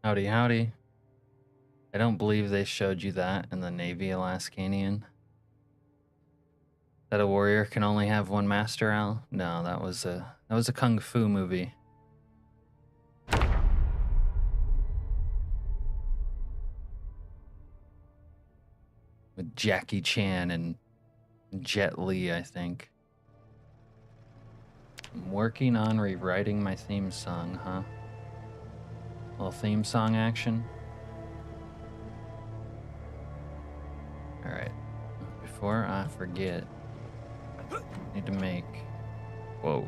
Howdy, howdy. I don't believe they showed you that in the Navy Alaskanian. That a warrior can only have one master, Al? No, that was a kung fu movie. With Jackie Chan and Jet Li, I think. I'm working on rewriting my theme song, huh? Little theme song action. Alright. Before I forget, I need to make... Whoa.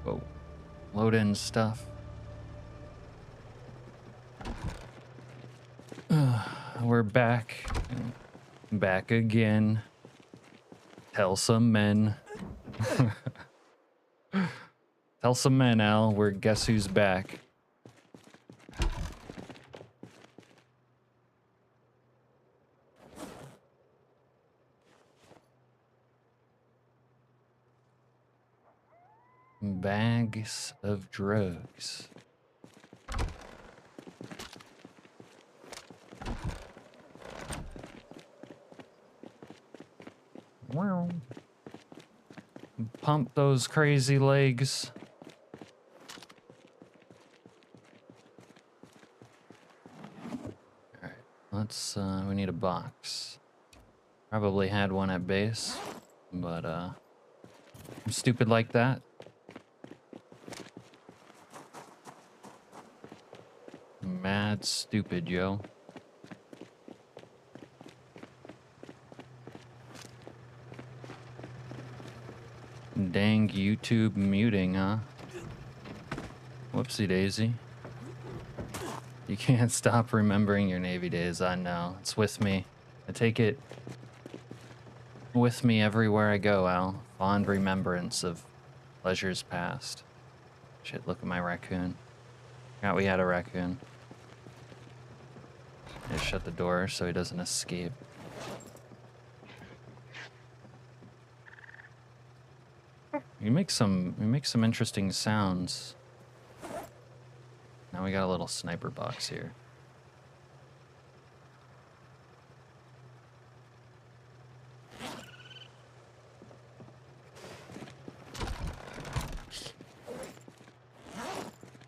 Whoa. Load in stuff. We're back. Back again. Tell some men. Tell some men, Al. We're guess who's back. Bags of drugs. Wow. Pump those crazy legs. Alright, let's, we need a box. Probably had one at base, but, I'm stupid like that. Mad stupid, yo. Dang YouTube muting, huh? Whoopsie daisy. You can't stop remembering your Navy days, I know. It's with me. I take it with me everywhere I go, Al. Fond remembrance of pleasures past. Shit, look at my raccoon. Forgot we had a raccoon. Just shut the door so he doesn't escape. You make some interesting sounds. Now we got a little sniper box here.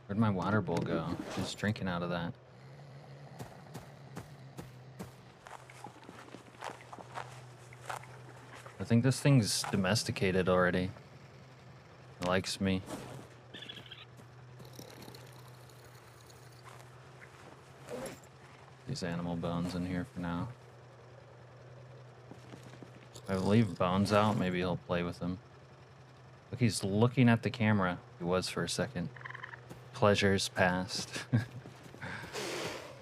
Where'd my water bowl go? Just drinking out of that. I think this thing's domesticated already. It likes me. These animal bones in here for now. If I leave bones out, maybe he'll play with them. Look, he's looking at the camera. He was for a second. Pleasures past.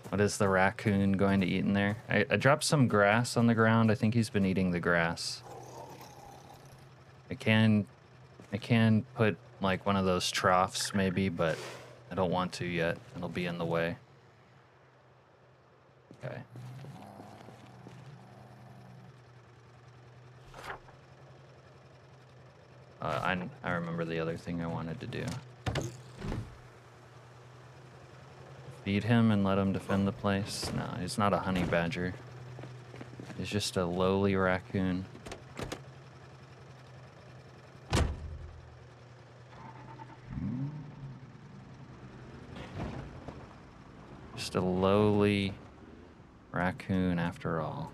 What is the raccoon going to eat in there? I dropped some grass on the ground. I think he's been eating the grass. I can put like one of those troughs maybe, but I don't want to yet. It'll be in the way. Okay. I remember the other thing I wanted to do. Feed him and let him defend the place? No, he's not a honey badger. He's just a lowly raccoon. Just a lowly raccoon after all.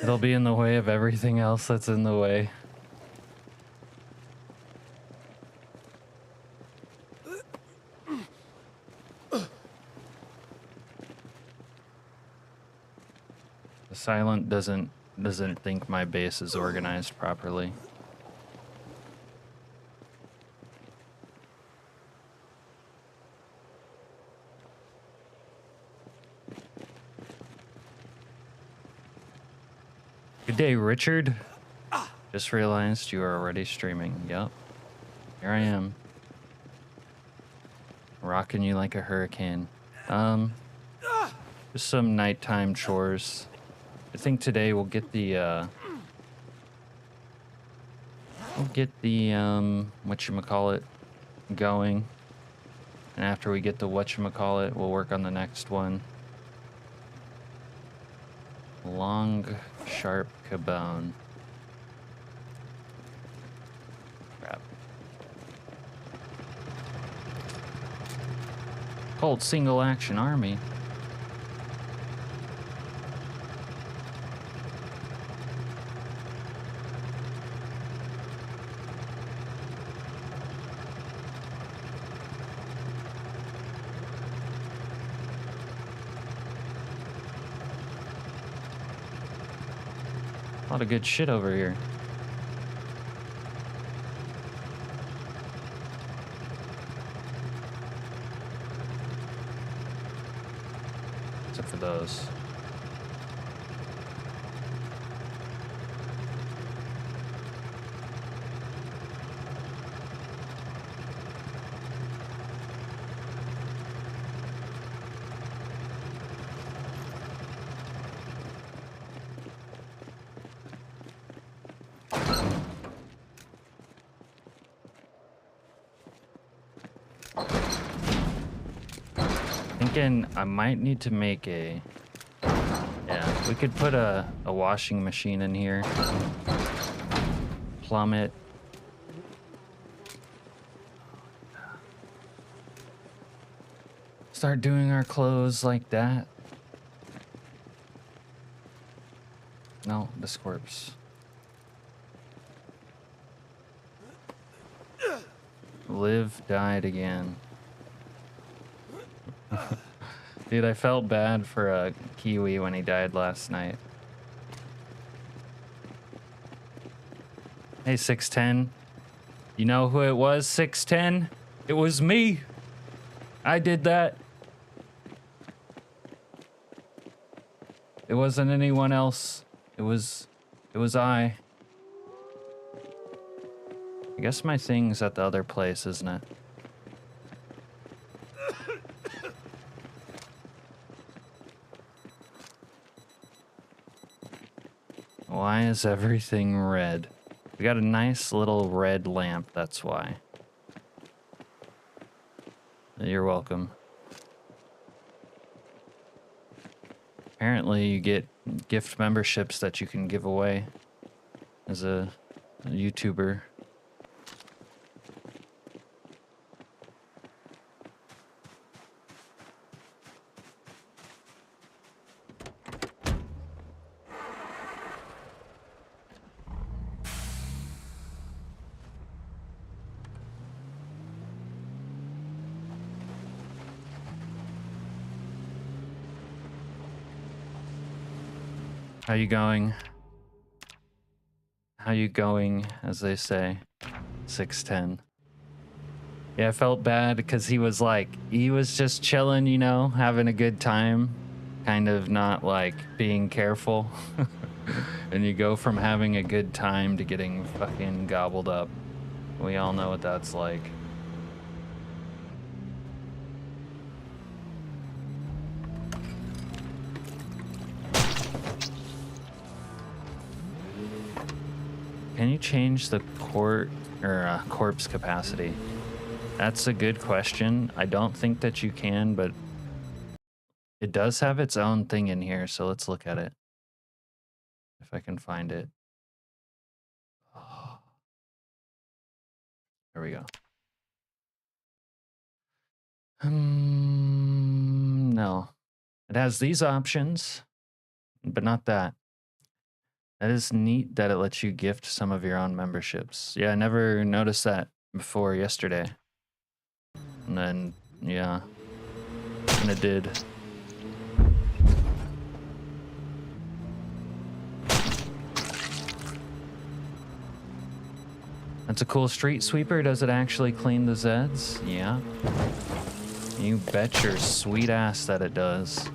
It'll be in the way of everything else that's in the way. The Silent doesn't think my base is organized properly. Good day, Richard. Just realized you are already streaming. Yep. Here I am. Rocking you like a hurricane. Just some nighttime chores. I think today we'll get the whatchamacallit going. And after we get the whatchamacallit, we'll work on the next one. Long, sharp cabone. Crap. Called Single Action Army. A lot of good shit over here. Except for those. Thinking I might need to make a... Yeah, we could put a washing machine in here. Plumb it. Start doing our clothes like that. No, this corpse. Liv died again. Dude, I felt bad for Kiwi when he died last night. Hey, 610. You know who it was, 610? It was me. I did that. It wasn't anyone else. It was I. I guess my thing's at the other place, isn't it? Why is everything red? We got a nice little red lamp, that's why. You're welcome. Apparently you get gift memberships that you can give away as a YouTuber. How you going? How you going, as they say. 610. Yeah, I felt bad because he was just chilling, you know, having a good time. Kind of not like being careful. And you go from having a good time to getting fucking gobbled up. We all know what that's like. Can you change the corpse capacity? That's a good question. I don't think that you can, but it does have its own thing in here, so let's look at it. If I can find it. There we go. No. It has these options, but not that. That is neat that it lets you gift some of your own memberships. Yeah, I never noticed that before yesterday. And then, yeah. And it did. That's a cool street sweeper. Does it actually clean the Zeds? Yeah. You bet your sweet ass that it does.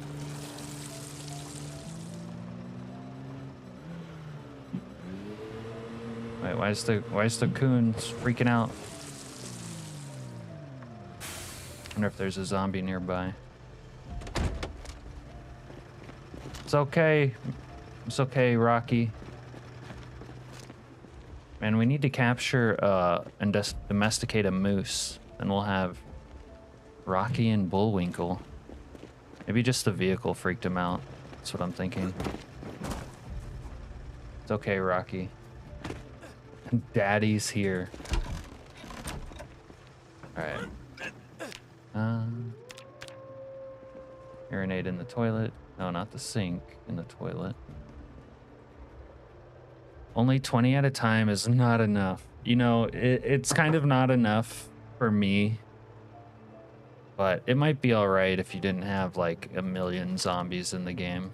Wait, why is the coon freaking out? Wonder if there's a zombie nearby. It's okay. It's okay, Rocky. Man, we need to capture and domesticate a moose. Then we'll have Rocky and Bullwinkle. Maybe just the vehicle freaked him out. That's what I'm thinking. It's okay, Rocky. Daddy's here. Alright. Urinate in the toilet. No, not the sink. In the toilet. Only 20 at a time is not enough. You know, it's kind of not enough for me. But it might be alright if you didn't have like a million zombies in the game.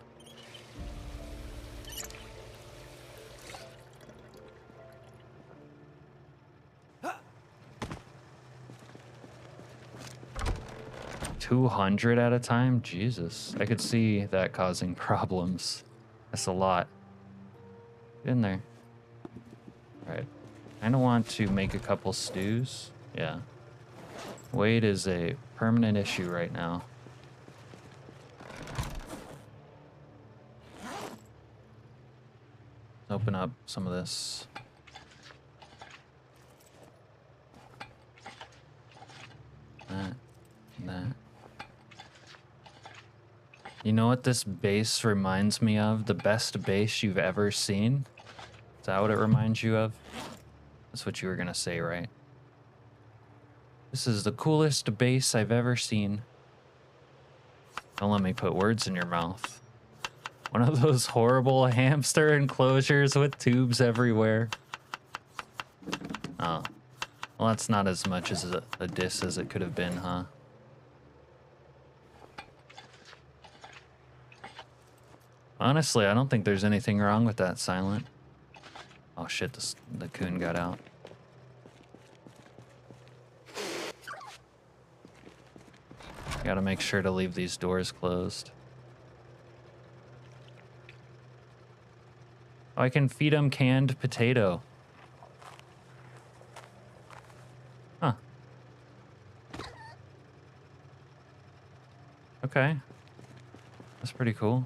$200 at a time? Jesus. I could see that causing problems. That's a lot. Get in there. Alright. I kinda want to make a couple stews. Yeah. Weight is a permanent issue right now. Open up some of this. That. You know what this base reminds me of? The best base you've ever seen? Is that what it reminds you of? That's what you were gonna say, right? This is the coolest base I've ever seen. Don't let me put words in your mouth. One of those horrible hamster enclosures with tubes everywhere. Oh. Well, that's not as much as a diss as it could have been, huh? Honestly, I don't think there's anything wrong with that, Silent. Oh shit, the coon got out. Gotta make sure to leave these doors closed. Oh, I can feed him canned potato. Huh. Okay. That's pretty cool.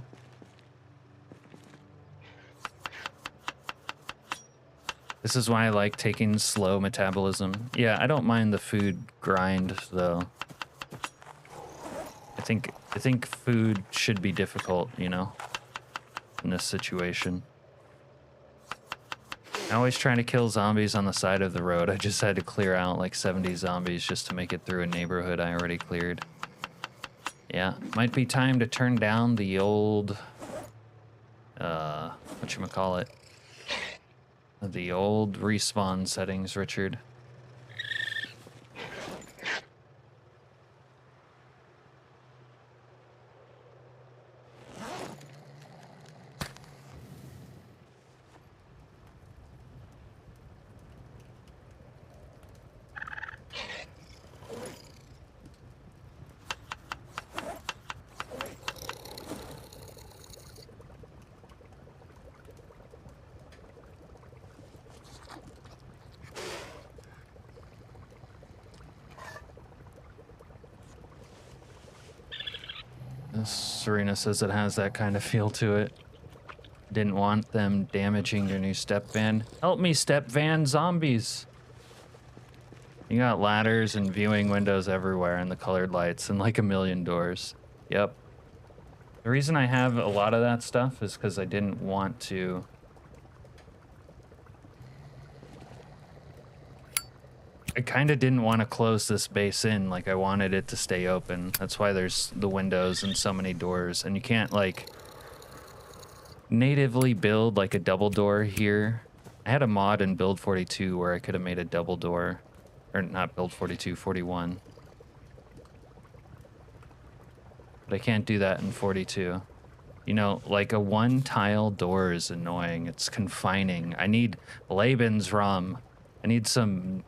This is why I like taking slow metabolism. Yeah, I don't mind the food grind though. I think food should be difficult, you know, in this situation. I'm always trying to kill zombies on the side of the road. I just had to clear out like 70 zombies just to make it through a neighborhood I already cleared. Yeah, might be time to turn down the old, whatchamacallit? The old respawn settings, Richard. Serena says it has that kind of feel to it. Didn't want them damaging your new step van. Help me, step van zombies! You got ladders and viewing windows everywhere and the colored lights and like a million doors. Yep. The reason I have a lot of that stuff is because I didn't want to... I kind of didn't want to close this base in, like I wanted it to stay open. That's why there's the windows and so many doors, and you can't like natively build like a double door here. I had a mod in build 42 where I could have made a double door, or not build 42, 41. But I can't do that in 42. You know, like a one tile door is annoying. It's confining. I need Lebensraum. I need some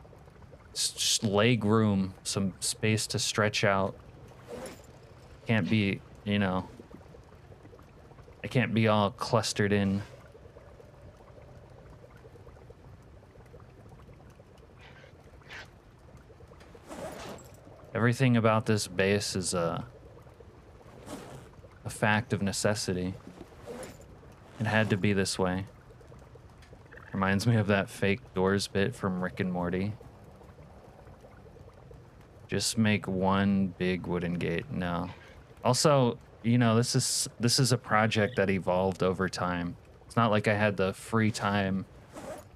leg room, some space to stretch out. Can't be, you know, I can't be all clustered in. Everything about this base is a fact of necessity. It had to be this way. Reminds me of that fake doors bit from Rick and Morty. Just make one big wooden gate. No. Also, you know, this is a project that evolved over time. It's not like I had the free time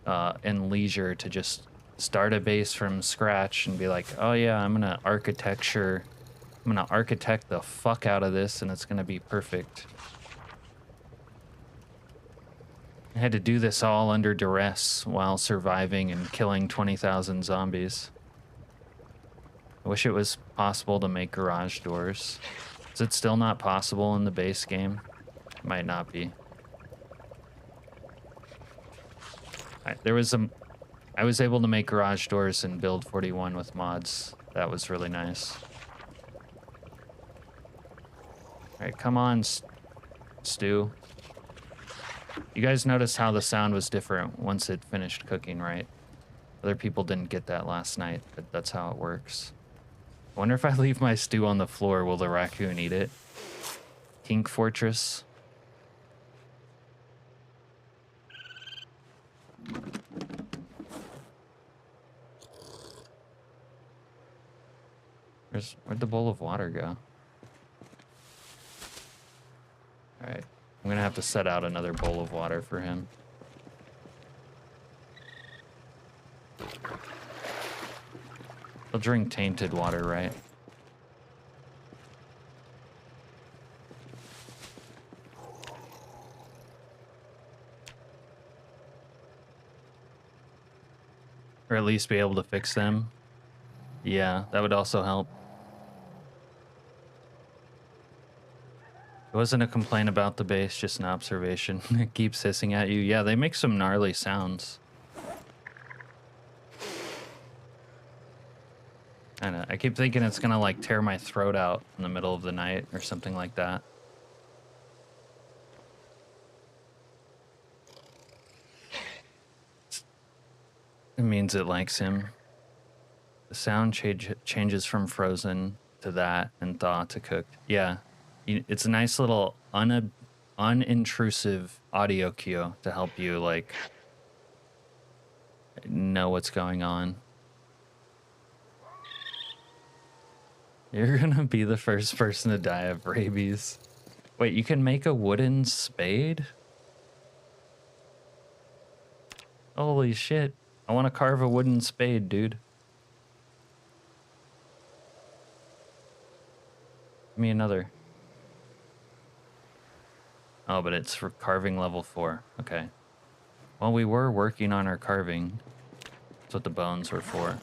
and leisure to just start a base from scratch and be like, oh yeah, I'm gonna architect the fuck out of this and it's gonna be perfect. I had to do this all under duress while surviving and killing 20,000 zombies. I wish it was possible to make garage doors. Is it still not possible in the base game? It might not be. I was able to make garage doors in Build 41 with mods. That was really nice. Alright, come on, Stu. You guys noticed how the sound was different once it finished cooking, right? Other people didn't get that last night, but that's how it works. I wonder if I leave my stew on the floor, will the raccoon eat it? Kink Fortress. Where'd the bowl of water go? Alright. I'm gonna have to set out another bowl of water for him. He'll drink tainted water, right? Or at least be able to fix them. Yeah, that would also help. It wasn't a complaint about the base, just an observation. It keeps hissing at you. Yeah, they make some gnarly sounds. I know. I keep thinking it's gonna like tear my throat out in the middle of the night or something like that. It means it likes him. The sound changes from frozen to that and thaw to cooked. Yeah, it's a nice little unintrusive audio cue to help you like know what's going on. You're gonna be the first person to die of rabies. Wait, you can make a wooden spade? Holy shit. I want to carve a wooden spade, dude. Give me another. Oh, but it's for carving level 4. Okay. Well, we were working on our carving. That's what the bones were for.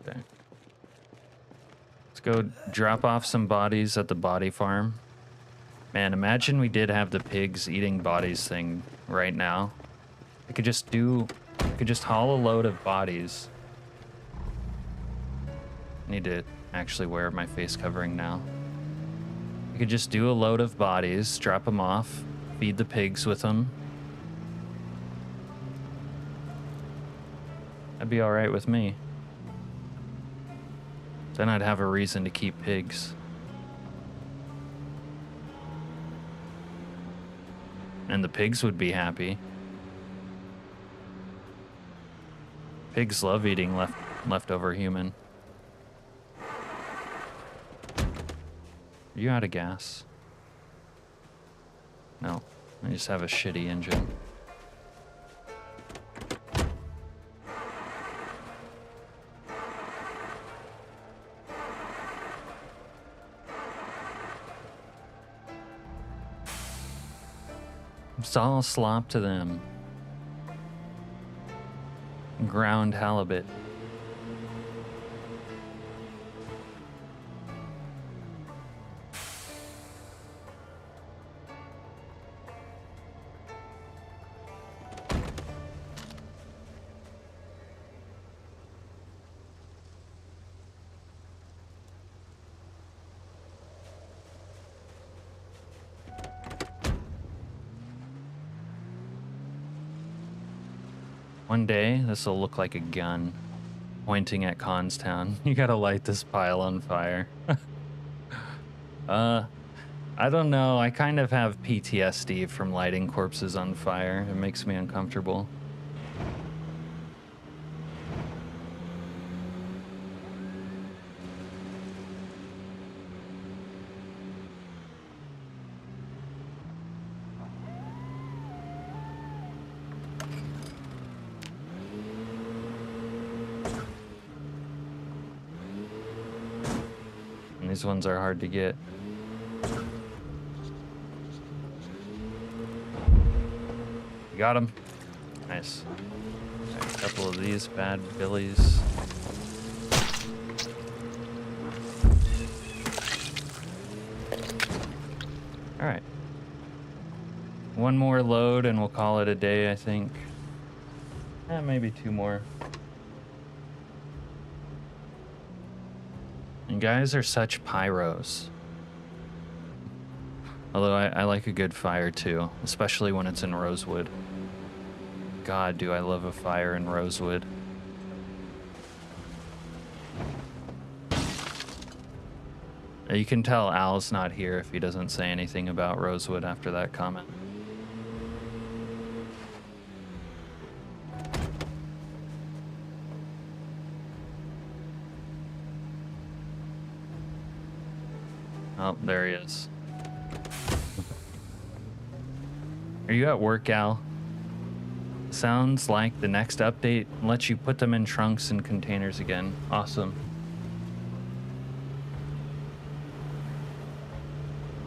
Okay. Let's go drop off some bodies at the body farm. Man, imagine we did have the pigs eating bodies thing right now. I could just haul a load of bodies. I need to actually wear my face covering now. I could just do a load of bodies, drop them off, feed the pigs with them. That'd be all right with me. Then I'd have a reason to keep pigs. And the pigs would be happy. Pigs love eating leftover human. Are you out of gas? No, I just have a shitty engine. It's all slop to them. Ground halibut. One day, this will look like a gun pointing at Constown. You gotta light this pile on fire. I don't know. I kind of have PTSD from lighting corpses on fire. It makes me uncomfortable. And these ones are hard to get. Got him. Nice. A couple of these bad billies. All right. One more load and we'll call it a day, I think. Maybe two more. And guys are such pyros. Although I like a good fire too, especially when it's in rosewood. God, do I love a fire in rosewood. You can tell Al's not here if he doesn't say anything about rosewood after that comment. Oh, there he is. Are you at work, Al? Sounds like the next update lets you put them in trunks and containers again. Awesome.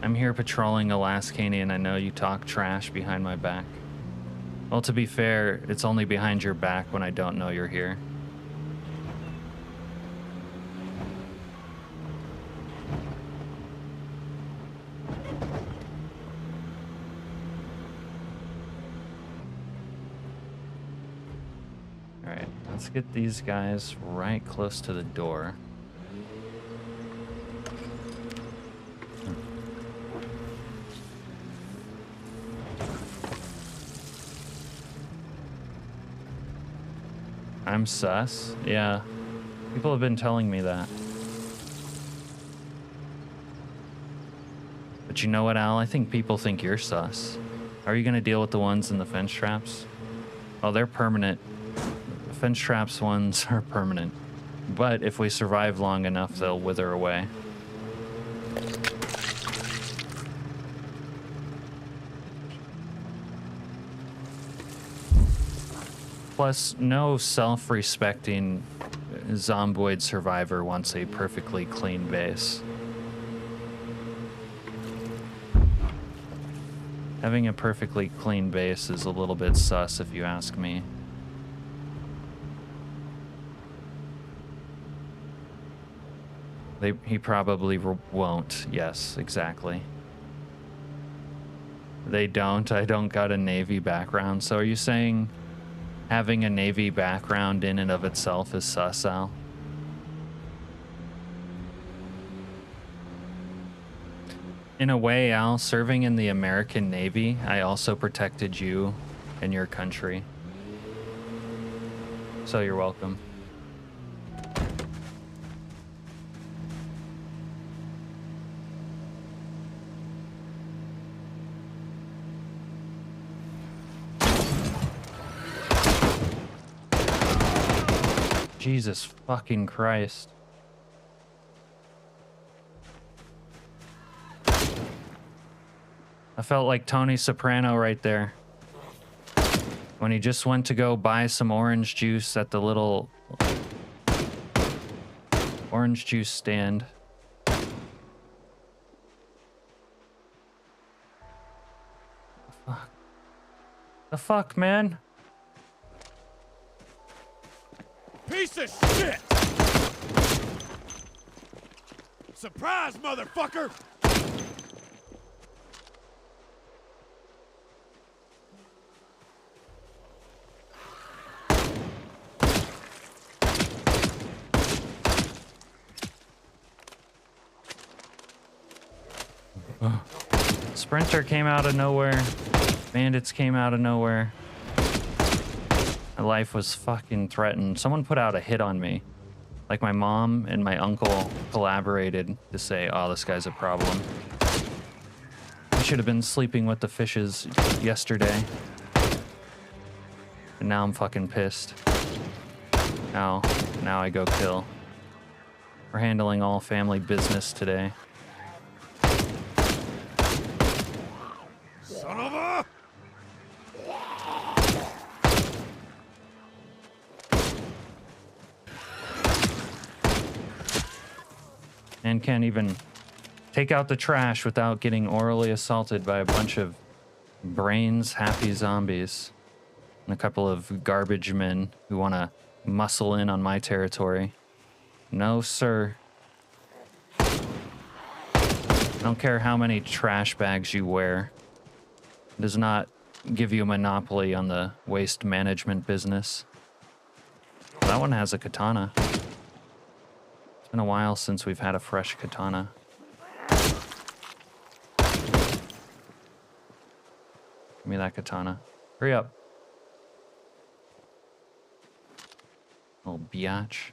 I'm here patrolling Alaskania and I know you talk trash behind my back. Well, to be fair, it's only behind your back when I don't know you're here. Let's get these guys right close to the door. I'm sus? Yeah. People have been telling me that. But you know what, Al? I think people think you're sus. How are you going to deal with the ones in the fence traps? Oh, they're permanent. Fence traps ones are permanent, but if we survive long enough, they'll wither away. Plus, no self-respecting Zomboid survivor wants a perfectly clean base. Having a perfectly clean base is a little bit sus if you ask me. He probably won't. Yes, exactly. They don't. I don't got a Navy background. So are you saying having a Navy background in and of itself is sus, Al? In a way, Al, serving in the American Navy, I also protected you and your country. So you're welcome. Jesus fucking Christ. I felt like Tony Soprano right there. When he just went to go buy some orange juice at the little orange juice stand. Fuck. The fuck, man? Piece of shit! Surprise, motherfucker! Sprinter came out of nowhere. Bandits came out of nowhere. I My life was fucking threatened. Someone put out a hit on me. Like my mom and my uncle collaborated to say, oh, this guy's a problem. I should have been sleeping with the fishes yesterday. And now I'm fucking pissed. Now I go kill. We're handling all family business today. Son of a... And can't even take out the trash without getting orally assaulted by a bunch of brains-happy zombies. And a couple of garbage men who want to muscle in on my territory. No, sir. I don't care how many trash bags you wear. It does not give you a monopoly on the waste management business. That one has a katana. It's been a while since we've had a fresh katana. Give me that katana. Hurry up. Little biatch.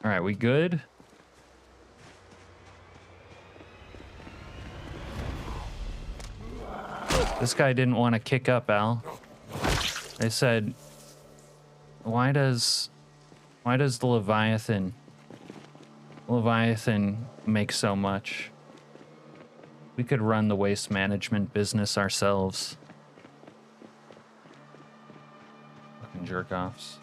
All right, we good? This guy didn't want to kick up, Al. They said, why does the Leviathan make so much? We could run the waste management business ourselves. Fucking jerk-offs.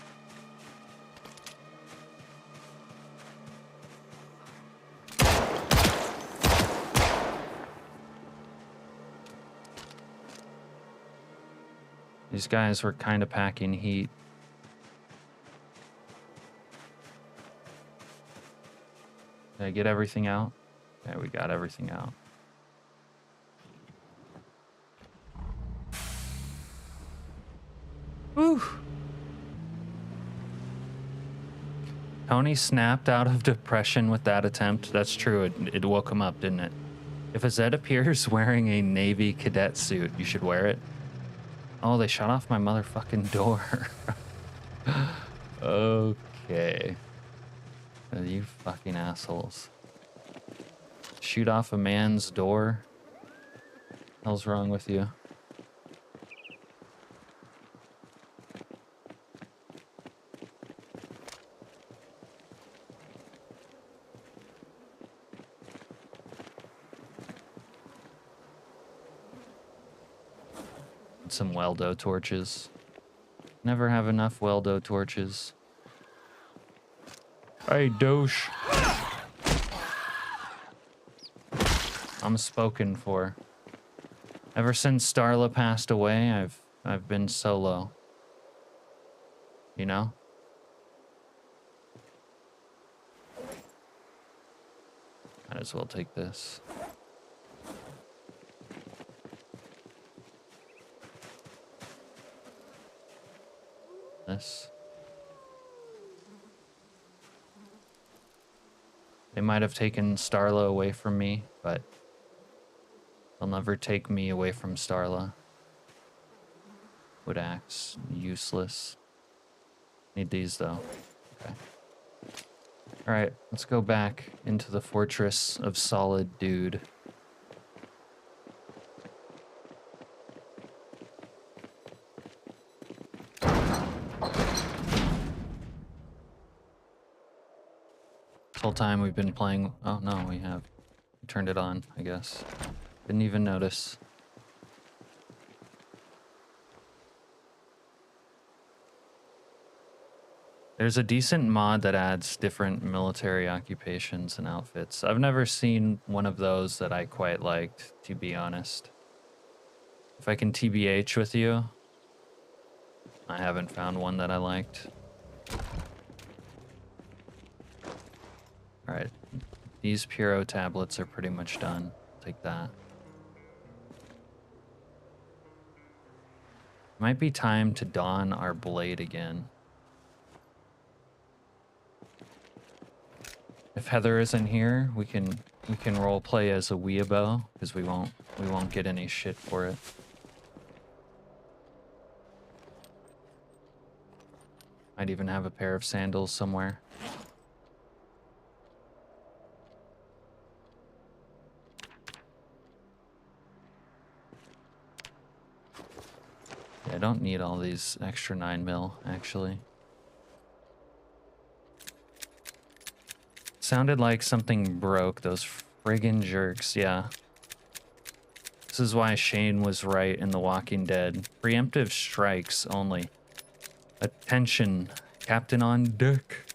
These guys were kind of packing heat. Did I get everything out? Yeah, we got everything out. Whew. Tony snapped out of depression with that attempt. That's true. It woke him up, didn't it? If a Zed appears wearing a Navy cadet suit, you should wear it. Oh, they shut off my motherfucking door. Okay. You fucking assholes. Shoot off a man's door? What the hell's wrong with you? Some Weldo torches. Never have enough Weldo torches. Hey, douche. I'm spoken for. Ever since Starla passed away, I've been solo. You know? Might as well take this. This. They might have taken Starla away from me, but they'll never take me away from Starla. Wood axe, useless. Need these though. Okay. Alright, let's go back into the fortress of Solid Dude. This whole time we've been playing... Oh no, we have. We turned it on, I guess. Didn't even notice. There's a decent mod that adds different military occupations and outfits. I've never seen one of those that I quite liked, to be honest. If I can TBH with you, I haven't found one that I liked. Alright, these Puro tablets are pretty much done. Take that. Might be time to don our blade again. If Heather isn't here, we can role play as a weeaboo because we won't get any shit for it. Might even have a pair of sandals somewhere. Yeah, I don't need all these extra 9mm actually. Sounded like something broke, those friggin' jerks, yeah. This is why Shane was right in The Walking Dead. Preemptive strikes only. Attention, Captain on deck.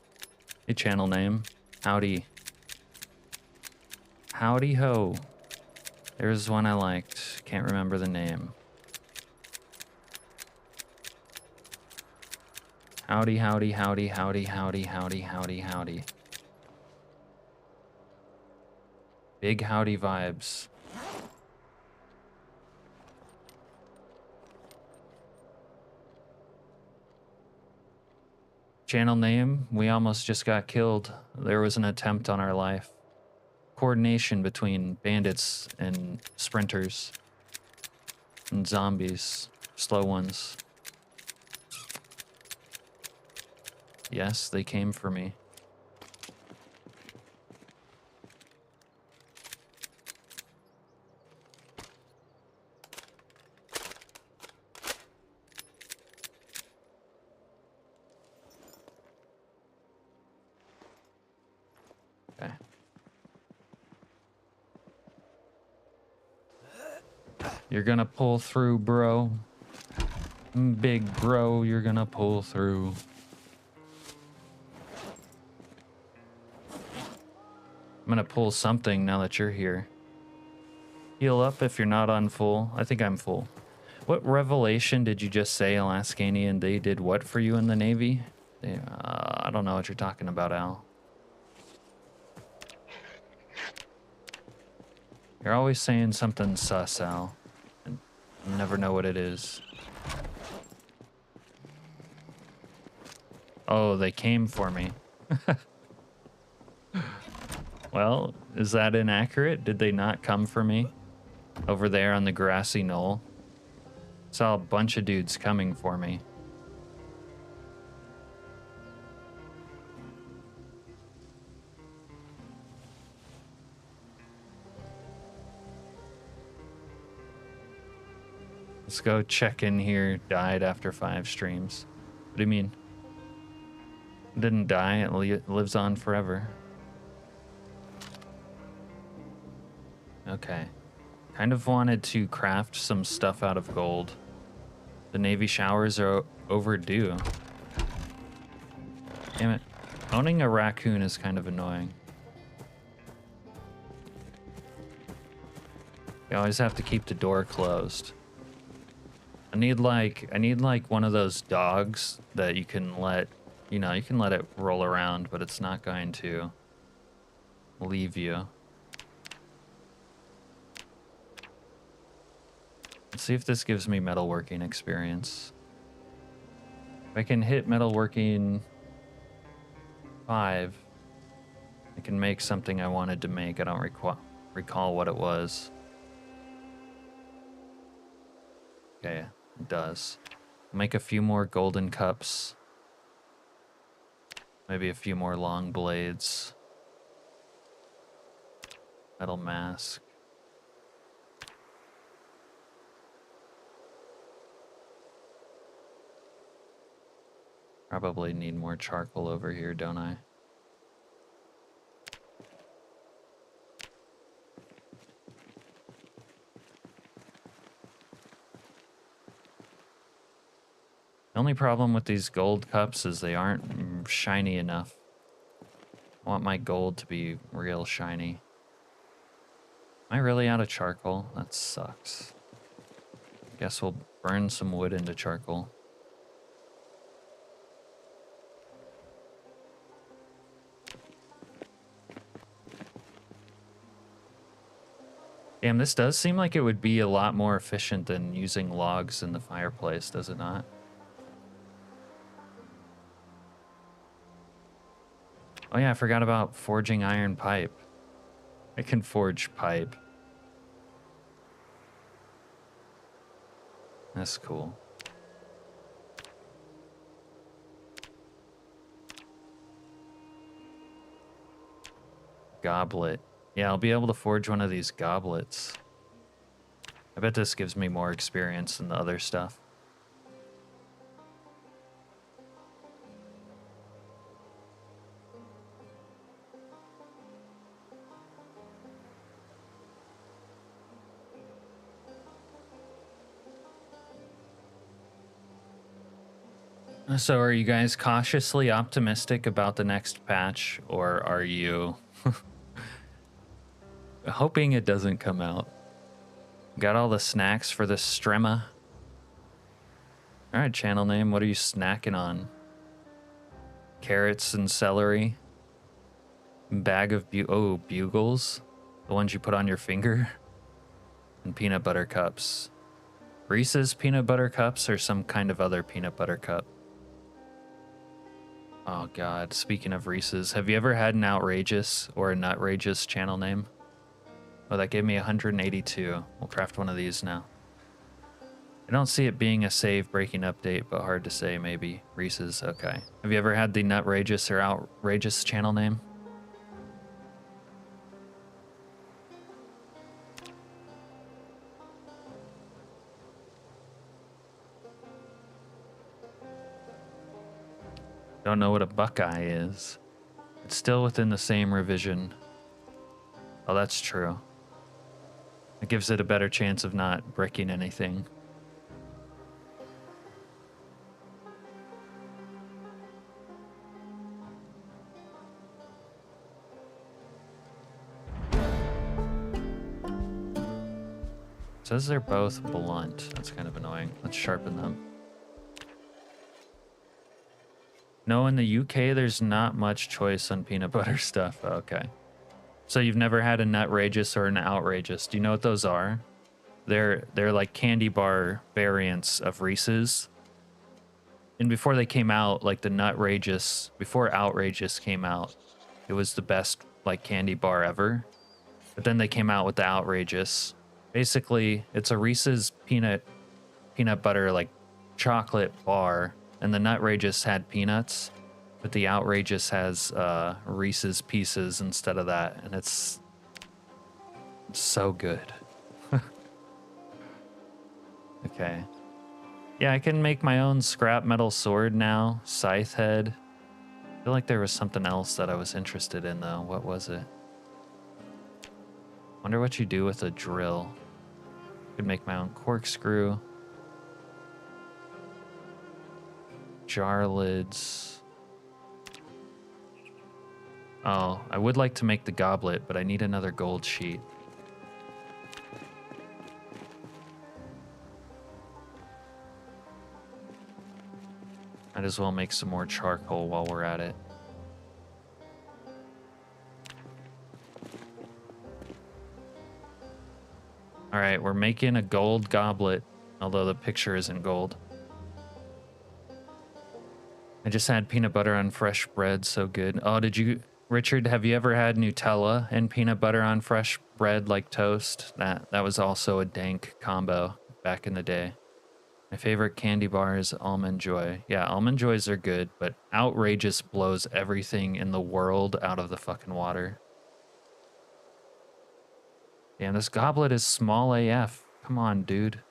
Hey, channel name. Howdy. Howdy ho. There's one I liked. Can't remember the name. Howdy, howdy, howdy, howdy, howdy, howdy, howdy, howdy. Big howdy vibes. Channel name, we almost just got killed. There was an attempt on our life. Coordination between bandits and sprinters. And zombies. Slow ones. Yes, they came for me. Okay. You're gonna pull through, bro. Big bro, you're gonna pull through. I'm gonna pull something now that you're here. Heal up if you're not on full. I think I'm full. What revelation did you just say, Alaskanian? They did what for you in the Navy? I don't know what you're talking about, Al. You're always saying something sus, Al. And you never know what it is. Oh, they came for me. Well, is that inaccurate? Did they not come for me? Over there on the grassy knoll? Saw a bunch of dudes coming for me. Let's go check in here. Died after 5 streams. What do you mean? Didn't die, it lives on forever. Okay. Kind of wanted to craft some stuff out of gold. The Navy showers are overdue. Damn it. Owning a raccoon is kind of annoying. You always have to keep the door closed. I need like one of those dogs that you can let, you know, you can let it roll around, but it's not going to leave you. Let's see if this gives me metalworking experience. If I can hit metalworking 5, I can make something I wanted to make. I don't recall what it was. Okay, it does. Make a few more golden cups. Maybe a few more long blades. Metal mask. Probably need more charcoal over here, don't I? The only problem with these gold cups is they aren't shiny enough. I want my gold to be real shiny. Am I really out of charcoal? That sucks. Guess we'll burn some wood into charcoal. Damn, this does seem like it would be a lot more efficient than using logs in the fireplace, does it not? Oh yeah, I forgot about forging iron pipe. I can forge pipe. That's cool. Goblet. Yeah, I'll be able to forge one of these goblets. I bet this gives me more experience than the other stuff. So are you guys cautiously optimistic about the next patch, or are you hoping it doesn't come out? Got all the snacks for the stremma. All right, channel name, what are you snacking on? Carrots and celery. Bag of bugles, the ones you put on your finger. And peanut butter cups. Reese's peanut butter cups or some kind of other peanut butter cup? Oh god, speaking of Reese's, have you ever had an outrageous or a nutrageous channel name? Oh, that gave me 182. We'll craft one of these now. I don't see it being a save breaking update, but hard to say, maybe. Reese's, okay. Have you ever had the nutrageous or outrageous channel name? Don't know what a Buckeye is. It's still within the same revision. Oh, that's true. It gives it a better chance of not bricking anything. It says they're both blunt. That's kind of annoying. Let's sharpen them. No, in the UK, there's not much choice on peanut butter stuff. Okay. So you've never had a nutrageous or an outrageous. Do you know what those are? They're like candy bar variants of Reese's. And before they came out, like the nutrageous, before outrageous came out, it was the best like candy bar ever. But then they came out with the outrageous. Basically, it's a Reese's peanut butter like chocolate bar. And the nutrageous had peanuts, but the outrageous has Reese's Pieces instead of that, and it's so good. Okay. Yeah, I can make my own scrap metal sword now, scythe head. I feel like there was something else that I was interested in though. What was it? Wonder what you do with a drill. Could make my own corkscrew. Jar lids. Oh, I would like to make the goblet, but I need another gold sheet. Might as well make some more charcoal while we're at it. All right, we're making a gold goblet, although the picture isn't gold. I just had peanut butter on fresh bread, so good. Oh, Richard, have you ever had Nutella and peanut butter on fresh bread like toast? That was also a dank combo back in the day. My favorite candy bar is Almond Joy. Yeah, Almond Joys are good, but outrageous blows everything in the world out of the fucking water. Damn, this goblet is small AF. Come on, dude.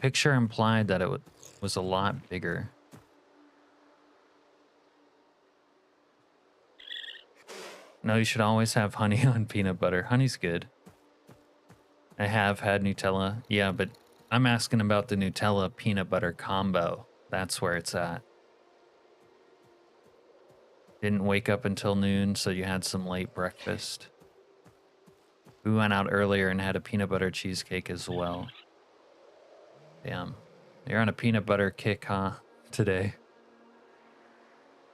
Picture implied that it was a lot bigger. No, you should always have honey on peanut butter. Honey's good. I have had Nutella. Yeah, but I'm asking about the Nutella peanut butter combo. That's where it's at. Didn't wake up until noon, so you had some late breakfast. We went out earlier and had a peanut butter cheesecake as well. Damn. You're on a peanut butter kick, huh? Today.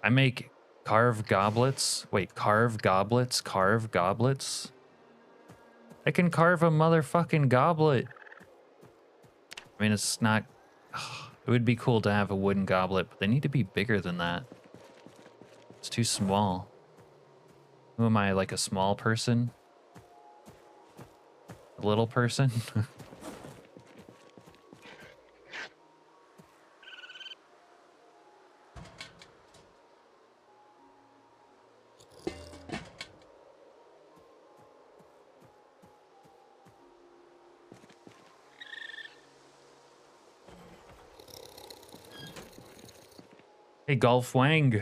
I make carved goblets. Wait, carved goblets? Carved goblets? I can carve a motherfucking goblet. I mean, it's not... It would be cool to have a wooden goblet, but they need to be bigger than that. It's too small. Who am I, like a small person? A little person? Hey, Golf Wang.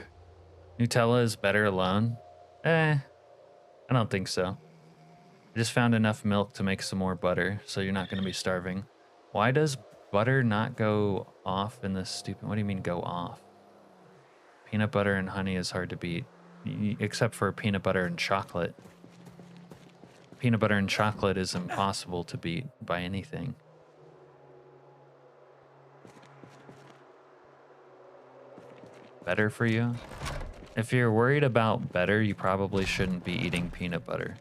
Nutella is better alone? I don't think so. I just found enough milk to make some more butter, so you're not going to be starving. Why does butter not go off in this stupid... What do you mean go off? Peanut butter and honey is hard to beat, except for peanut butter and chocolate. Peanut butter and chocolate is impossible to beat by anything. Better for you? If you're worried about better, you probably shouldn't be eating peanut butter.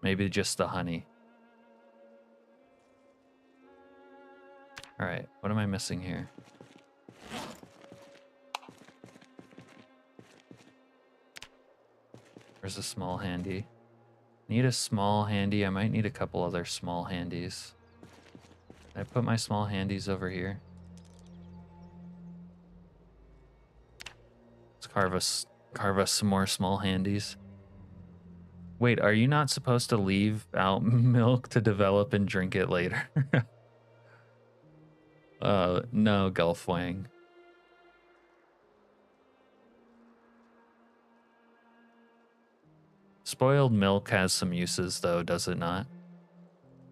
Maybe just the honey. All right, what am I missing here? Where's a small handy? Need a small handy. I might need a couple other small handies. Did I put my small handies over here? Let's carve us some more small handies. Wait, are you not supposed to leave out milk to develop and drink it later? No, Gulf Wang. Spoiled milk has some uses, though, does it not?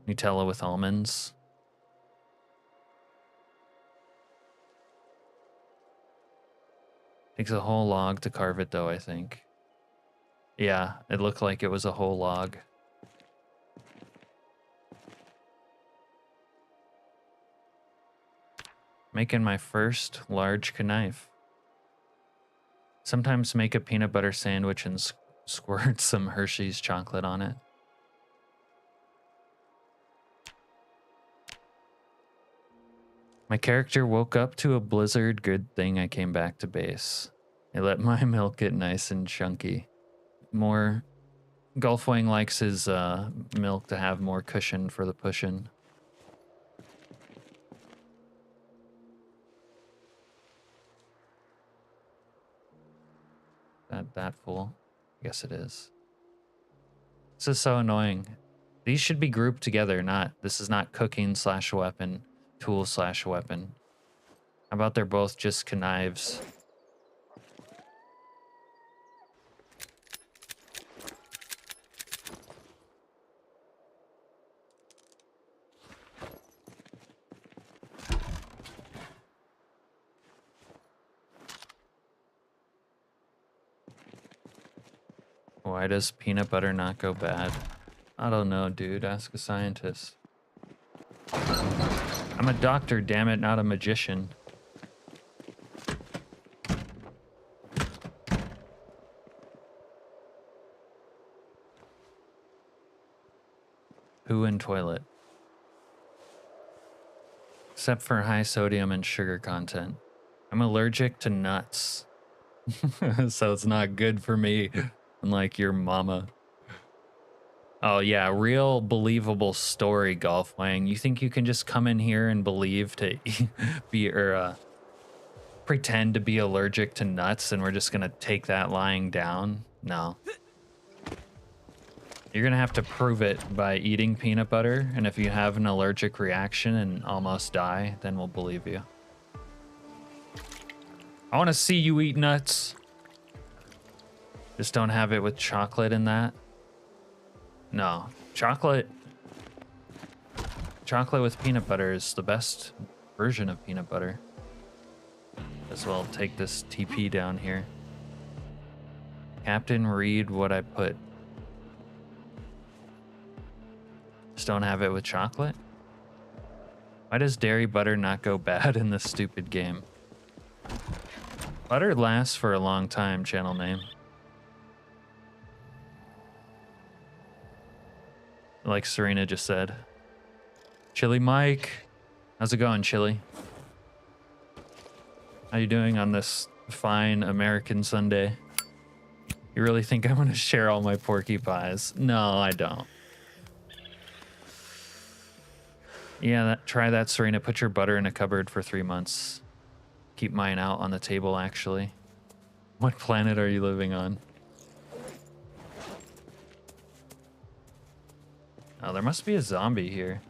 Nutella with almonds. Takes a whole log to carve it, though, I think. Yeah, it looked like it was a whole log. Making my first large knife. Sometimes make a peanut butter sandwich and squirt some Hershey's chocolate on it. My character woke up to a blizzard. Good thing I came back to base. I let my milk get nice and chunky. More... Golfwang likes his milk to have more cushion for the pushin'. That fool? I guess it is. This is so annoying. These should be grouped together, not... This is not cooking / weapon, tool / weapon. How about they're both just knives? Why does peanut butter not go bad? I don't know, dude. Ask a scientist. I'm a doctor, damn it, not a magician. Poo and toilet. Except for high sodium and sugar content. I'm allergic to nuts. So it's not good for me. Unlike your mama. Oh yeah, real believable story, Golf Wang. You think you can just come in here and believe to be pretend to be allergic to nuts and we're just gonna take that lying down? No. You're gonna have to prove it by eating peanut butter, and if you have an allergic reaction and almost die, then we'll believe you. I wanna see you eat nuts. Just don't have it with chocolate in that. No, chocolate with peanut butter is the best version of peanut butter. As well, take this TP down here. Captain, read what I put. Just don't have it with chocolate? Why does dairy butter not go bad in this stupid game? Butter lasts for a long time, channel name. Like Serena just said. Chili Mike. How's it going, Chili? How you doing on this fine American Sunday? You really think I'm gonna share all my porky pies? No, I don't. Yeah, try that, Serena. Put your butter in a cupboard for 3 months. Keep mine out on the table, actually. What planet are you living on? Oh, there must be a zombie here.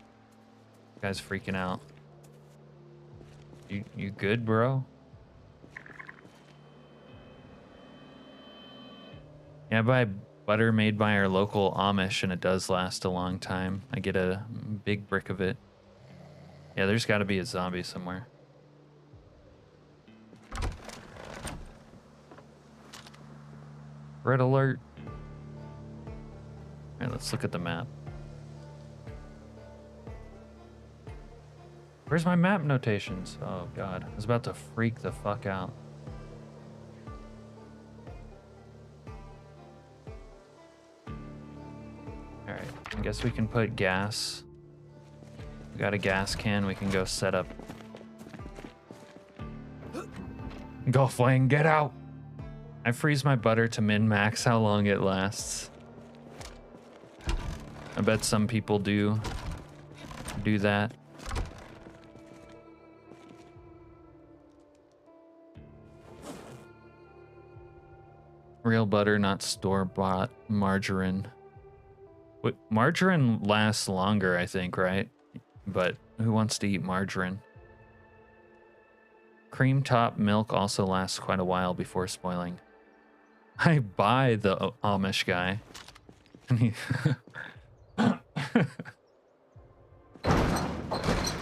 Guy's freaking out. You good, bro? Yeah, I buy butter made by our local Amish, and it does last a long time. I get a big brick of it. Yeah, there's got to be a zombie somewhere. Red alert. All right, let's look at the map. Where's my map notations? Oh god, I was about to freak the fuck out. All right, I guess we can put gas. We got a gas can, we can go set up. Golf Wang, get out! I freeze my butter to min-max how long it lasts. I bet some people do that. Real butter, not store-bought margarine. What, margarine lasts longer, I think, right? But who wants to eat margarine? Cream top milk also lasts quite a while before spoiling. I buy the Amish guy.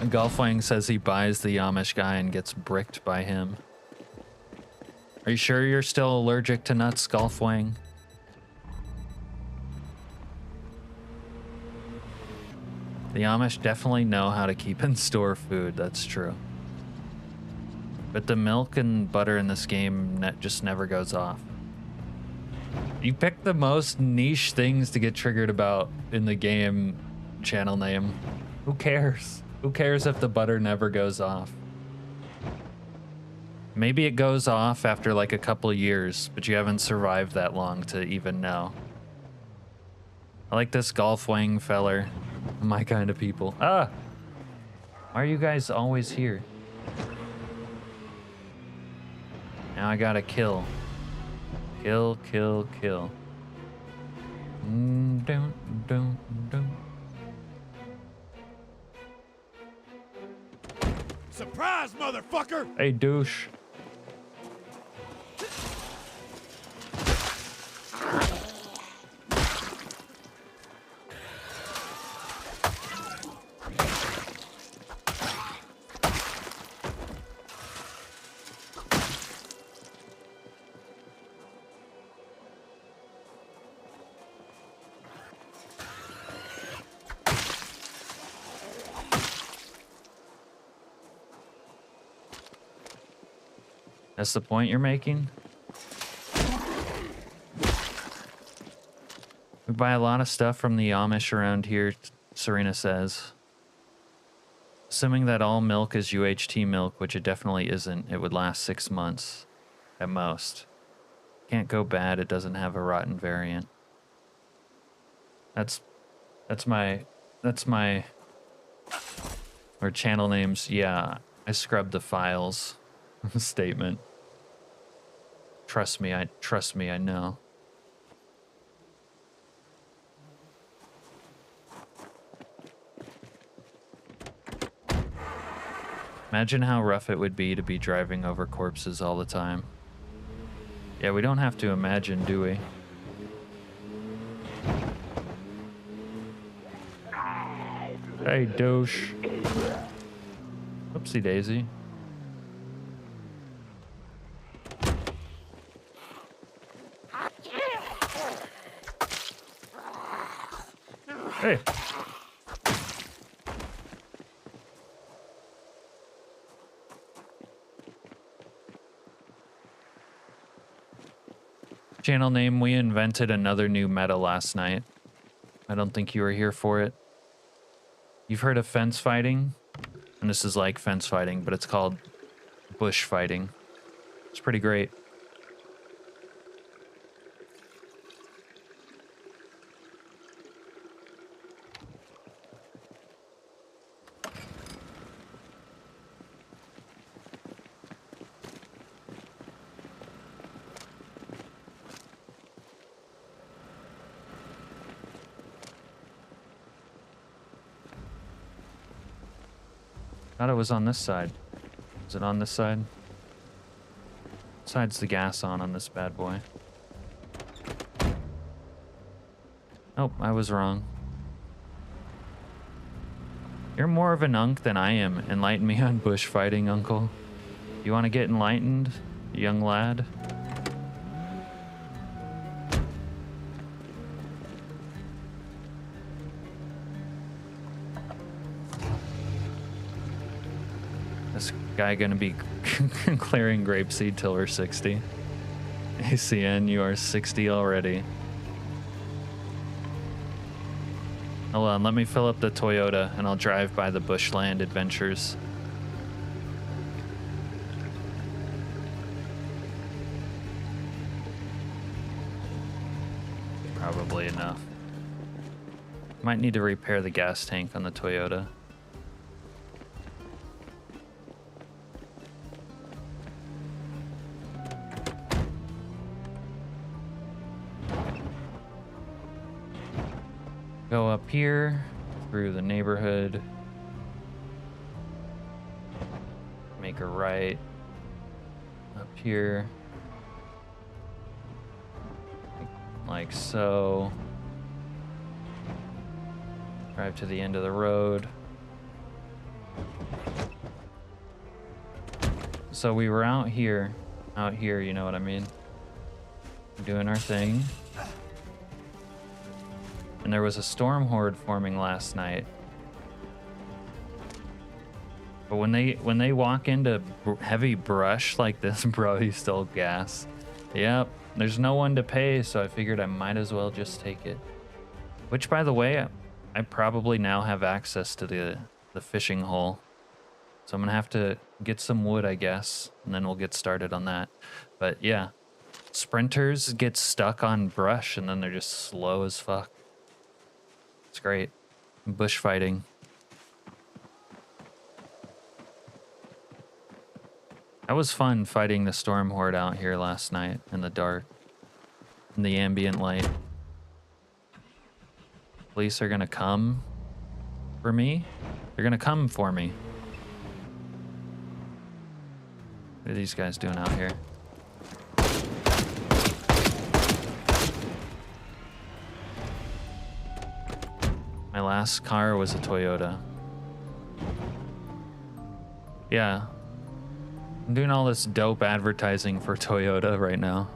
Golfwang says he buys the Amish guy and gets bricked by him. Are you sure you're still allergic to nuts, Golfwang? The Amish definitely know how to keep and store food, that's true. But the milk and butter in this game just never goes off. You picked the most niche things to get triggered about in the game, channel name. Who cares? Who cares if the butter never goes off? Maybe it goes off after like a couple years, but you haven't survived that long to even know. I like this Golfwang feller. My kind of people. Ah! Why are you guys always here? Now I gotta kill. Kill, kill, kill. Don't. Surprise, motherfucker! Hey, douche. That's the point you're making? We buy a lot of stuff from the Amish around here, Serena says. Assuming that all milk is UHT milk, which it definitely isn't, it would last 6 months at most. Can't go bad, it doesn't have a rotten variant. That's my or channel names. Yeah, I scrubbed the files. Statement. Trust me, I know. Imagine how rough it would be to be driving over corpses all the time. Yeah, we don't have to imagine, do we? Hey, douche. Oopsie daisy. Hey. Channel name, we invented another new meta last night. I don't think you were here for it. You've heard of fence fighting? And this is like fence fighting, but it's called bush fighting. It's pretty great. Thought it was on this side. Is it on this side? What side's the gas on this bad boy? Oh, I was wrong. You're more of an unk than I am. Enlighten me on bush fighting, uncle. You want to get enlightened, young lad? Guy gonna be clearing grapeseed till we're 60. ACN, you are 60 already. Hold on, let me fill up the Toyota and I'll drive by the Bushland Adventures. Probably enough. Might need to repair the gas tank on the Toyota. Go up here through the neighborhood. Make a right up here. Like so. Drive to the end of the road. So we were out here, you know what I mean? Doing our thing. And there was a storm horde forming last night. But when they walk into heavy brush like this, bro, you still gas. Yep, there's no one to pay, so I figured I might as well just take it. Which, by the way, I probably now have access to the fishing hole. So I'm gonna have to get some wood, I guess, and then we'll get started on that. But yeah, sprinters get stuck on brush and then they're just slow as fuck. It's great. Bush fighting. That was fun fighting the storm horde out here last night in the dark, in the ambient light. Police are gonna come for me. They're gonna come for me. What are these guys doing out here? My last car was a Toyota. Yeah. I'm doing all this dope advertising for Toyota right now.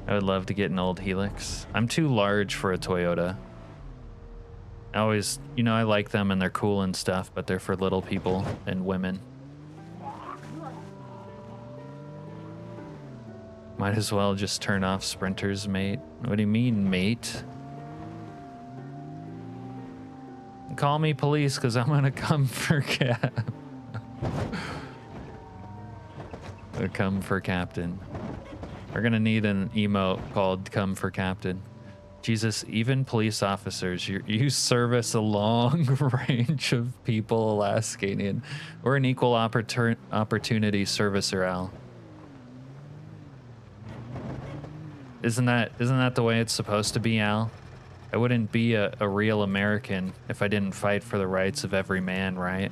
I would love to get an old Helix. I'm too large for a Toyota. I always, you know, I like them and they're cool and stuff, but they're for little people and women. Might as well just turn off sprinters, mate. What do you mean, mate? Call me police, because I'm gonna come for cab. Come for captain. We're gonna need an emote called come for captain. Jesus, even police officers, you service a long range of people, Alaskanian. We're an equal opportunity servicer, Al. Isn't that the way it's supposed to be, Al? I wouldn't be a real American if I didn't fight for the rights of every man, right?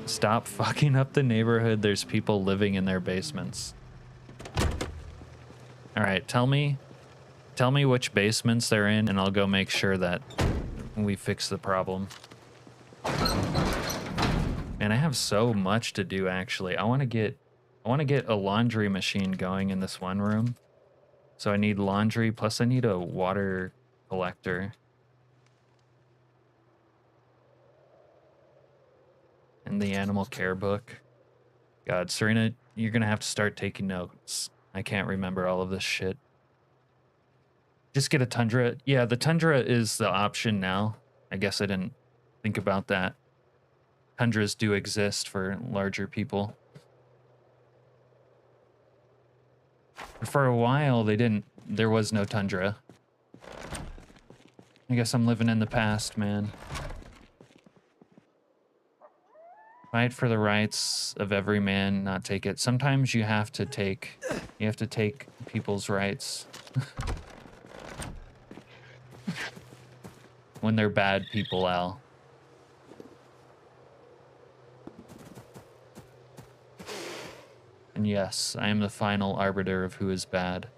Stop fucking up the neighborhood. There's people living in their basements. All right, tell me which basements they're in, and I'll go make sure that we fix the problem. And I have so much to do, actually. I want to get a laundry machine going in this one room. So I need laundry, plus I need a water collector. And the animal care book. God, Serena, you're gonna have to start taking notes. I can't remember all of this shit. Just get a Tundra. Yeah, the Tundra is the option now. I guess I didn't think about that. Tundras do exist for larger people. For a while, they didn't. There was no Tundra. I guess I'm living in the past, man. Fight for the rights of every man, not take it. Sometimes you have to take people's rights. When they're bad people, Al. And yes, I am the final arbiter of who is bad.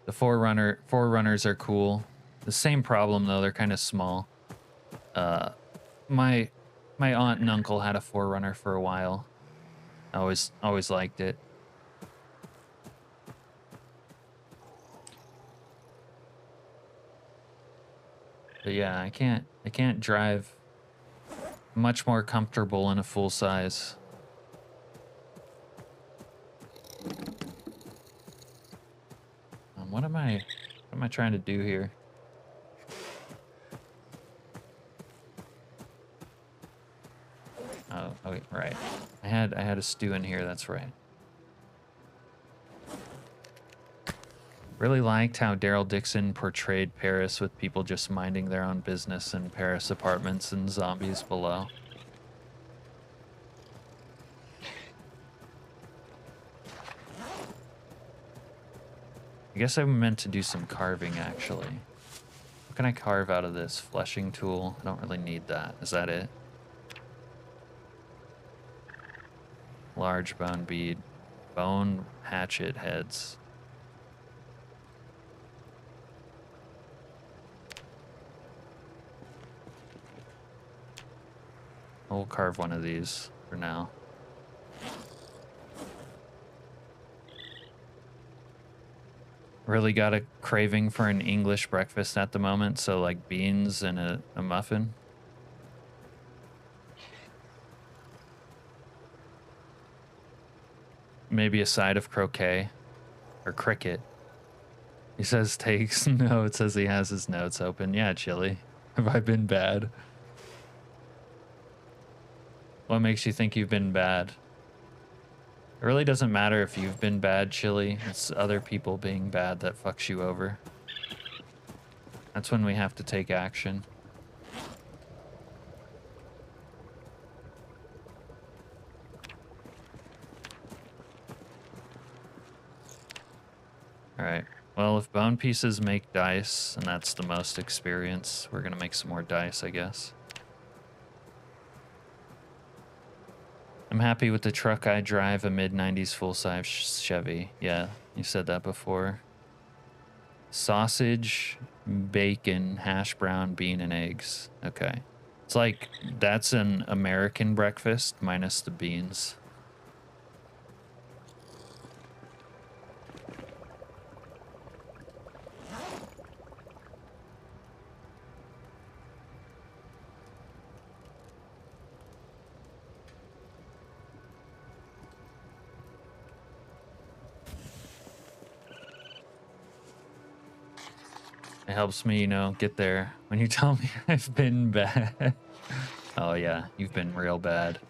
The Forerunners are cool. The same problem though, they're kind of small. My aunt and uncle had a Forerunner for a while. I always liked it. But yeah, I can't drive much more comfortable in a full size. What am I trying to do here? Oh, okay, right. I had a stew in here, that's right. Really liked how Daryl Dixon portrayed Paris with people just minding their own business in Paris apartments and zombies below. I guess I'm meant to do some carving, actually. What can I carve out of this? Fleshing tool? I don't really need that. Is that it? Large bone bead. Bone hatchet heads. We'll carve one of these for now. Really got a craving for an English breakfast at the moment, so like beans and a muffin. Maybe a side of croquet or cricket. He says takes notes, says he has his notes open. Yeah, Chili. Have I been bad? What makes you think you've been bad? It really doesn't matter if you've been bad, Chili. It's other people being bad that fucks you over. That's when we have to take action. Alright. Well, if bone pieces make dice, and that's the most experience, we're gonna make some more dice, I guess. I'm happy with the truck I drive, a mid-90s full-size Chevy. Yeah, you said that before. Sausage, bacon, hash brown, bean, and eggs. Okay. It's like, that's an American breakfast minus the beans. It helps me, you know, get there. When you tell me I've been bad. Oh yeah, you've been real bad.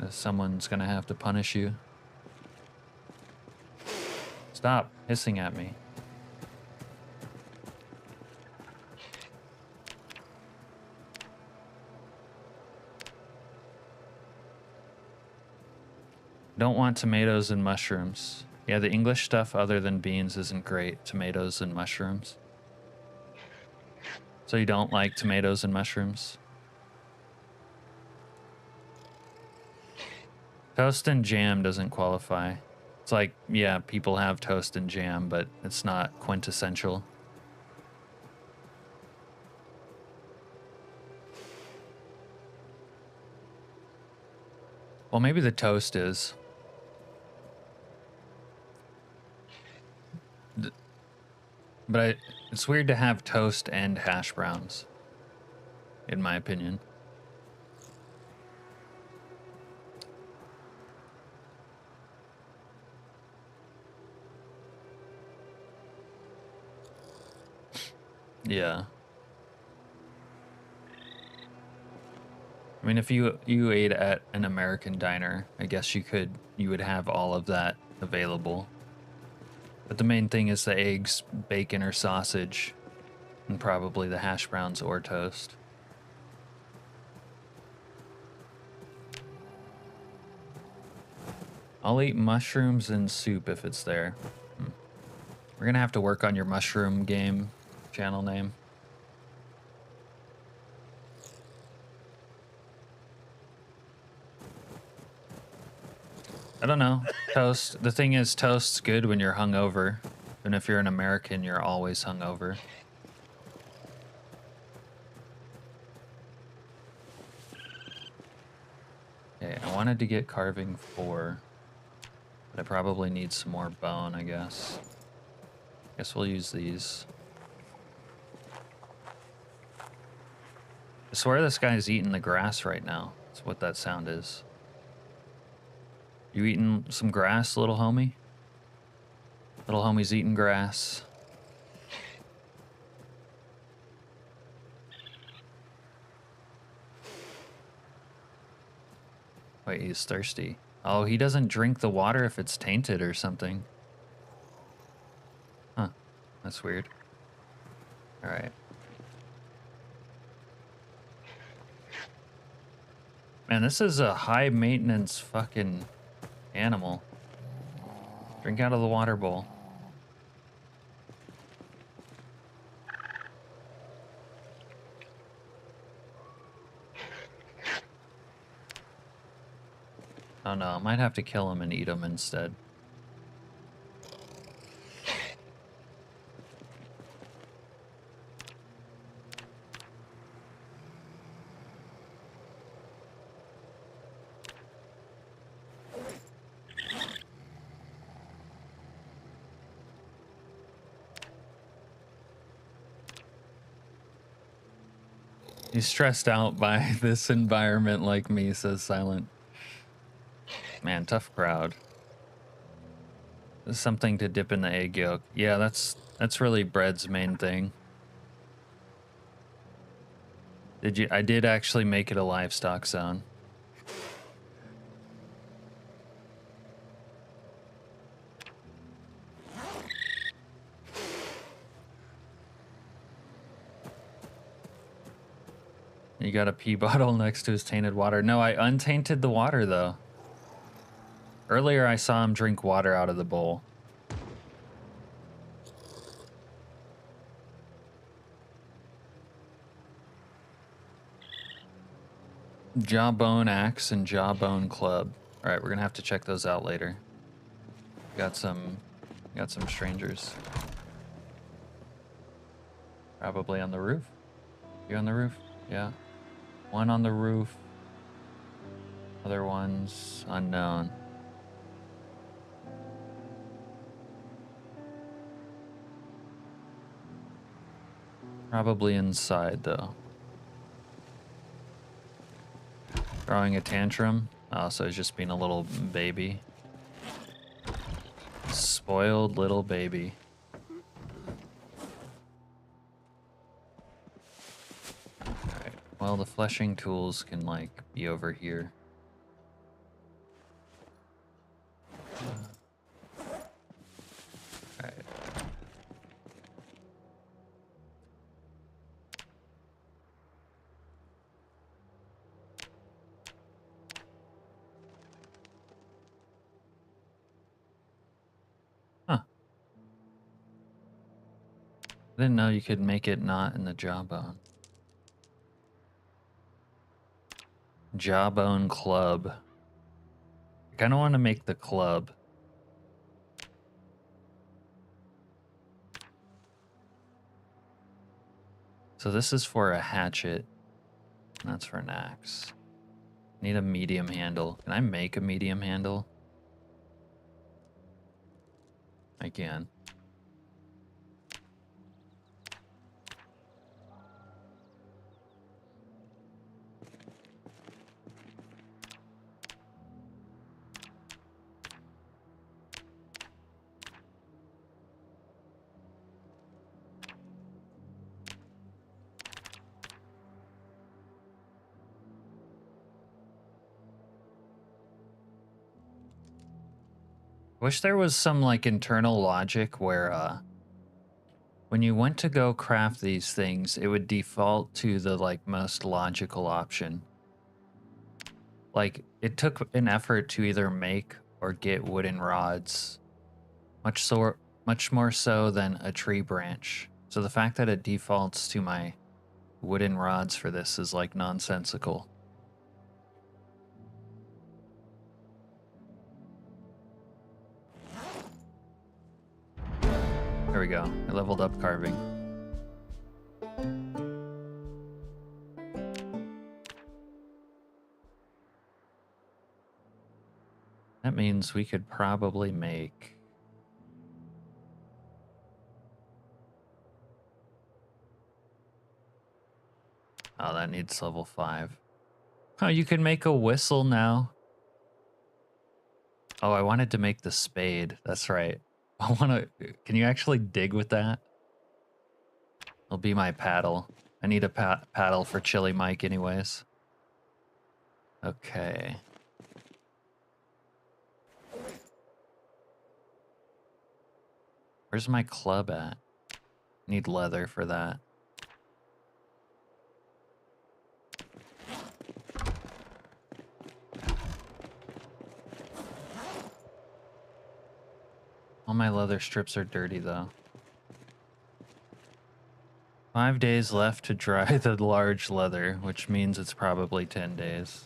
Someone's gonna have to punish you. Stop hissing at me. Don't want tomatoes and mushrooms. Yeah, the English stuff other than beans isn't great. Tomatoes and mushrooms. So you don't like tomatoes and mushrooms? Toast and jam doesn't qualify. It's like, yeah, people have toast and jam, but it's not quintessential. Well, maybe the toast is. But it's weird to have toast and hash browns, in my opinion. Yeah. I mean, if you ate at an American diner, I guess you would have all of that available. But the main thing is the eggs, bacon, or sausage, and probably the hash browns or toast. I'll eat mushrooms and soup if it's there. We're gonna have to work on your mushroom game channel name. I don't know. Toast. The thing is, toast's good when you're hungover. And if you're an American, you're always hungover. Okay, I wanted to get carving 4. But I probably need some more bone, I guess. Guess we'll use these. I swear this guy's eating the grass right now. That's what that sound is. You eating some grass, little homie? Little homie's eating grass. Wait, he's thirsty. Oh, he doesn't drink the water if it's tainted or something. Huh. That's weird. All right. Man, this is a high maintenance fucking animal. Drink out of the water bowl. Oh no, I might have to kill him and eat him instead. He's stressed out by this environment like me, says Silent. Man, tough crowd. There's something to dip in the egg yolk. Yeah, that's really bread's main thing. I did actually make it a livestock zone. You got a pee bottle next to his tainted water. No, I untainted the water, though. Earlier, I saw him drink water out of the bowl. Jawbone axe and jawbone club. All right, we're gonna have to check those out later. Got some strangers. Probably on the roof. You on the roof? Yeah. One on the roof. Other ones unknown. Probably inside though. Throwing a tantrum. Oh, so he's just being a little baby. Spoiled little baby. Alright, well, the fleshing tools can, like, be over here. Alright. Huh. I didn't know you could make it not in the jawbone. Jawbone club. I kind of want to make the club. So this is for a hatchet. And that's for an axe. Need a medium handle. Can I make a medium handle? I can. Wish there was some like internal logic where when you went to go craft these things, it would default to the like most logical option. Like it took an effort to either make or get wooden rods, much more so than a tree branch. So the fact that it defaults to my wooden rods for this is like nonsensical. There we go. I leveled up carving. That means we could probably make... Oh, that needs level 5. Oh, you can make a whistle now. Oh, I wanted to make the spade. That's right. I want to... Can you actually dig with that? It'll be my paddle. I need a paddle for Chili Mike anyways. Okay. Where's my club at? Need leather for that. All my leather strips are dirty though. 5 days left to dry the large leather, which means it's probably 10 days.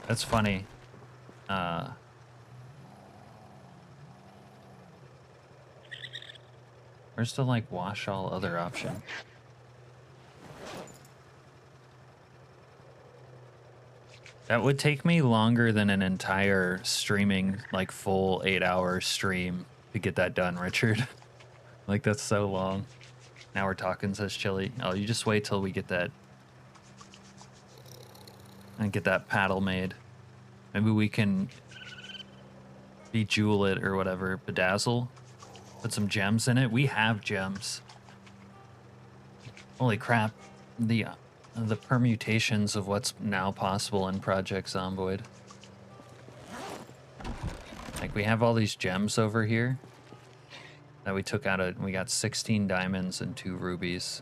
That's funny. Where's the like wash all other option? That would take me longer than an entire streaming, like full 8-hour stream to get that done, Richard. Like that's so long. Now we're talking, says Chili. Oh, you just wait till we get that and get that paddle made. Maybe we can bejewel it or whatever, bedazzle. Put some gems in it. We have gems. Holy crap. The permutations of what's now possible in Project Zomboid. Like we have all these gems over here that we took out of, we got 16 diamonds and 2 rubies.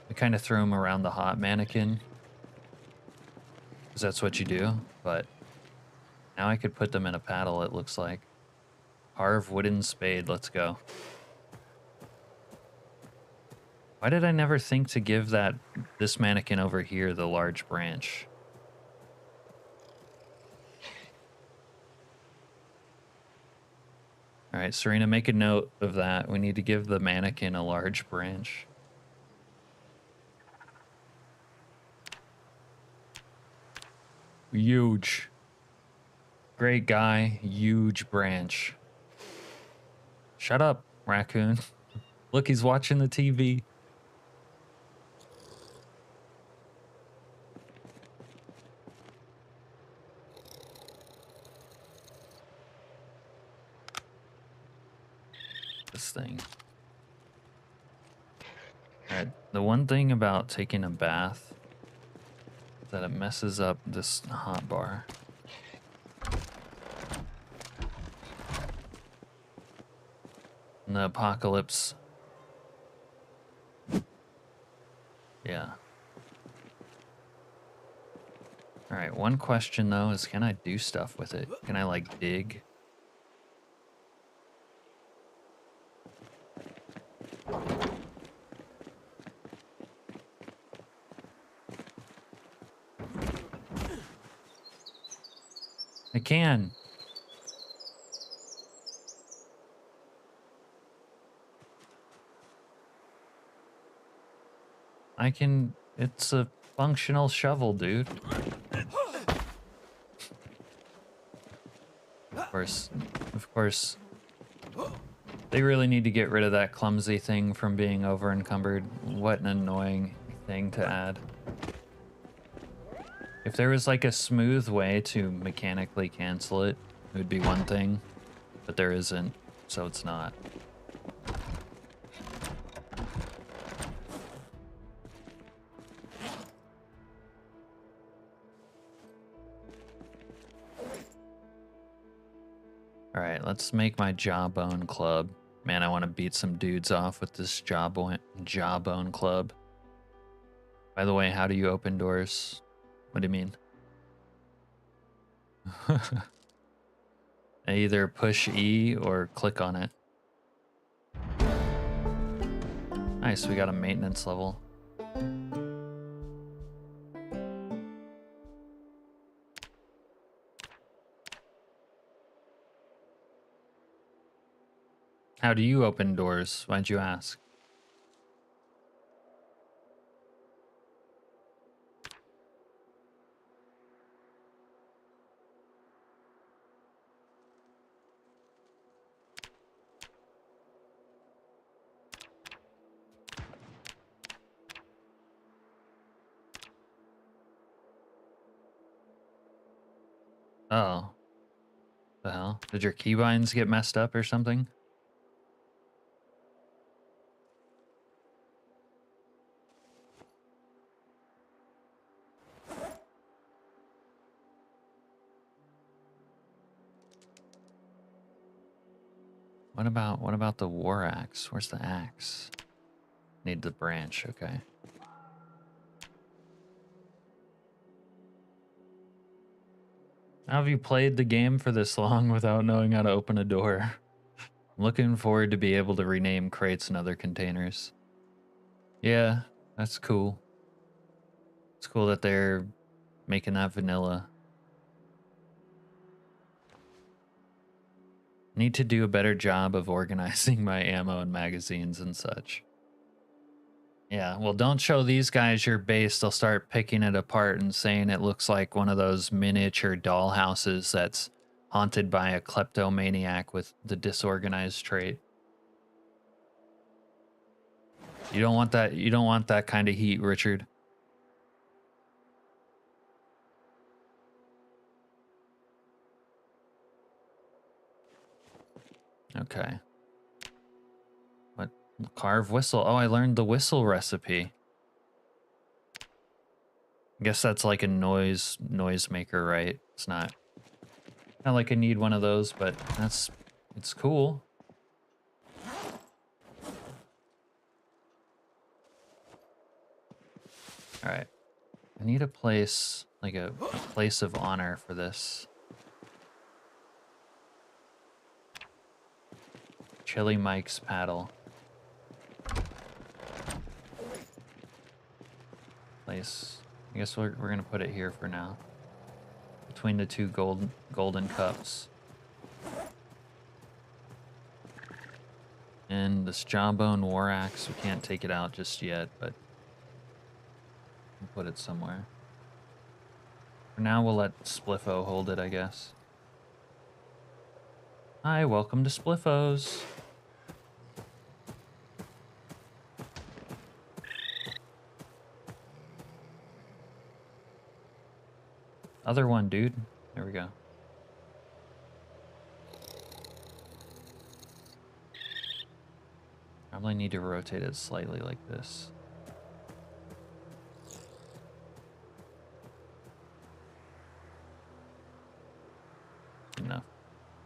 We kind of threw them around the hot mannequin because that's what you do, but now I could put them in a paddle, it looks like. Carve wooden spade, let's go. Why did I never think to give this mannequin over here the large branch? All right, Serena, make a note of that. We need to give the mannequin a large branch. Huge. Great guy, huge branch. Shut up, raccoon. Look, he's watching the TV. This thing. Alright, the one thing about taking a bath is that it messes up this hot bar. In the apocalypse. Yeah. Alright, one question though is, can I do stuff with it? Can I like dig? I can. I can, it's a functional shovel, dude. Of course, they really need to get rid of that clumsy thing from being over encumbered. What an annoying thing to add. If there was like a smooth way to mechanically cancel it, it would be one thing, but there isn't, so it's not. All right, let's make my Jawbone Club. Man, I want to beat some dudes off with this Jawbone Club. By the way, how do you open doors? What do you mean? I either push E or click on it. Nice, we got a maintenance level. How do you open doors? Why'd you ask? Oh. The hell? Did your keybinds get messed up or something? What about the war axe? Where's the axe? Need the branch, okay. How have you played the game for this long without knowing how to open a door? I'm looking forward to be able to rename crates and other containers. Yeah, that's cool. It's cool that they're making that vanilla. Need to do a better job of organizing my ammo and magazines and such. Yeah, well, don't show these guys your base. They'll start picking it apart and saying it looks like one of those miniature doll houses that's haunted by a kleptomaniac with the disorganized trait. You don't want that. You don't want that kind of heat, Richard. Okay. What? Carve whistle. Oh, I learned the whistle recipe. I guess that's like a noise maker, right? It's not like I need one of those, but it's cool. All right. I need a place, like a place of honor for this. Chili Mike's paddle. Place. I guess we're gonna put it here for now. Between the two golden cups. And this Jawbone War Axe, we can't take it out just yet, but we'll put it somewhere. For now, we'll let Spliffo hold it, I guess. Hi, welcome to Spliffos. Other one, dude. There we go. Probably need to rotate it slightly like this. Enough.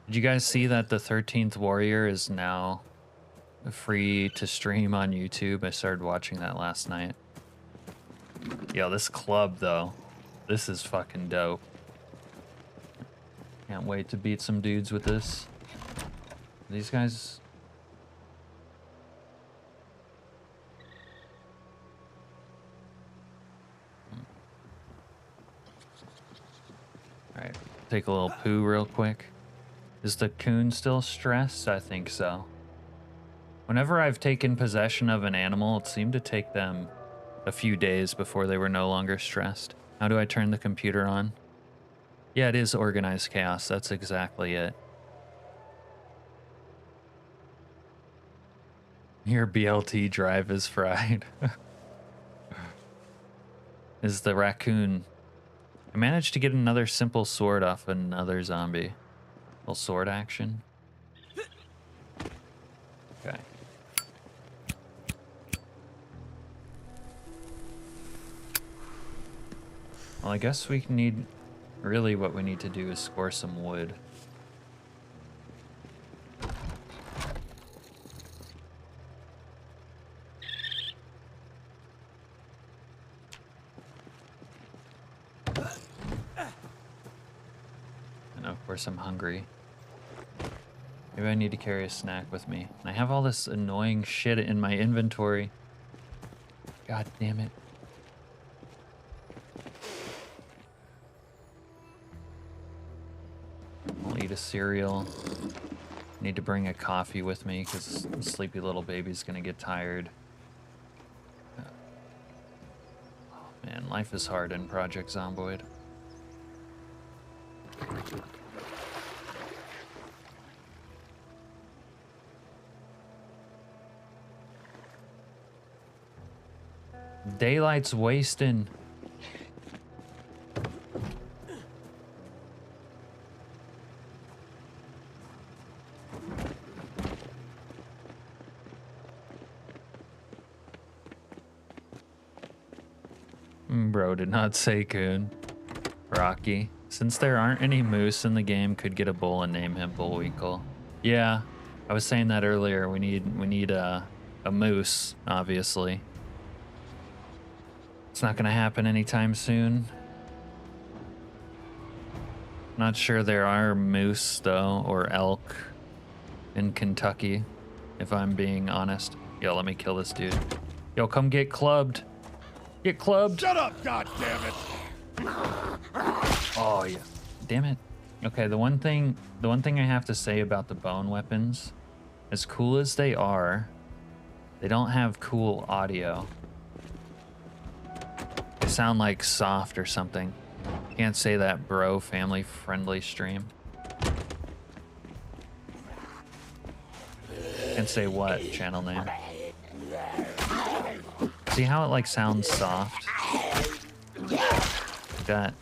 Did you guys see that the 13th Warrior is now free to stream on YouTube? I started watching that last night. Yo, this club, though. This is fucking dope. Can't wait to beat some dudes with this. These guys... Alright, take a little poo real quick. Is the coon still stressed? I think so. Whenever I've taken possession of an animal, it seemed to take them a few days before they were no longer stressed. How do I turn the computer on? Yeah, it is organized chaos. That's exactly it. Your BLT drive is fried. Is the raccoon. I managed to get another simple sword off another zombie. Little sword action. Okay. Well, I guess we need... Really what we need to do is score some wood. course I'm hungry. Maybe I need to carry a snack with me. I have all this annoying shit in my inventory. God damn it. I'll eat a cereal. Need to bring a coffee with me because the sleepy little baby's gonna get tired. Oh man, life is hard in Project Zomboid. Daylight's wasting. Bro did not say coon. Rocky. Since there aren't any moose in the game, could get a bull and name him Bullweekle. Yeah, I was saying that earlier. We need a moose, obviously. It's not gonna happen anytime soon. Not sure there are moose though, or elk in Kentucky, if I'm being honest. Yo, let me kill this dude. Yo, come get clubbed. Get clubbed. Shut up, goddammit! Oh yeah. Damn it. Okay, the one thing I have to say about the bone weapons, as cool as they are, they don't have cool audio. They sound like soft or something. Can't say that, bro. Family friendly stream. Can't say what channel name. See how it like sounds soft? That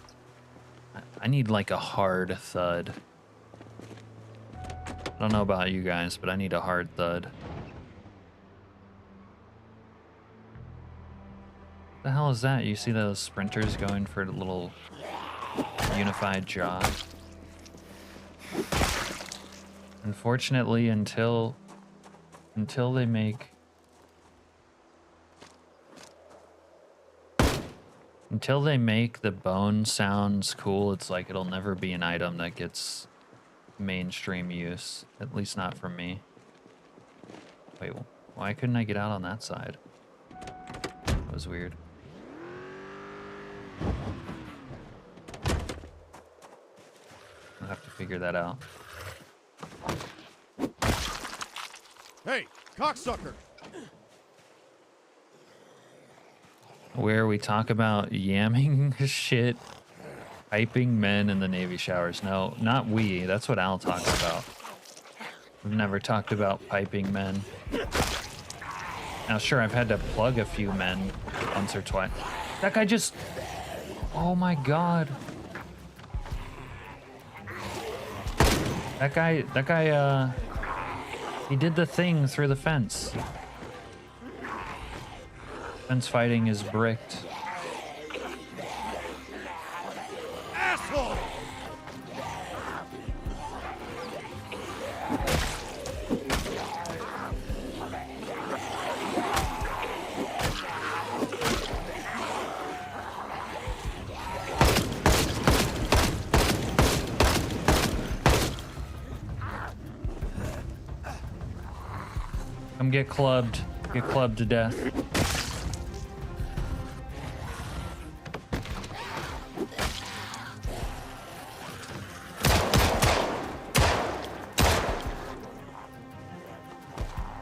I need like a hard thud. I don't know about you guys, but I need a hard thud. What the hell is that? You see those sprinters going for a little unified jog? Unfortunately, until they make the bone sounds cool, it's like it'll never be an item that gets mainstream use, at least not from me. Wait, why couldn't I get out on that side? That was weird. I'll have to figure that out. Hey, cocksucker! Where we talk about yamming shit, piping men in the Navy showers. No, not we. That's what Al talks about. We've never talked about piping men. Now, sure, I've had to plug a few men once or twice. That guy just... Oh my god. That guy, he did the thing through the fence. Fence fighting is bricked. Asshole! Come get clubbed. Get clubbed to death.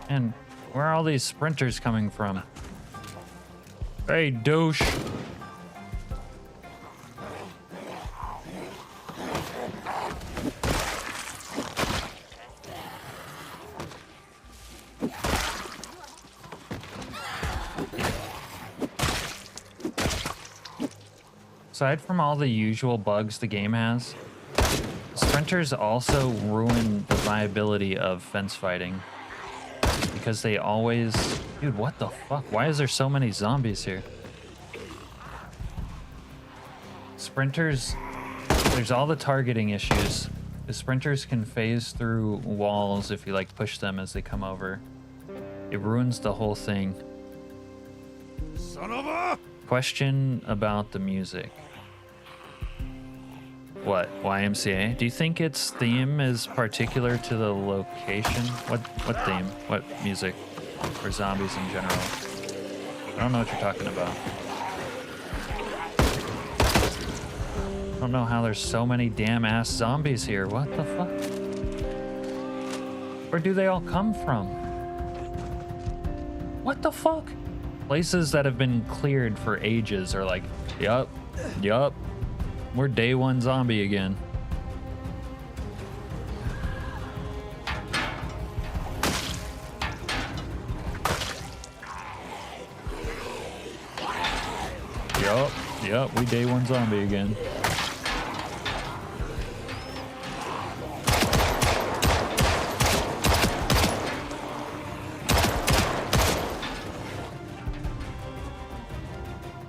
And where are all these sprinters coming from? Hey, douche. Aside from all the usual bugs the game has, sprinters also ruin the viability of fence fighting. Because they always... Dude, what the fuck? Why is there so many zombies here? Sprinters... There's all the targeting issues. The sprinters can phase through walls if you like push them as they come over. It ruins the whole thing. Son of a... Question about the music. What, YMCA? Do you think its theme is particular to the location? What theme? What music? Or zombies in general? I don't know what you're talking about. I don't know how there's so many damn ass zombies here. What the fuck? Where do they all come from? What the fuck? Places that have been cleared for ages are like, yup, we're day one zombie again. Yup, we day one zombie again.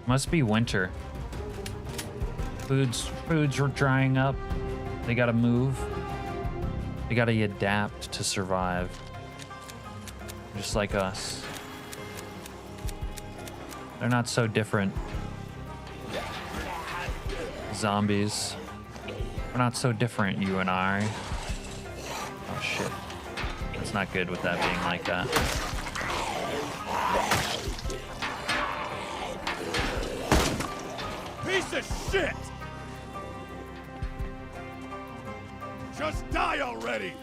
Must be winter. Foods are drying up. They gotta move. They gotta adapt to survive. Just like us. They're not so different. Zombies. We're not so different, you and I. Oh shit. It's not good with that being like that. Piece of shit! Just die already!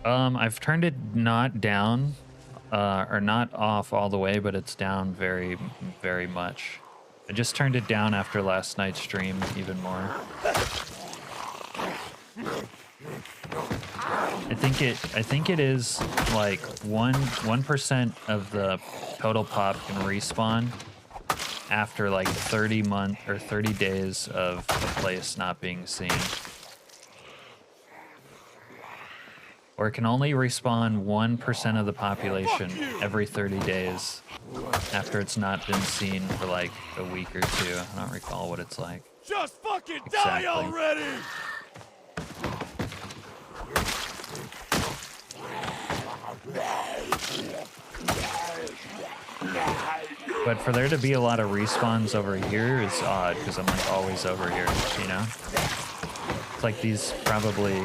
I've turned it not down, or not off all the way, but it's down very, very much. I just turned it down after last night's stream even more. I think it is like 1% of the total pop can respawn after like 30 days of the place not being seen. Or it can only respawn 1% of the population every 30 days after it's not been seen for like a week or two. I don't recall what it's like. Just fucking Exactly. die already! But for there to be a lot of respawns over here is odd, because I'm like always over here, you know? It's like these probably,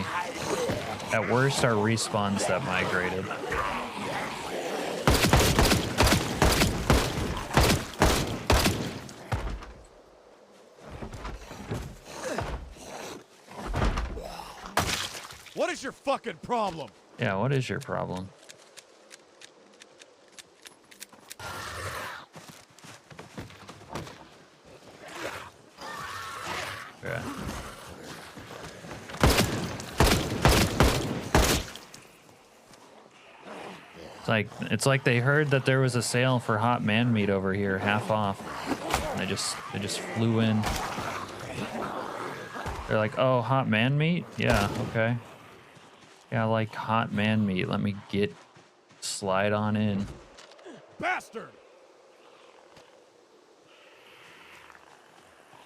at worst, are respawns that migrated. What is your fucking problem? Yeah, what is your problem? Yeah. It's like they heard that there was a sale for hot man meat over here, half off. And they just flew in. They're like, "Oh, hot man meat? Yeah, okay. Yeah, I like hot man meat. Let me slide on in." Bastard!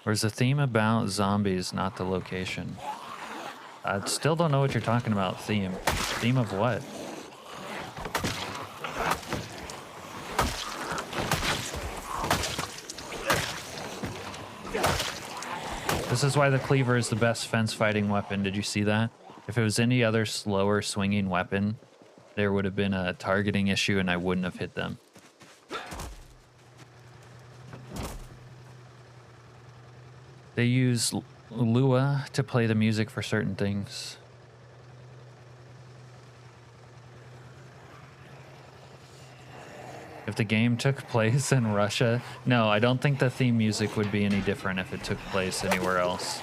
Where's the theme about zombies, not the location? I still don't know what you're talking about. Theme of what? This is why the cleaver is the best fence fighting weapon. Did you see that? If it was any other slower swinging weapon, there would have been a targeting issue and I wouldn't have hit them. They use Lua to play the music for certain things. If the game took place in Russia, no, I don't think the theme music would be any different if it took place anywhere else.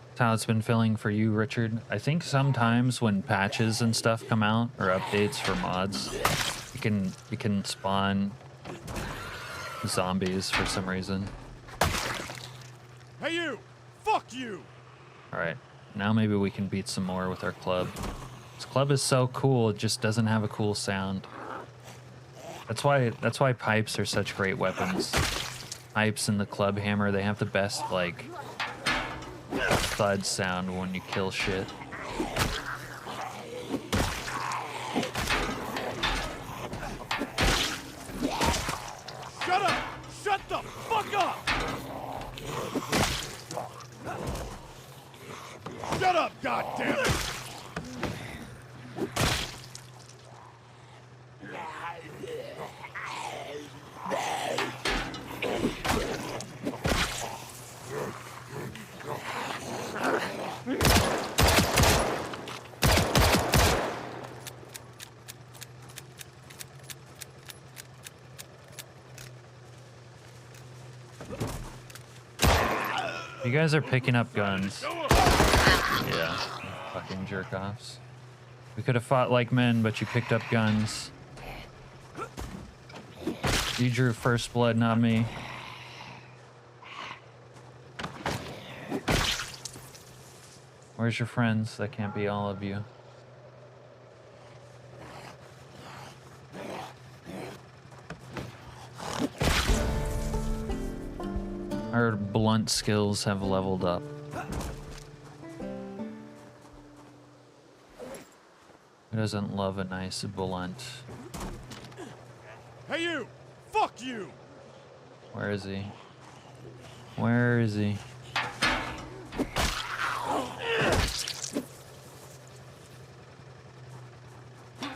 That's how it's been feeling for you, Richard. I think sometimes when patches and stuff come out or updates for mods, it can spawn zombies for some reason. Hey you! Fuck you! All right, Now maybe we can beat some more with our club. This club is so cool, it just doesn't have a cool sound. That's why pipes are such great weapons. Pipes and the club hammer, they have the best, like, thud sound when you kill shit. Shut up! Shut the fuck up! Shut up, goddammit! You guys are picking up guns. Yeah, fucking jerk-offs. We could have fought like men, but you picked up guns. You drew first blood, not me. Where's your friends? That can't be all of you. Our blunt skills have leveled up. Who doesn't love a nice blunt? Hey you! Fuck you! Where is he? Where is he?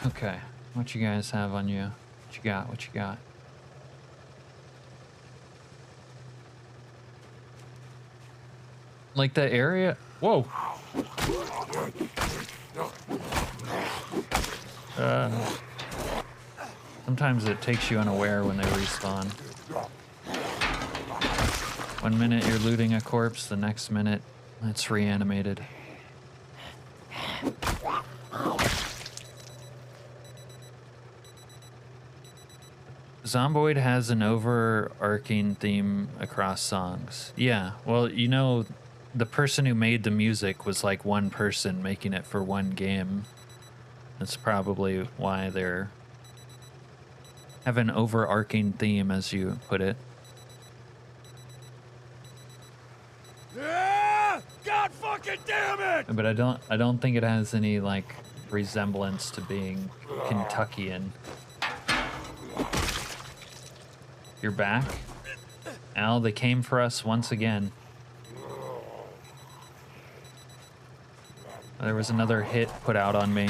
Okay, what you guys have on you? What you got? What you got? Like the area. Whoa. Sometimes it takes you unaware when they respawn. 1 minute you're looting a corpse, the next minute it's reanimated. Zomboid has an overarching theme across songs. Yeah, well, you know, the person who made the music was like one person making it for one game. That's probably why they're have an overarching theme, as you put it. Ah! God fucking damn it! But I don't think it has any like resemblance to being Kentuckian. You're back? Al, they came for us once again. There was another hit put out on me.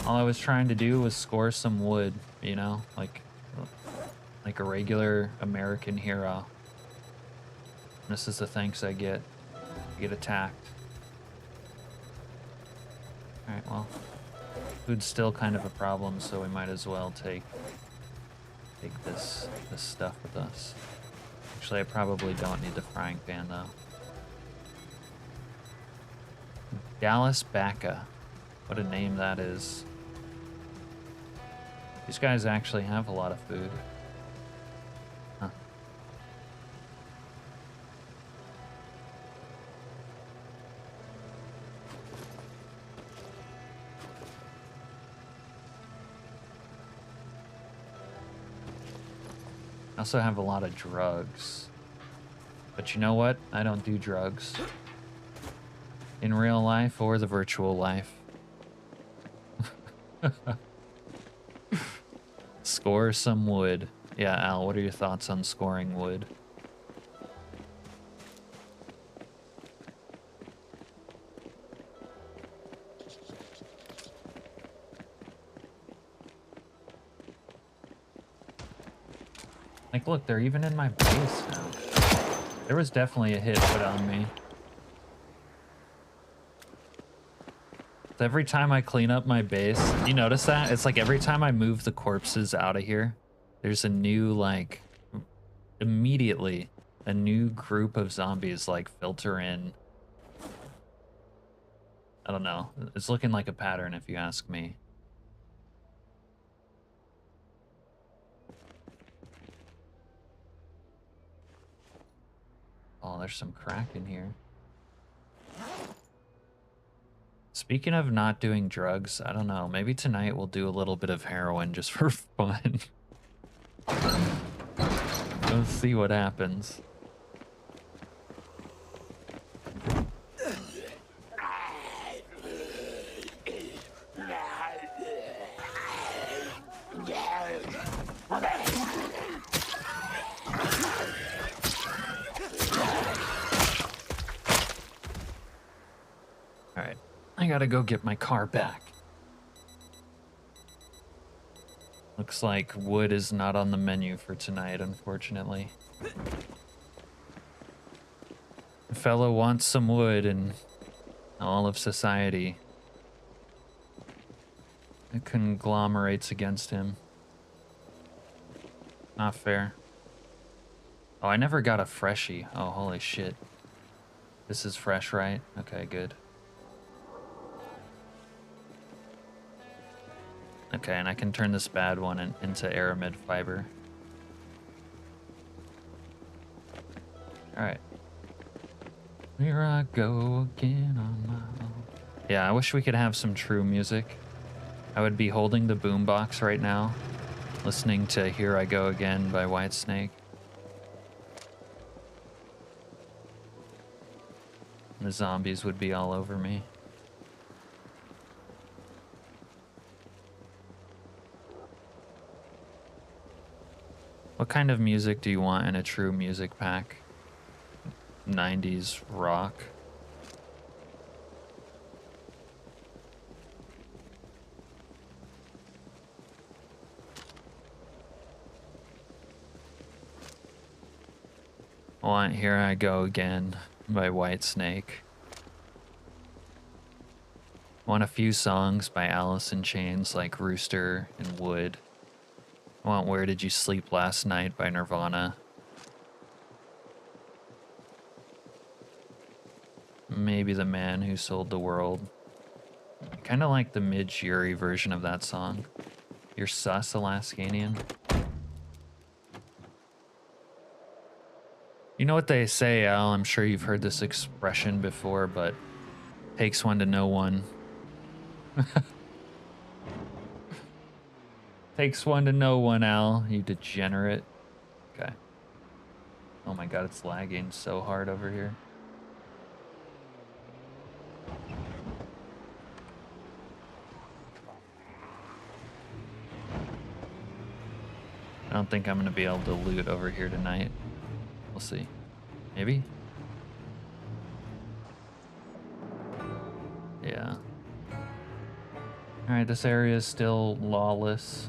All I was trying to do was score some wood, you know, like a regular American hero. This is the thanks I get. I get attacked. Alright, well, food's still kind of a problem, so we might as well take this stuff with us. Actually, I probably don't need the frying pan, though. Dallas Bacca. What a name that is. These guys actually have a lot of food. Huh. I also have a lot of drugs. But you know what? I don't do drugs. In real life or the virtual life. Score some wood. Yeah, Al, what are your thoughts on scoring wood? Like, look, they're even in my base now. There was definitely a hit put on me. Every time I clean up my base, you notice that? It's like every time I move the corpses out of here, there's a new, like, immediately, a new group of zombies, like, filter in. I don't know. It's looking like a pattern, if you ask me. Oh, there's some crack in here. Speaking of not doing drugs, I don't know. Maybe tonight we'll do a little bit of heroin just for fun. Let's see what happens. All right, I gotta go get my car back. Looks like wood is not on the menu for tonight, unfortunately. The fellow wants some wood and all of society. It conglomerates against him. Not fair. Oh, I never got a freshie. Oh, holy shit. This is fresh, right? Okay, good. Okay, and I can turn this bad one into aramid fiber. Alright. Here I go again on my own. Yeah, I wish we could have some true music. I would be holding the boombox right now, listening to Here I Go Again by Whitesnake. The zombies would be all over me. What kind of music do you want in a true music pack? 90s rock? I want Here I Go Again by Whitesnake. I want a few songs by Alice in Chains like Rooster and Wood. I want Where Did You Sleep Last Night by Nirvana. Maybe The Man Who Sold the World. I kind of like the Midge-Uri version of that song. You're sus, Alaskanian. You know what they say, Al? I'm sure you've heard this expression before, but takes one to know one. Takes one to know one, Al, you degenerate. Okay. Oh my god, it's lagging so hard over here. I don't think I'm gonna be able to loot over here tonight. We'll see. Maybe? Yeah. Alright, this area is still lawless.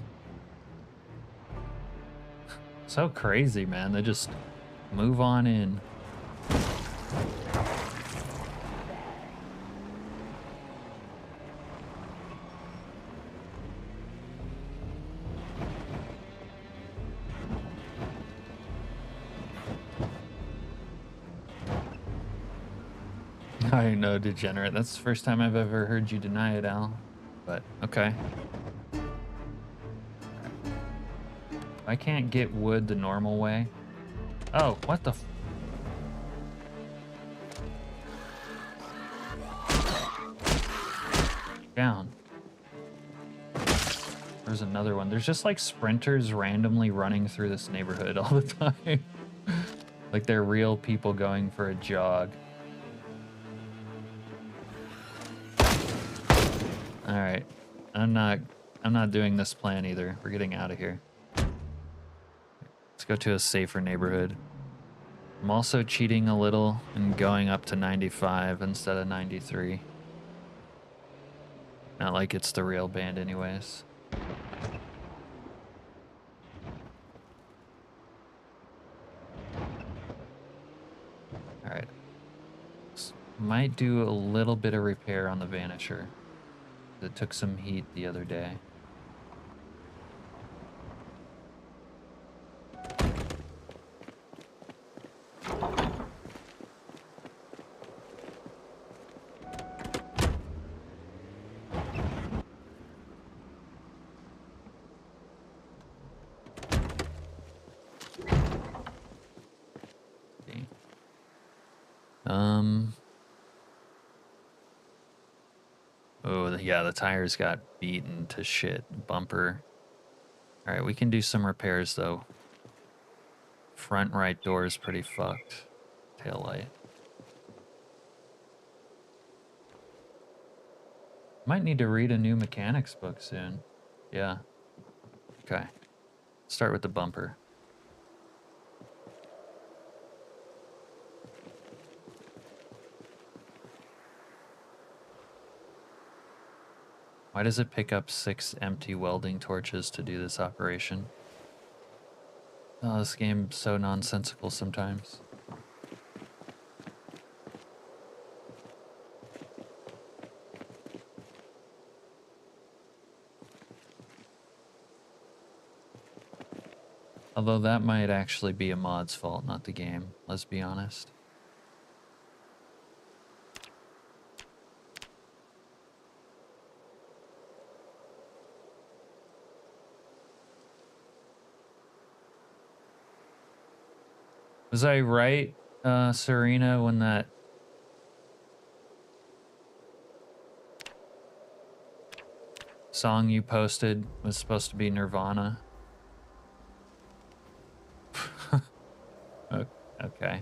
So crazy, man. They just move on in. I know, degenerate. That's the first time I've ever heard you deny it, Al. But, okay. I can't get wood the normal way. Oh, what the down. There's another one. There's just like sprinters randomly running through this neighborhood all the time. Like they're real people going for a jog. All right. I'm not doing this plan either. We're getting out of here. Let's go to a safer neighborhood. I'm also cheating a little and going up to 95 instead of 93. Not like it's the real band anyways. All right. Might do a little bit of repair on the Vanisher. It took some heat the other day. Yeah, the tires got beaten to shit. Bumper. All right, we can do some repairs though. Front right door is pretty fucked. Tail light. Might need to read a new mechanics book soon. Yeah. Okay. Start with the bumper. Why does it pick up 6 empty welding torches to do this operation? Oh, this game's so nonsensical sometimes. Although that might actually be a mod's fault, not the game, let's be honest. Was I right, Serena, when that song you posted was supposed to be Nirvana? Okay.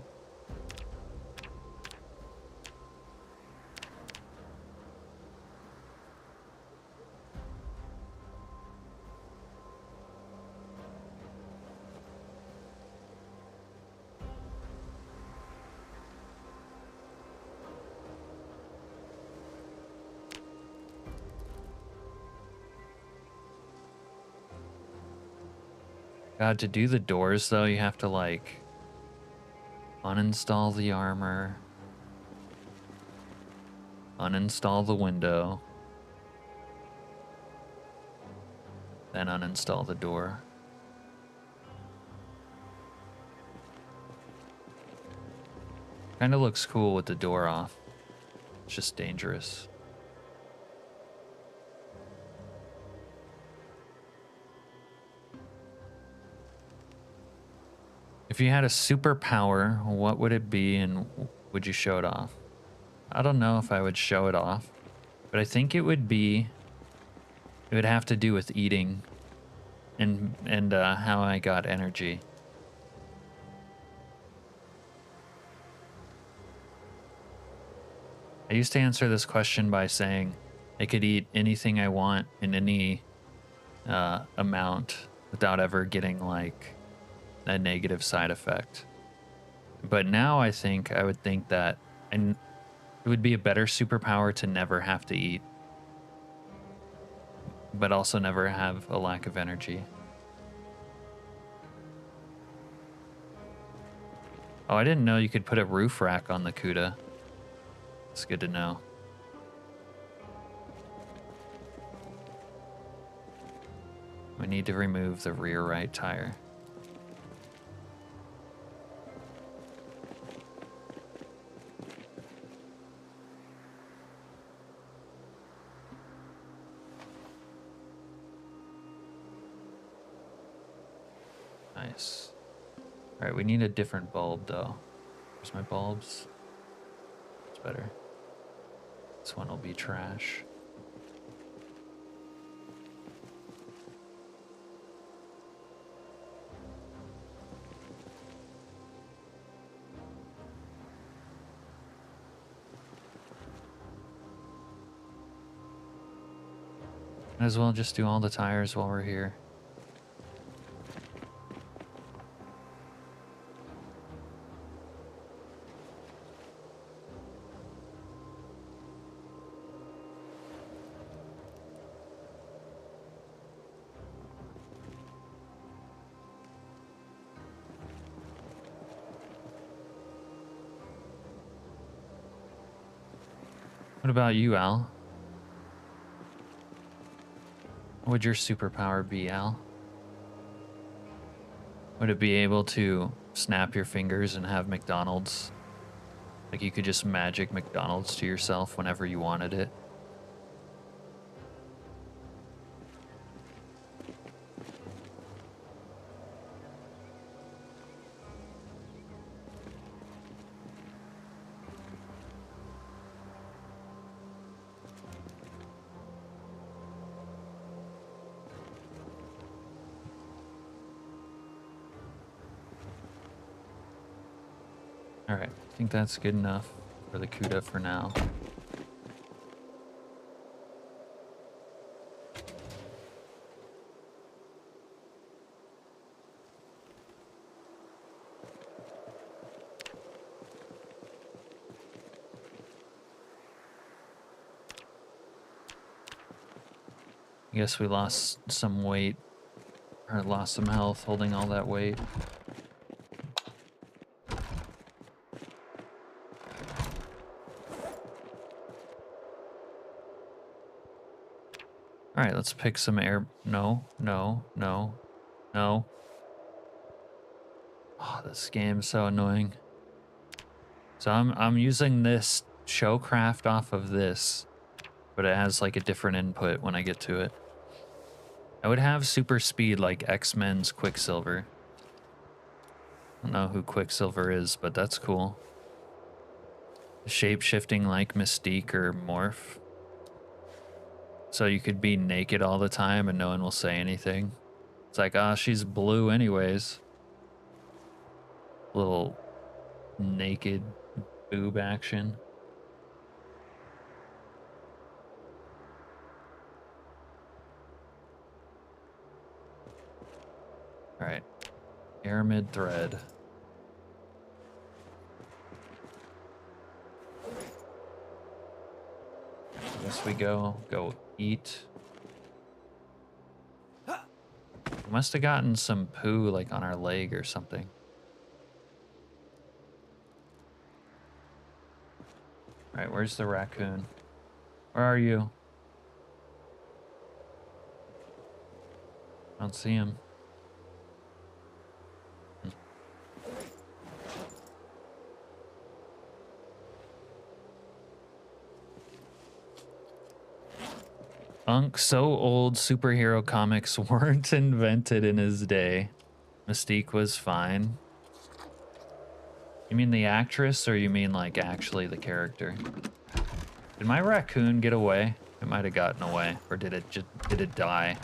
God, to do the doors though, you have to like uninstall the armor, uninstall the window, then uninstall the door. Kind of looks cool with the door off. It's just dangerous. If you had a superpower, what would it be and would you show it off? I don't know if I would show it off, but I think it would have to do with eating and how I got energy. I used to answer this question by saying I could eat anything I want in any amount without ever getting like a negative side effect. But now I think I would think that it would be a better superpower to never have to eat, but also never have a lack of energy. Oh, I didn't know you could put a roof rack on the CUDA. It's good to know. We need to remove the rear right tire. Nice. All right, we need a different bulb though. Where's my bulbs? It's better. This one will be trash. Might as well just do all the tires while we're here. What about you, Al? What would your superpower be, Al? Would it be able to snap your fingers and have McDonald's? Like you could just magic McDonald's to yourself whenever you wanted it? All right, I think that's good enough for the CUDA for now. I guess we lost some weight, or lost some health holding all that weight. All right, let's pick some air. No, no, no, no. Oh, this game's so annoying. So I'm using this showcraft off of this, but it has like a different input when I get to it. I would have super speed like X-Men's Quicksilver. I don't know who Quicksilver is, but that's cool. Shape shifting like Mystique or Morph. So you could be naked all the time and no one will say anything. It's like, ah, she's blue anyways. Little naked boob action. All right, Aramid thread. I guess we go eat. We must have gotten some poo like on our leg or something. All right, where's the raccoon? Where are you? I don't see him. Unk, so old superhero comics weren't invented in his day. Mystique was fine. You mean the actress, or you mean like actually the character? Did my raccoon get away? It might have gotten away, or did it die?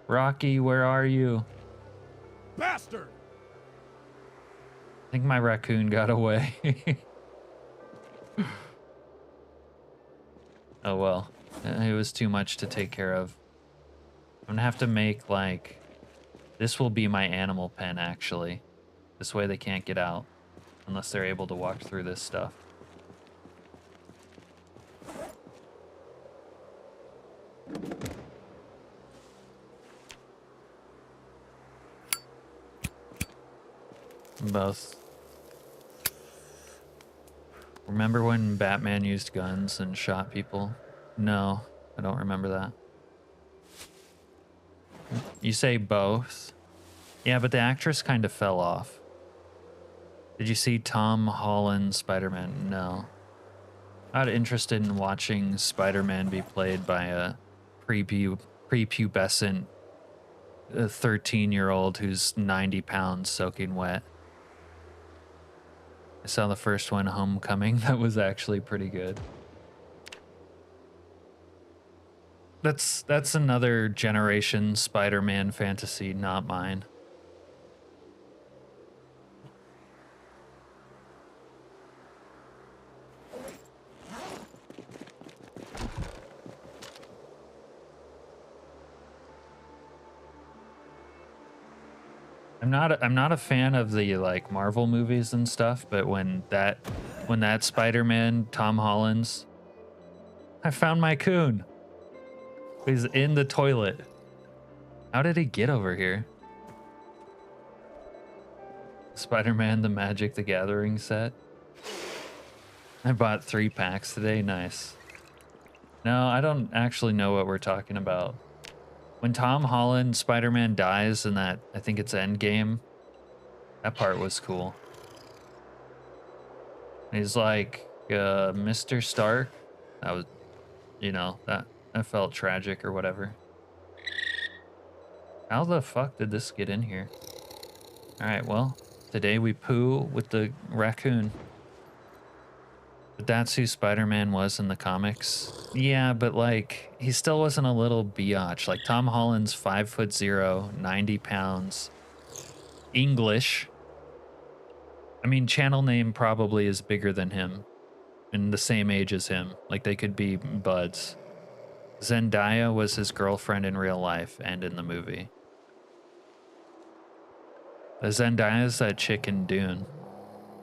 Rocky, where are you? Bastard! I think my raccoon got away. Oh well, it was too much to take care of. I'm gonna have to make like, this will be my animal pen actually. This way they can't get out unless they're able to walk through this stuff. Both. Remember when Batman used guns and shot people? No, I don't remember that. You say both? Yeah, but the actress kind of fell off. Did you see Tom Holland Spider-Man? No. Not interested in watching Spider-Man be played by a prepubescent 13-year-old who's 90 pounds soaking wet. I saw the first one, Homecoming. That was actually pretty good. That's another generation Spider-Man fantasy, not mine. I'm not a fan of the like Marvel movies and stuff, but when that Spider-Man, Tom Holland's, I found my coon. He's in the toilet. How did he get over here? Spider-Man, the Magic the Gathering set. I bought 3 packs today. Nice. No, I don't actually know what we're talking about. When Tom Holland Spider-Man dies in that, I think it's Endgame, that part was cool. He's like, Mr. Stark. That was, you know, that felt tragic or whatever. How the fuck did this get in here? All right, well, today we poo with the raccoon. But that's who Spider-Man was in the comics. Yeah, but like, he still wasn't a little biatch. Like Tom Holland's 5'0", 90 pounds, English. I mean, channel name probably is bigger than him, and the same age as him. Like, they could be buds. Zendaya was his girlfriend in real life and in the movie. Zendaya's that chick in Dune.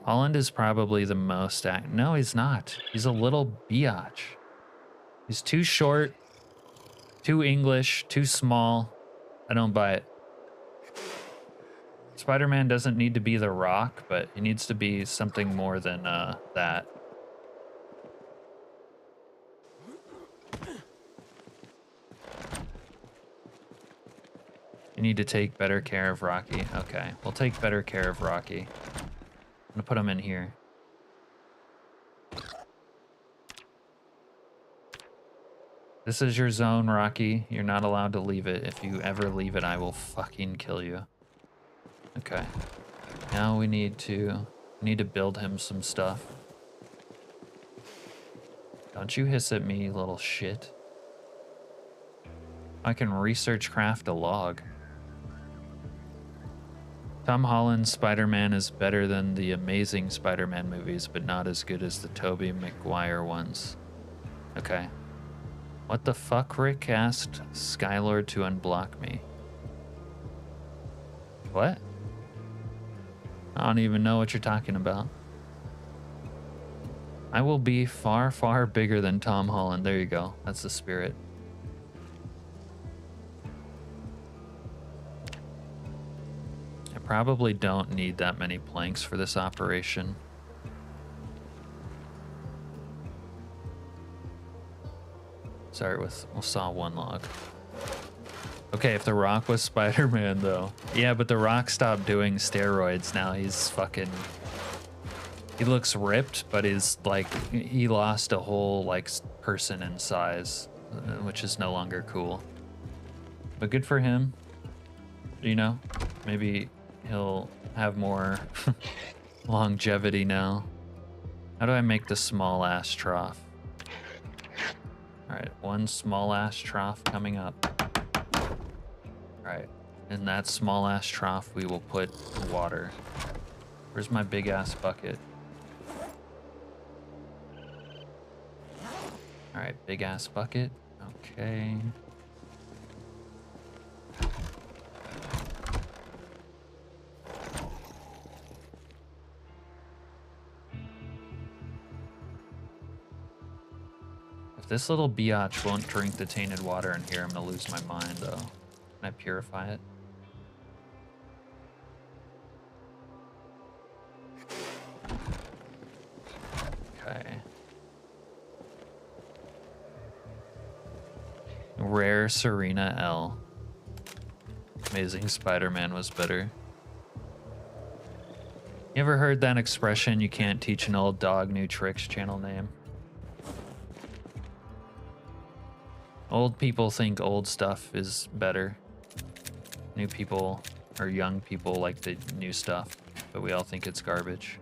Holland is probably the most no, he's not. He's a little biatch. He's too short, too English, too small. I don't buy it. Spider-Man doesn't need to be The Rock, but he needs to be something more than that. You need to take better care of Rocky. Okay, we'll take better care of Rocky. I'm gonna put him in here. This is your zone, Rocky. You're not allowed to leave it. If you ever leave it, I will fucking kill you. Okay. Now we need to build him some stuff. Don't you hiss at me, you little shit. I can research craft a log. Tom Holland's Spider-Man is better than the Amazing Spider-Man movies, but not as good as the Tobey Maguire ones. Okay. What the fuck, Rick asked Skylord to unblock me. What? I don't even know what you're talking about. I will be far, far bigger than Tom Holland. There you go. That's the spirit. I probably don't need that many planks for this operation. We'll saw one log. Okay, if The Rock was Spider-Man though. Yeah, but The Rock stopped doing steroids now. He's fucking... He looks ripped, but he's like... He lost a whole like person in size, which is no longer cool. But good for him. You know, maybe he'll have more longevity now. How do I make the small ass trough? All right, one small ass trough coming up. All right, in that small ass trough, we will put water. Where's my big ass bucket? All right, big ass bucket. Okay. If this little biatch won't drink the tainted water in here, I'm gonna lose my mind though. Can I purify it? Okay. Rare Serena L. Amazing Spider-Man was better. You ever heard that expression, you can't teach an old dog new tricks channel name? Old people think old stuff is better. New people or young people like the new stuff, but we all think it's garbage.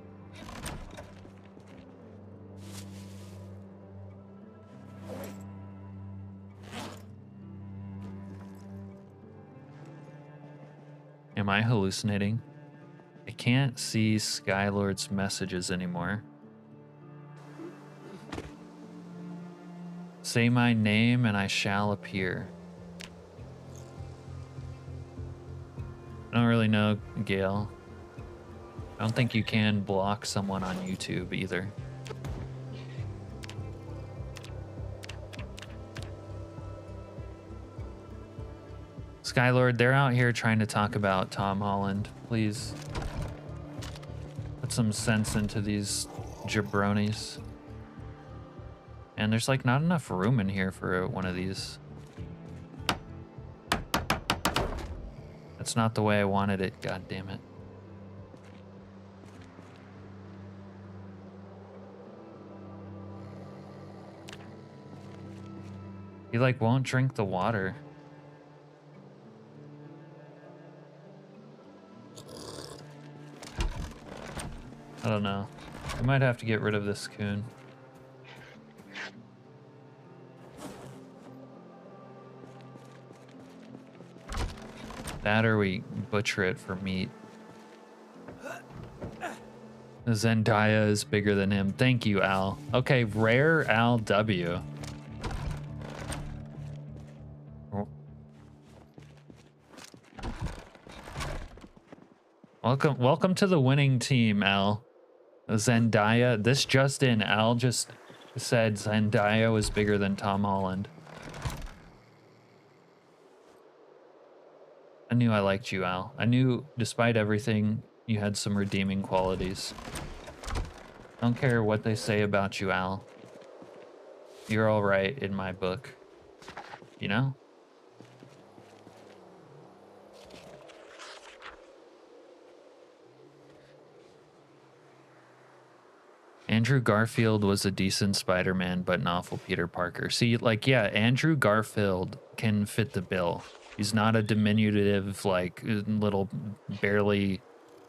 Am I hallucinating? I can't see Skylord's messages anymore. Say my name and I shall appear. I don't really know, Gail. I don't think you can block someone on YouTube either. Skylord, they're out here trying to talk about Tom Holland. Please put some sense into these jabronis. And there's like not enough room in here for one of these. That's not the way I wanted it, god damn it. He like won't drink the water. I don't know. I might have to get rid of this coon. That or we butcher it for meat. Zendaya is bigger than him. Thank you, Al. Okay, rare Al W. Welcome to the winning team, Al. Zendaya, this just in, Al just said Zendaya was bigger than Tom Holland. I knew I liked you, Al. I knew, despite everything, you had some redeeming qualities. Don't care what they say about you, Al. You're all right in my book. You know? Andrew Garfield was a decent Spider-Man, but an awful Peter Parker. See, like, yeah, Andrew Garfield can fit the bill. He's not a diminutive, like, little, barely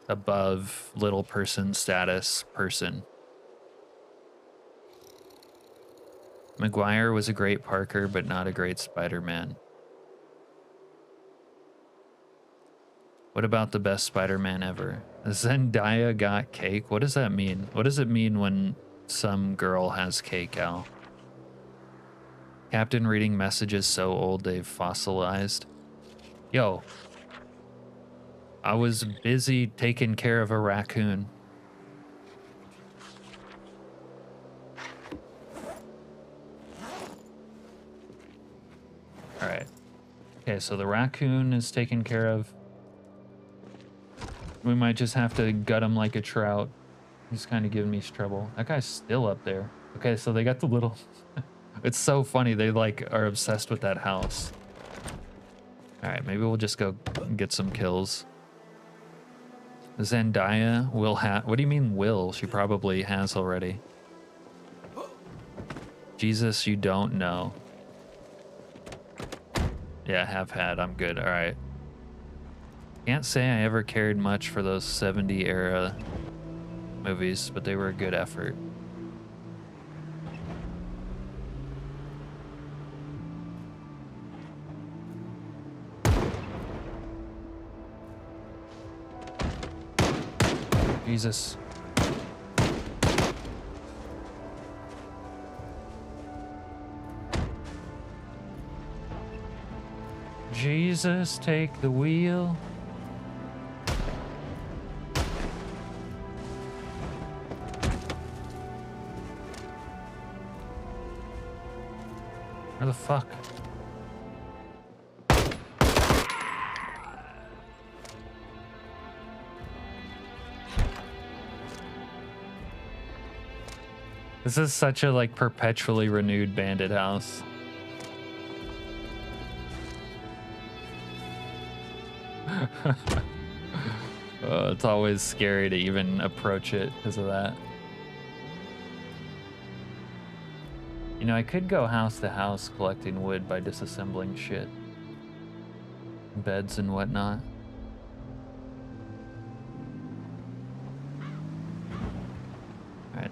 above little person status person. Maguire was a great Parker, but not a great Spider-Man. What about the best Spider-Man ever? Zendaya got cake? What does that mean? What does it mean when some girl has cake, Al? Captain reading messages so old they've fossilized. Yo. I was busy taking care of a raccoon. Alright. Okay, so the raccoon is taken care of. We might just have to gut him like a trout. He's kind of giving me trouble. That guy's still up there. Okay, so they got the little... It's so funny. They, like, are obsessed with that house. Alright, maybe we'll just go get some kills. Zendaya will have... What do you mean will? She probably has already. Jesus, you don't know. Yeah, have had. I'm good. Alright. Can't say I ever cared much for those 70 era movies, but they were a good effort. Jesus. Jesus, take the wheel. Where the fuck? This is such a, like, perpetually renewed bandit house. It's always scary to even approach it because of that. You know, I could go house to house collecting wood by disassembling shit. Beds and whatnot. Alright.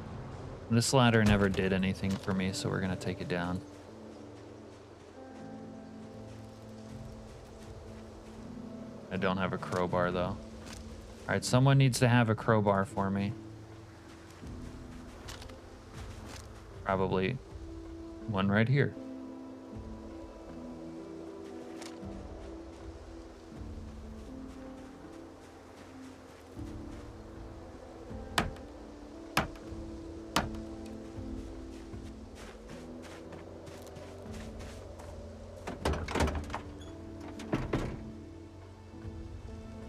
This ladder never did anything for me, so we're gonna take it down. I don't have a crowbar, though. Alright, someone needs to have a crowbar for me. Probably one right here.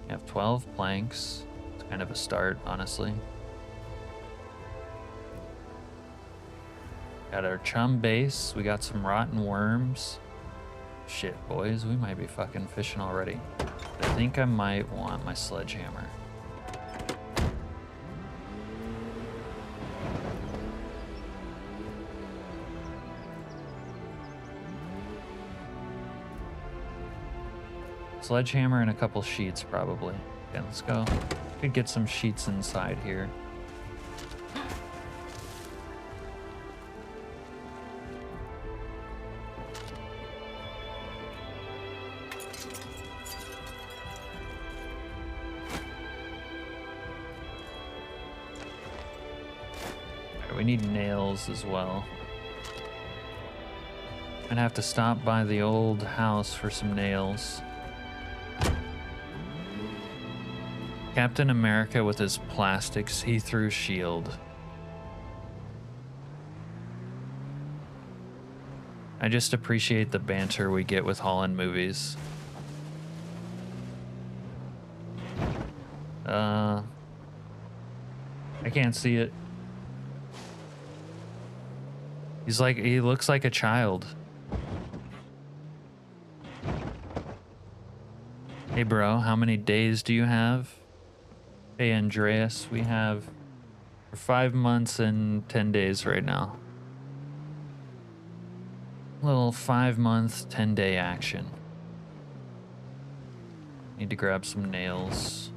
We have 12 planks. It's kind of a start, honestly. Got our chum base. We got some rotten worms. Shit, boys, we might be fucking fishing already. I think I might want my sledgehammer. Sledgehammer and a couple sheets, probably. Okay, let's go. Could get some sheets inside here. we need nails as well. I'd have to stop by the old house for some nails. Captain America with his plastic see-through shield. I just appreciate the banter we get with Holland movies. I can't see it. He looks like a child. Hey bro, how many days do you have? Hey Andreas, we have 5 months and 10 days right now. Little 5-month, 10-day action. Need to grab some nails.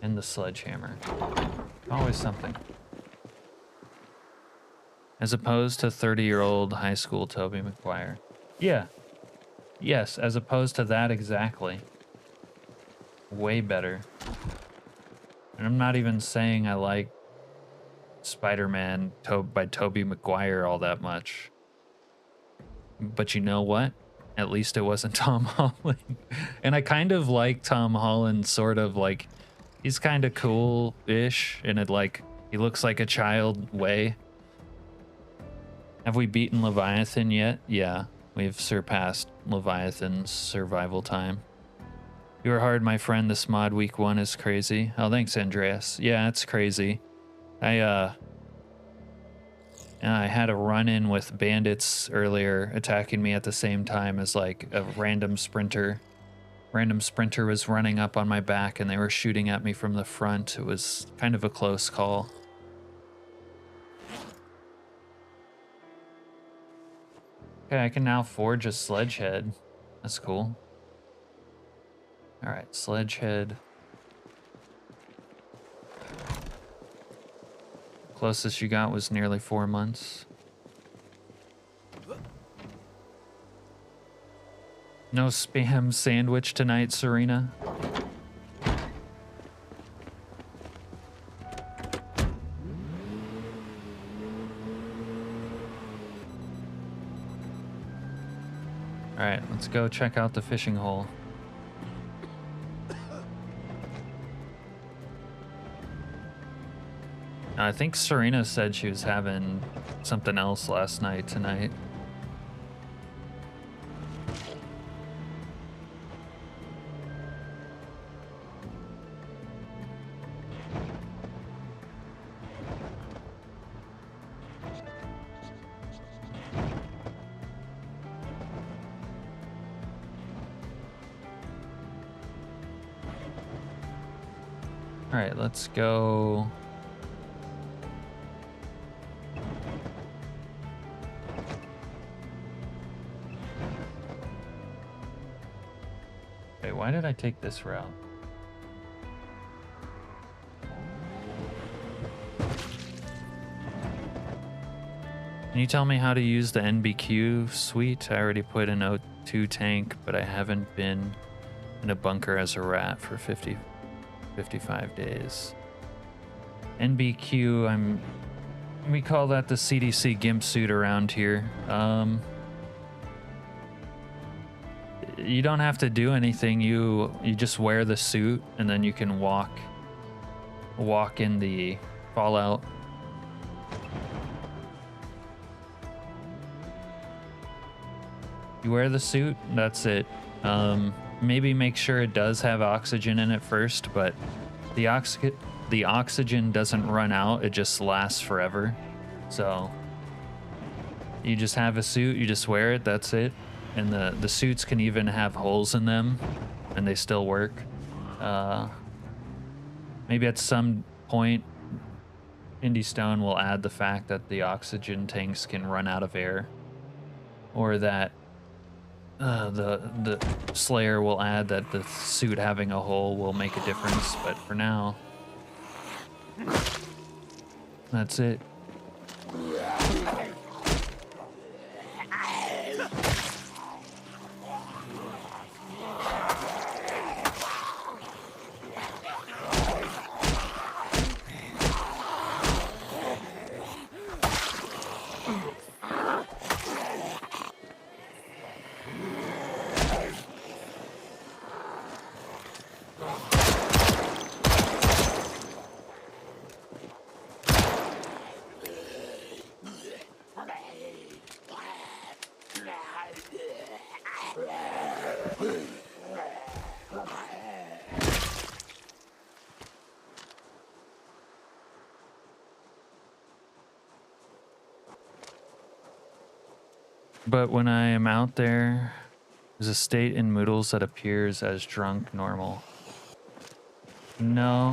And the sledgehammer. Always something. As opposed to 30-year-old high school Tobey Maguire. Yeah. Yes, as opposed to that exactly. Way better. And I'm not even saying I like Spider-Man by Tobey Maguire all that much. But you know what? At least it wasn't Tom Holland. And I kind of like Tom Holland, sort of like, he's kind of cool-ish in it, like, he looks like a child way. Have we beaten Leviathan yet? Yeah, we've surpassed Leviathan's survival time. You were hard, my friend. This mod week 1 is crazy. Oh, thanks, Andreas. Yeah, it's crazy. I had a run-in with bandits earlier, attacking me at the same time as like a random sprinter. Random sprinter was running up on my back and they were shooting at me from the front. It was kind of a close call. Okay, I can now forge a sledge head. That's cool. All right, sledge head. Closest you got was nearly 4 months. No spam sandwich tonight, Serena. All right, let's go check out the fishing hole. I think Serena said she was having something else last night tonight. All right, let's go. Wait, why did I take this route? Can you tell me how to use the NBQ suite? I already put an O2 tank, but I haven't been in a bunker as a rat for 55 days. NBQ, we call that the CDC GIMP suit around here. You don't have to do anything. You just wear the suit and then you can walk in the fallout. You wear the suit, that's it. Maybe make sure it does have oxygen in it first, but the oxygen doesn't run out, it just lasts forever. So you just have a suit, you just wear it, that's it. And the suits can even have holes in them and they still work. Maybe at some point Indie Stone will add the fact that the oxygen tanks can run out of air, or that the Slayer will add that the suit having a hole will make a difference, but for now, That's it. But when I am out there, there's a state in Moodles that appears as drunk normal. No.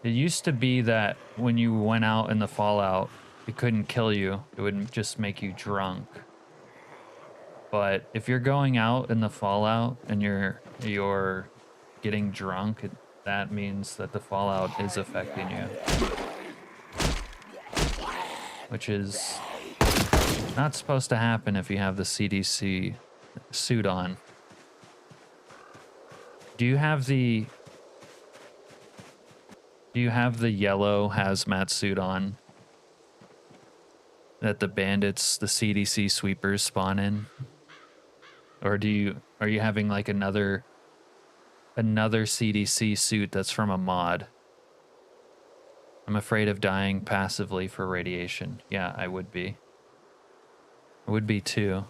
It used to be that when you went out in the Fallout, it couldn't kill you. It would just make you drunk. But if you're going out in the Fallout and you're getting drunk, that means that the Fallout is affecting you. Which is not supposed to happen if you have the CDC suit on. Do you have the yellow hazmat suit on that the bandits, the CDC sweepers spawn in? Or are you having like another CDC suit that's from a mod? I'm afraid of dying passively for radiation. Yeah, I would be. I would be too.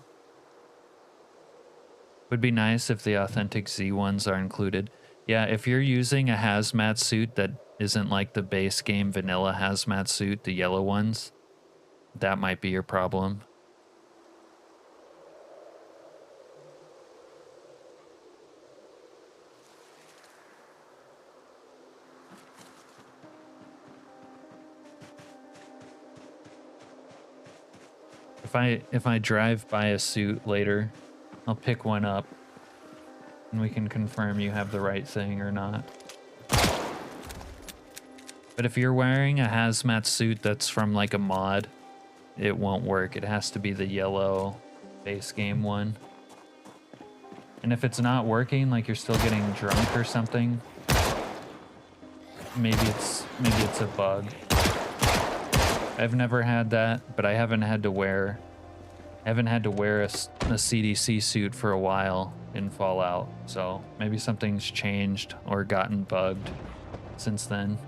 Would be nice if the authentic Z ones are included. Yeah, if you're using a hazmat suit that isn't like the base game vanilla hazmat suit, the yellow ones, that might be your problem. If I drive by a suit later, I'll pick one up and we can confirm you have the right thing or not. But if you're wearing a hazmat suit that's from like a mod, it won't work. It has to be the yellow base game one. And if it's not working, like you're still getting drunk or something, maybe it's a bug. I've never had that, but I haven't had to wear a CDC suit for a while in Fallout, so maybe something's changed or gotten bugged since then.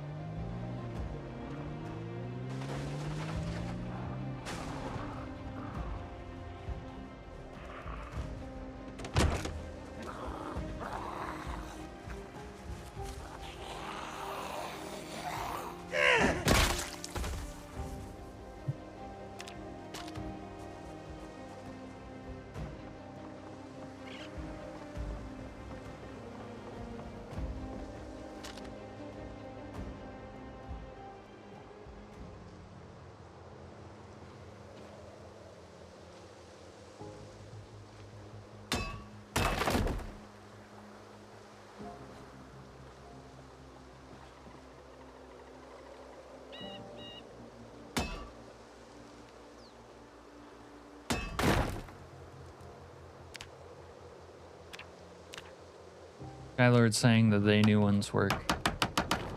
Skylord's saying that they new ones work.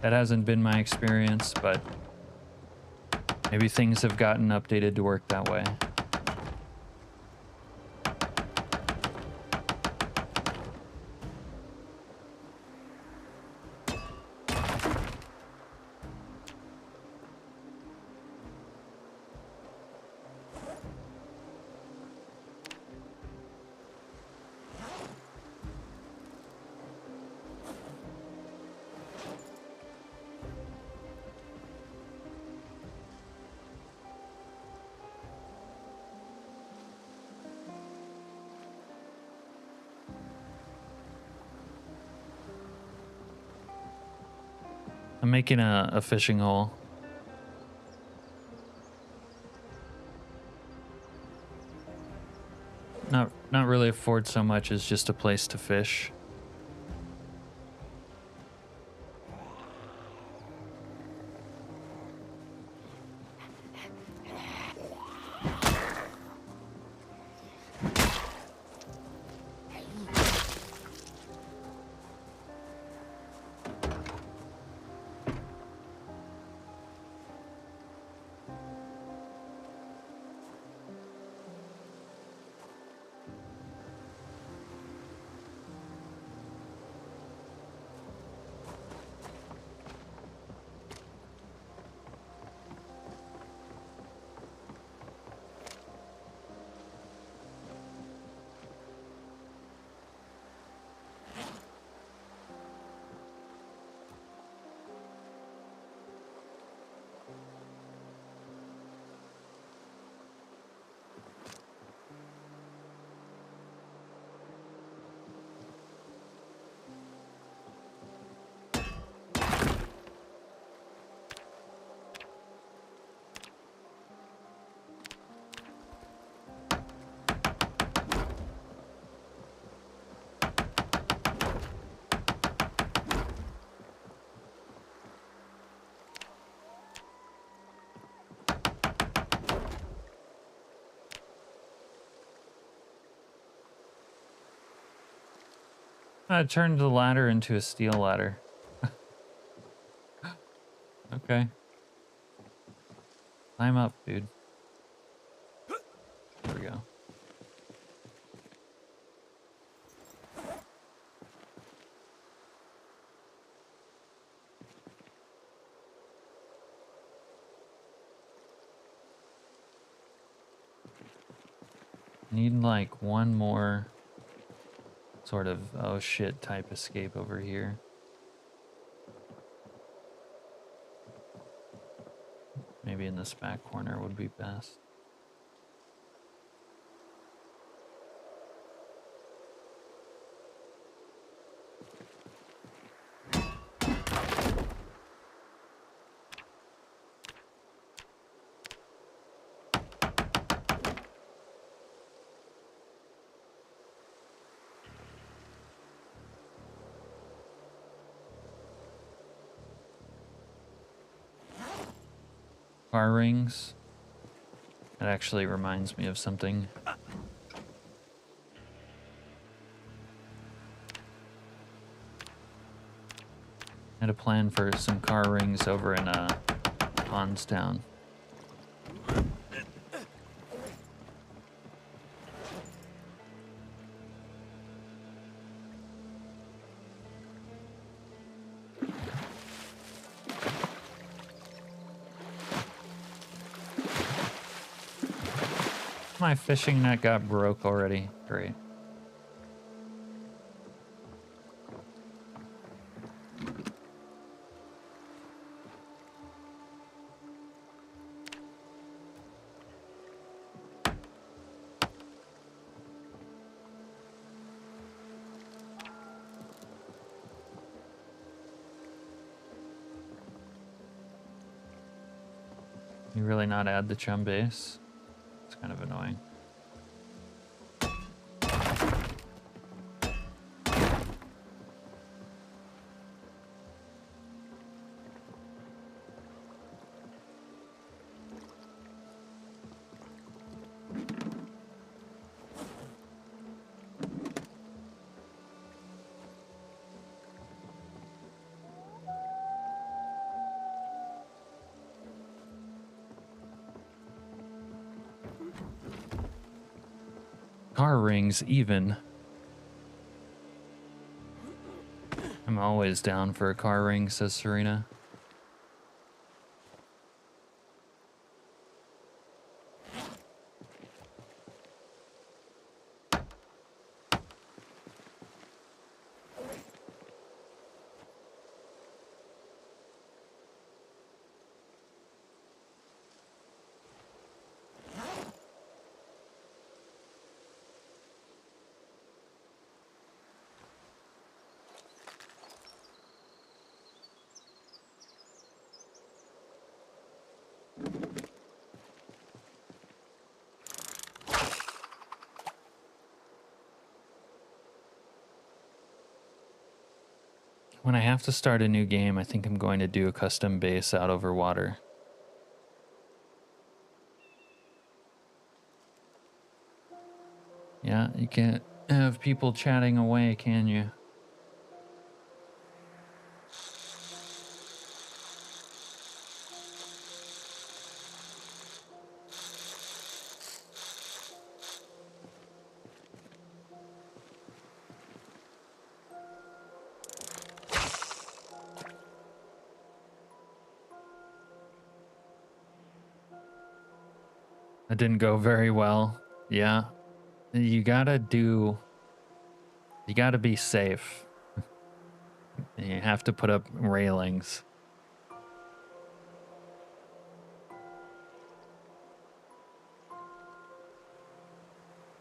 That hasn't been my experience, but maybe things have gotten updated to work that way. I'm making a fishing hole. Not really a fort so much as just a place to fish. I turned the ladder into a steel ladder. Okay. Climb up, dude. There we go. Need like one more sort of oh shit type escape over here. Maybe in this back corner would be best. Car rings. That actually reminds me of something. I had a plan for some car rings over in Ponstown. My fishing net got broke already. Great. You really not add the chum base? It's kind of annoying. Car rings even. I'm always down for a car ring, says Serena. When I have to start a new game, I think I'm going to do a custom base out over water. Yeah, you can't have people chatting away, can you? That didn't go very well. Yeah. You gotta be safe. You have to put up railings.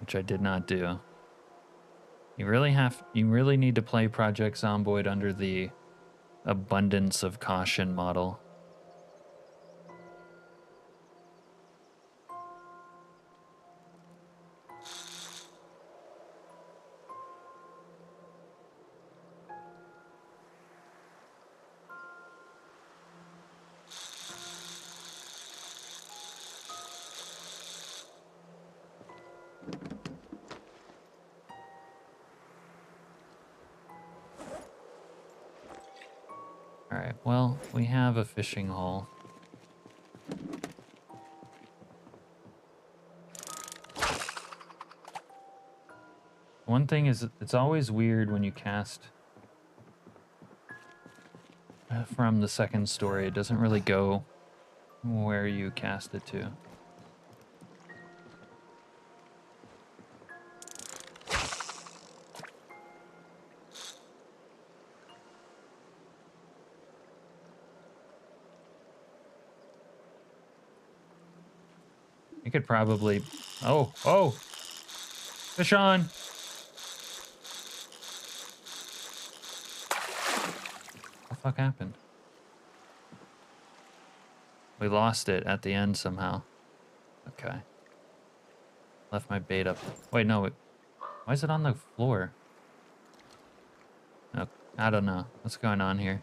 Which I did not do. You really need to play Project Zomboid under the abundance of caution model. Well, we have a fishing hole. One thing is, it's always weird when you cast from the second story. It doesn't really go where you cast it to. You could probably... Oh, oh! Fish on! What the fuck happened? We lost it at the end somehow. Okay. Left my bait up. Wait, no. Why is it on the floor? Oh, I don't know. What's going on here?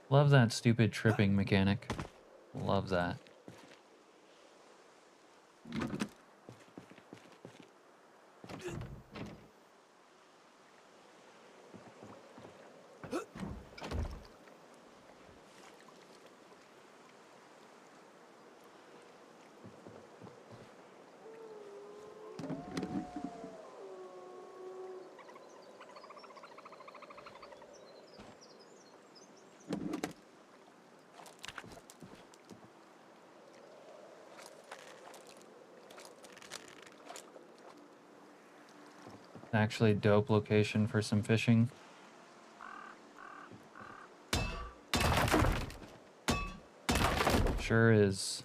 Love that stupid tripping mechanic. Love that. Actually, dope location for some fishing. Sure is.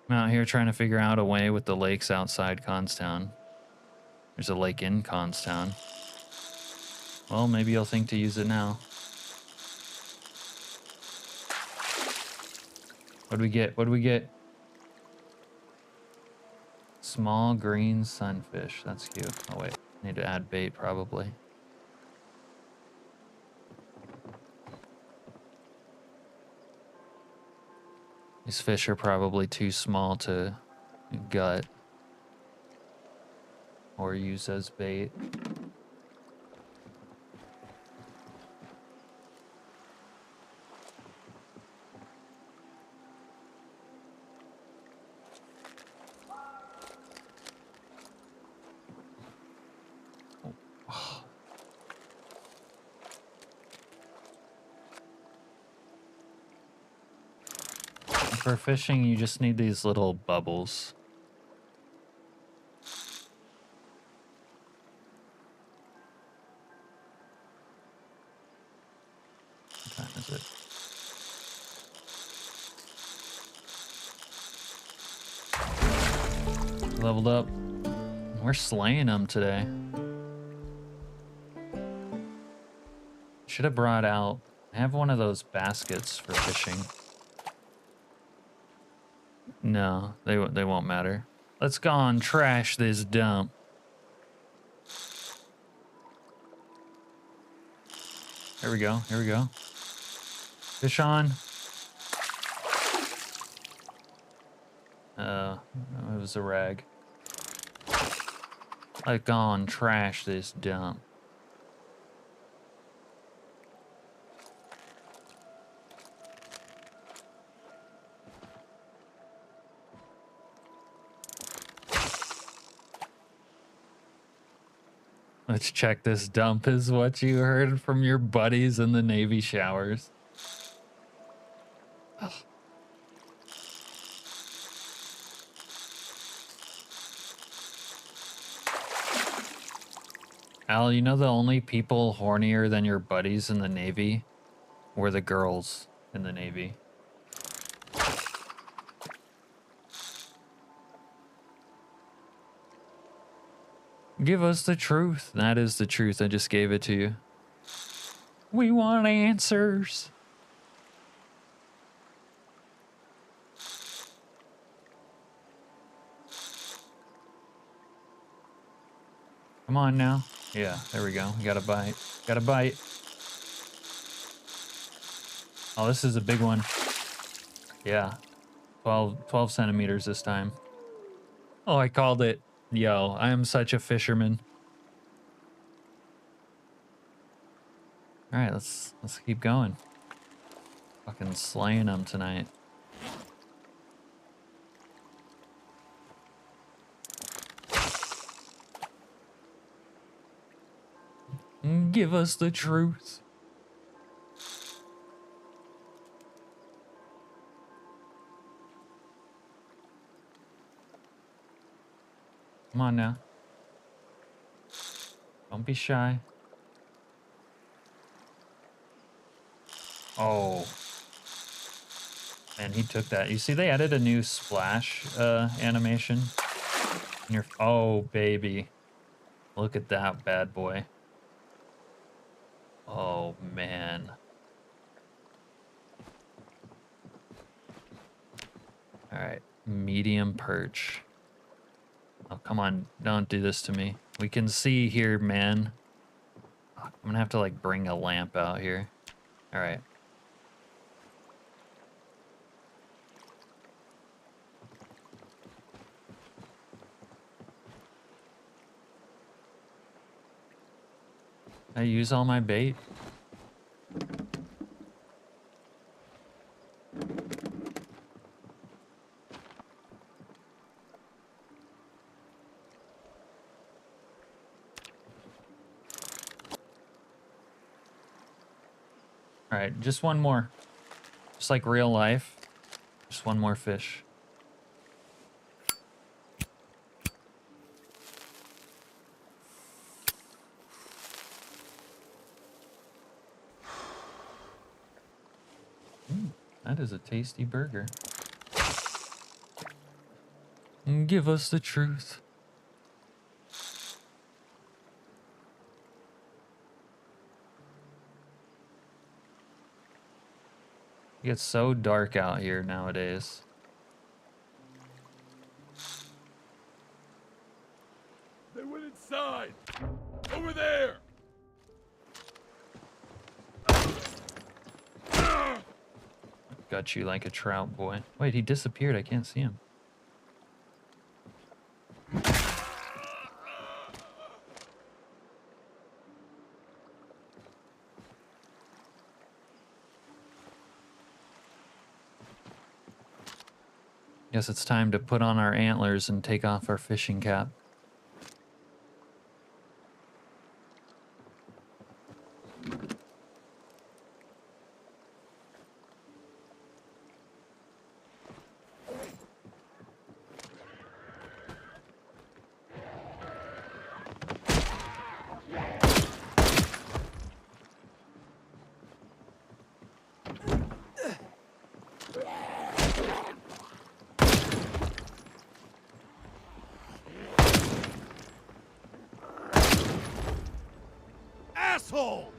I'm out here trying to figure out a way with the lakes outside Constown. There's a lake in Constown. Well, maybe you'll think to use it now. What do we get? What do we get? Small green sunfish. That's cute. Oh, wait. Need to add bait, probably. These fish are probably too small to gut or use as bait. For fishing, you just need these little bubbles. What time is it? Leveled up. We're slaying them today. Should have brought out... I have one of those baskets for fishing. No, they won't matter. Let's go and trash this dump. Here we go. Here we go. Fish on. It was a rag. Let's go and trash this dump. Let's check this dump is what you heard from your buddies in the Navy showers. Ugh. Al, you know the only people hornier than your buddies in the Navy were the girls in the Navy. Give us the truth. That is the truth. I just gave it to you. We want answers. Come on now. Yeah, there we go. We got a bite. Got a bite. Oh, this is a big one. Yeah. 12 centimeters this time. Oh, I called it. Yo, I am such a fisherman. All right, let's keep going. Fucking slaying them tonight. Give us the truth. Come on now. Don't be shy. Oh. Man, he took that. You see they added a new splash animation. In your, oh, baby. Look at that bad boy. Oh, man. All right. Medium perch. Oh, come on. Don't do this to me. We can see here, man. I'm gonna have to, like, bring a lamp out here. All right. I use all my bait. All right, just one more. Just like real life. Just one more fish. That is a tasty burger. Give us the truth. It gets so dark out here nowadays. They went inside. Over there. Got you like a trout, boy. Wait, he disappeared. I can't see him. Guess it's time to put on our antlers and take off our fishing cap. Asshole!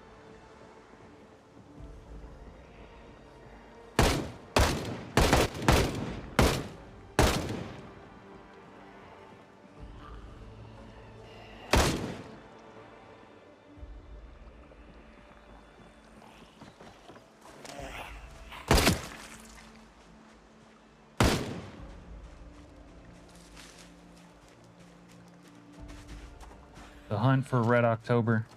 The hunt for Red October.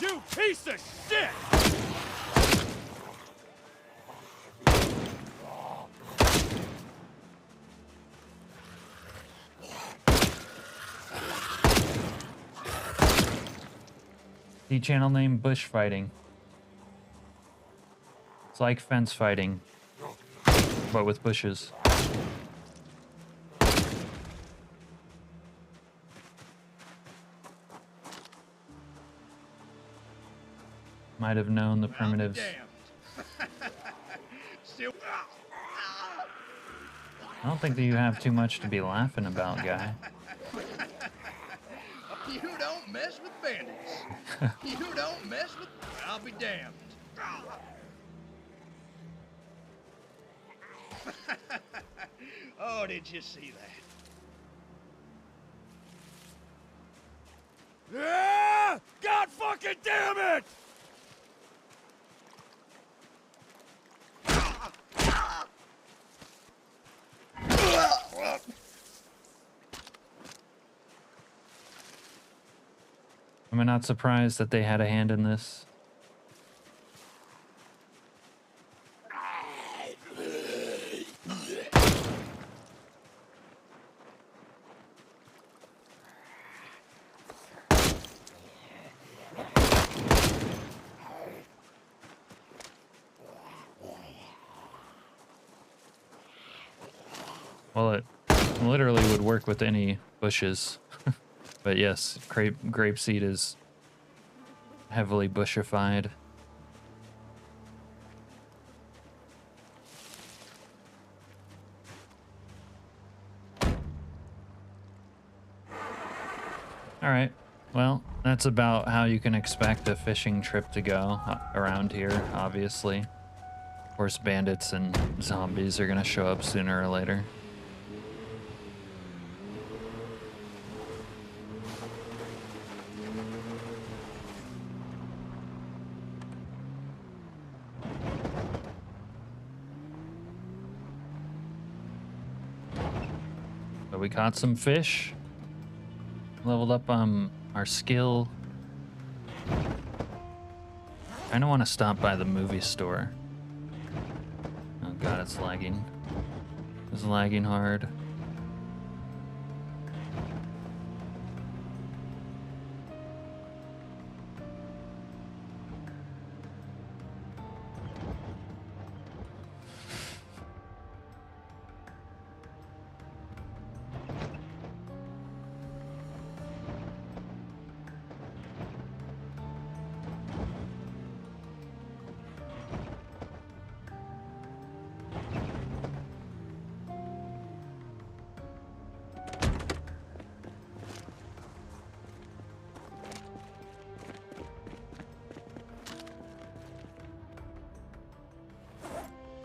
You piece of shit! The channel name Bush Fighting. It's like fence fighting, but with bushes. Might have known the primitives. I don't think that you have too much to be laughing about, guy. You don't mess with bandits. You don't mess with... I'll be damned. Oh, did you see that? Yeah! God fucking damn it! Am I not surprised that they had a hand in this? Well, it literally would work with any bushes. But yes, grapeseed is heavily bushified. All right. Well, that's about how you can expect a fishing trip to go around here, obviously. Of course, bandits and zombies are going to show up sooner or later. So we caught some fish. Leveled up our skill. I don't want to stop by the movie store. Oh god, it's lagging. It's lagging hard.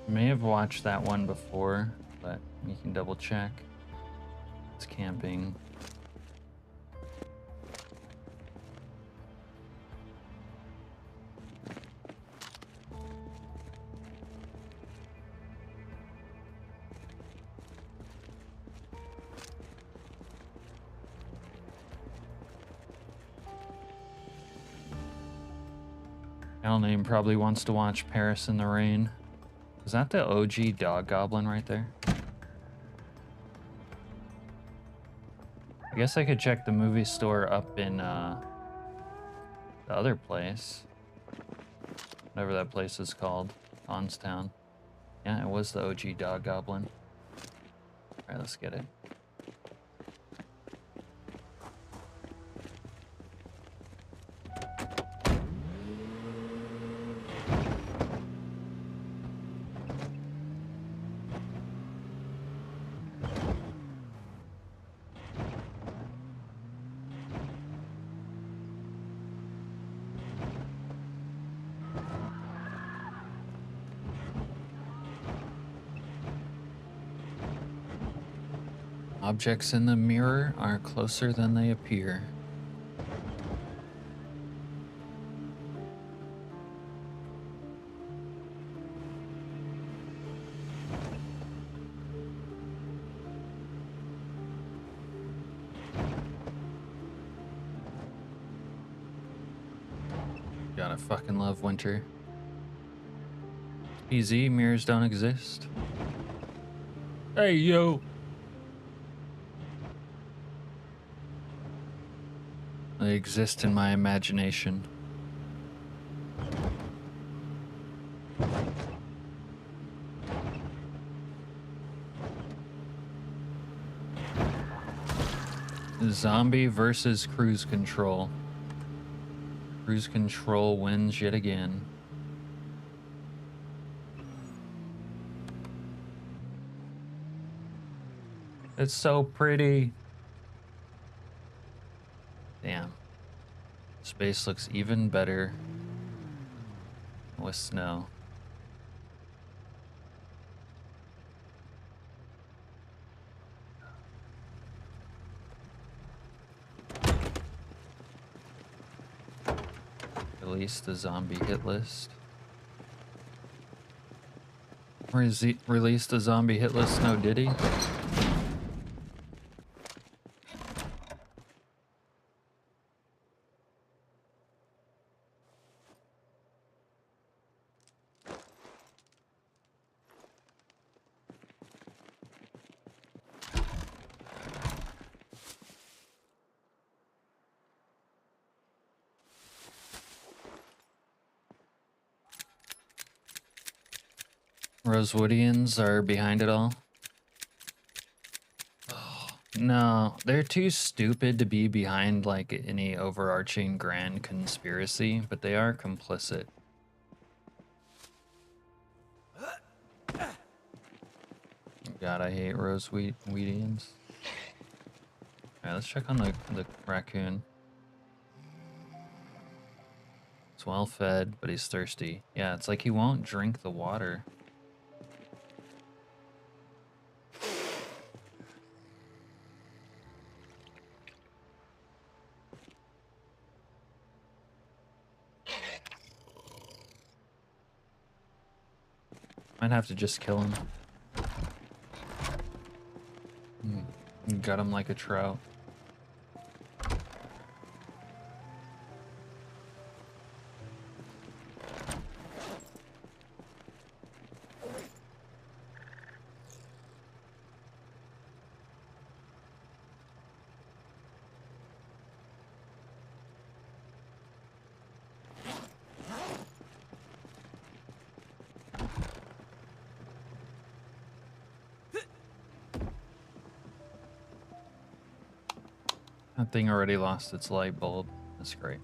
May have watched that one before, but you can double check. It's camping. Channel name probably wants to watch Paris in the Rain. Is that the OG dog goblin right there? I guess I could check the movie store up in the other place. Whatever that place is called. Ponstown. Yeah, it was the OG dog goblin. Alright, let's get it. Objects in the mirror are closer than they appear. Gotta fucking love winter. Easy, mirrors don't exist. Hey, yo! They exist in my imagination. Zombie versus cruise control. Cruise control wins yet again. It's so pretty. Damn. Base looks even better with snow. Release the zombie hit list. Release the zombie hit list, no diddy? Rosewoodians are behind it all. No, they're too stupid to be behind like any overarching grand conspiracy, but they are complicit. God, I hate Rosewoodians. Alright, let's check on the raccoon. He's well fed, but he's thirsty. Yeah, it's like he won't drink the water. Might have to just kill him. Got him like a trout. That thing already lost its light bulb. That's great.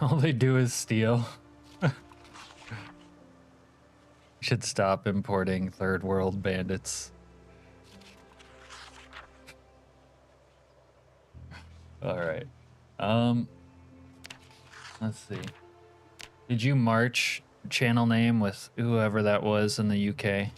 All they do is steal. Should stop importing third world bandits. All right. Let's see. Did you march channel name with whoever that was in the UK?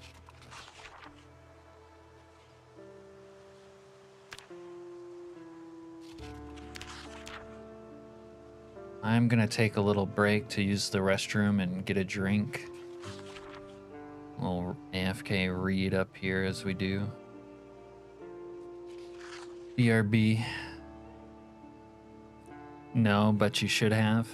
I'm gonna take a little break to use the restroom and get a drink. A little AFK read up here as we do. BRB. No, but you should have.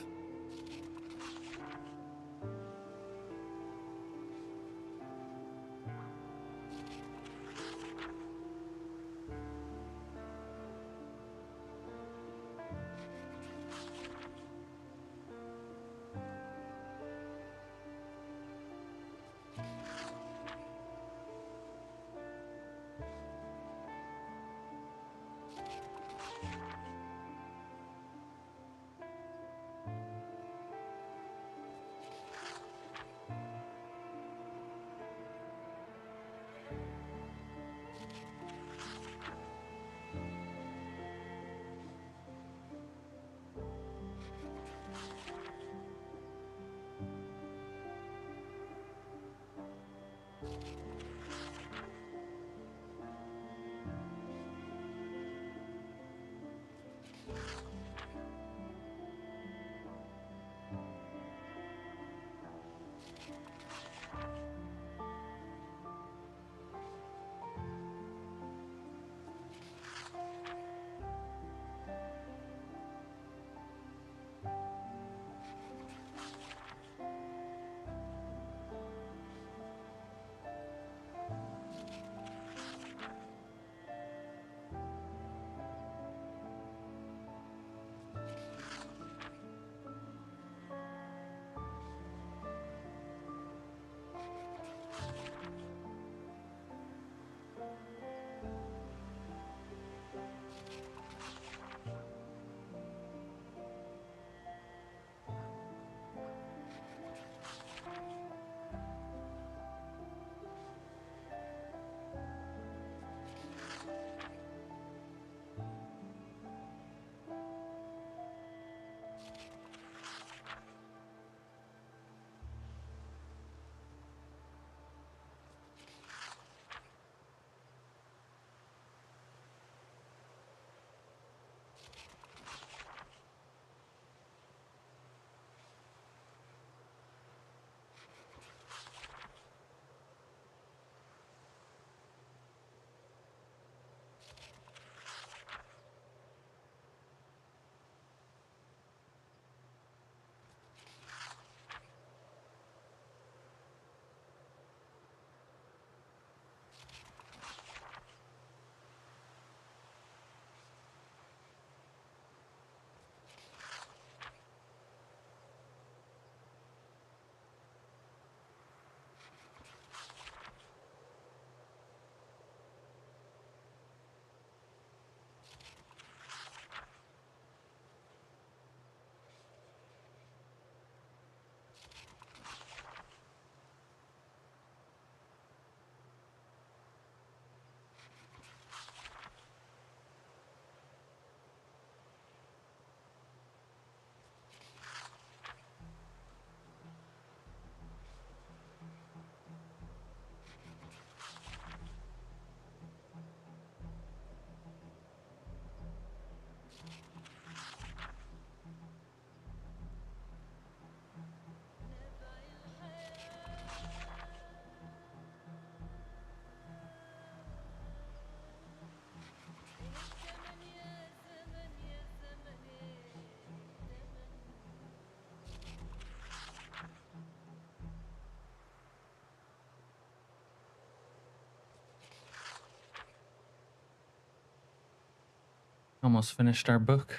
Almost finished our book.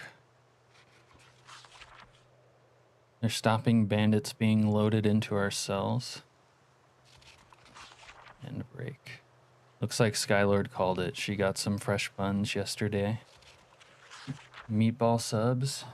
They're stopping bandits being loaded into our cells. And break. Looks like Skylord called it. She got some fresh buns yesterday. Meatball subs.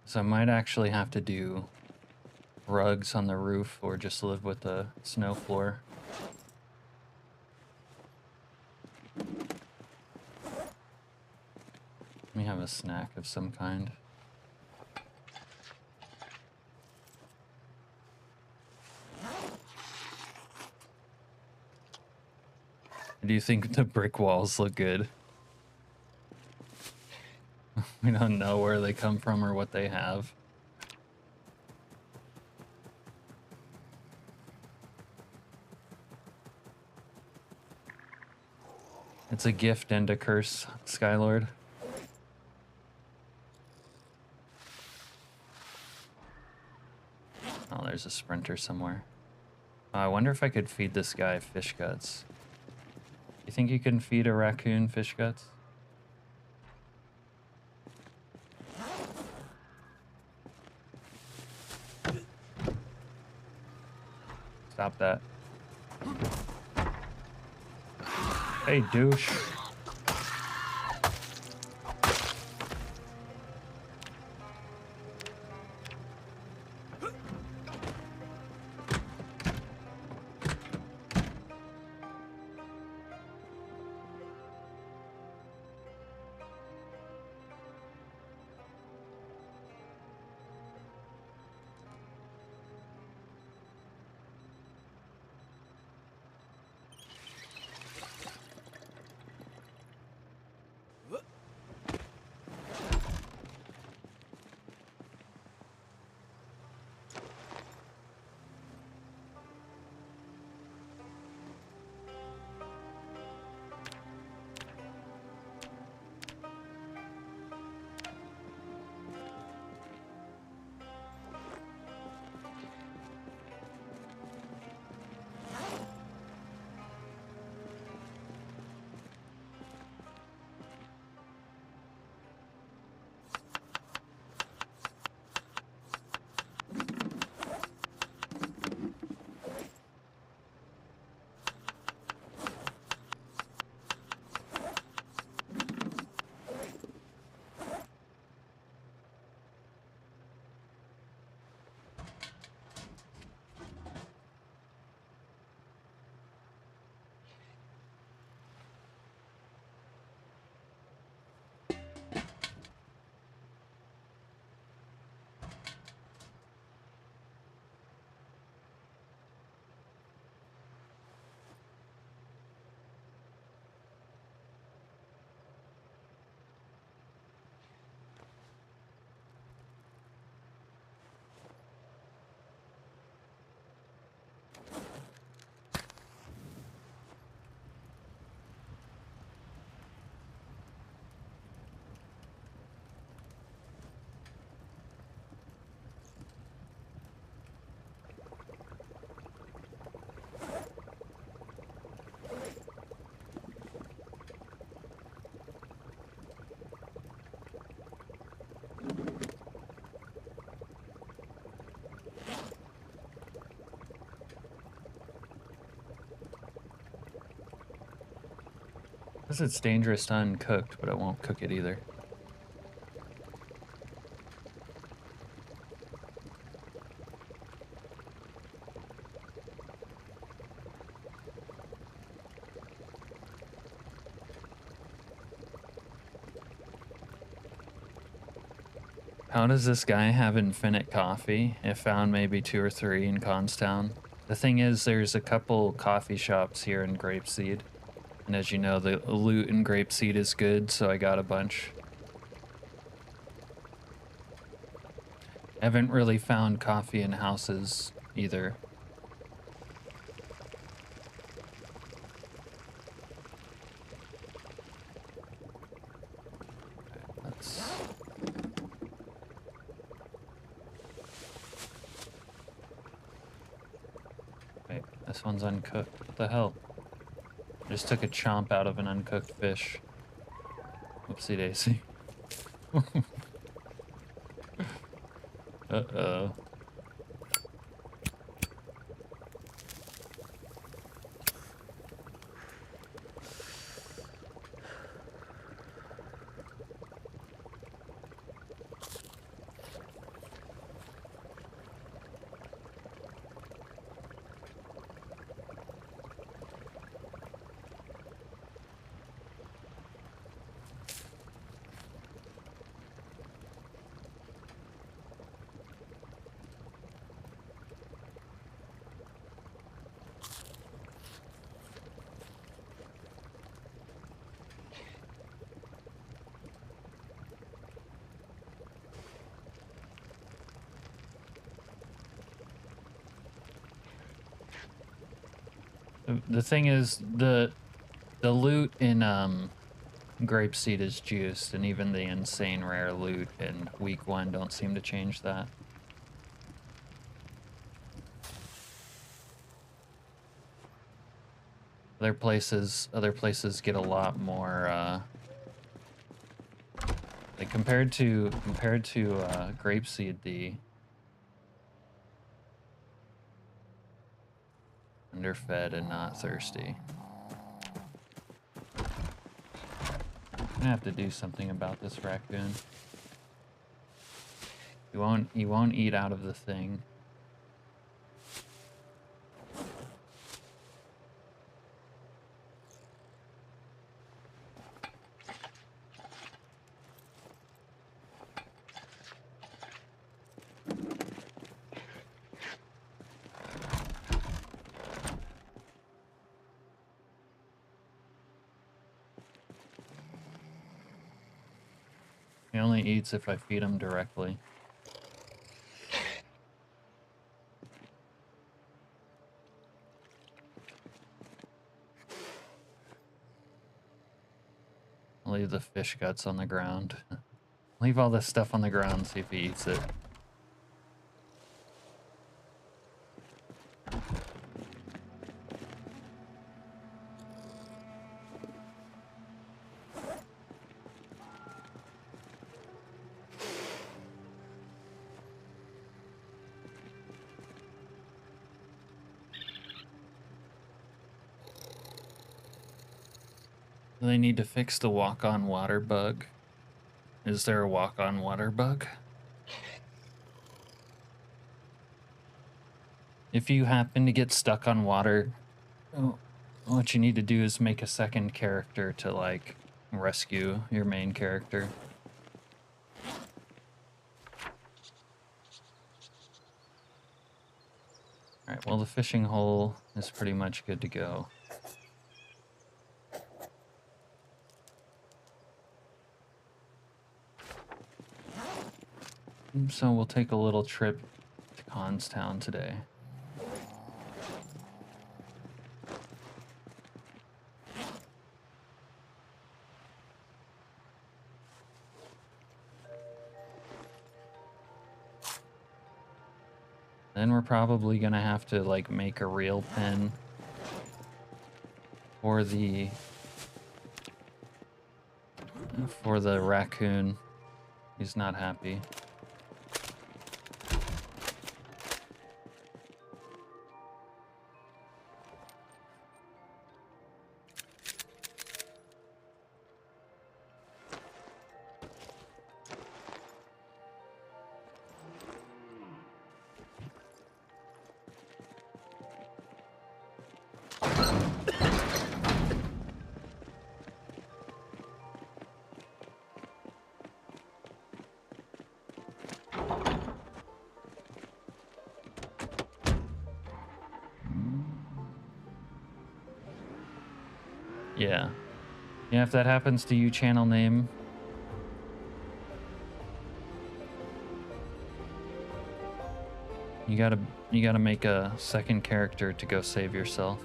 So I might actually have to do rugs on the roof or just live with the snow floor. Let me have a snack of some kind. Do you think the brick walls look good? We don't know where they come from or what they have. It's a gift and a curse, Skylord. Oh, there's a sprinter somewhere. I wonder if I could feed this guy fish guts. You think you can feed a raccoon fish guts? Stop that. Hey, douche. Because it's dangerous to uncooked, but it won't cook it either. How does this guy have infinite coffee? It found maybe 2 or 3 in Constown. The thing is, there's a couple coffee shops here in Grapeseed. And as you know, the loot in Grapeseed is good, so I got a bunch. I haven't really found coffee in houses either. This one's uncooked. What the hell? I just took a chomp out of an uncooked fish. Whoopsie daisy. Uh-oh. The thing is, the loot in Grapeseed is juiced, and even the insane rare loot in week 1 don't seem to change that. Other places get a lot more like compared to Grapeseed, the underfed and not thirsty. I'm gonna have to do something about this raccoon. He won't eat out of the thing. He only eats if I feed him directly. I'll leave the fish guts on the ground. Leave all this stuff on the ground, see if he eats it. They need to fix the walk-on water bug. Is there a walk-on water bug? If you happen to get stuck on water, what you need to do is make a second character to, like, rescue your main character. Alright, well, the fishing hole is pretty much good to go. So we'll take a little trip to Constown today. Then we're probably gonna have to, like, make a real pen for the raccoon. He's not happy. Yeah. Yeah, if that happens to you, channel name. You gotta make a second character to go save yourself.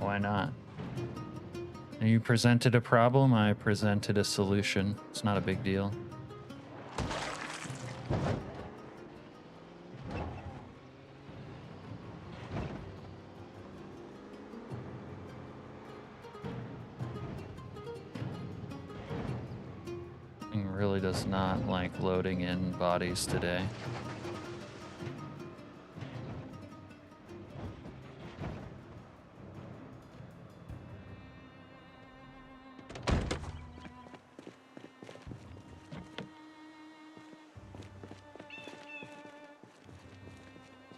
Why not? You presented a problem, I presented a solution. It's not a big deal. Thing really does not like loading in bodies today.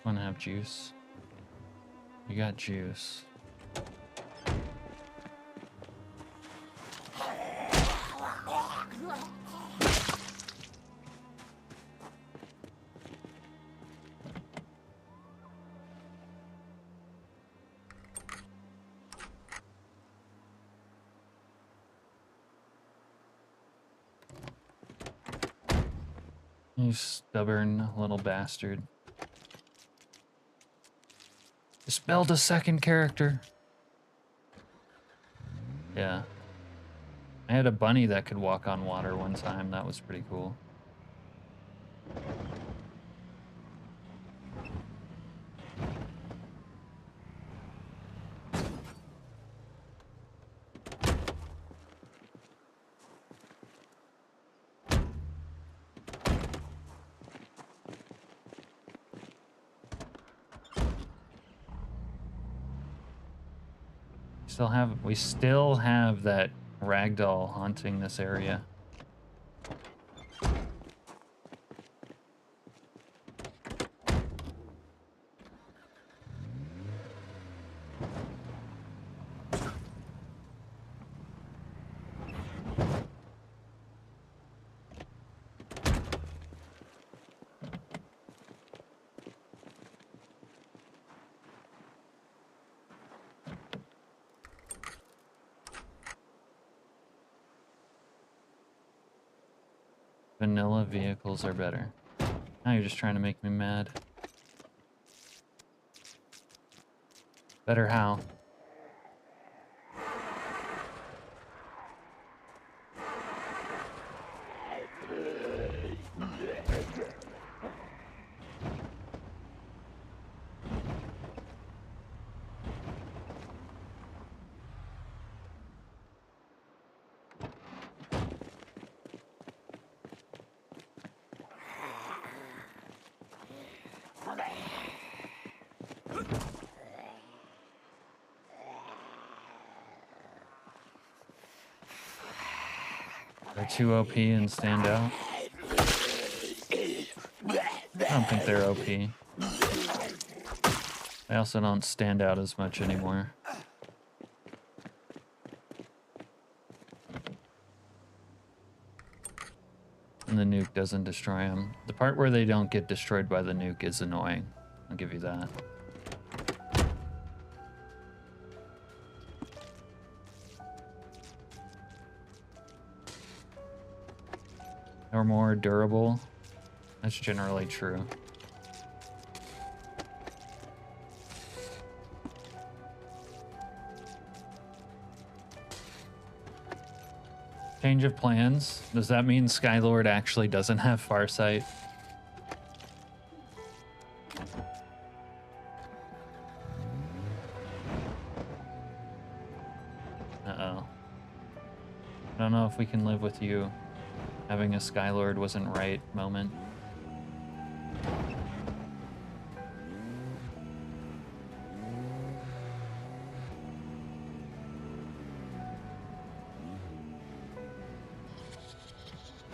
Want to have juice? You got juice. You stubborn little bastard. Spelled a second character. Yeah. I had a bunny that could walk on water one time. That was pretty cool. We still have that ragdoll haunting this area. Vanilla vehicles are better. Now you're just trying to make me mad. Better how? They're too OP and stand out. I don't think they're OP. They also don't stand out as much anymore. And the nuke doesn't destroy them. The part where they don't get destroyed by the nuke is annoying. I'll give you that. Or more durable. That's generally true. Change of plans. Does that mean Skylord actually doesn't have Farsight? Uh-oh. I don't know if we can live with you having a Skylord wasn't right moment.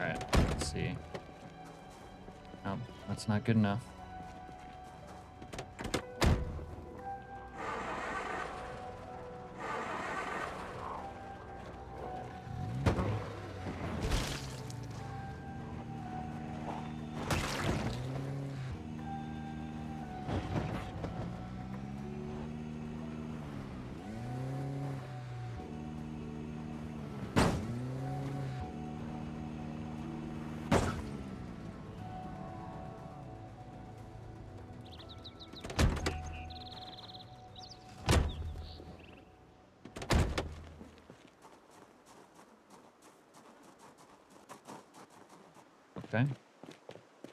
Alright, let's see. Nope, that's not good enough.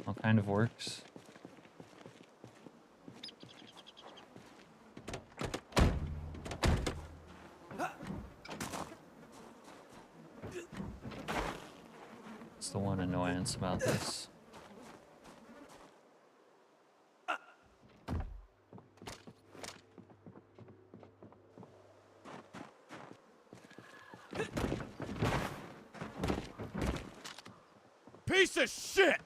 All kind of works. That's the one annoyance about this. Piece of shit!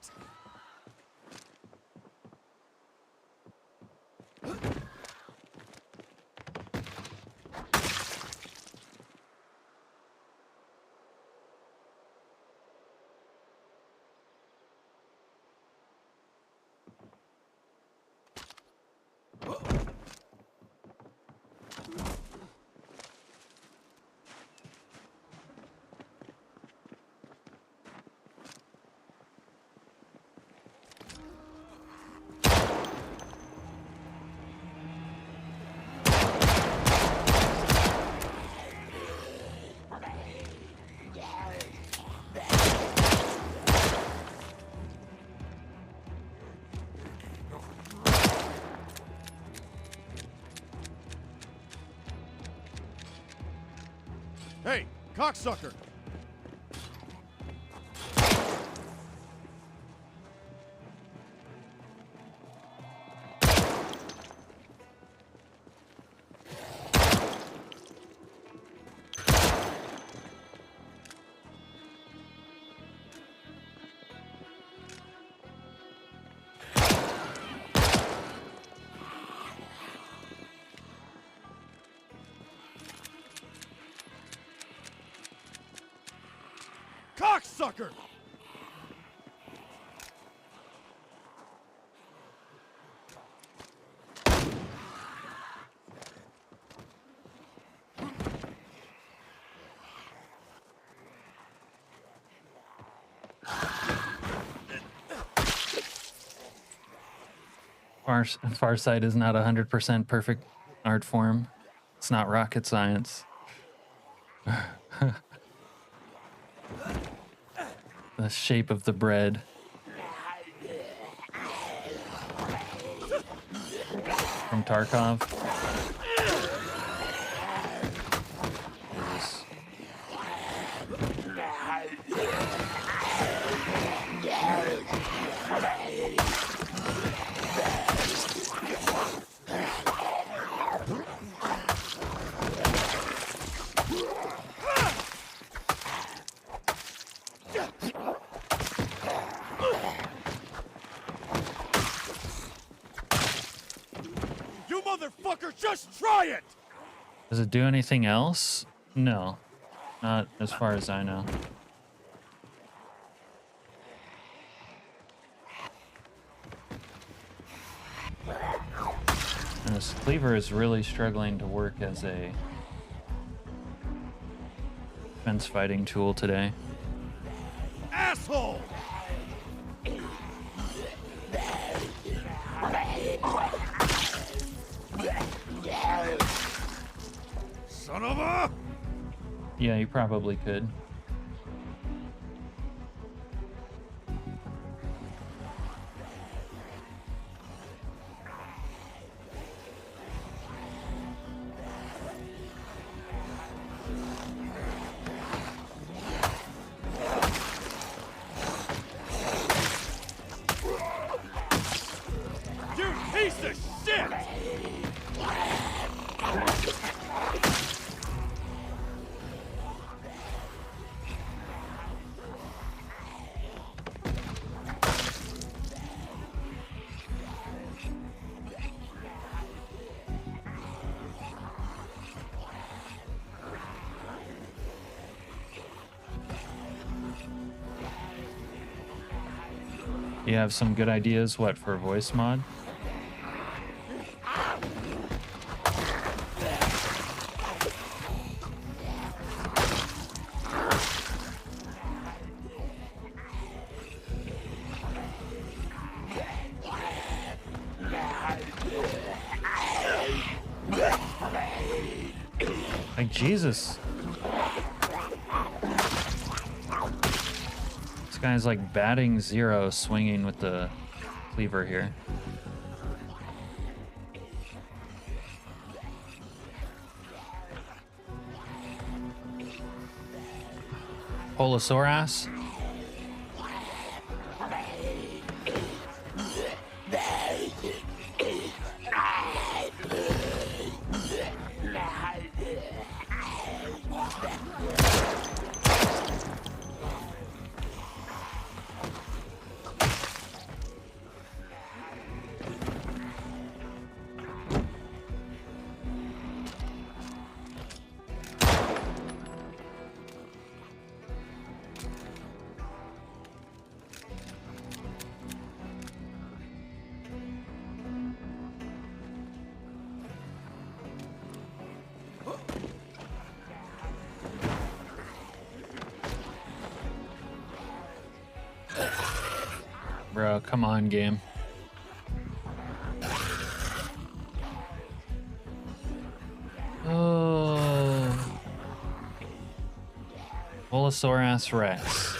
Hey, cocksucker! Cocksucker! Farsight is not 100% perfect art form. It's not rocket science. The shape of the bread. From Tarkov. Yes. You motherfucker, just try it! Does it do anything else? No. Not as far as I know. And this cleaver is really struggling to work as a fence fighting tool today. Asshole! Son of a... Yeah, you probably could. You piece of shit! You have some good ideas, what, for a voice mod? Like, Jesus. This This guy's like batting 0, swinging with the cleaver here. Polosaurus. Bro, come on, game. Oh. Bolosaurus Rex.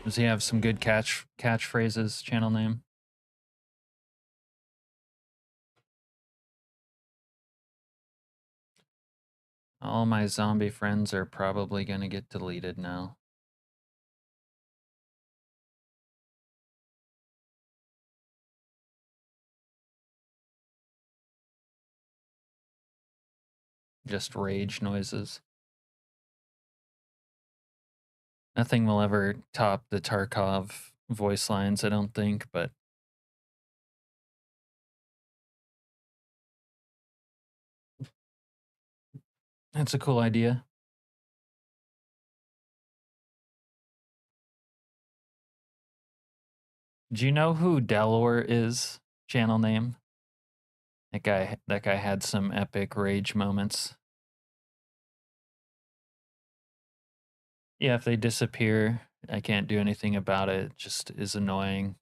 Does he have some good catchphrases, channel name? All my zombie friends are probably gonna get deleted now. Just rage noises. Nothing will ever top the Tarkov voice lines, I don't think, but that's a cool idea. Do you know who Delor is? Channel name? That guy had some epic rage moments. Yeah, if they disappear, I can't do anything about it. It just is annoying.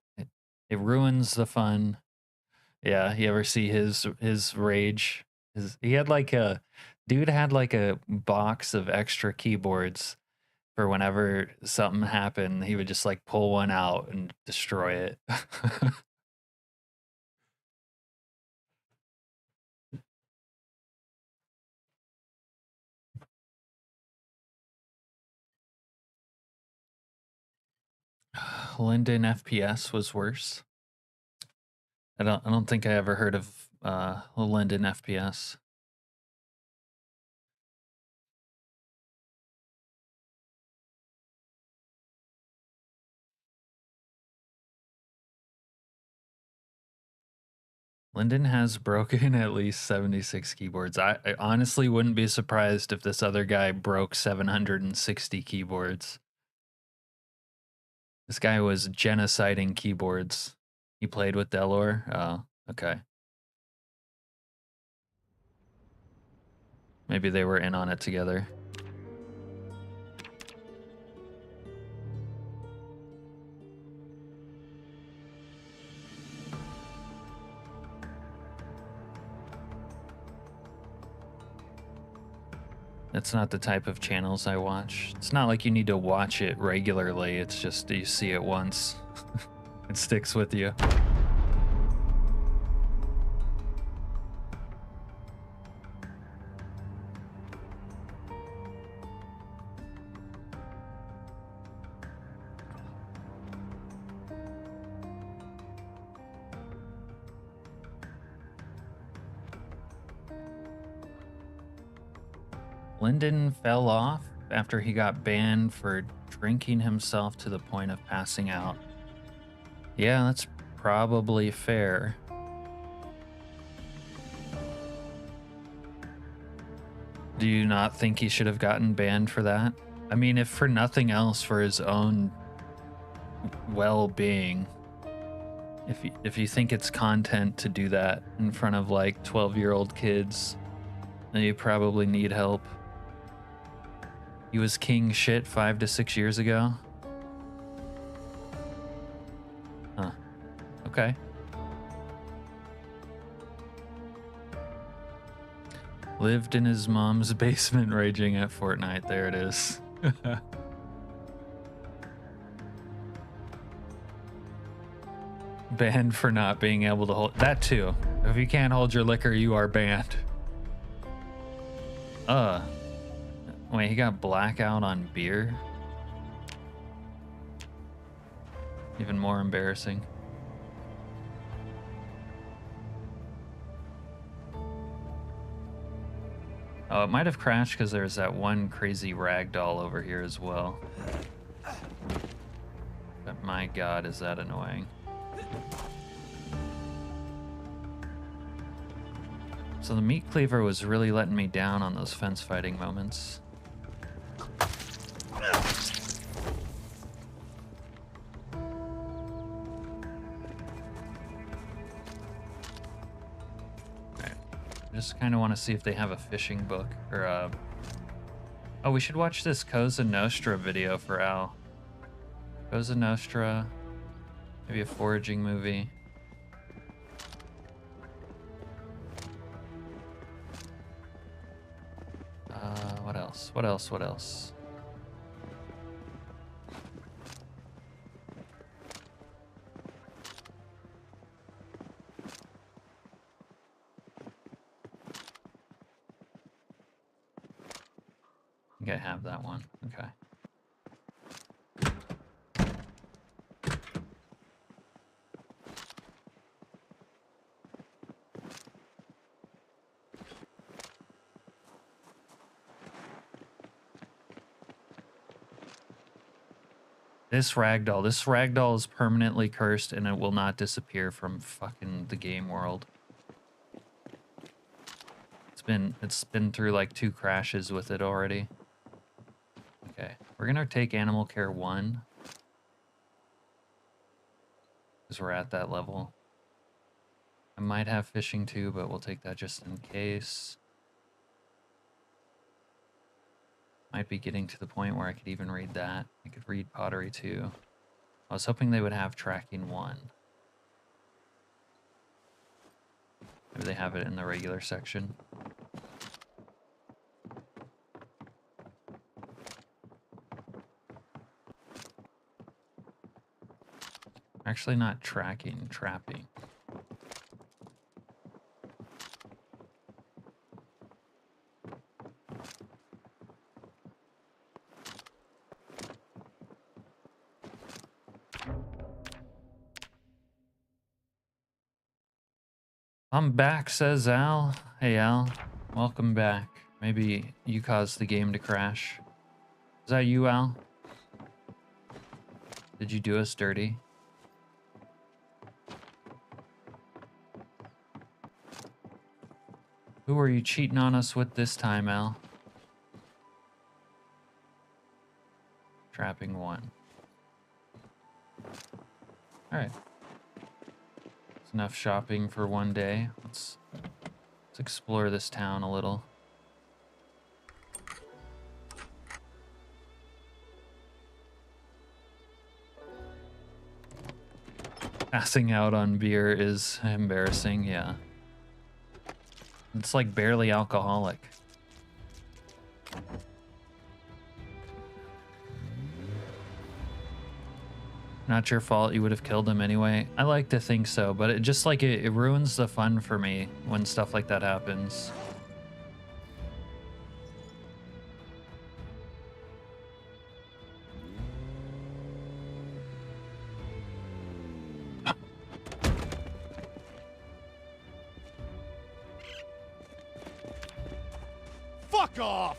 It ruins the fun. Yeah, you ever see his rage? He had like a dude had like a box of extra keyboards for whenever something happened, he would just like pull one out and destroy it. Linden FPS was worse. I don't think I ever heard of Linden FPS. Linden has broken at least 76 keyboards. I honestly wouldn't be surprised if this other guy broke 760 keyboards. This guy was genociding keyboards. He played with Delor? Oh, okay. Maybe they were in on it together. That's not the type of channels I watch. It's not like you need to watch it regularly. It's just you see it once. It sticks with you. Linden fell off after he got banned for drinking himself to the point of passing out. Yeah, that's probably fair. Do you not think he should have gotten banned for that? I mean, if for nothing else, for his own well-being. If you think it's content to do that in front of like 12-year-old kids, then you probably need help. He was king shit 5 to 6 years ago. Huh. Okay. Lived in his mom's basement raging at Fortnite. There it is. Banned for not being able to hold that too. If you can't hold your liquor, you are banned. Wait, he got blackout on beer? Even more embarrassing. Oh, it might have crashed because there's that one crazy ragdoll over here as well. But my god, is that annoying. So the meat cleaver was really letting me down on those fence fighting moments. Just kind of want to see if they have a fishing book or oh, we should watch this Cosa Nostra video for Al. Cosa Nostra, maybe a foraging movie. What else? What else? What else? I think I have that one. Okay. This ragdoll is permanently cursed and it will not disappear from fucking the game world. It's been through like 2 crashes with it already. Okay, we're gonna take Animal Care 1. Because we're at that level. I might have Fishing 2, but we'll take that just in case. Might be getting to the point where I could even read that. I could read Pottery 2. I was hoping they would have Tracking 1. Maybe they have it in the regular section. Actually not tracking, trapping. I'm back, says Al. Hey Al, welcome back. Maybe you caused the game to crash. Is that you, Al? Did you do us dirty? Who are you cheating on us with this time, Al? Trapping 1. Alright. It's enough shopping for one day. Let's explore this town a little. Passing out on beer is embarrassing, yeah. It's like barely alcoholic. Not your fault, you would have killed him anyway. I like to think so, but it just like it ruins the fun for me when stuff like that happens. Fuck off!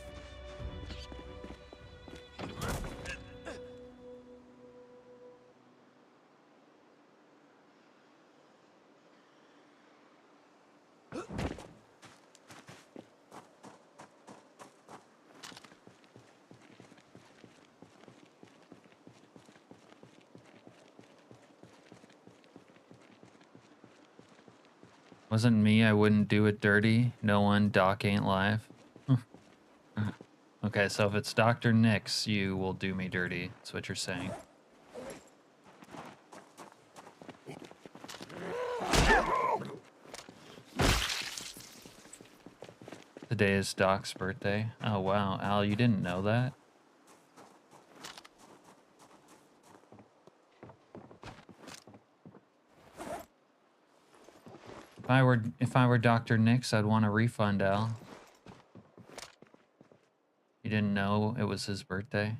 Wasn't me, I wouldn't do it dirty. No one, Doc ain't live. Okay, so if it's Dr. Nix, you will do me dirty. That's what you're saying. Today is Doc's birthday. Oh wow, Al, you didn't know that? If I were Dr. Nix, I'd want a refund, Al. You didn't know it was his birthday?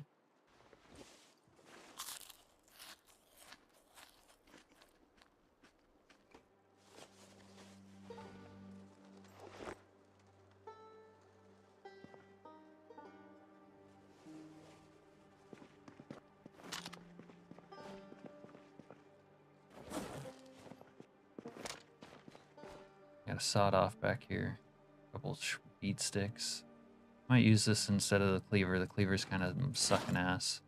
Got a sawed off back here. Couple beat sticks. Might use this instead of the cleaver. The cleaver's kind of sucking ass.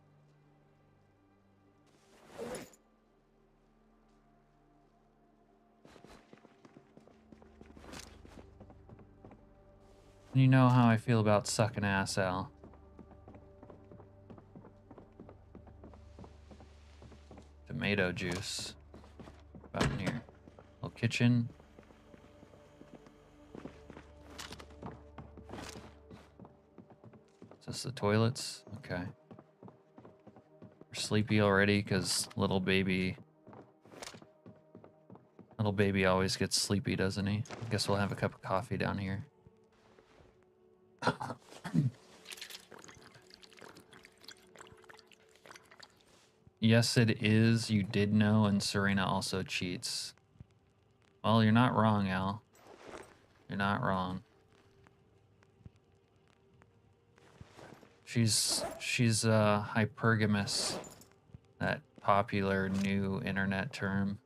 You know how I feel about sucking ass, Al. Tomato juice. About in here. Little kitchen. Is this the toilets? Okay. We're sleepy already because little baby always gets sleepy, doesn't he? I guess we'll have a cup of coffee down here. Yes, it is. You did know, and Serena also cheats. Well, you're not wrong, Al. You're not wrong. She's hypergamous, that popular new internet term.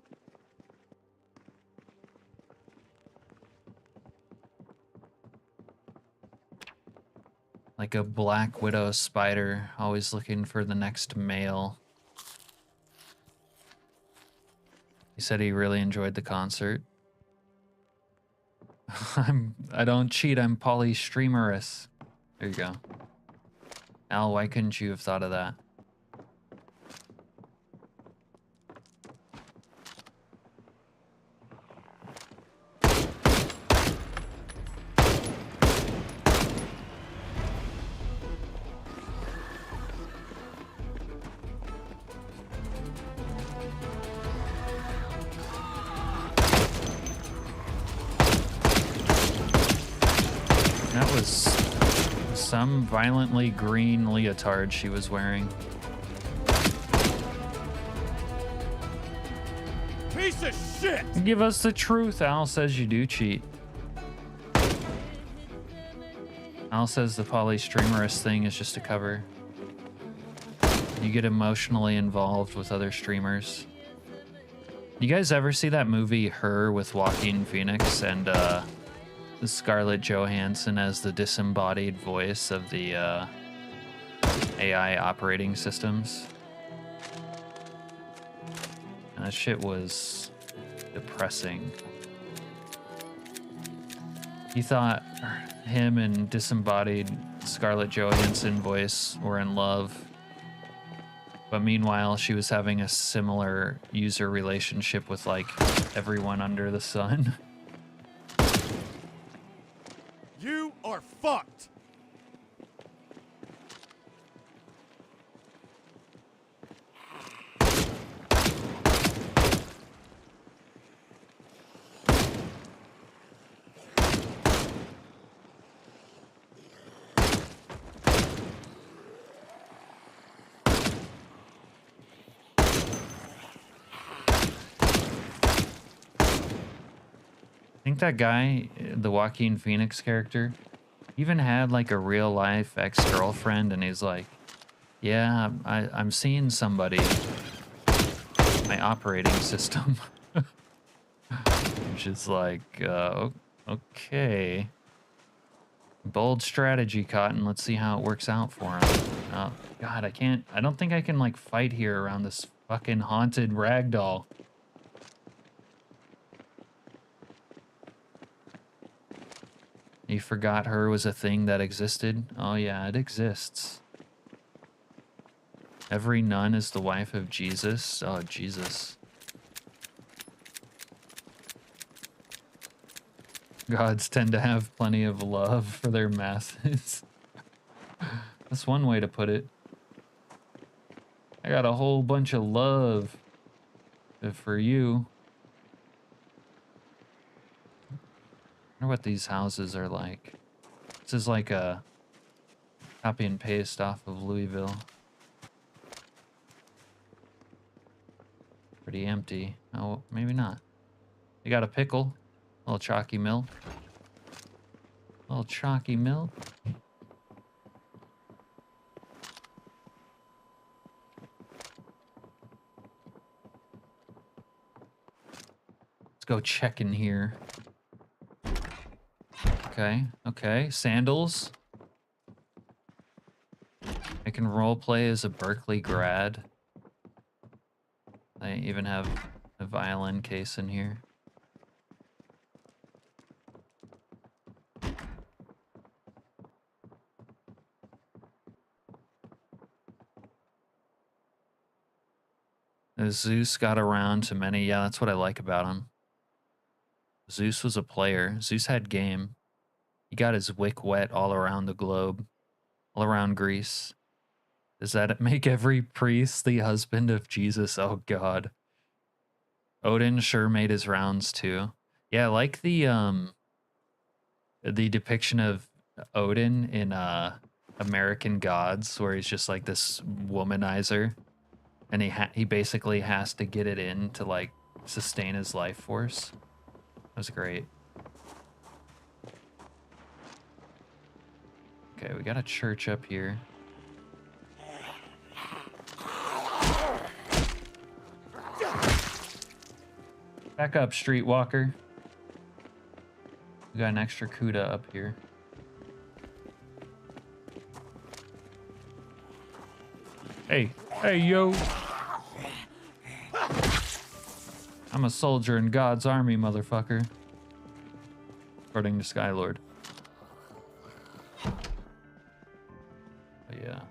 Like a black widow spider, always looking for the next male. He said he really enjoyed the concert. I don't cheat, I'm polystreamerous. There you go. Al, why couldn't you have thought of that? That was some violently green leotard she was wearing. Piece of shit! Give us the truth. Al says you do cheat. Al says the polystreamerous thing is just a cover. You get emotionally involved with other streamers. You guys ever see that movie Her with Joaquin Phoenix and Scarlett Johansson as the disembodied voice of the AI operating systems? And that shit was depressing. He thought him and disembodied Scarlett Johansson voice were in love. But meanwhile, she was having a similar user relationship with like everyone under the sun. You are fucked! I think that guy, the Joaquin Phoenix character, even had like a real life ex-girlfriend, and he's like, yeah, I'm seeing somebody, my operating system. Which is like, okay. Bold strategy, Cotton. Let's see how it works out for him. Oh, God, I don't think I can like fight here around this fucking haunted ragdoll. You forgot Her was a thing that existed? Oh yeah, it exists. Every nun is the wife of Jesus? Oh, Jesus. Gods tend to have plenty of love for their masses. That's one way to put it. I got a whole bunch of love for you. wonder what these houses are like. This is like a copy and paste off of Louisville. Pretty empty. Oh, maybe not. You got a pickle. A little chalky milk. A little chalky milk. Let's go check in here. Okay, okay. Sandals. I can roleplay as a Berkeley grad. I even have a violin case in here. Zeus got around to many. Yeah, that's what I like about him. Zeus was a player. Zeus had game. He got his wick wet all around the globe, all around Greece. Does that make every priest the husband of Jesus? Oh, God. Odin sure made his rounds, too. Yeah, I like the depiction of Odin in American Gods, where he's just like this womanizer. And he basically has to get it in to, like, sustain his life force. That was great. Okay, we got a church up here. Back up, streetwalker. We got an extra CUDA up here. Hey, hey, yo. I'm a soldier in God's army, motherfucker. According to Skylord. But yeah.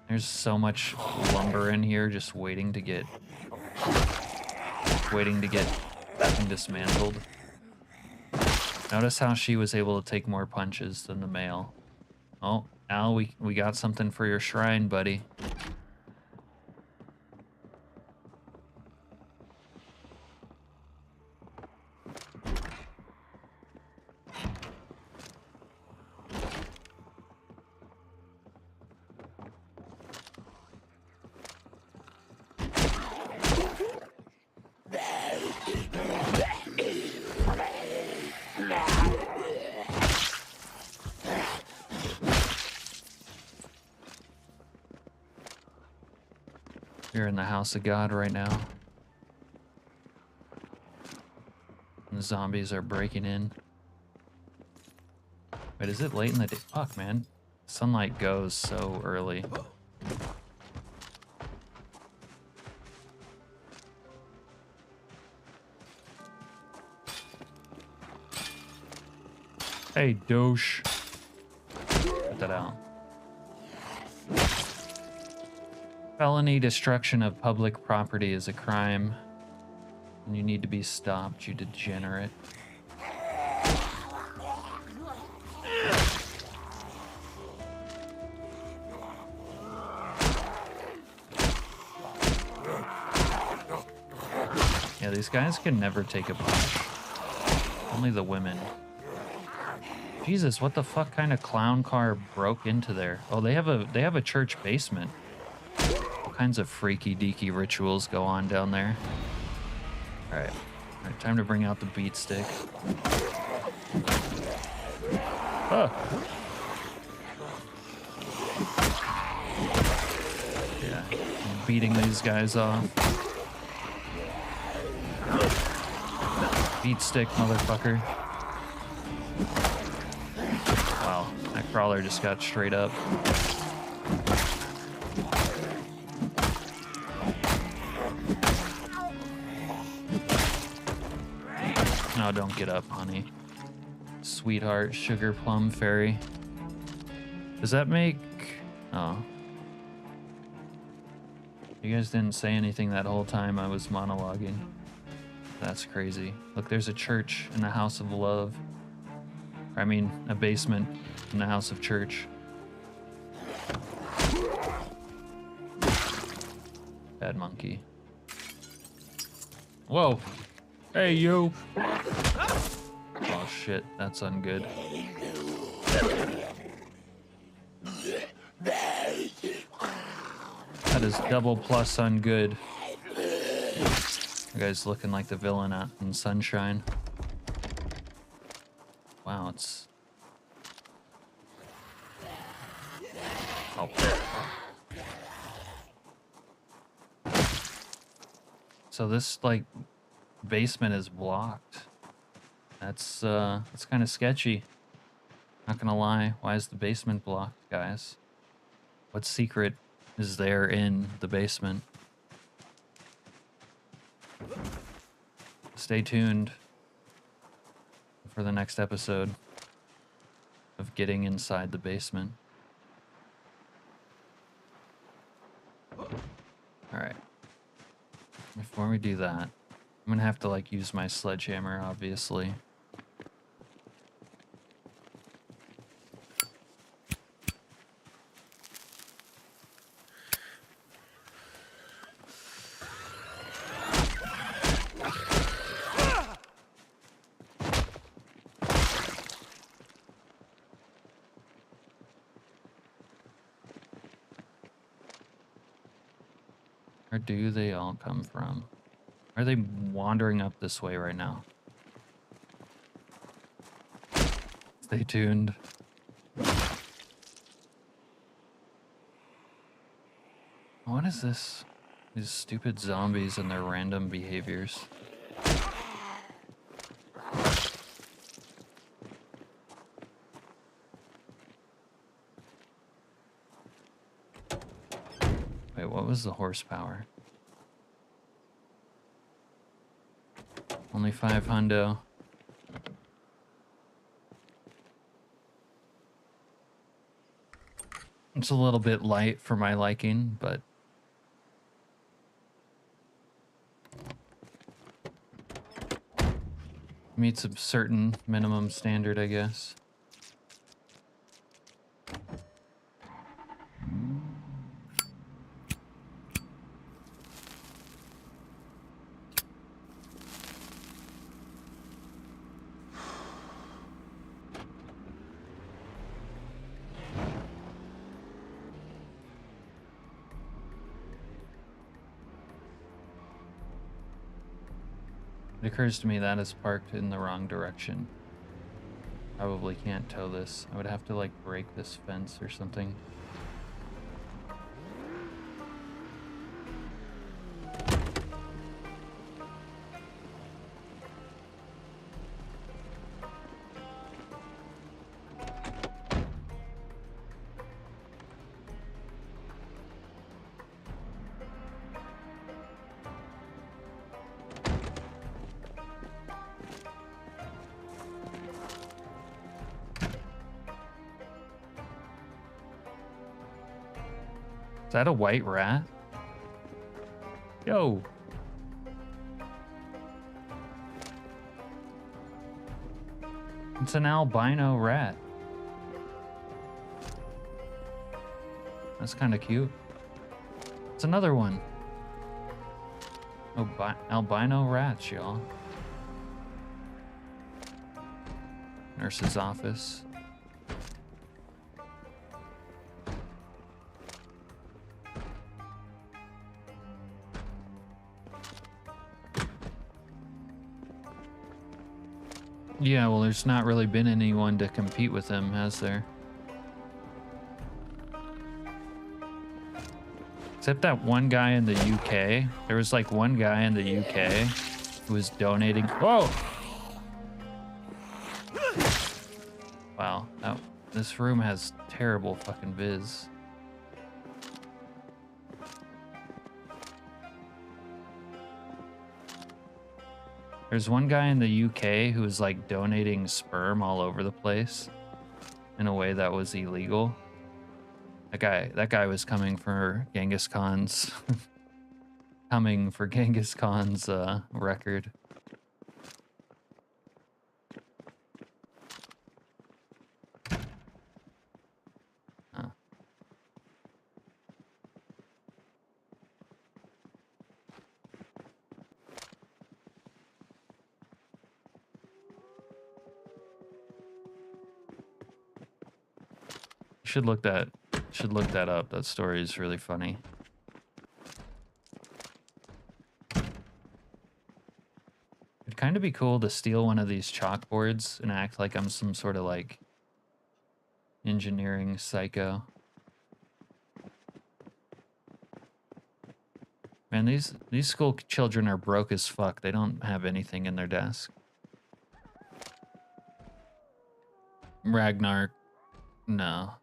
There's so much lumber in here just waiting to get fucking dismantled. Notice how she was able to take more punches than the male. Oh, Al, we got something for your shrine, buddy. You're in the house of God right now. And the zombies are breaking in. Wait, is it late in the day? Fuck, man. Sunlight goes so early. Hey, douche. Put that out. Felony destruction of public property is a crime, and you need to be stopped, you degenerate. Yeah, these guys can never take a punch. Only the women. Jesus, what the fuck kind of clown car broke into there? Oh, they have a church basement. All kinds of freaky deaky rituals go on down there. All right, time to bring out the beat stick. Oh. Yeah, I'm beating these guys off. Beat stick, motherfucker. Wow, that crawler just got straight up. No, don't get up, honey. Sweetheart, sugar plum fairy. Does that make... Oh. You guys didn't say anything that whole time I was monologuing. That's crazy. Look, there's a church in the house of love. I mean, a basement in the house of church. Bad monkey. Whoa. Hey, you. Oh shit, that's ungood. That is double plus ungood. You guys looking like the villain out in Sunshine. Wow, it's... Oh. So this, like, basement is blocked. That's kind of sketchy. Not gonna lie. Why is the basement blocked, guys? What secret is there in the basement? Stay tuned for the next episode of getting inside the basement. Alright. Before we do that, I'm gonna have to, like, use my sledgehammer, obviously. Where do they all come from? Are they wandering up this way right now? Stay tuned. What is this? These stupid zombies and their random behaviors. Wait, what was the horsepower? Only 5 hundo. It's a little bit light for my liking, but meets a certain minimum standard, I guess. It occurs to me that is parked in the wrong direction. Probably can't tow this. I would have to, like, break this fence or something. Is that a white rat? Yo. It's an albino rat. That's kind of cute. It's another one. Oh, albino rats, y'all. Nurse's office. Yeah, well, there's not really been anyone to compete with him, has there? Except that one guy in the UK. There was like one guy in the UK who was donating. Whoa! Wow, this room has terrible fucking viz. There's one guy in the UK who was like donating sperm all over the place in a way that was illegal. That guy was coming for Genghis Khan's record. Huh. Should look that up. That story is really funny. It'd kind of be cool to steal one of these chalkboards and act like I'm some sort of like engineering psycho. Man, these school children are broke as fuck. They don't have anything in their desk. Ragnar, no.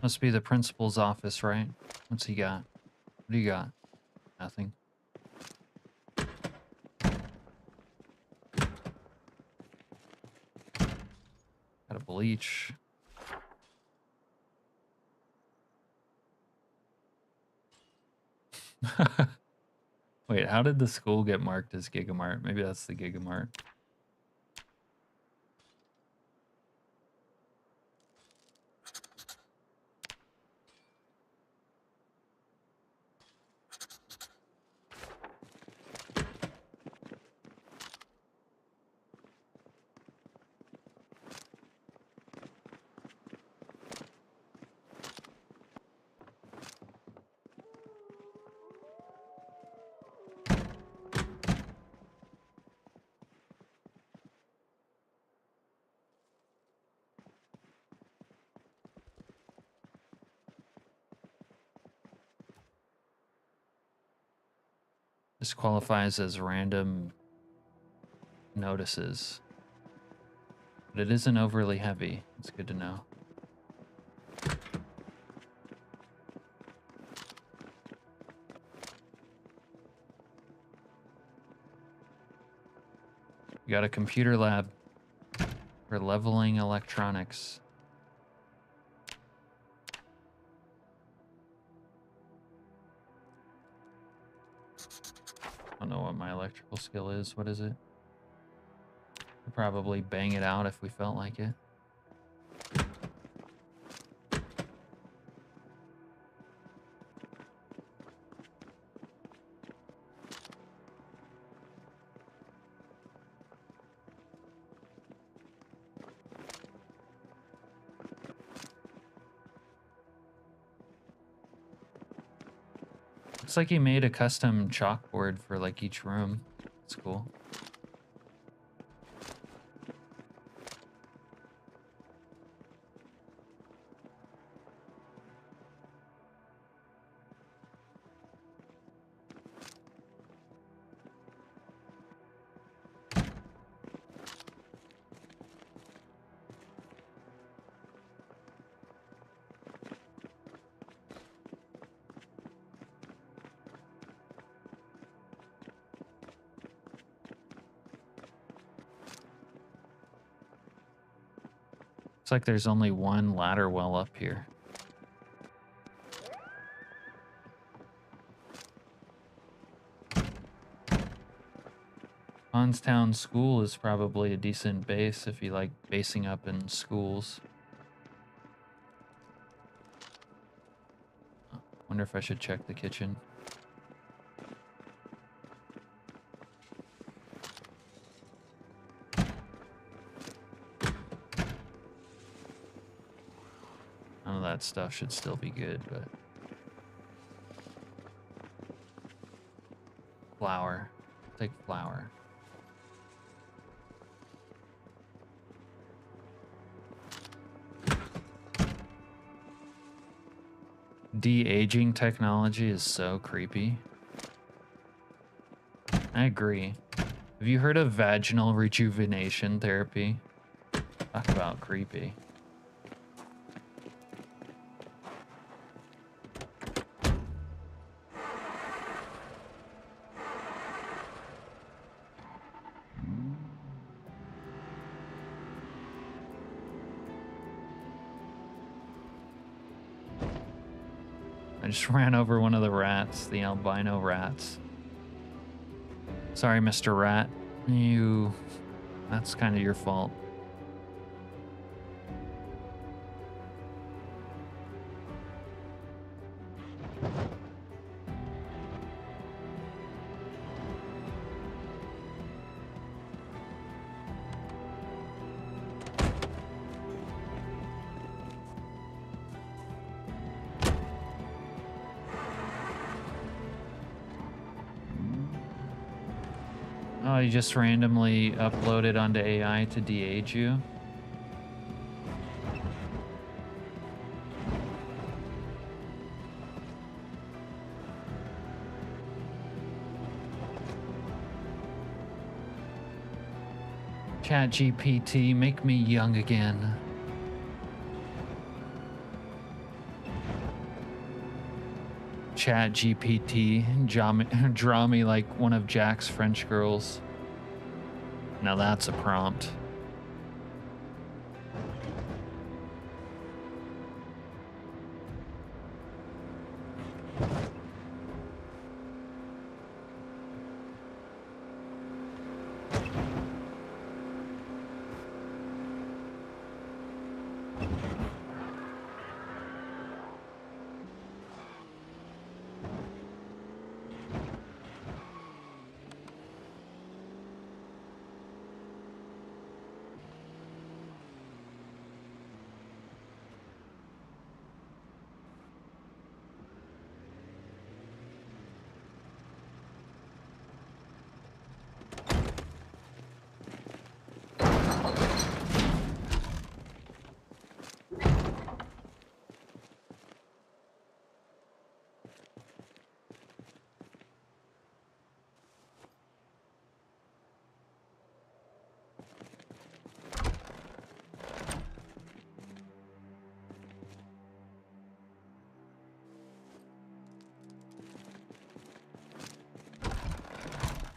Must be the principal's office, right? What's he got? What do you got? Nothing. Got a bleach. Wait, how did the school get marked as Gigamart? Maybe that's the Gigamart. This qualifies as random notices. But it isn't overly heavy. It's good to know. You got a computer lab for leveling electronics. I don't know what my electrical skill is. What is it? We'd probably bang it out if we felt like it. Looks like he made a custom chalkboard for like each room. It's cool. Looks like there's only one ladder well up here. Hanstown School is probably a decent base if you like basing up in schools. Wonder if I should check the kitchen. None of that stuff should still be good, but... Flour. Take flour. De-aging technology is so creepy. I agree. Have you heard of vaginal rejuvenation therapy? Talk about creepy. just ran over one of the rats, the albino rats. Sorry, Mr. Rat. That's kind of your fault. Oh, you just randomly uploaded onto AI to de-age you? ChatGPT, make me young again. ChatGPT, draw me like one of Jack's French girls. Now that's a prompt.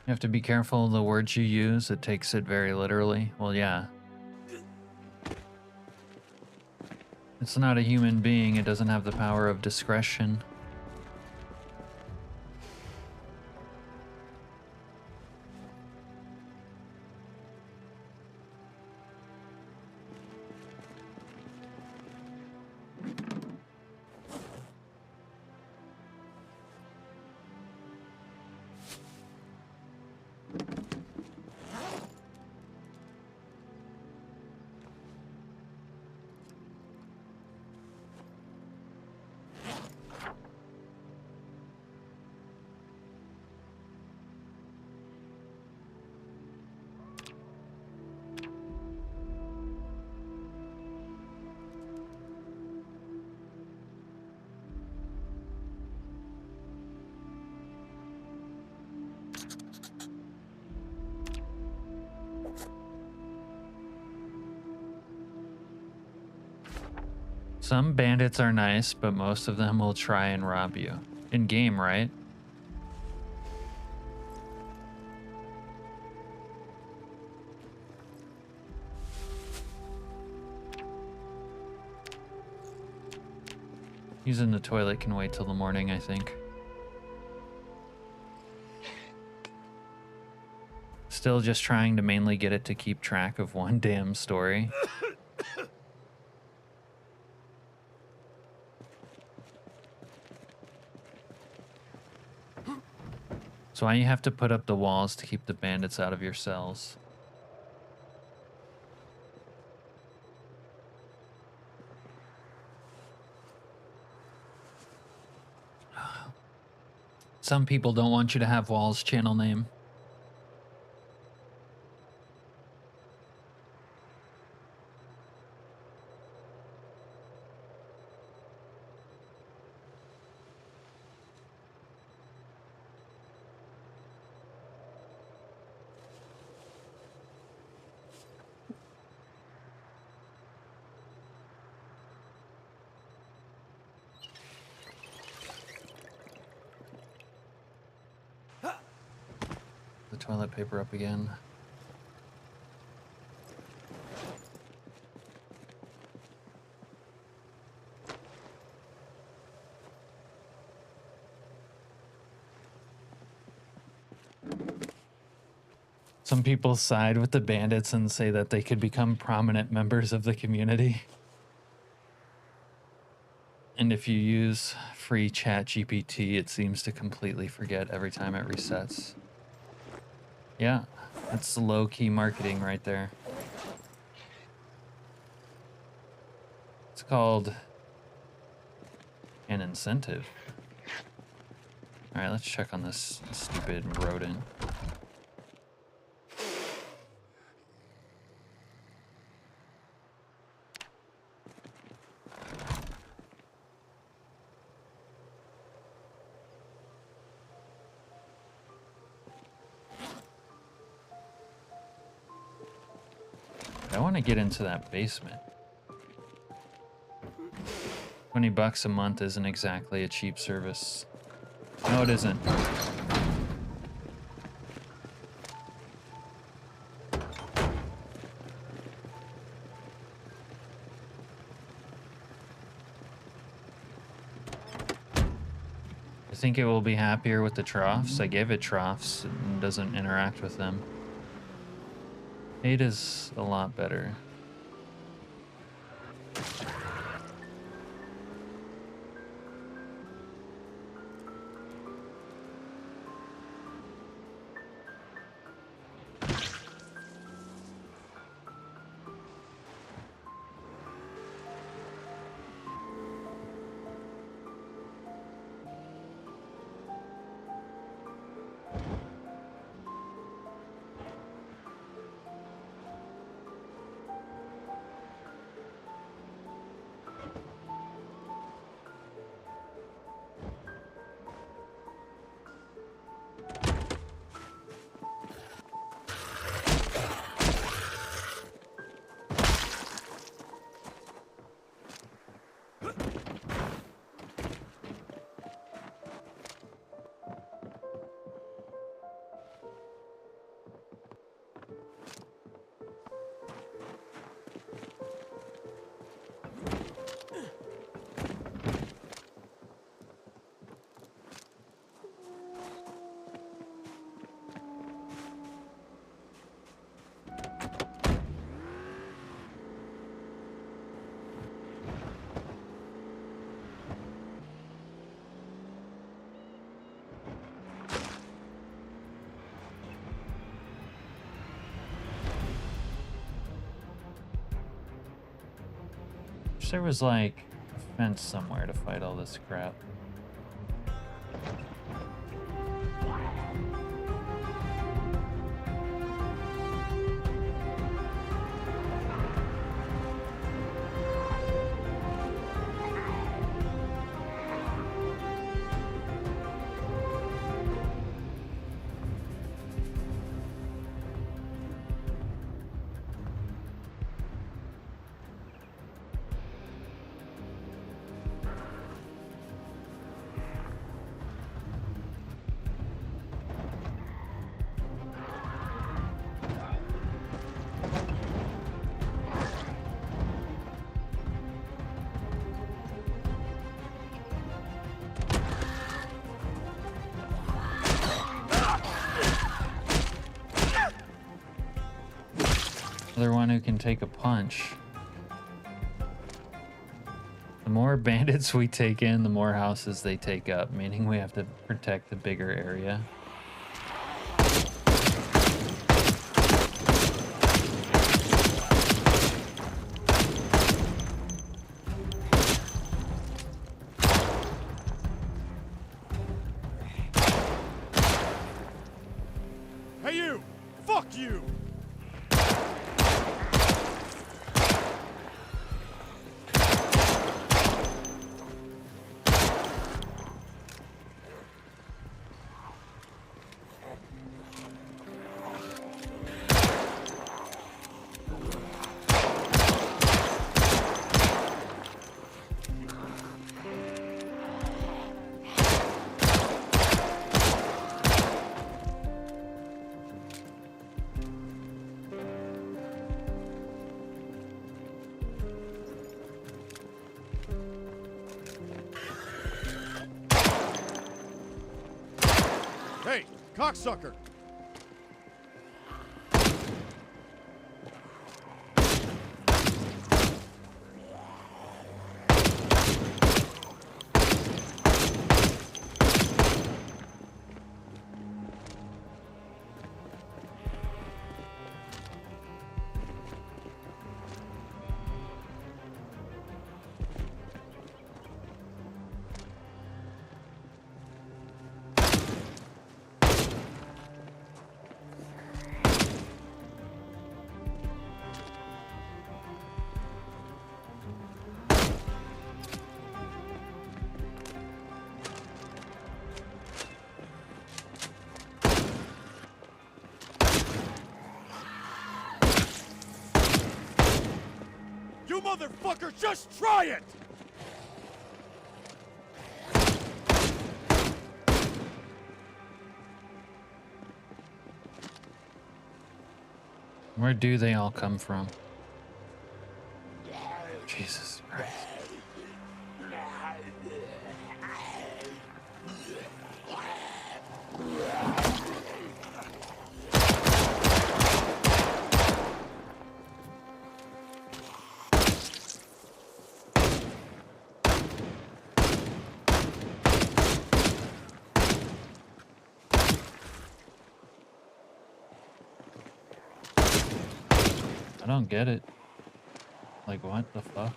You have to be careful of the words you use. It takes it very literally. Well, yeah. It's not a human being. It doesn't have the power of discretion. Some bandits are nice, but most of them will try and rob you. In game, right? Using the toilet can wait till the morning, I think. Still just trying to mainly get it to keep track of one damn story. That's why you have to put up the walls to keep the bandits out of your cells. Some people don't want you to have walls channel name. The toilet paper up again. Some people side with the bandits and say that they could become prominent members of the community. And if you use free chat GPT, it seems to completely forget every time it resets. Yeah, that's low-key marketing right there. It's called an incentive. All right, let's check on this stupid rodent. I want to get into that basement. $20 a month isn't exactly a cheap service. No, it isn't. I think it will be happier with the troughs. I gave it troughs and doesn't interact with them. 8 is a lot better. There was like a fence somewhere to fight all this crap. Another one who can take a punch. The more bandits we take in, the more houses they take up, meaning we have to protect the bigger area. Hey you! Fuck you! Hey, cocksucker! motherfucker! Just try it! Where do they all come from? Jesus Christ. I don't get it. Like, what the fuck?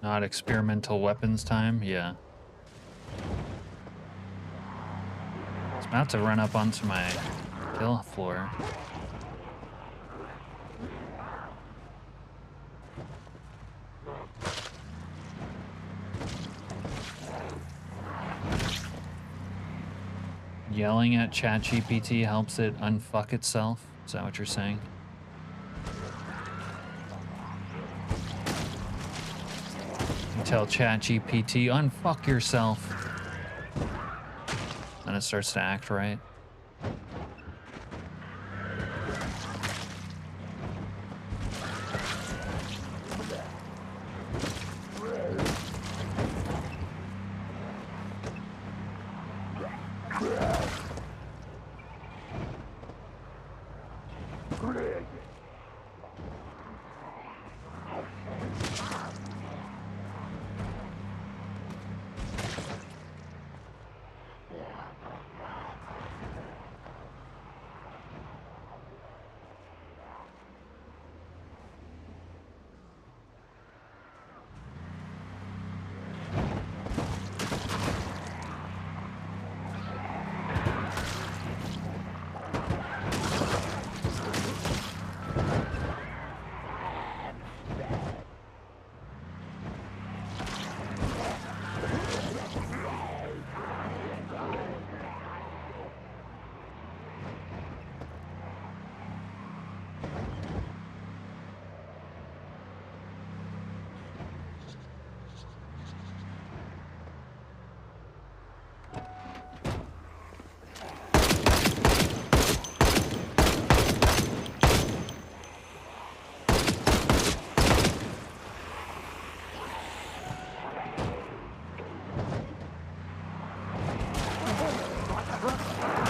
Not experimental weapons time? Yeah. It's about to run up onto my kill floor. Yelling at ChatGPT helps it unfuck itself? Is that what you're saying? You tell ChatGPT, unfuck yourself. Then it starts to act right.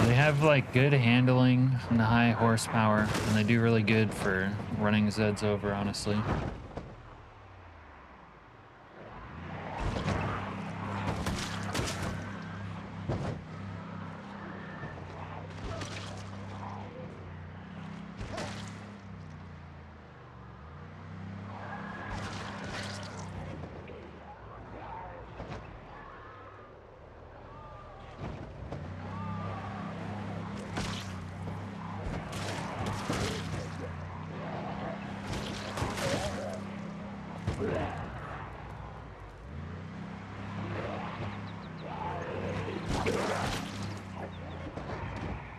They have like good handling and high horsepower, and they do really good for running Zeds over, honestly.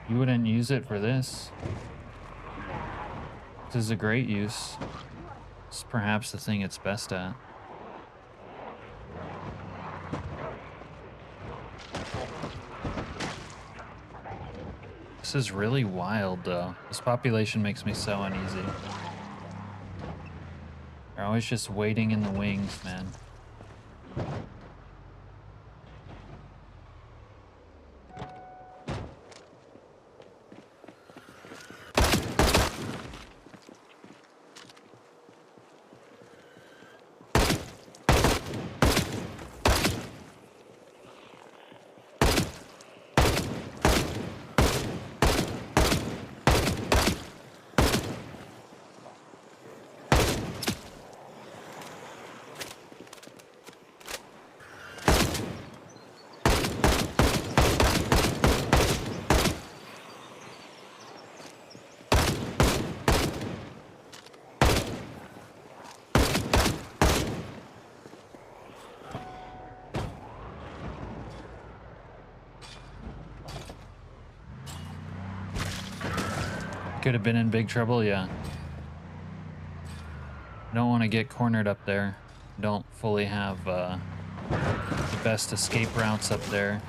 You wouldn't use it for this. This is a great use. It's perhaps the thing it's best at. This is really wild, though. This population makes me so uneasy. They're always just waiting in the wings, man. could have been in big trouble, yeah. I don't want to get cornered up there. Don't fully have the best escape routes up there.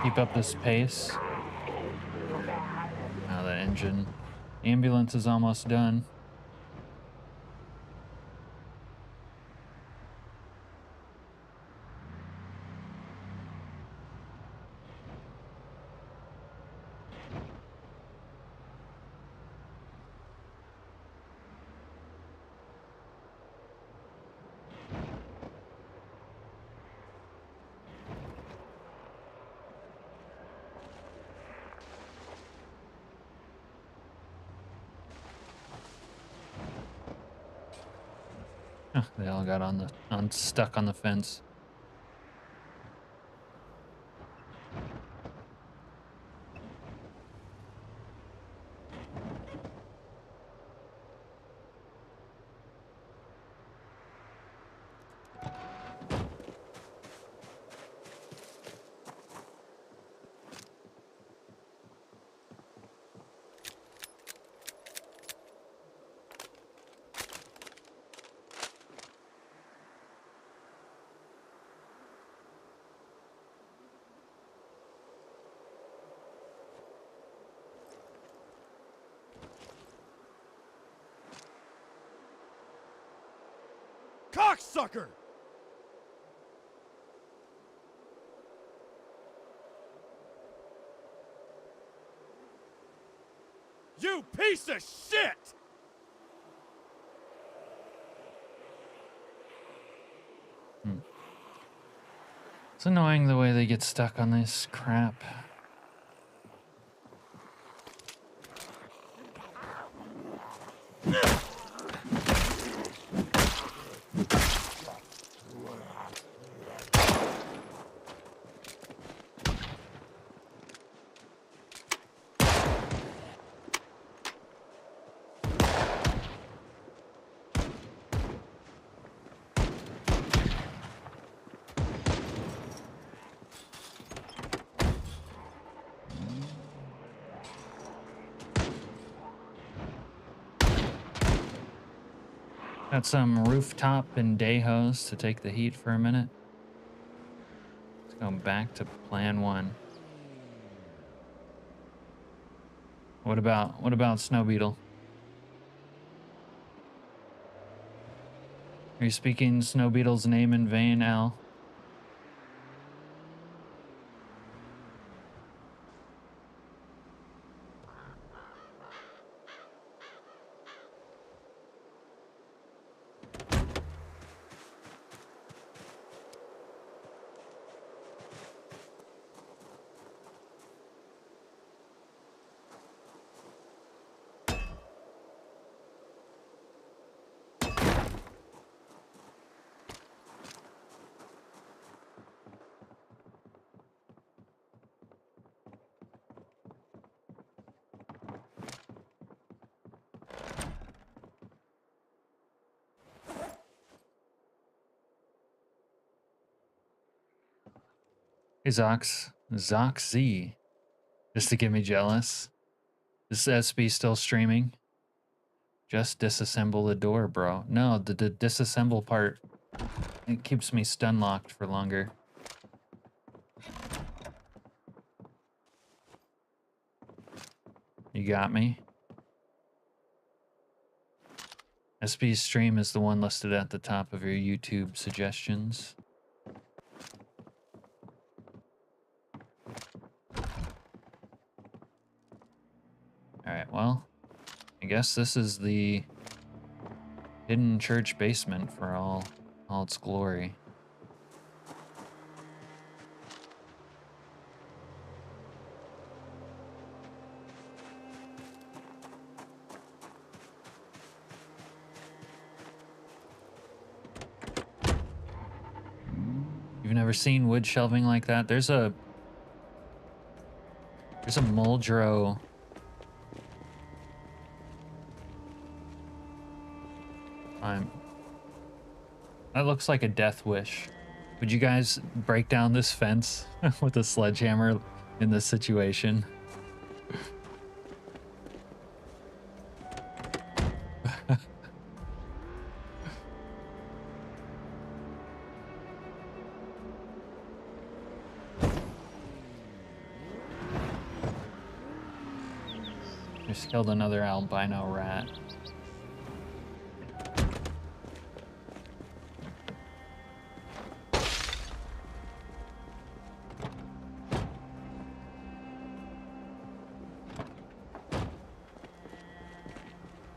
Keep up this pace. Now the engine. Ambulance is almost done. They all got stuck on the fence. Cocksucker! You piece of shit! It's annoying the way they get stuck on this crap. Got some rooftop and day hose to take the heat for a minute. Let's go back to plan 1. What about Snow Beetle? Are you speaking Snow Beetle's name in vain, Al? Hey, Zox Z, just to get me jealous. Is SB still streaming? Just disassemble the door, bro. No, the disassemble part, it keeps me stun locked for longer. You got me? SB's stream is the one listed at the top of your YouTube suggestions. Alright, well, I guess this is the hidden church basement for all its glory. You've never seen wood shelving like that? There's a Muldrow. That looks like a death wish. Would you guys break down this fence with a sledgehammer in this situation? Just killed another albino rat.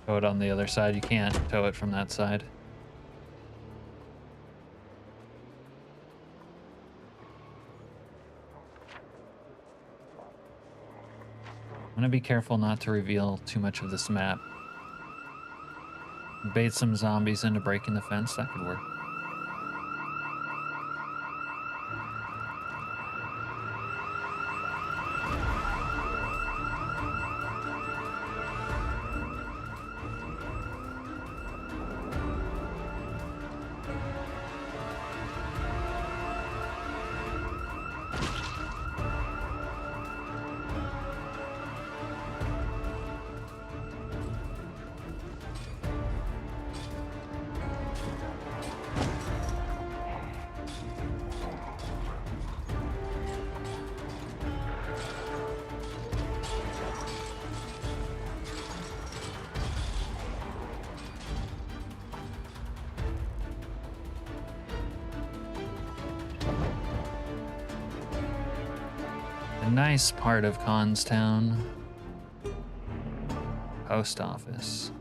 Tow it on the other side. You can't tow it from that side. I'm gonna be careful not to reveal too much of this map. Bait some zombies into breaking the fence, that could work. A nice part of Constown. Post office.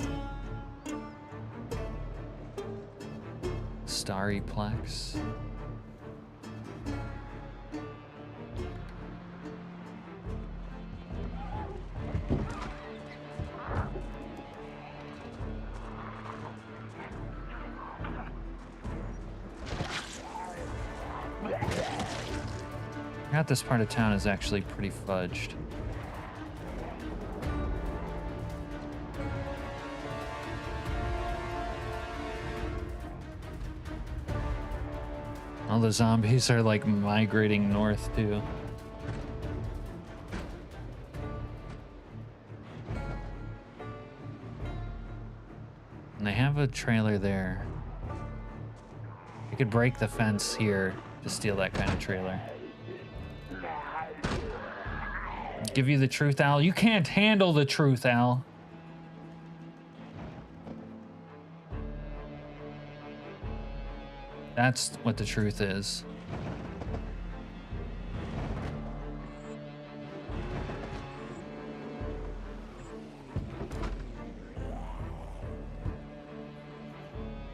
Starry Plex. This part of town is actually pretty fudged. All the zombies are like migrating north too. And they have a trailer there. You could break the fence here to steal that kind of trailer. Give you the truth, Al. You can't handle the truth, Al. That's what the truth is.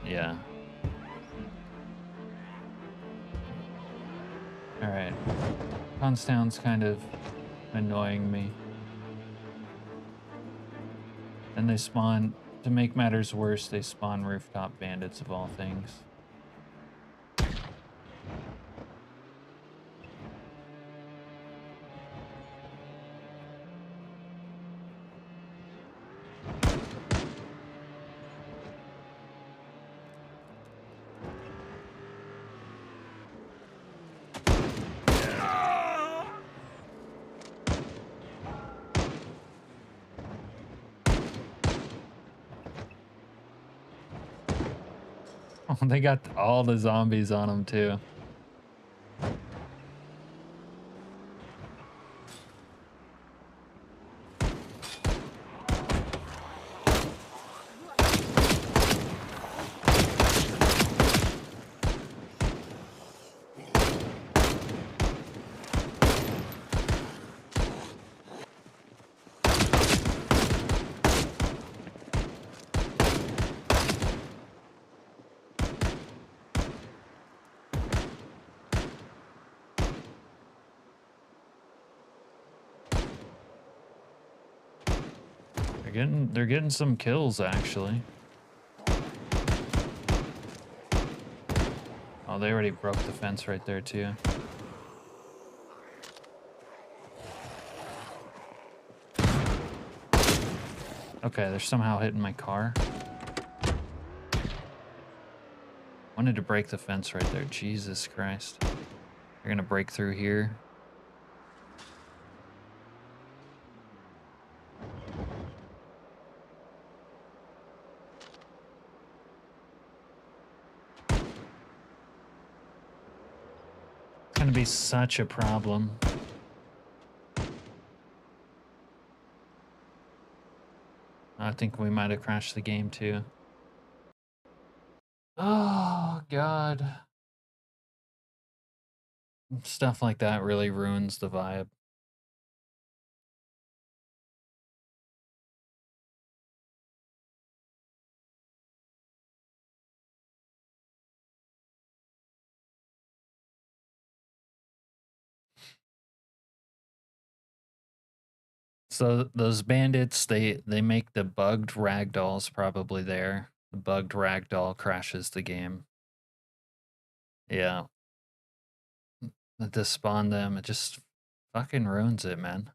Yeah. All right. Constown's kind of annoying me. And they spawn, to make matters worse, they spawn rooftop bandits of all things. They got all the zombies on them too. They're getting some kills actually. Oh, they already broke the fence right there too. Okay, they're somehow hitting my car. Wanted to break the fence right there. Jesus Christ. They're gonna break through here. It's gonna be such a problem. I think we might have crashed the game too. Oh, God. Stuff like that really ruins the vibe. So those bandits, they make the bugged ragdolls probably there. The bugged ragdoll crashes the game. Yeah. To spawn them, it just fucking ruins it, man.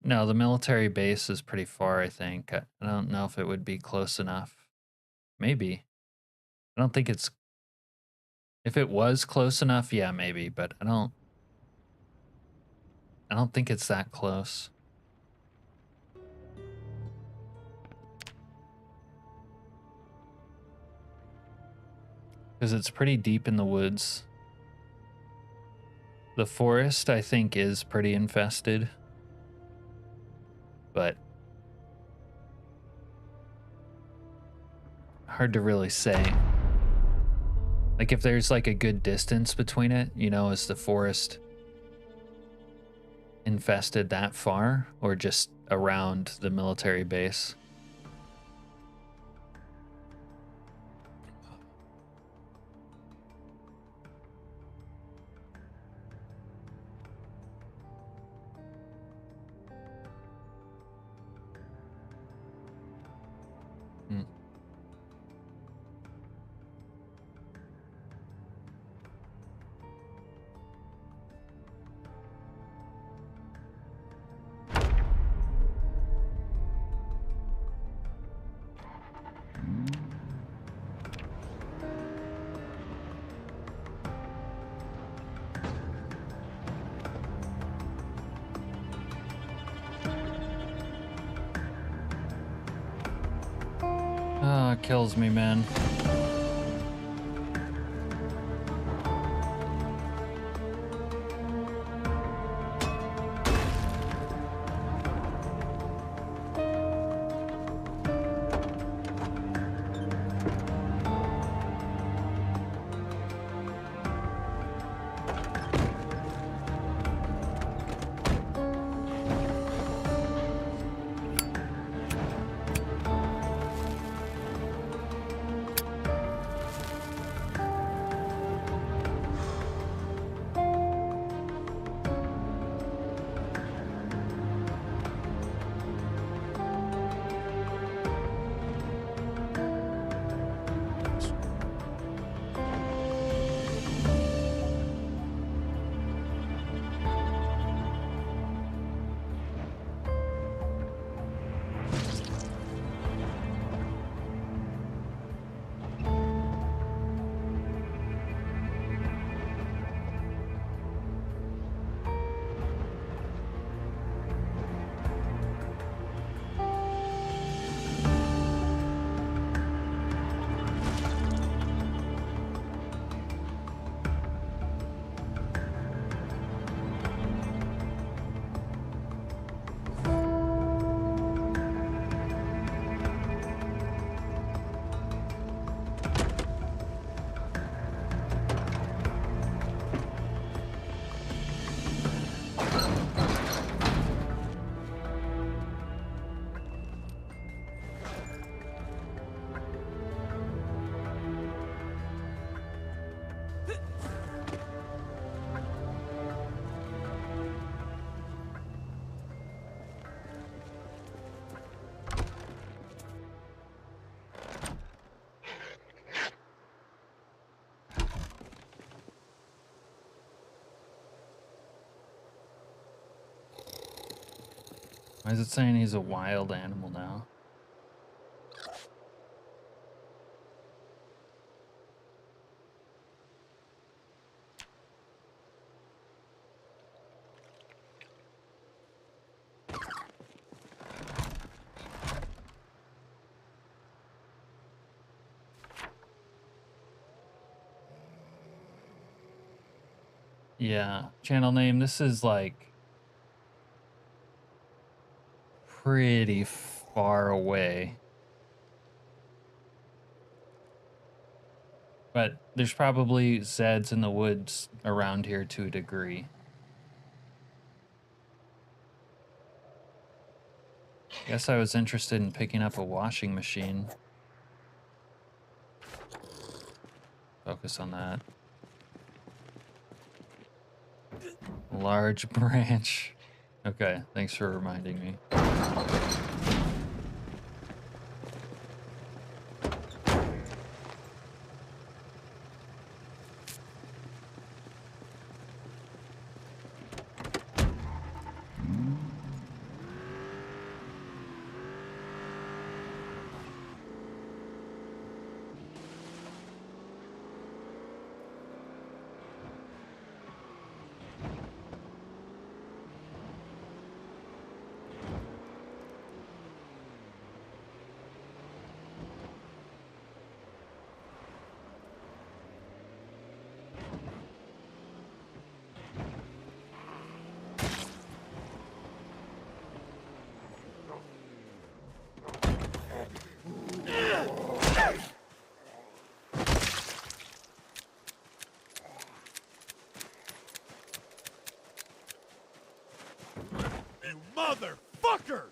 No, the military base is pretty far, I think. I don't know if it would be close enough. Maybe. I don't think it's... If it was close enough, yeah, maybe, but I don't think it's that close. Because it's pretty deep in the woods. The forest, I think, is pretty infested. But hard to really say. Like, if there's, like, a good distance between it, you know, is the forest infested that far? Or just around the military base? Hmm. Oh, it kills me, man. Why is it saying he's a wild animal now? Yeah, channel name. This is like pretty far away. But there's probably Zeds in the woods around here to a degree. Guess I was interested in picking up a washing machine. Focus on that. Large branch. Okay, thanks for reminding me. You motherfucker!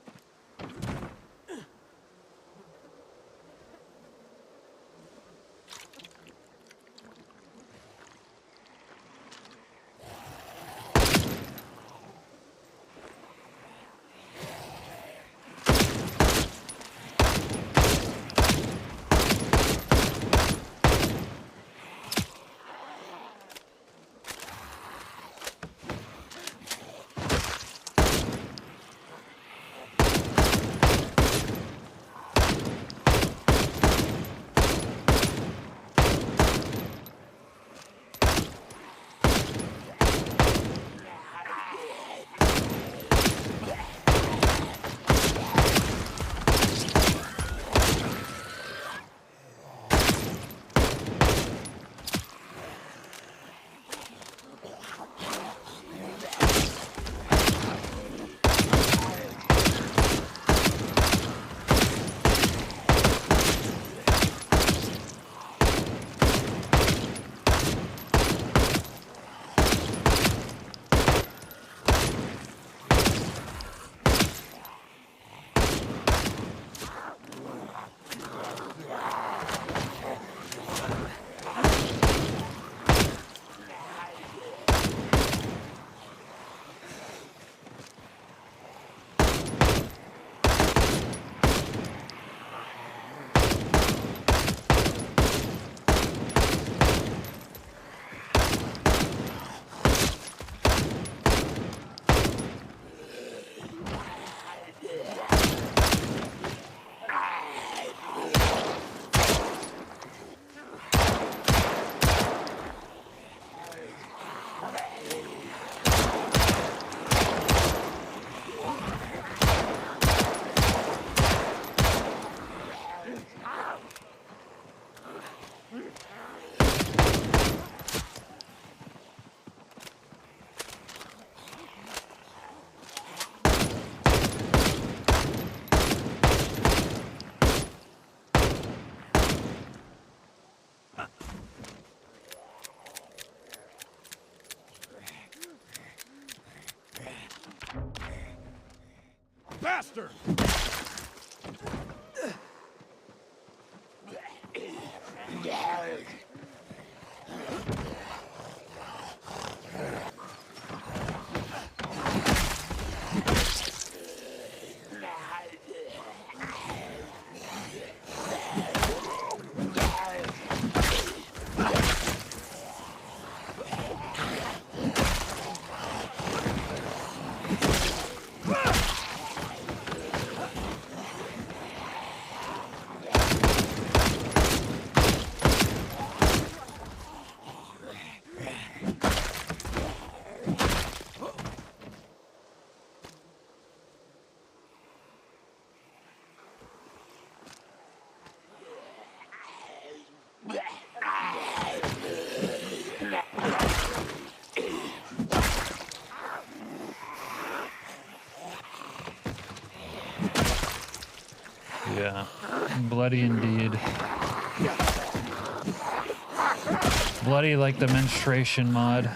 Bastard! bloody indeed. Bloody like the menstruation mod.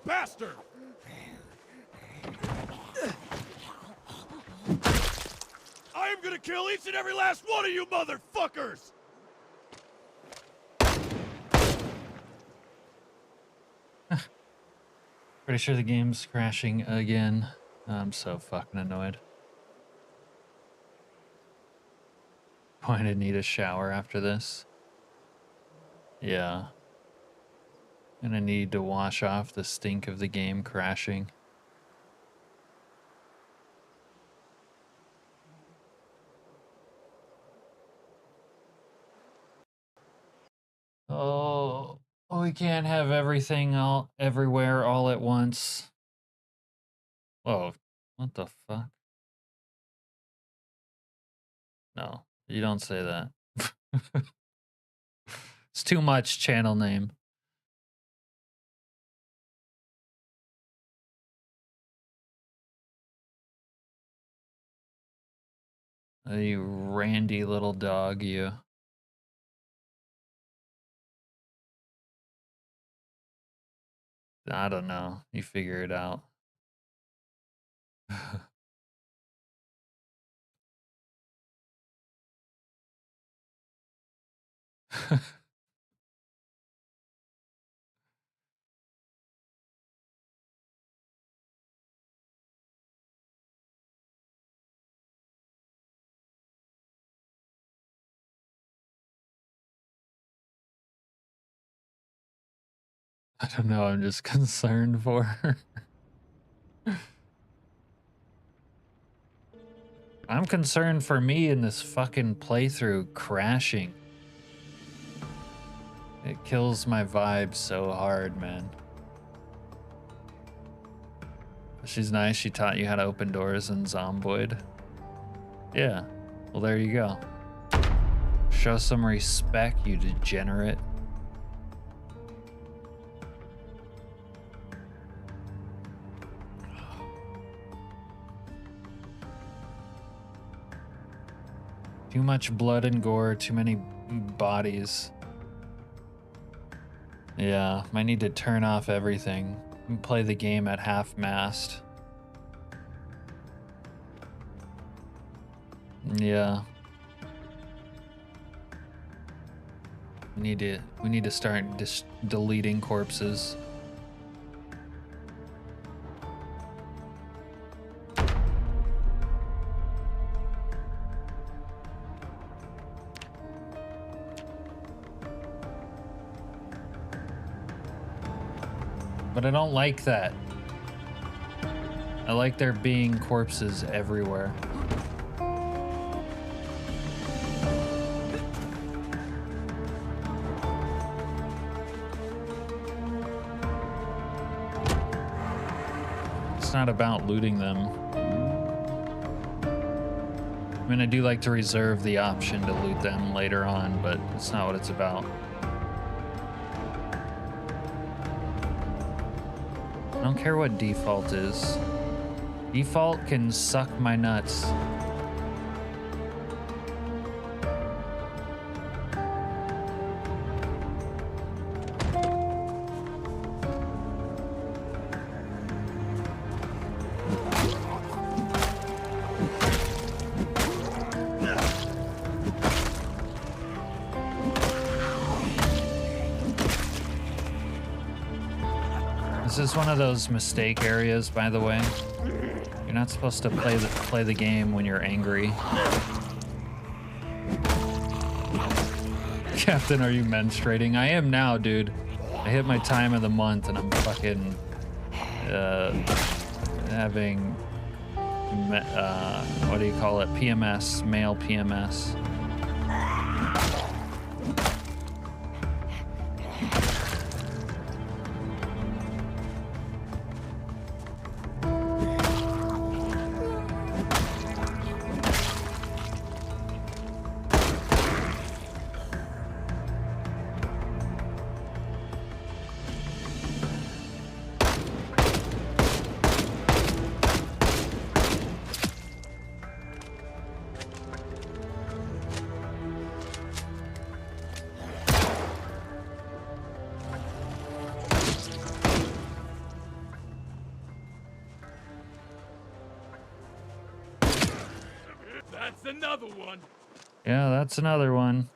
Bastard! I am gonna kill each and every last one of you motherfuckers! Pretty sure the game's crashing again. I'm so fucking annoyed. Going to need a shower after this. Yeah. Gonna need to wash off the stink of the game crashing. Oh, we can't have everything all everywhere all at once. Whoa, what the fuck? No, you don't say that. It's too much channel name. You randy little dog, you. I don't know. You figure it out. I don't know. I'm just concerned for her. I'm concerned for me in this fucking playthrough crashing. It kills my vibe so hard, man. She's nice. She taught you how to open doors in Zomboid. Yeah. Well, there you go. Show some respect, you degenerate. Too much blood and gore, too many bodies. Yeah, might need to turn off everything and play the game at half-mast. Yeah. We need to start just deleting corpses. But I don't like that. I like there being corpses everywhere. It's not about looting them. I mean, I do like to reserve the option to loot them later on, but it's not what it's about. I don't care what default is. Default can suck my nuts. This is one of those mistake areas, by the way. You're not supposed to play the game when you're angry. Captain, are you menstruating? I am now, dude. I hit my time of the month and I'm fucking having what do you call it? PMS, male PMS. That's another one. Yeah, that's another one.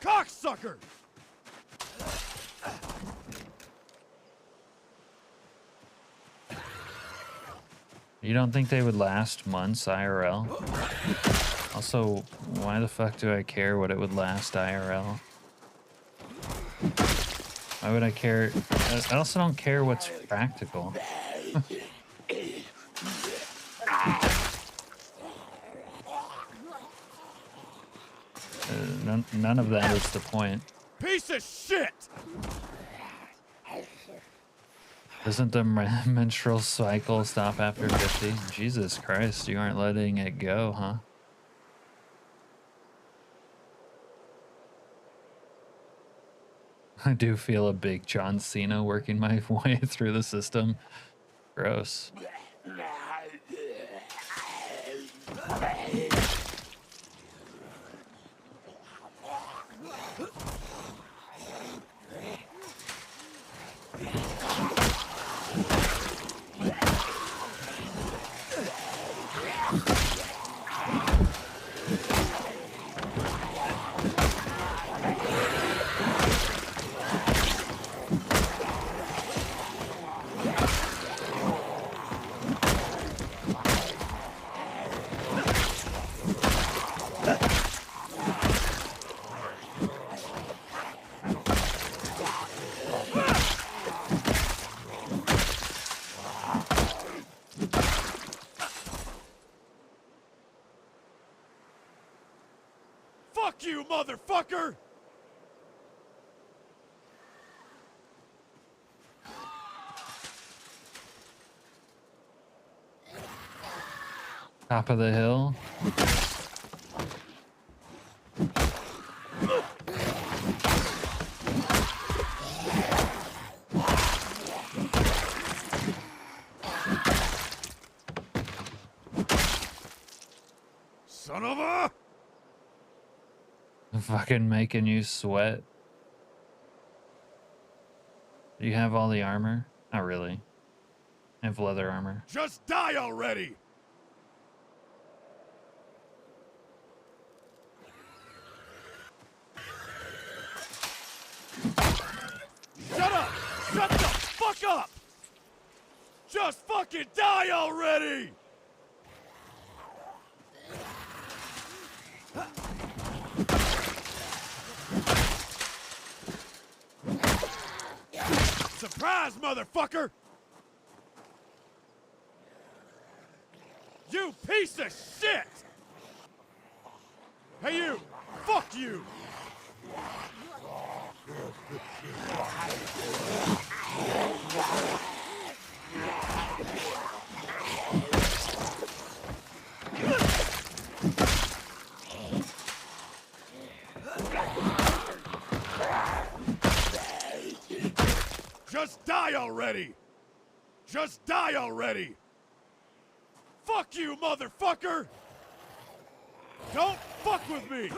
Cocksucker! You don't think they would last months IRL? Also, why the fuck do I care what it would last IRL? Why would I care? I also don't care what's practical. None of that is the point. Piece of shit! Doesn't the menstrual cycle stop after 50? Jesus Christ, you aren't letting it go, huh? I do feel a big John Cena working my way through the system. Gross. Fuck you, motherfucker! Top of the hill. Son of a... Fucking making you sweat. Do you have all the armor? Not really. I have leather armor. Just die already! Shut up! Shut the fuck up! Just fucking die already! Surprise, motherfucker! You piece of shit! Hey you! Fuck you! Just die already! Just die already! Fuck you, motherfucker! Don't fuck with me!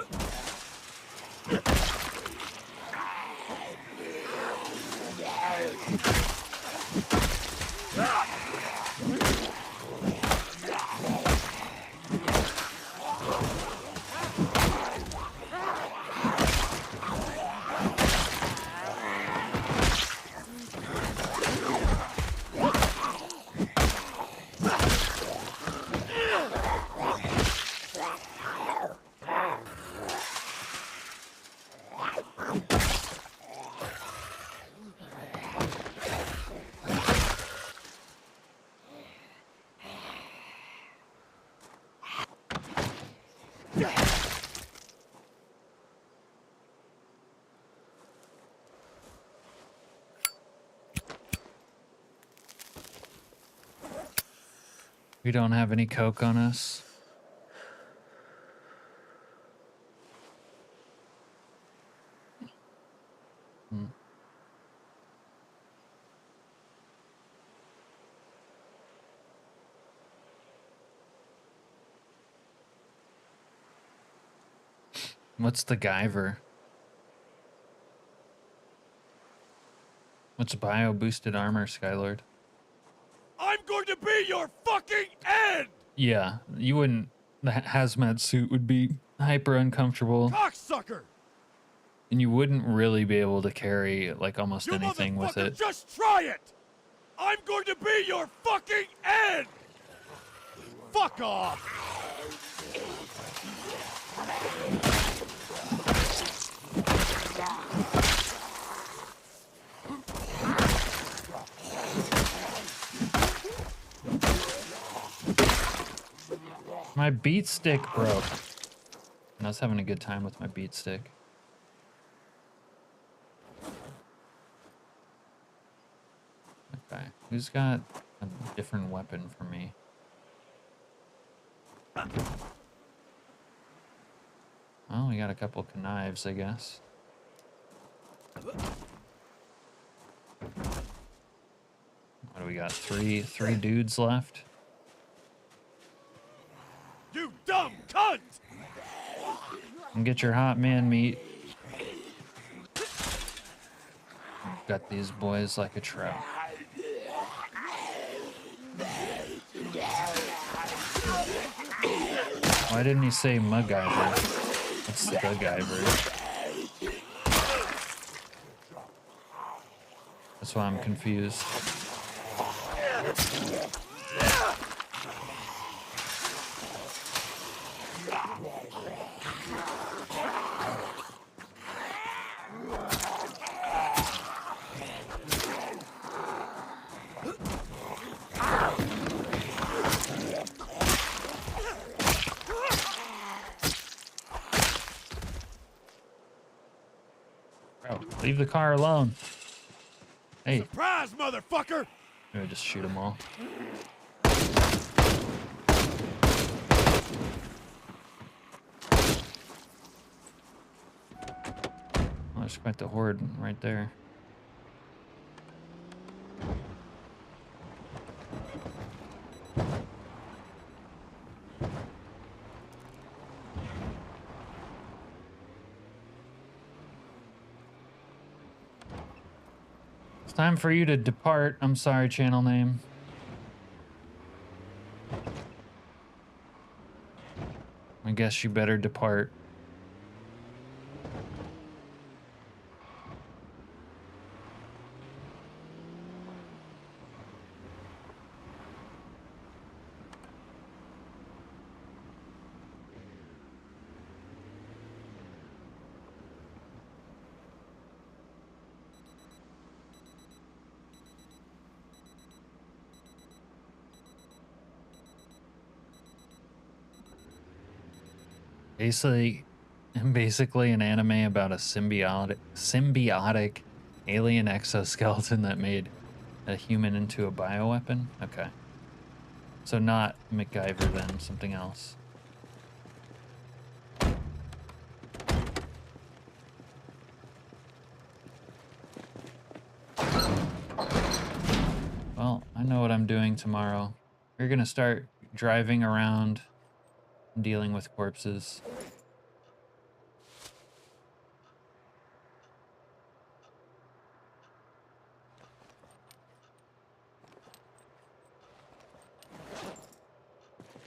We don't have any coke on us. What's the Guyver? What's bio boosted armor, Skylord? I'm going to be your fucking end! Yeah, you wouldn't. The hazmat suit would be hyper uncomfortable, Cocksucker! and you wouldn't really be able to carry like almost You anything with motherfucker, it. just try it! I'm going to be your fucking end! Fuck off! My beat stick broke. And I was having a good time with my beat stick. Okay, who's got a different weapon for me? Well, we got a couple knives, I guess. What do we got? Three dudes left? You dumb cunt! And get your hot man meat. Got these boys like a trout. Why didn't he say MacGyver? What's the Guyver? That's why I'm confused. Bro, leave the car alone. Hey. Surprise, motherfucker! Maybe just shoot them all. Oh, there's quite the horde right there. It's time for you to depart. I'm sorry, channel name. I guess you better depart. Basically an anime about a symbiotic alien exoskeleton that made a human into a bioweapon? Okay. So not MacGyver then, something else. Well, I know what I'm doing tomorrow. We're gonna start driving around and dealing with corpses.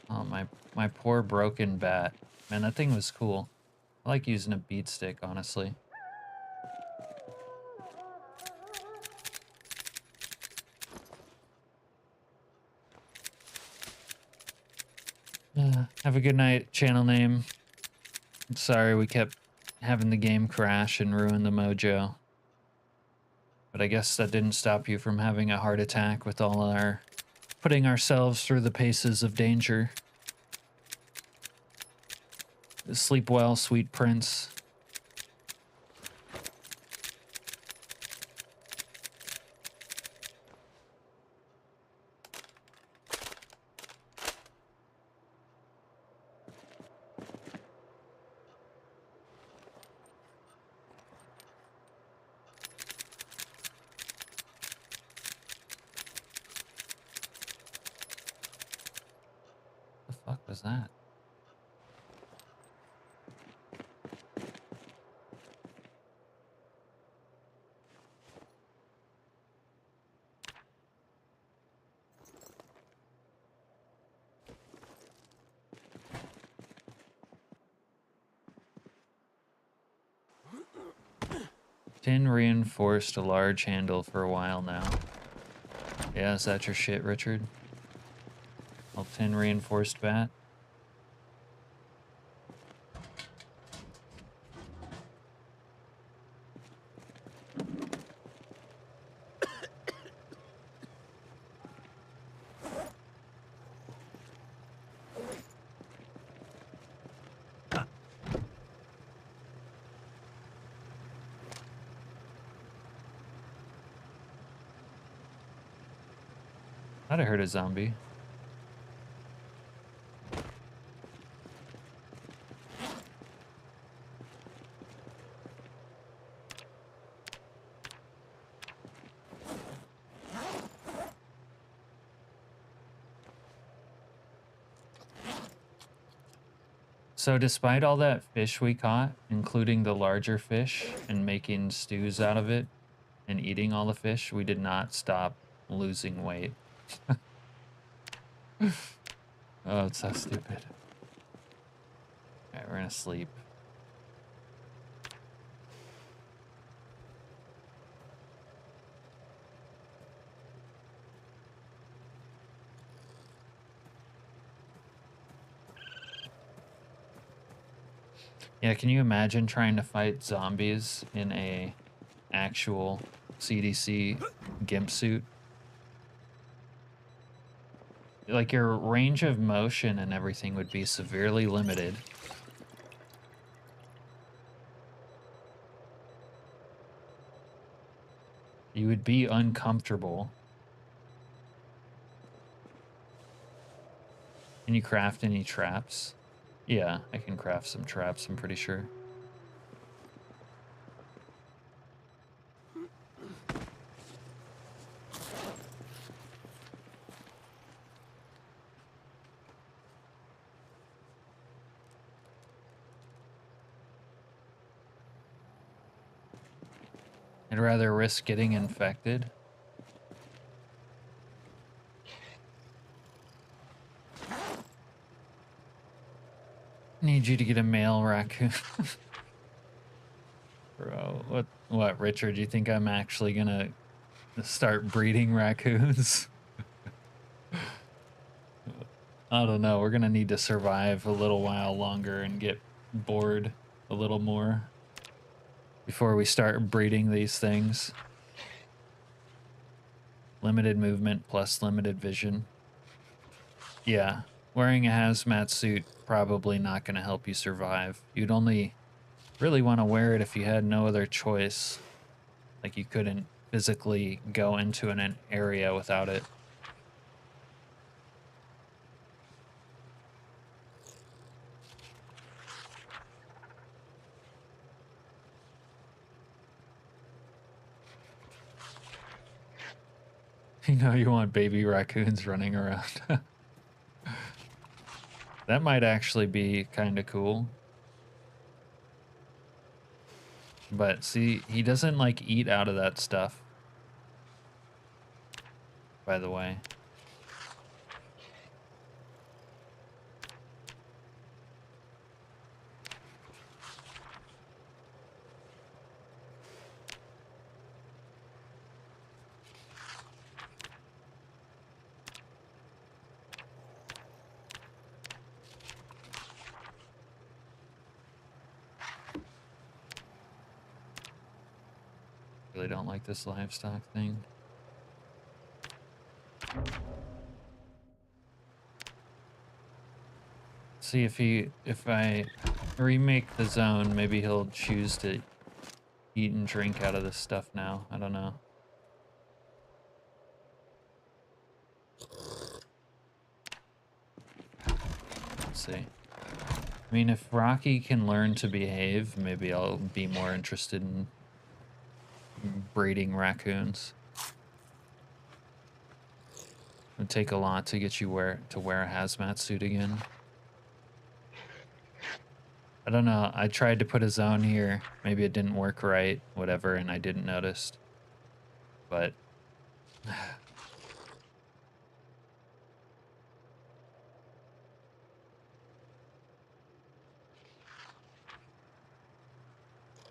Oh, my poor broken bat. Man, that thing was cool. I like using a beat stick, honestly. Have a good night, channel name. I'm sorry we kept having the game crash and ruin the mojo. But I guess that didn't stop you from having a heart attack with all our putting ourselves through the paces of danger. Sleep well, sweet prince. What the fuck was that? Tin reinforced a large handle for a while now. Yeah, is that your shit, Richard? Well, tin reinforced bat. Thought I heard a zombie. So despite all that fish we caught, including the larger fish, and making stews out of it, and eating all the fish, we did not stop losing weight. Oh, it's so stupid. Alright, we're gonna sleep. Yeah, can you imagine trying to fight zombies in a actual CDC GIMP suit? Like, your range of motion and everything would be severely limited. You would be uncomfortable. Can you craft any traps? Yeah, I can craft some traps, I'm pretty sure. I'd rather risk getting infected. Need you to get a male raccoon. Bro, what, Richard? You think I'm actually gonna start breeding raccoons? I don't know. We're gonna need to survive a little while longer and get bored a little more before we start breeding these things. Limited movement plus limited vision. Yeah, wearing a hazmat suit probably not gonna help you survive. You'd only really want to wear it if you had no other choice. Like, you couldn't physically go into an area without it. You know, you want baby raccoons running around. That might actually be kind of cool. But see, he doesn't like eat out of that stuff. By the way. Really don't like this livestock thing. See if I remake the zone, maybe he'll choose to eat and drink out of this stuff now. I don't know. Let's see. I mean, if Rocky can learn to behave, maybe I'll be more interested in breeding raccoons. It would take a lot to get you to wear a hazmat suit again. I don't know. I tried to put a zone here. Maybe it didn't work right, whatever, and I didn't notice. But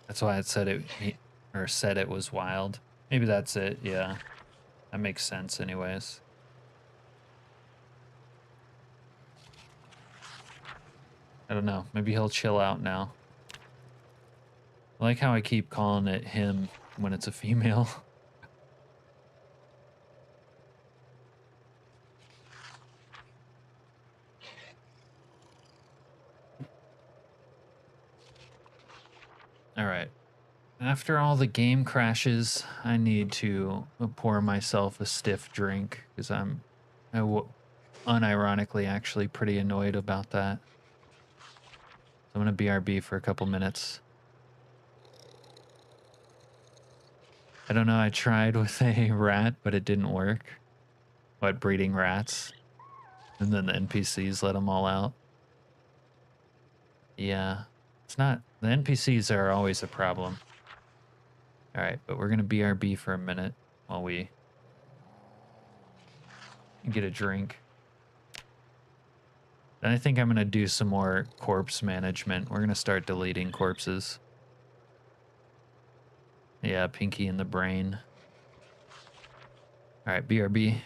that's why it said Or said it was wild. Maybe that's it, yeah. That makes sense anyways. I don't know. Maybe he'll chill out now. I like how I keep calling it him when it's a female. All right. After all the game crashes, I need to pour myself a stiff drink because I'm unironically actually pretty annoyed about that. So I'm going to BRB for a couple minutes. I don't know, I tried with a rat, but it didn't work. What, breeding rats? And then the NPCs let them all out. Yeah, it's not, the NPCs are always a problem. All right, but we're going to BRB for a minute while we get a drink. Then I think I'm going to do some more corpse management. We're going to start deleting corpses. Yeah, Pinky in the brain. All right, BRB.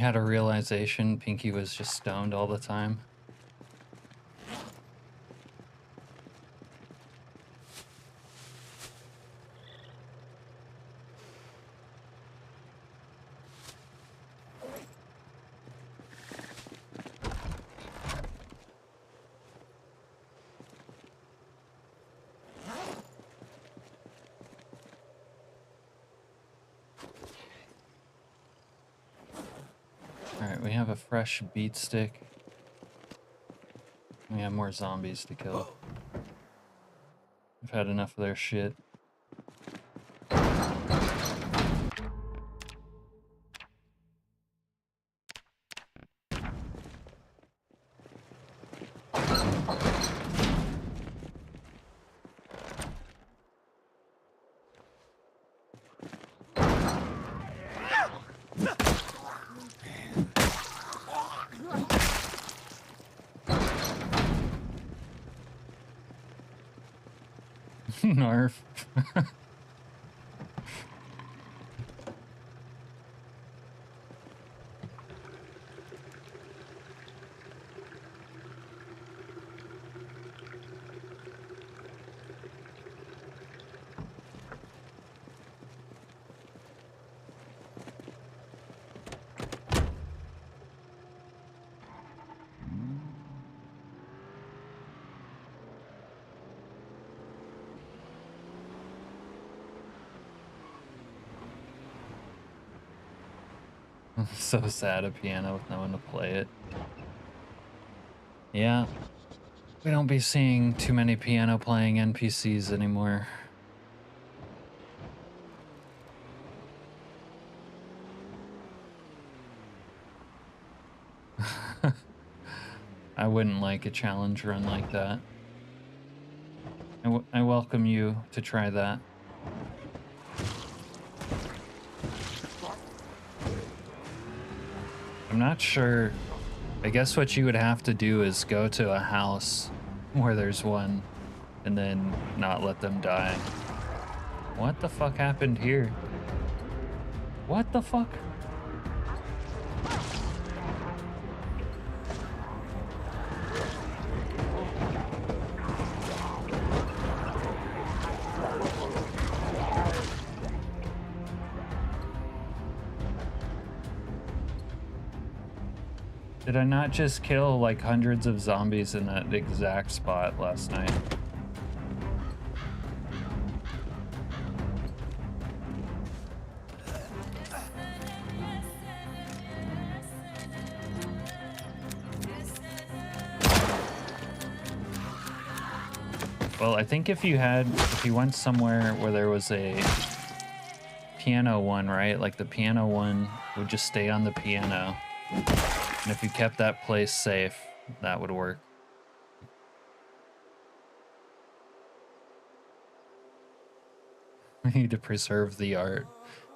had a realization Pinky was just stoned all the time. Alright, we have a fresh beat stick. We have more zombies to kill. We've had enough of their shit. Narf. So sad, a piano with no one to play it. Yeah, we don't be seeing too many piano playing NPCs anymore. I wouldn't like a challenge run like that. I welcome you to try that. I'm not sure. I guess what you would have to do is go to a house where there's one and then not let them die. What the fuck happened here? What the fuck? Did I not just kill like hundreds of zombies in that exact spot last night? Well, I think if you went somewhere where there was a piano one, right? Like the piano one would just stay on the piano. And if you kept that place safe, that would work. We need to preserve the art.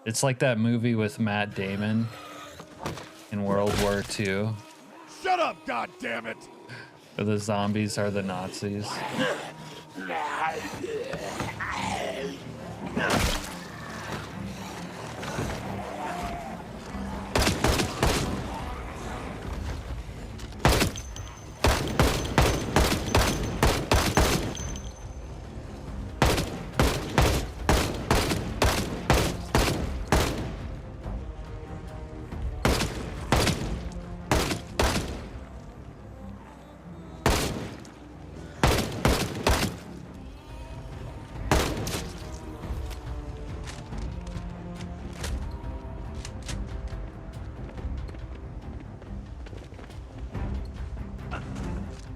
It's like that movie with Matt Damon in World War II. Shut up, goddammit! Where the zombies are the Nazis.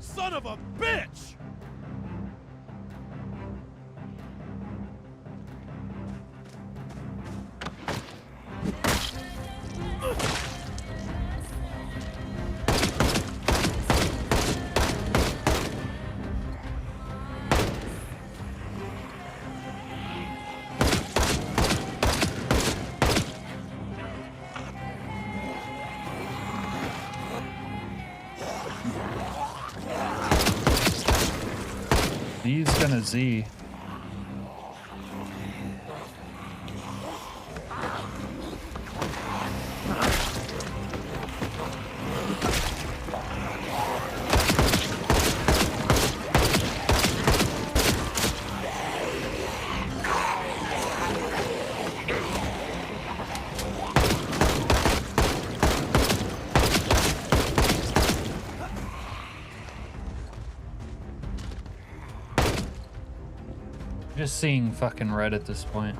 Son of a bitch! He's gonna Z. Just seeing fucking red at this point.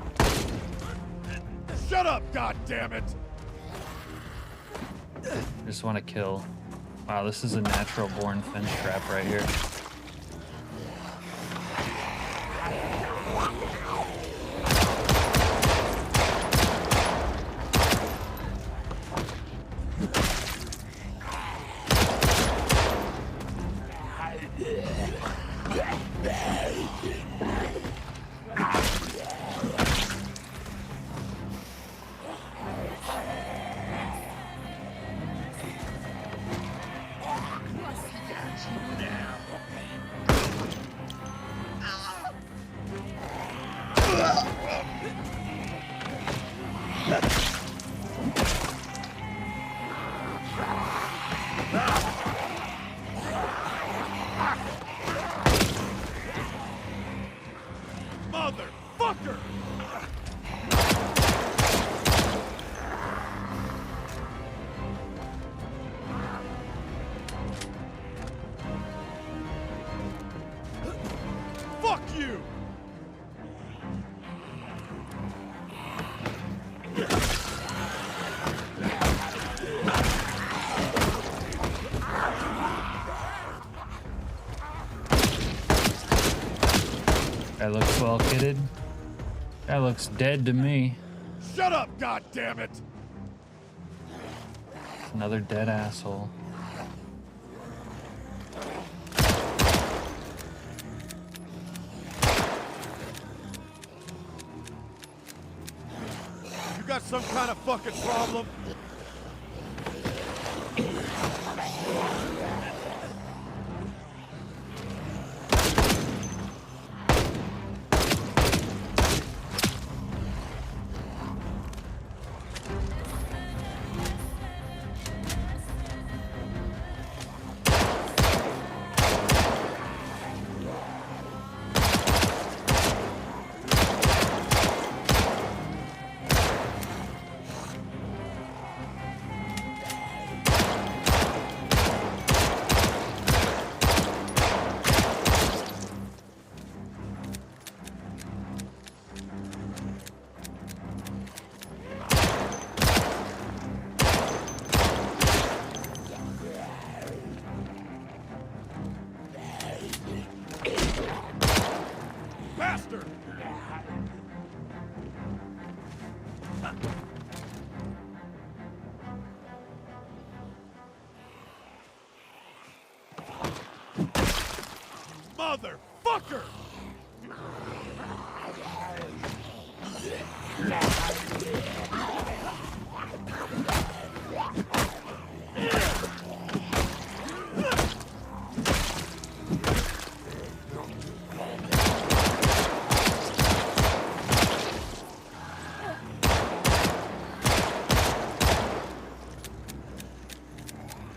Shut up, goddammit! Just want to kill. Wow, this is a natural born fence trap right here. Motherfucker! Fuck you! That looks well kitted. That looks dead to me. Shut up, goddammit! Another dead asshole. You got some kind of fucking problem? Bastard! Motherfucker!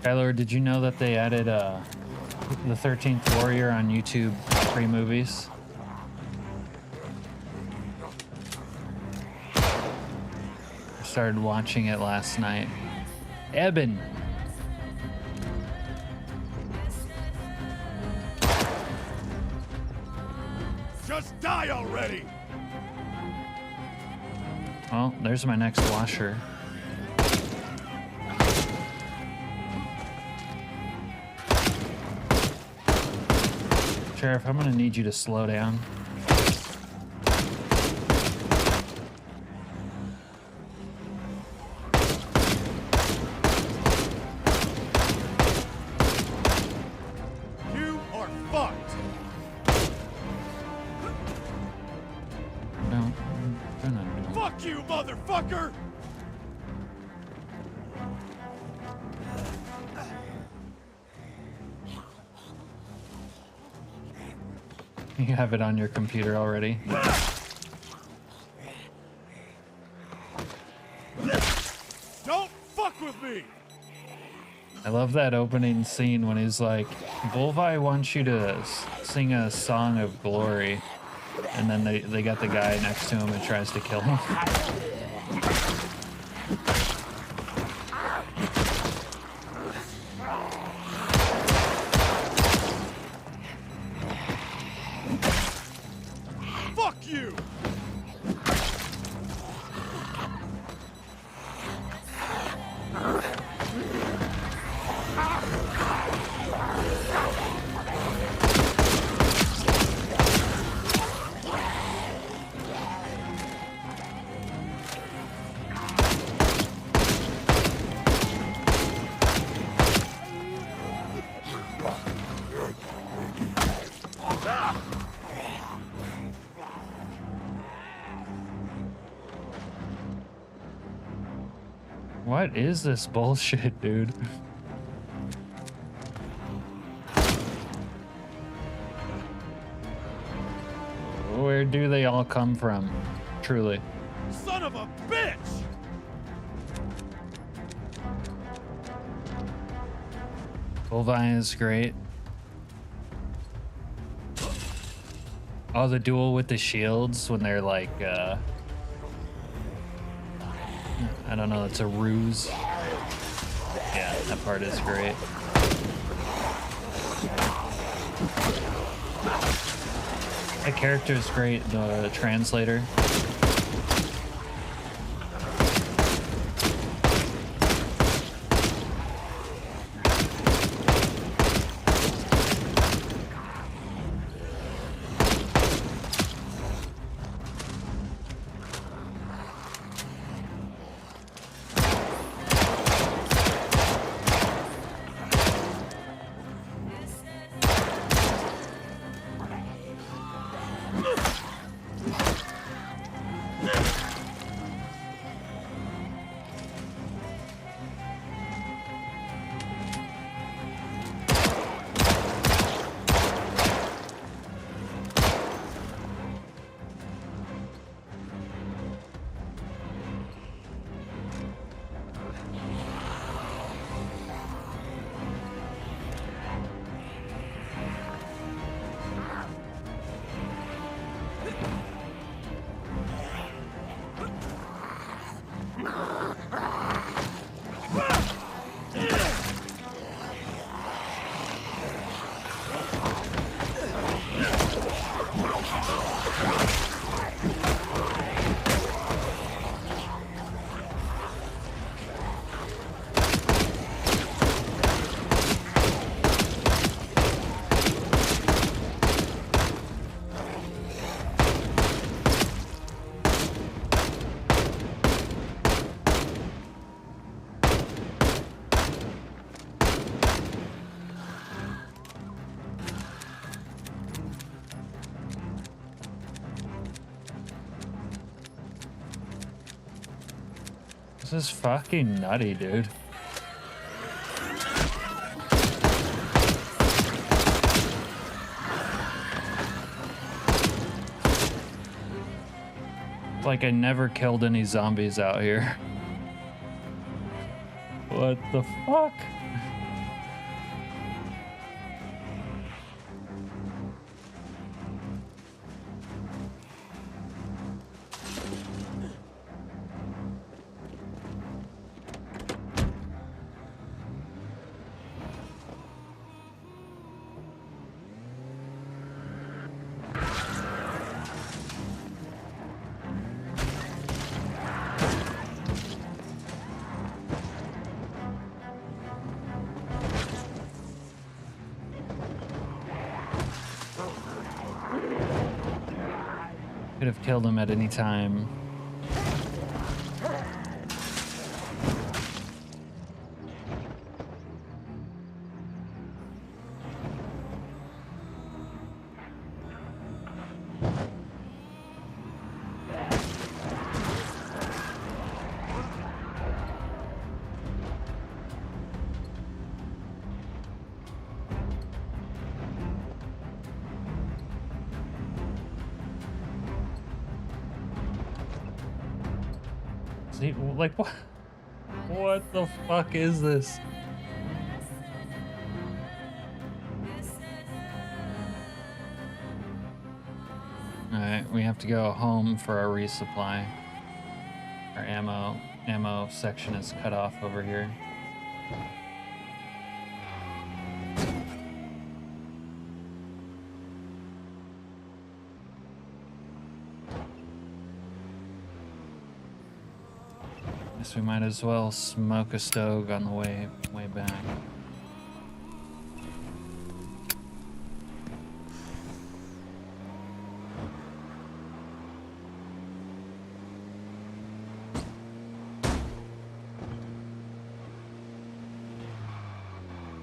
Tyler, did you know that they added the 13th Warrior on YouTube pre-movies? I started watching it last night. Eben. Just die already! Well, there's my next washer. Sheriff, I'm gonna need you to slow down. You are fucked! No, they're not doing it. Fuck you, motherfucker! You have it on your computer already. Don't fuck with me! I love that opening scene when he's like, Volvi wants you to sing a song of glory. And then they got the guy next to him and tries to kill him. Fuck What is this bullshit, dude? Where do they all come from? Truly. Son of a bitch! Bullvine is great. Oh, the duel with the shields when they're like, I don't know, it's a ruse. Yeah, that part is great. That character is great, the translator. This is fucking nutty, dude. Like I never killed any zombies out here. What the fuck? Could have killed him at any time. See, like what? What the fuck is this? All right, we have to go home for our resupply. Our ammo section is cut off over here. Guess we might as well smoke a stove on the way back.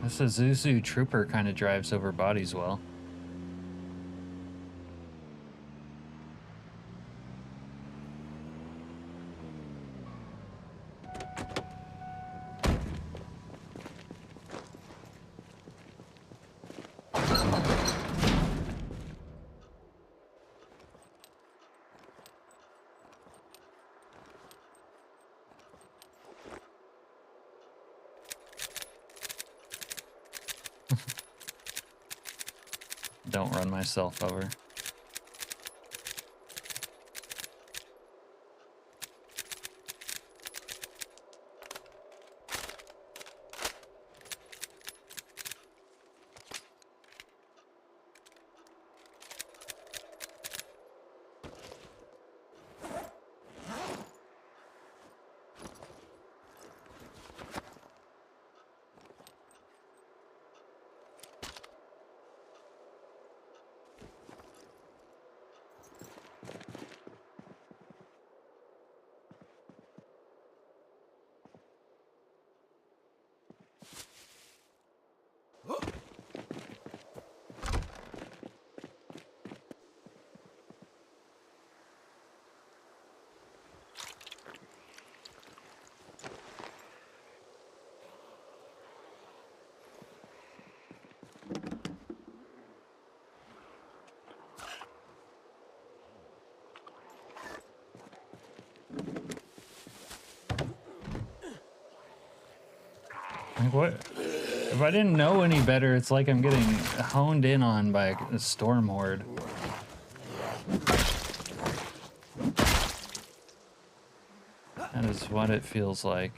This Isuzu Trooper kind of drives over bodies well. Don't run myself over. Like what? If I didn't know any better, it's like I'm getting honed in on by a storm horde. That is what it feels like.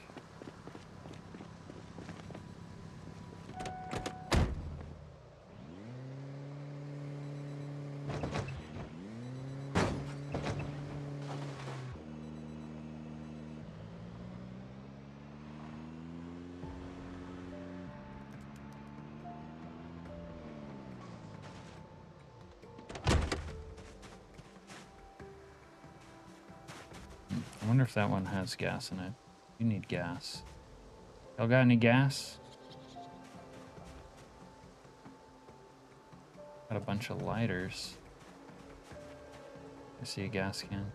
I wonder if that one has gas in it. You need gas. Y'all got any gas? Got a bunch of lighters. I see a gas can.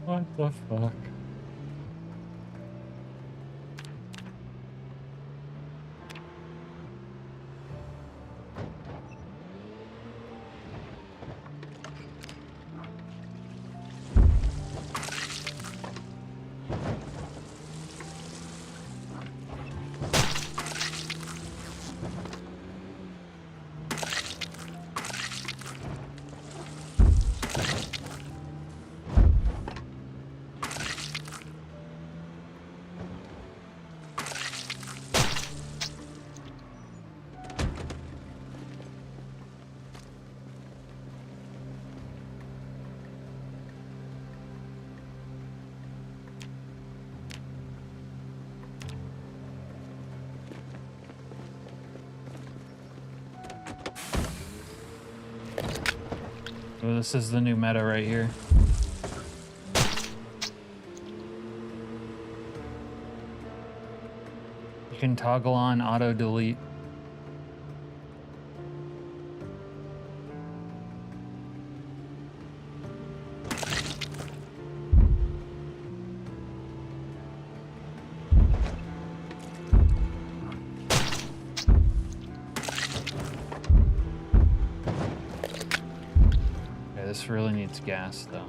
What the fuck? Oh, this is the new meta right here. You can toggle on auto delete. This really needs gas, though.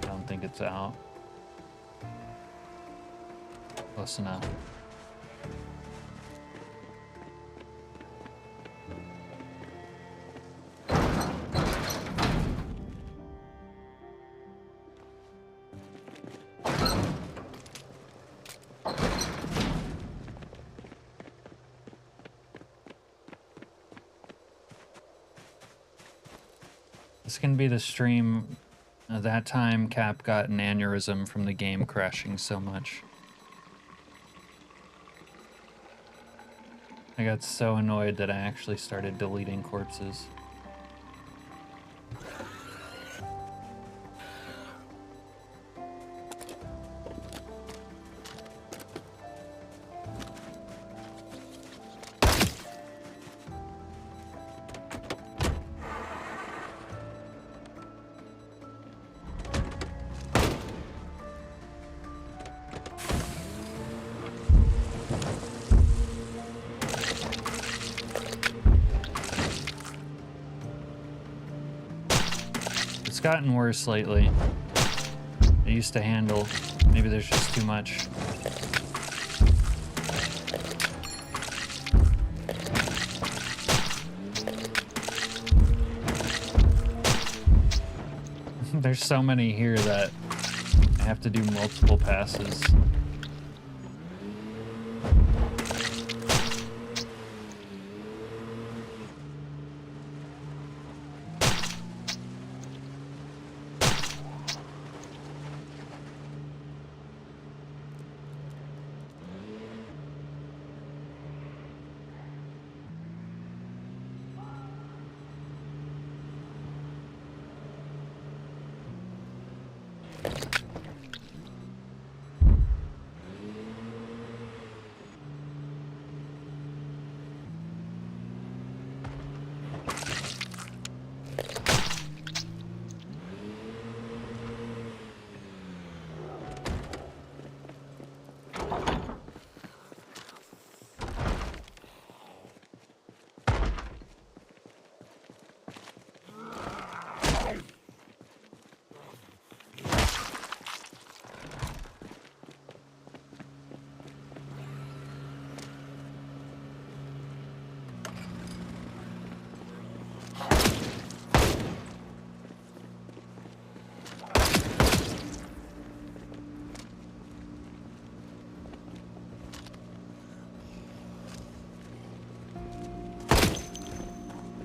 I don't think it's out. Close enough. This can be the stream. That time Cap got an aneurysm from the game crashing so much. I got so annoyed that I actually started deleting corpses. It's gotten worse lately. I used to handle. Maybe there's just too much. There's so many here that I have to do multiple passes.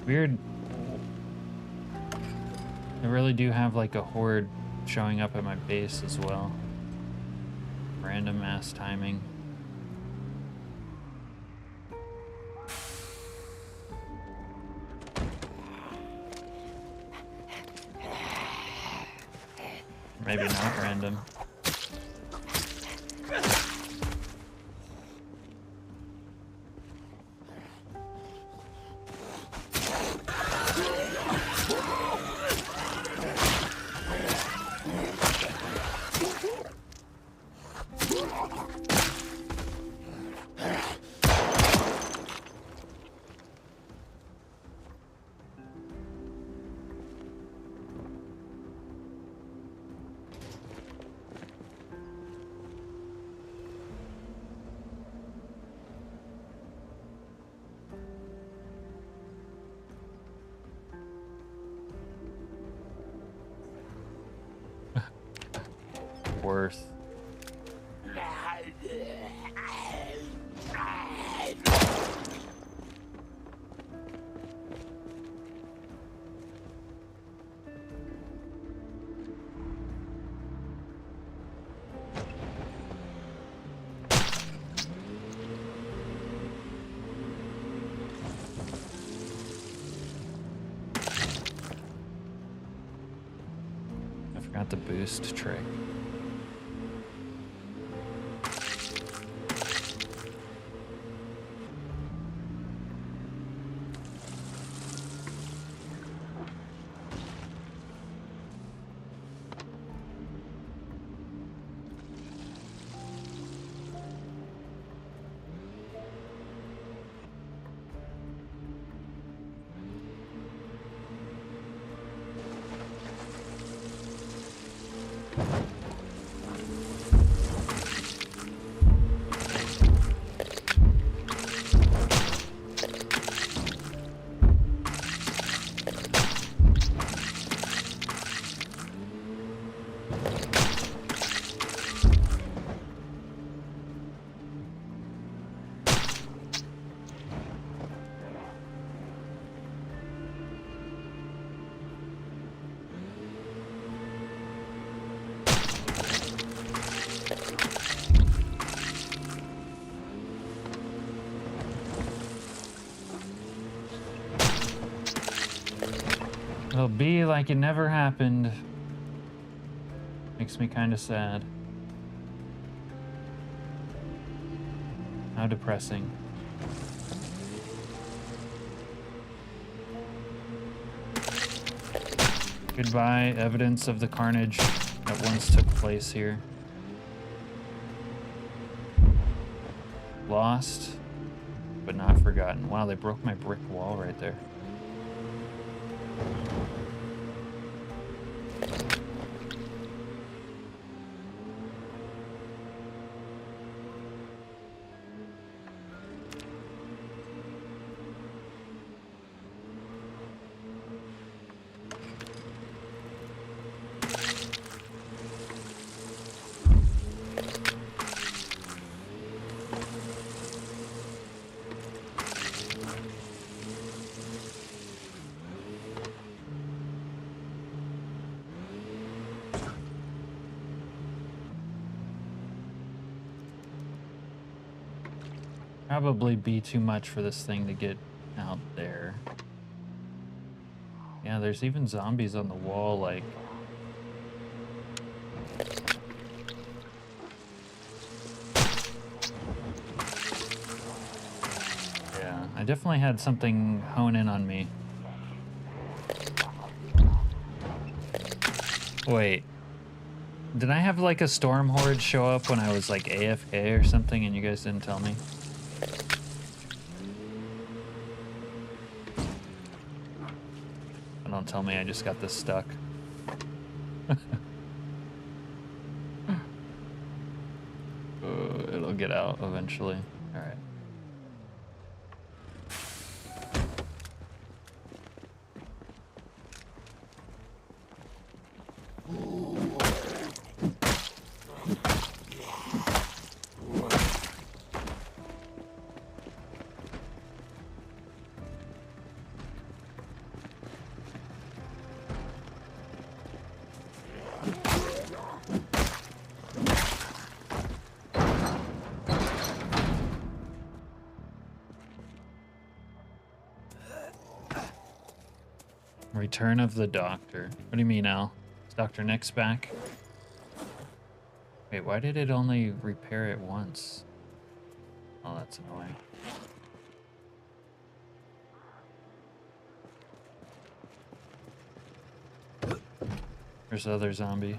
Weird. I really do have like a horde showing up at my base as well. Random ass timing. Maybe not random. Worth. I forgot the boost trick. It'll be like it never happened. Makes me kind of sad. How depressing. Goodbye, evidence of the carnage that once took place here. Lost, but not forgotten. Wow, they broke my brick wall right there. Probably be too much for this thing to get out there. Yeah, there's even zombies on the wall, like... Yeah, I definitely had something hone in on me. Wait. Did I have like a storm horde show up when I was like AFK or something and you guys didn't tell me? Don't tell me I just got this stuck. It'll get out eventually. All right. Return of the Doctor. What do you mean, Al? Is Dr. Nick's back? Wait, why did it only repair it once? Oh, that's annoying. There's the other zombie.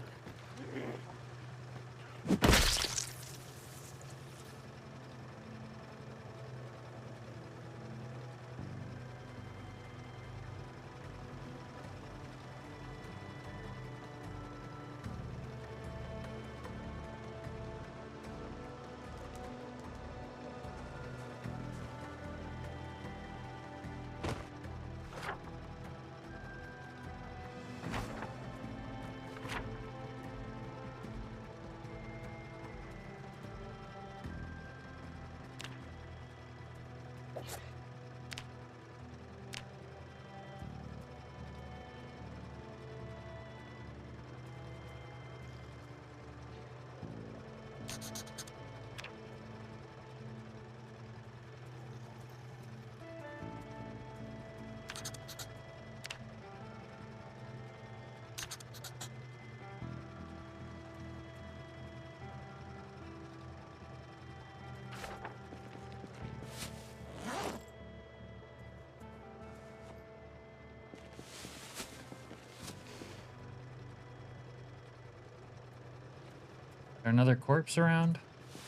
There another corpse around?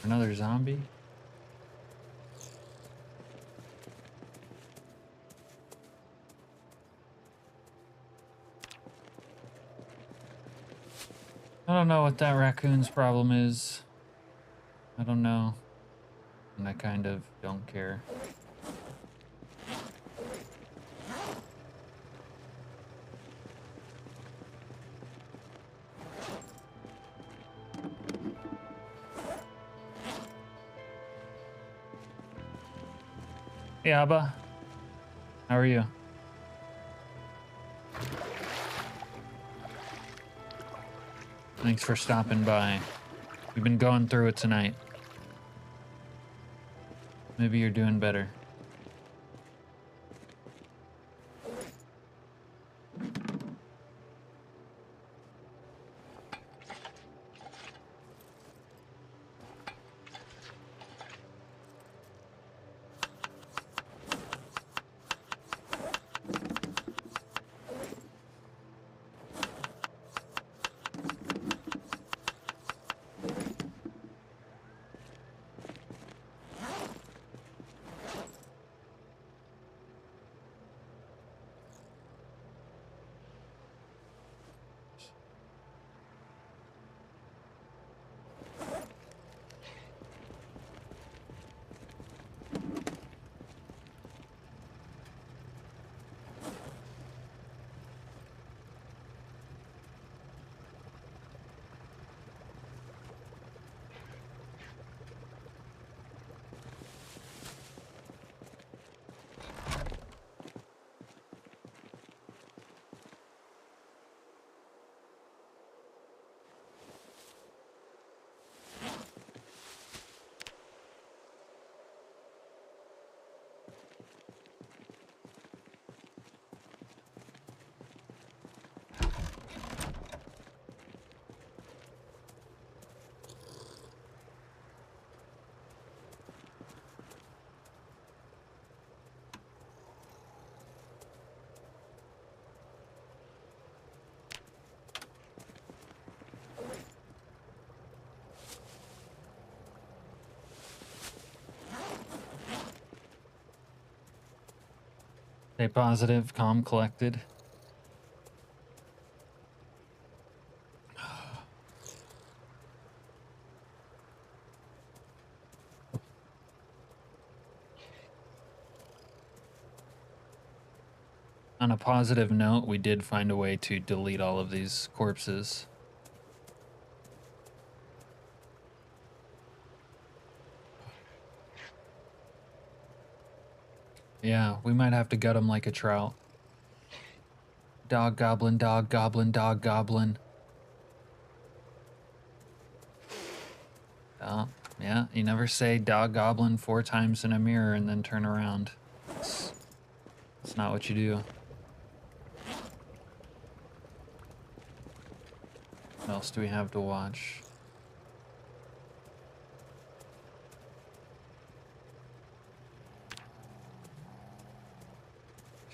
Another zombie? I don't know what that raccoon's problem is. I don't know. And I kind of don't care. Hey, Abba. How are you? Thanks for stopping by. We've been going through it tonight. Maybe you're doing better. Stay positive, calm, collected. On a positive note, we did find a way to delete all of these corpses. Yeah, we might have to gut them like a trout. Dog goblin, dog goblin, dog goblin. Yeah, you never say dog goblin 4 times in a mirror and then turn around. It's not what you do. What else do we have to watch?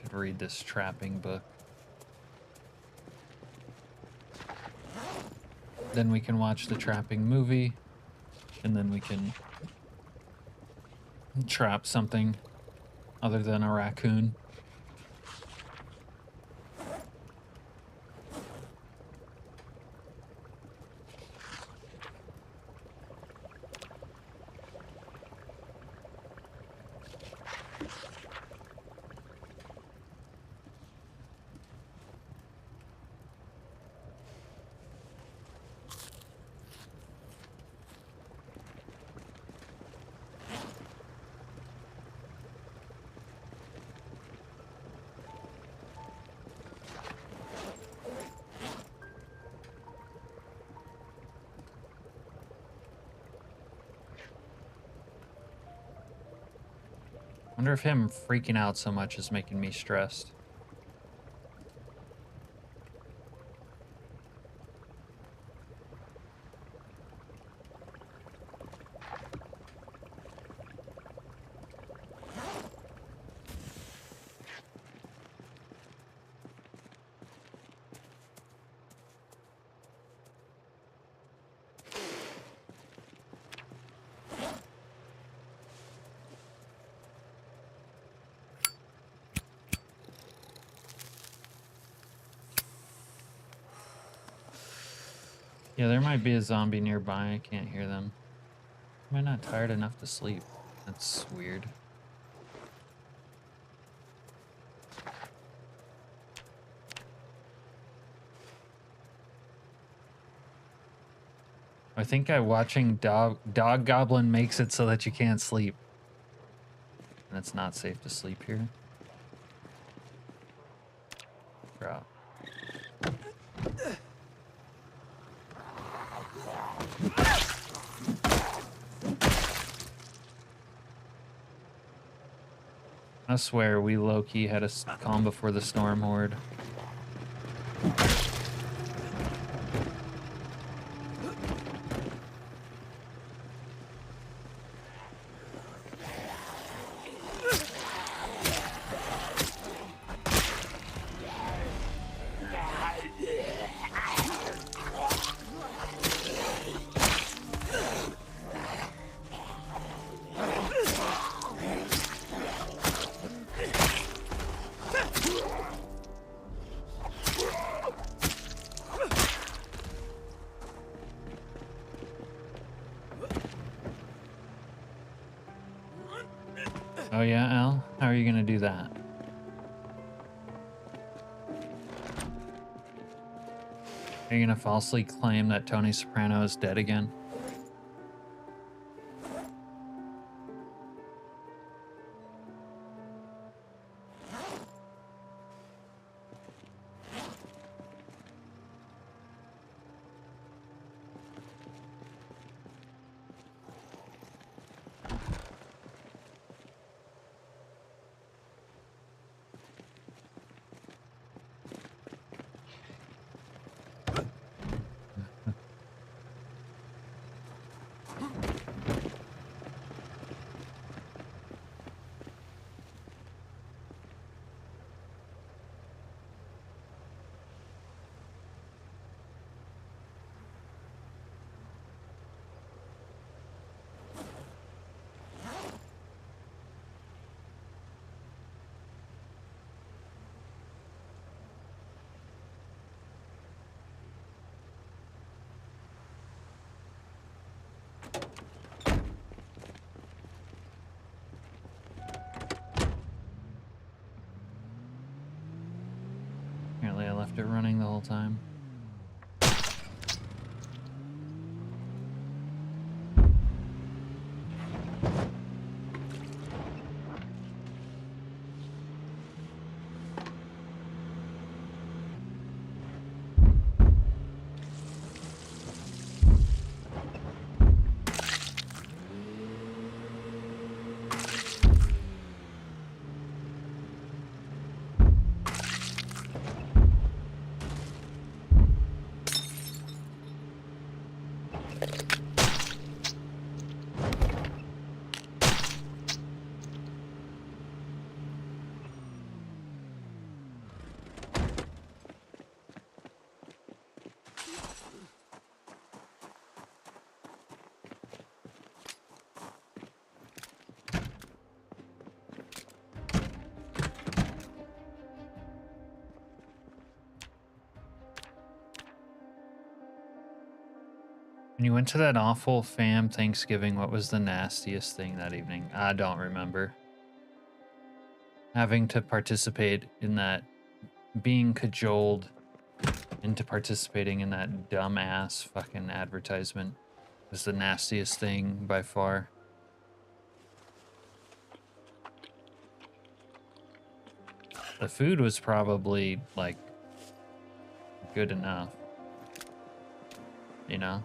Should read this trapping book. Then we can watch the trapping movie, and then we can trap something other than a raccoon. Wonder if him freaking out so much is making me stressed. Yeah, there might be a zombie nearby. I can't hear them. Am I not tired enough to sleep? That's weird. I think watching Dog Goblin makes it so that you can't sleep. And it's not safe to sleep here. Drop. I swear we low-key had a calm before the storm horde. Oh yeah, Al? How are you gonna do that? Are you gonna falsely claim that Tony Soprano is dead again? Apparently I left it running the whole time. When you went to that awful fam Thanksgiving, what was the nastiest thing that evening? I don't remember. Having to participate in that, being cajoled into participating in that dumbass fucking advertisement was the nastiest thing by far. The food was probably, like, good enough. You know?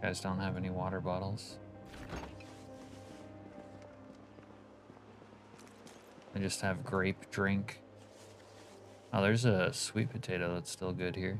Guys don't have any water bottles. I just have grape drink. Oh, there's a sweet potato that's still good here.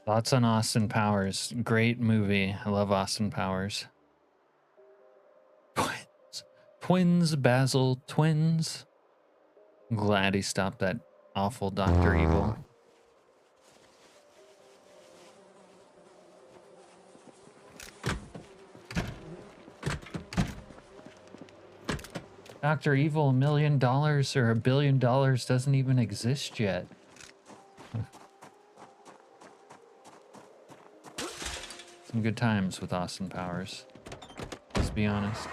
Thoughts on Austin Powers? Great movie. I love Austin Powers. Twins. Twins, Basil, twins. I'm glad he stopped that awful Dr. Evil. Dr. Evil, $1 million or $1 billion doesn't even exist yet. Some good times with Austin Powers. Let's be honest.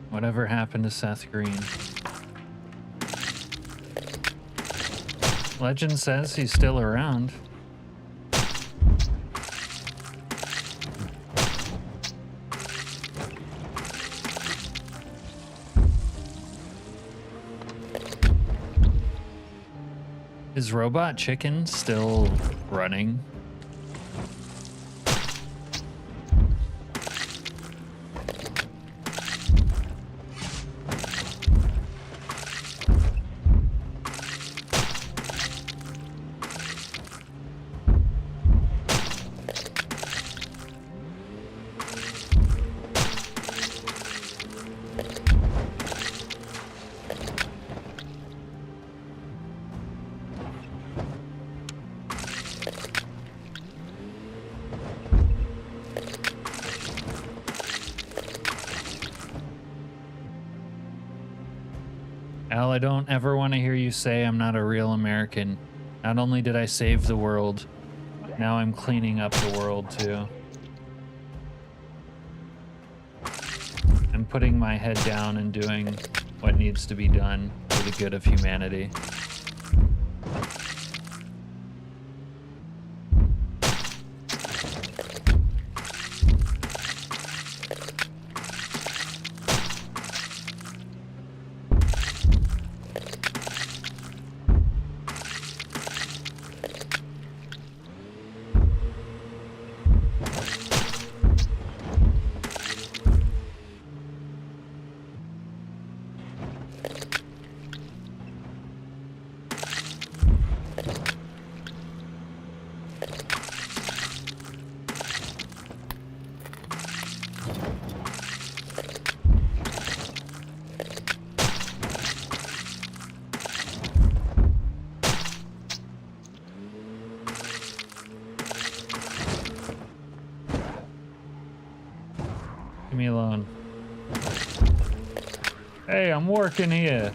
Whatever happened to Seth Green? Legend says he's still around. Is Robot Chicken still running? Al, I don't ever want to hear you say I'm not a real American. Not only did I save the world, now I'm cleaning up the world too. I'm putting my head down and doing what needs to be done for the good of humanity. Leave me alone. Hey, I'm working here.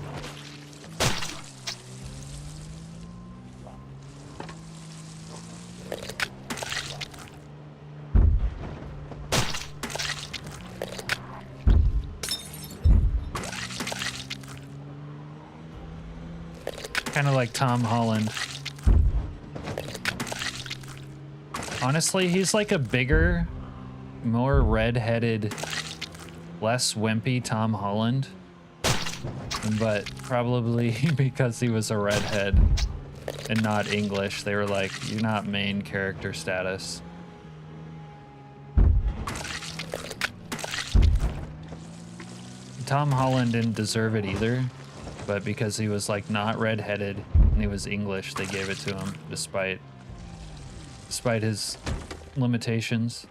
Kind of like Tom Holland. Honestly, he's like a bigger, more red-headed, less wimpy Tom Holland, but probably because he was a redhead and not English, they were like, you're not main character status. Tom Holland didn't deserve it either, but because he was like not redheaded and he was English, they gave it to him despite his limitations.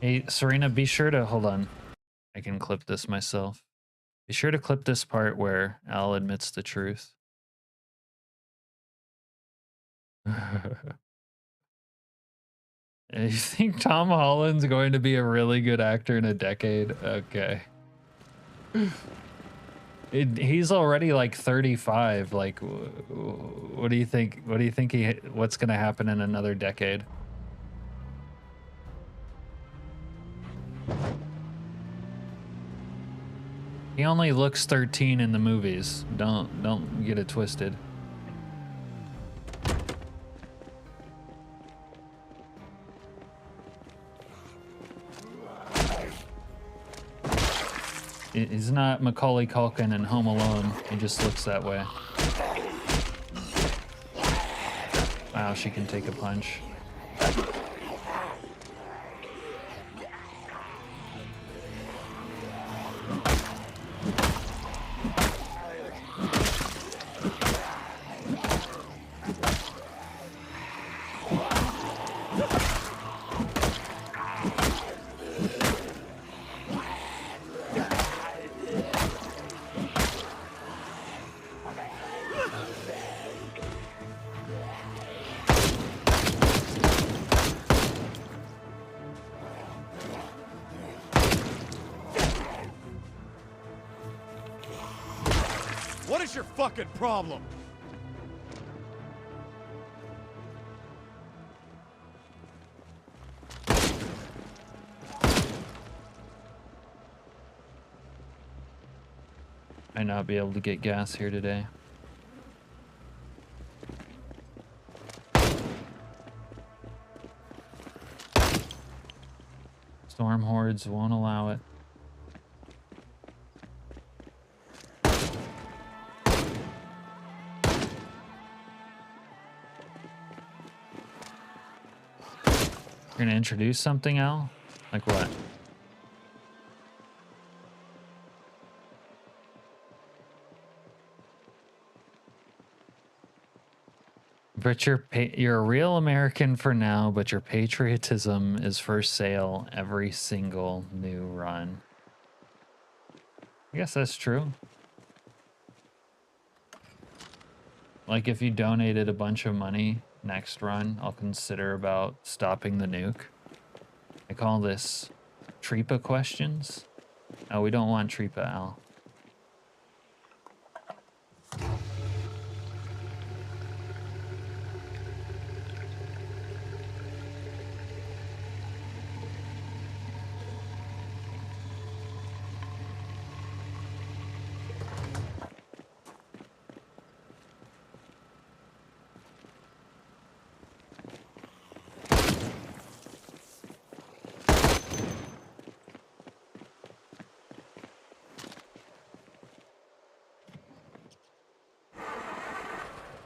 Hey, Serena, be sure to hold on. I can clip this myself. Be sure to clip this part where Al admits the truth. You think Tom Holland's going to be a really good actor in a decade? Okay. He's already like 35. Like, what do you think? What do you think what's going to happen in another decade? He only looks 13 in the movies. Don't get it twisted. He's not Macaulay Culkin in Home Alone. He just looks that way. Wow, she can take a punch. What is your fucking problem? Might not be able to get gas here today. Storm hordes won't allow it. You're gonna introduce something, Al? Like what? But you're a real American for now, but your patriotism is for sale every single new run. I guess that's true. Like if you donated a bunch of money next run, I'll consider about stopping the nuke. I call this Tripa questions? Oh, we don't want Tripa, Al.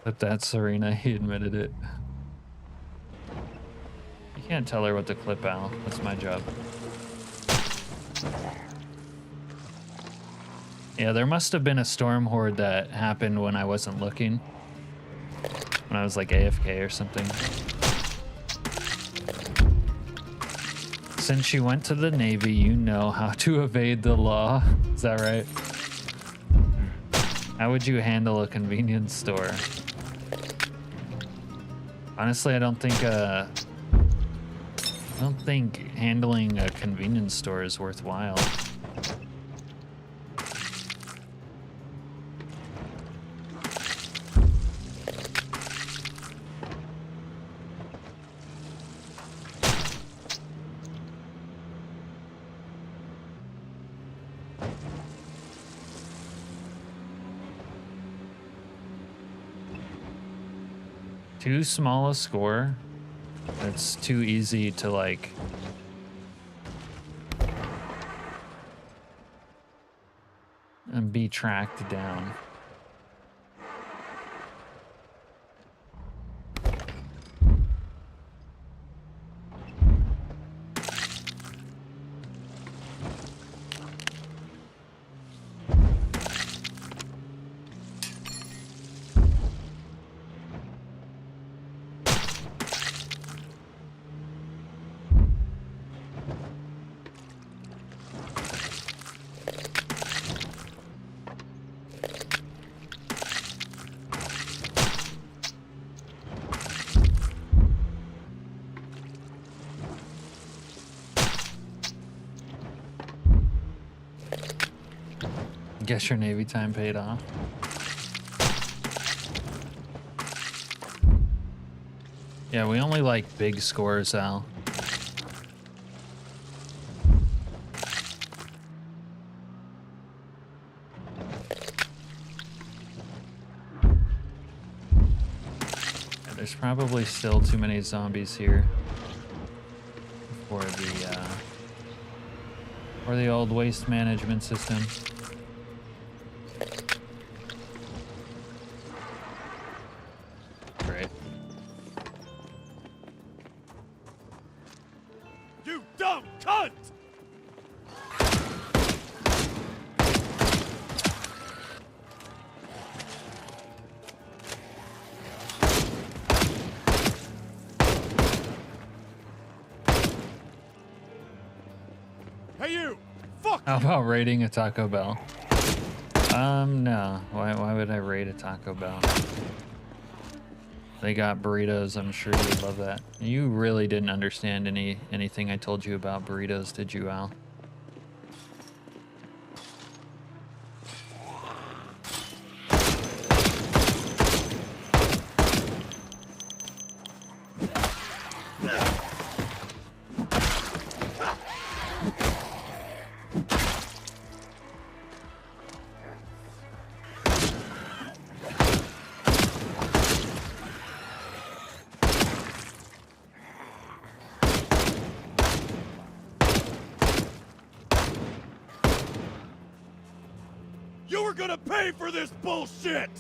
But that's Serena, he admitted it. You can't tell her what to clip, Al. That's my job. Yeah, there must have been a storm horde that happened when I wasn't looking. When I was like AFK or something. Since you went to the Navy, you know how to evade the law. Is that right? How would you handle a convenience store? Honestly, I don't think handling a convenience store is worthwhile. Too small a score. It's too easy to like and be tracked down. Guess your Navy time paid off. Yeah, we only like big scores, Al. Yeah, there's probably still too many zombies here for the old waste management system. How about raiding a Taco Bell? No. Why would I raid a Taco Bell? They got burritos. I'm sure you'd love that. You really didn't understand anything I told you about burritos, did you, Al? You were gonna pay for this bullshit!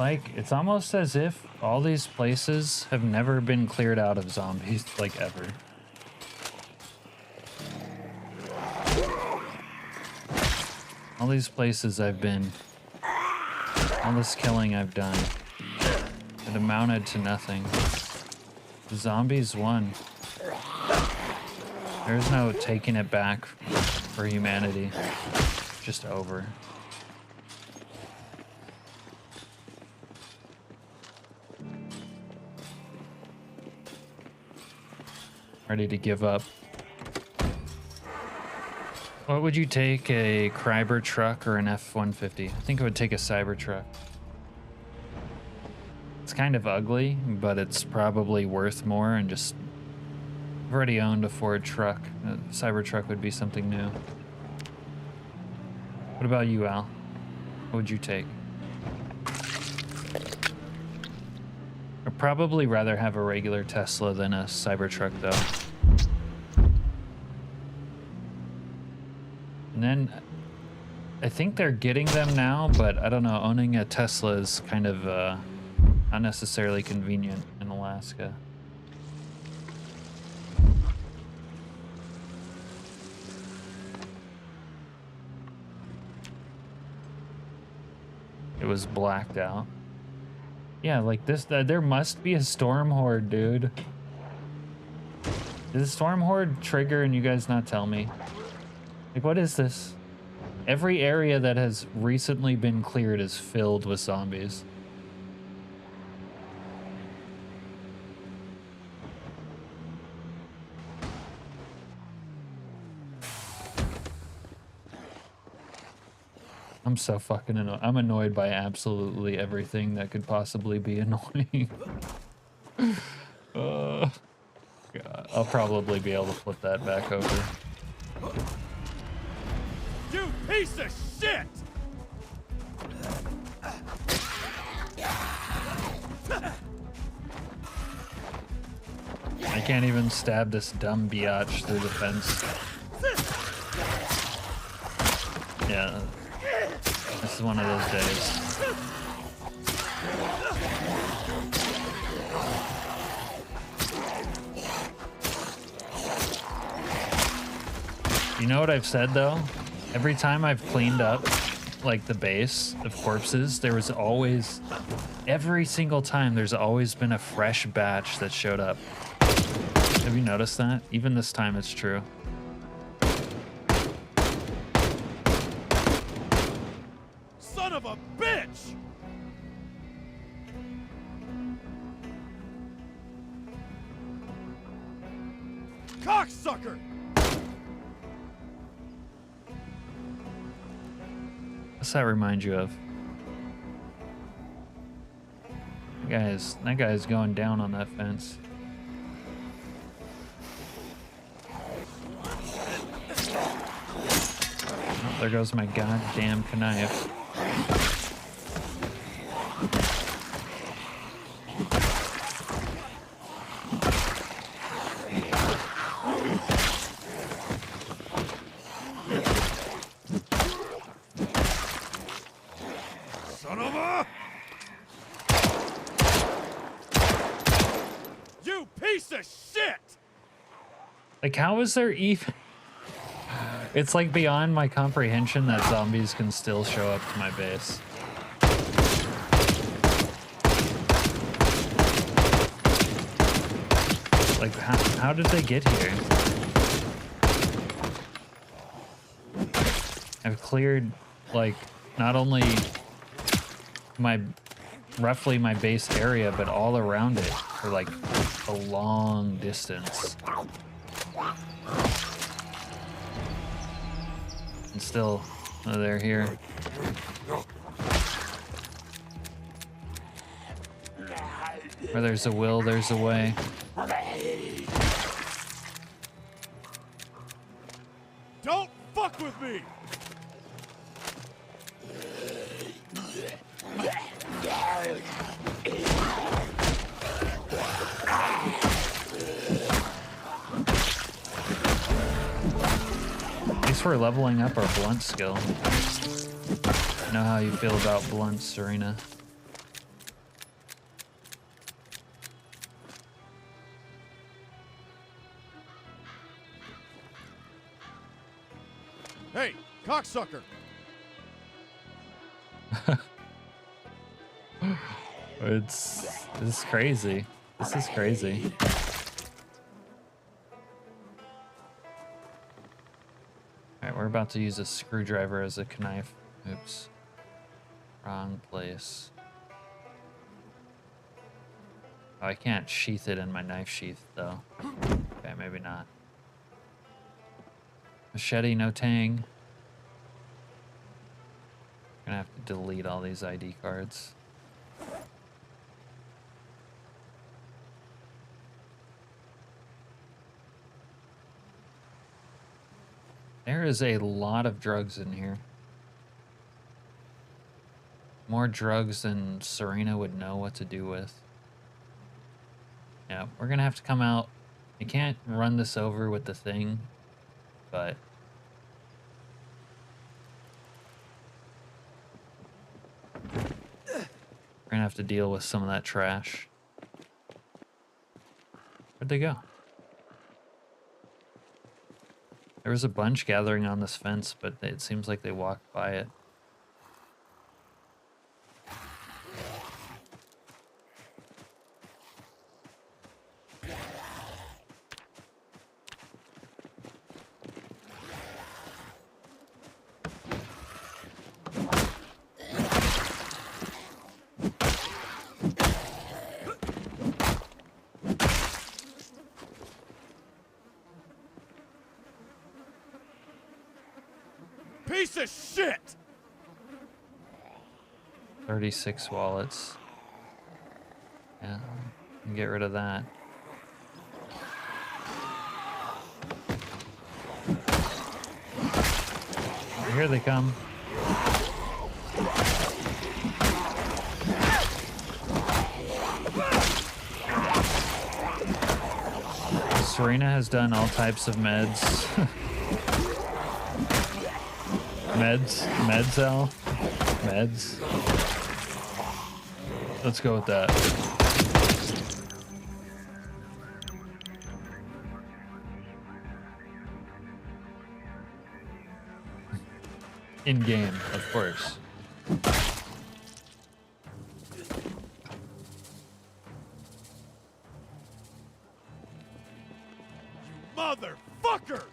Like, it's almost as if all these places have never been cleared out of zombies, like, ever. All these places I've been, all this killing I've done, it amounted to nothing. The zombies won. There's no taking it back for humanity. Just over. Ready to give up. What would you take, a Kryber truck or an F-150? I think I would take a Cybertruck. It's kind of ugly, but it's probably worth more, and just... I've already owned a Ford truck. A Cybertruck would be something new. What about you, Al? What would you take? I'd probably rather have a regular Tesla than a Cybertruck, though. And then I think they're getting them now, but I don't know. Owning a Tesla is kind of not necessarily convenient in Alaska. It was blacked out. Yeah, like this, there must be a storm horde, dude. Did the storm horde trigger and you guys not tell me? Like, what is this? Every area that has recently been cleared is filled with zombies. I'm so fucking annoyed. I'm annoyed by absolutely everything that could possibly be annoying. God, I'll probably be able to flip that back over. You piece of shit! I can't even stab this dumb biatch through the fence. Yeah, this is one of those days. You know what I've said though? Every time I've cleaned up like the base of corpses, there was always, every single time, there's always been a fresh batch that showed up. Have you noticed that? Even this time it's true. Son of a bitch! Cocksucker! What's that remind you of? That guy's going down on that fence. Oh, there goes my goddamn knife. Son of a... You piece of shit! Like, how is there even... It's like beyond my comprehension that zombies can still show up to my base. Like, how did they get here? I've cleared, like, not only roughly my base area, but all around it for, like, a long distance. And still, they're here. Where there's a will, there's a way. Don't fuck with me! At least we're leveling up our blunt skill. I know how you feel about blunts, Serena. Hey, cocksucker! This is crazy. This is crazy. Alright, we're about to use a screwdriver as a knife. Oops. Wrong place. Oh, I can't sheath it in my knife sheath, though. Okay, maybe not. Machete, no tang. Gonna have to delete all these ID cards. There is a lot of drugs in here. More drugs than Serena would know what to do with. Yeah, we're gonna have to come out. I can't run this over with the thing, but we're gonna have to deal with some of that trash. Where'd they go? There was a bunch gathering on this fence, but it seems like they walked by it. Piece of shit! 36 wallets. Yeah, get rid of that. Here they come. Serena has done all types of meds. Meds. Let's go with that. In game, of course. Motherfucker!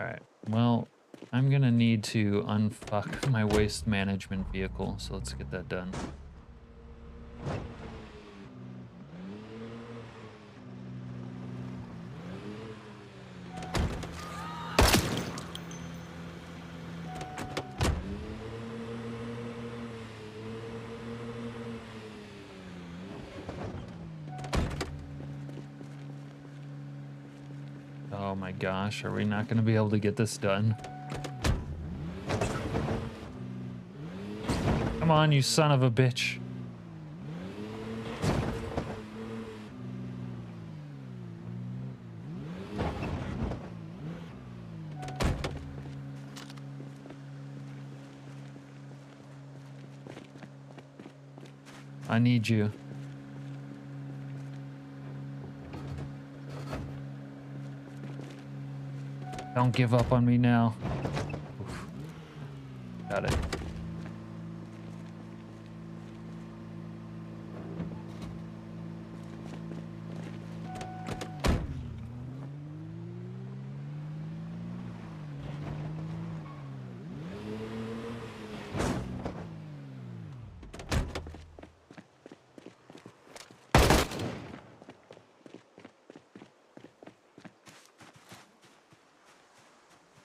Alright, well, I'm gonna need to unfuck my waste management vehicle, so let's get that done. Oh my gosh, are we not going to be able to get this done? Come on, you son of a bitch. I need you. Don't give up on me now. Oof. Got it.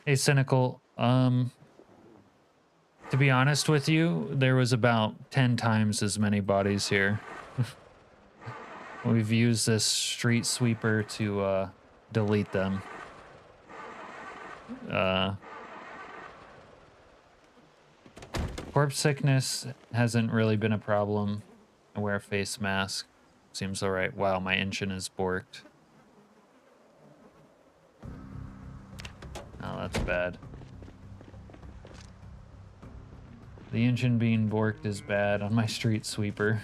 Hey, Cynical, to be honest with you, there was about 10 times as many bodies here. We've used this street sweeper to delete them. Corpse sickness hasn't really been a problem. I wear a face mask. Seems alright. Wow, my engine is borked. Oh, that's bad. The engine being borked is bad on my street sweeper.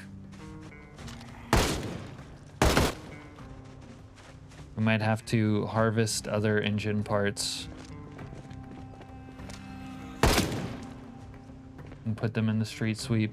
We might have to harvest other engine parts and put them in the street sweep.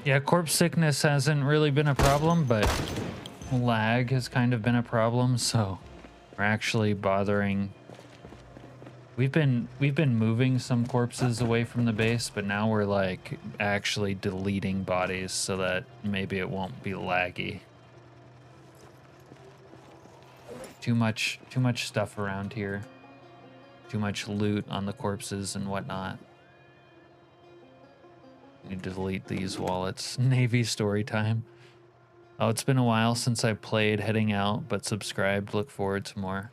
Yeah, corpse sickness hasn't really been a problem, but lag has kind of been a problem, so we're actually bothering. We've been moving some corpses away from the base, but now we're like actually deleting bodies so that maybe it won't be laggy. Too much stuff around here. Too much loot on the corpses and whatnot. Need to delete these wallets. Navy story time. Oh, it's been a while since I played, heading out, but subscribed. Look forward to more.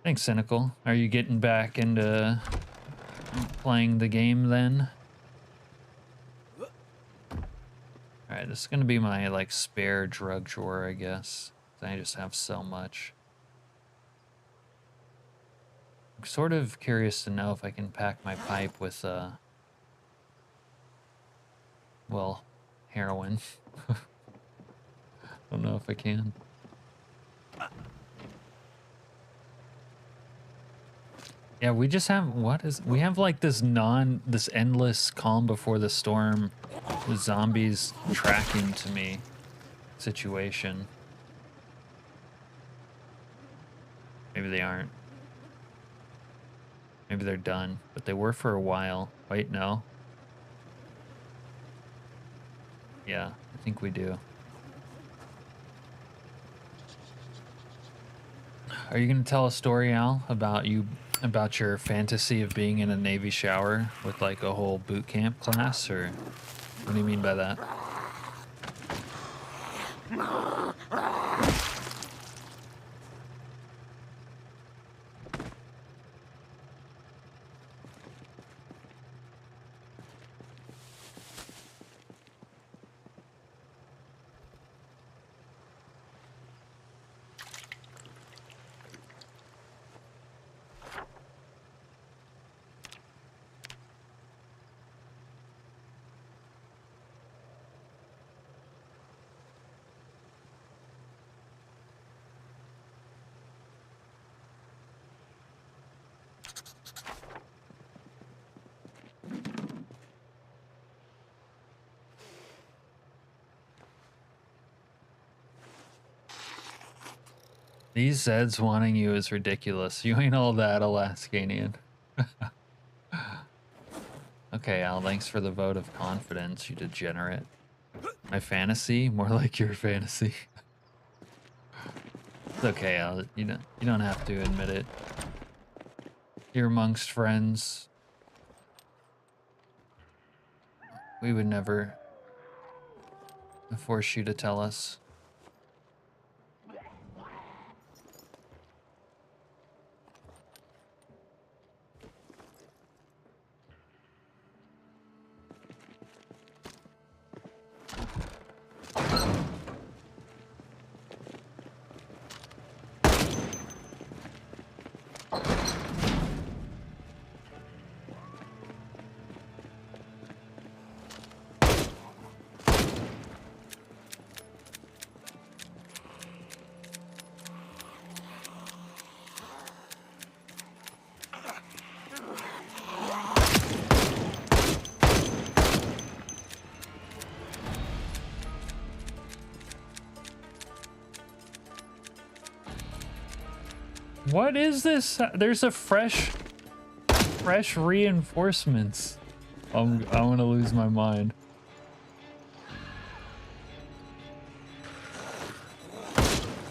Thanks, Cynical. Are you getting back into playing the game then? Alright, this is gonna be my like spare drug drawer, I guess. I just have so much. I'm sort of curious to know if I can pack my pipe with well, heroin. Don't know if I can. Yeah, we just have, we have like this endless calm before the storm with zombies tracking to me situation. Maybe they aren't. Maybe they're done, but they were for a while. Wait, no. Yeah, I think we do. Are you gonna tell a story, Al, about your fantasy of being in a Navy shower with like a whole boot camp class, or what do you mean by that? These Zeds wanting you is ridiculous. You ain't all that, Alaskanian. Okay, Al, thanks for the vote of confidence, you degenerate. My fantasy? More like your fantasy. It's okay, Al. You don't have to admit it. You're amongst friends. We would never force you to tell us. What is this? There's a fresh reinforcements. I'm gonna lose my mind.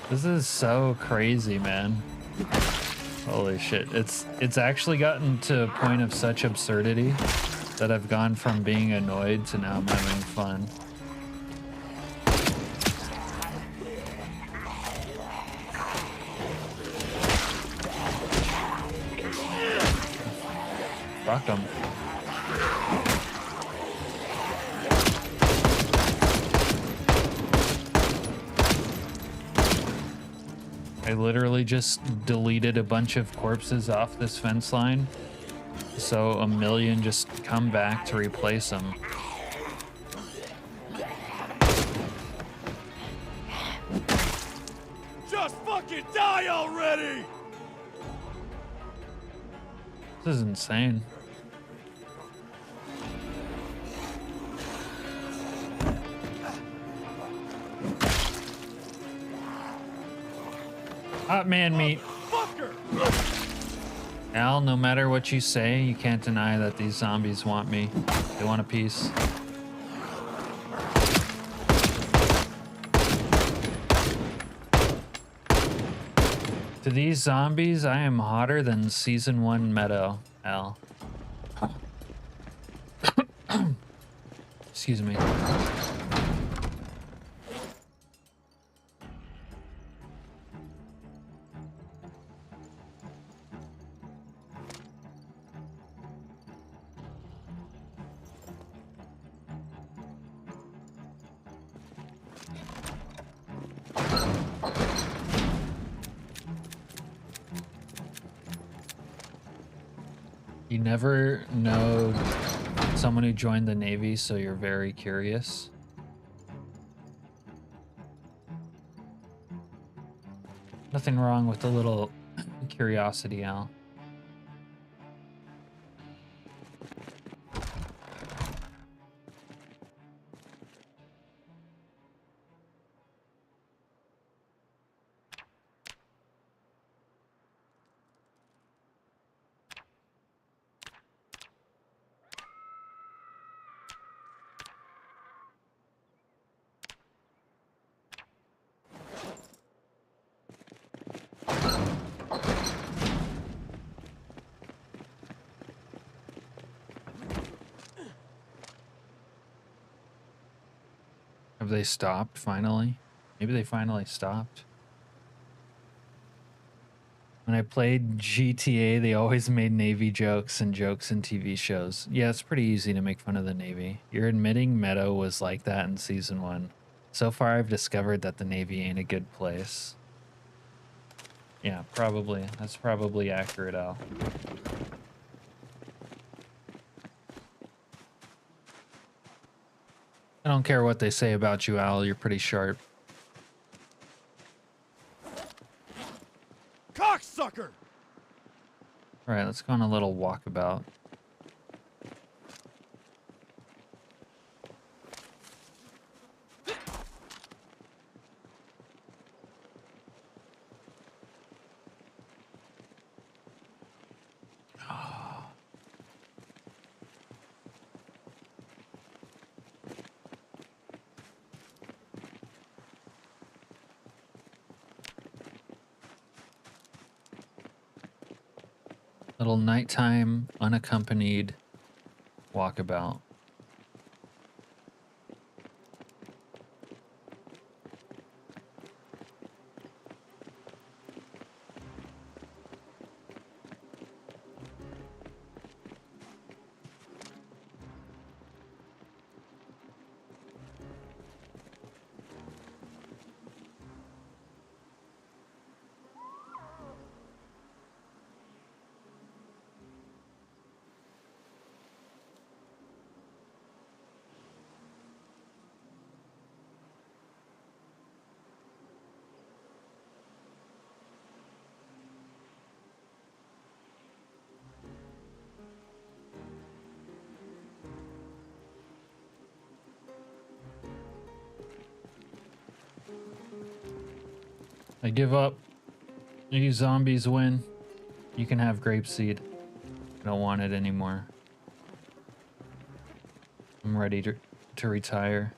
This is so crazy, man. Holy shit. It's actually gotten to a point of such absurdity that I've gone from being annoyed to now I'm having fun. Fuck them. I literally just deleted a bunch of corpses off this fence line, so a million just come back to replace them. Just fucking die already! This is insane. Hot man meat. Fucker! Al, no matter what you say, you can't deny that these zombies want me. They want a piece. To these zombies, I am hotter than Season 1 Meadow, Al. Excuse me. You never know someone who joined the Navy, so you're very curious. Nothing wrong with a little curiosity, Al. Have they stopped finally? Maybe they finally stopped. When I played GTA, they always made Navy jokes and jokes in TV shows. Yeah, it's pretty easy to make fun of the Navy. You're admitting Meadow was like that in Season 1. So far, I've discovered that the Navy ain't a good place. Yeah, probably. That's probably accurate, Al. I don't care what they say about you, Al. You're pretty sharp. Cocksucker! All right, let's go on a little walkabout. Little nighttime, unaccompanied walkabout. I give up. You zombies win. You can have grapeseed. I don't want it anymore. I'm ready to retire.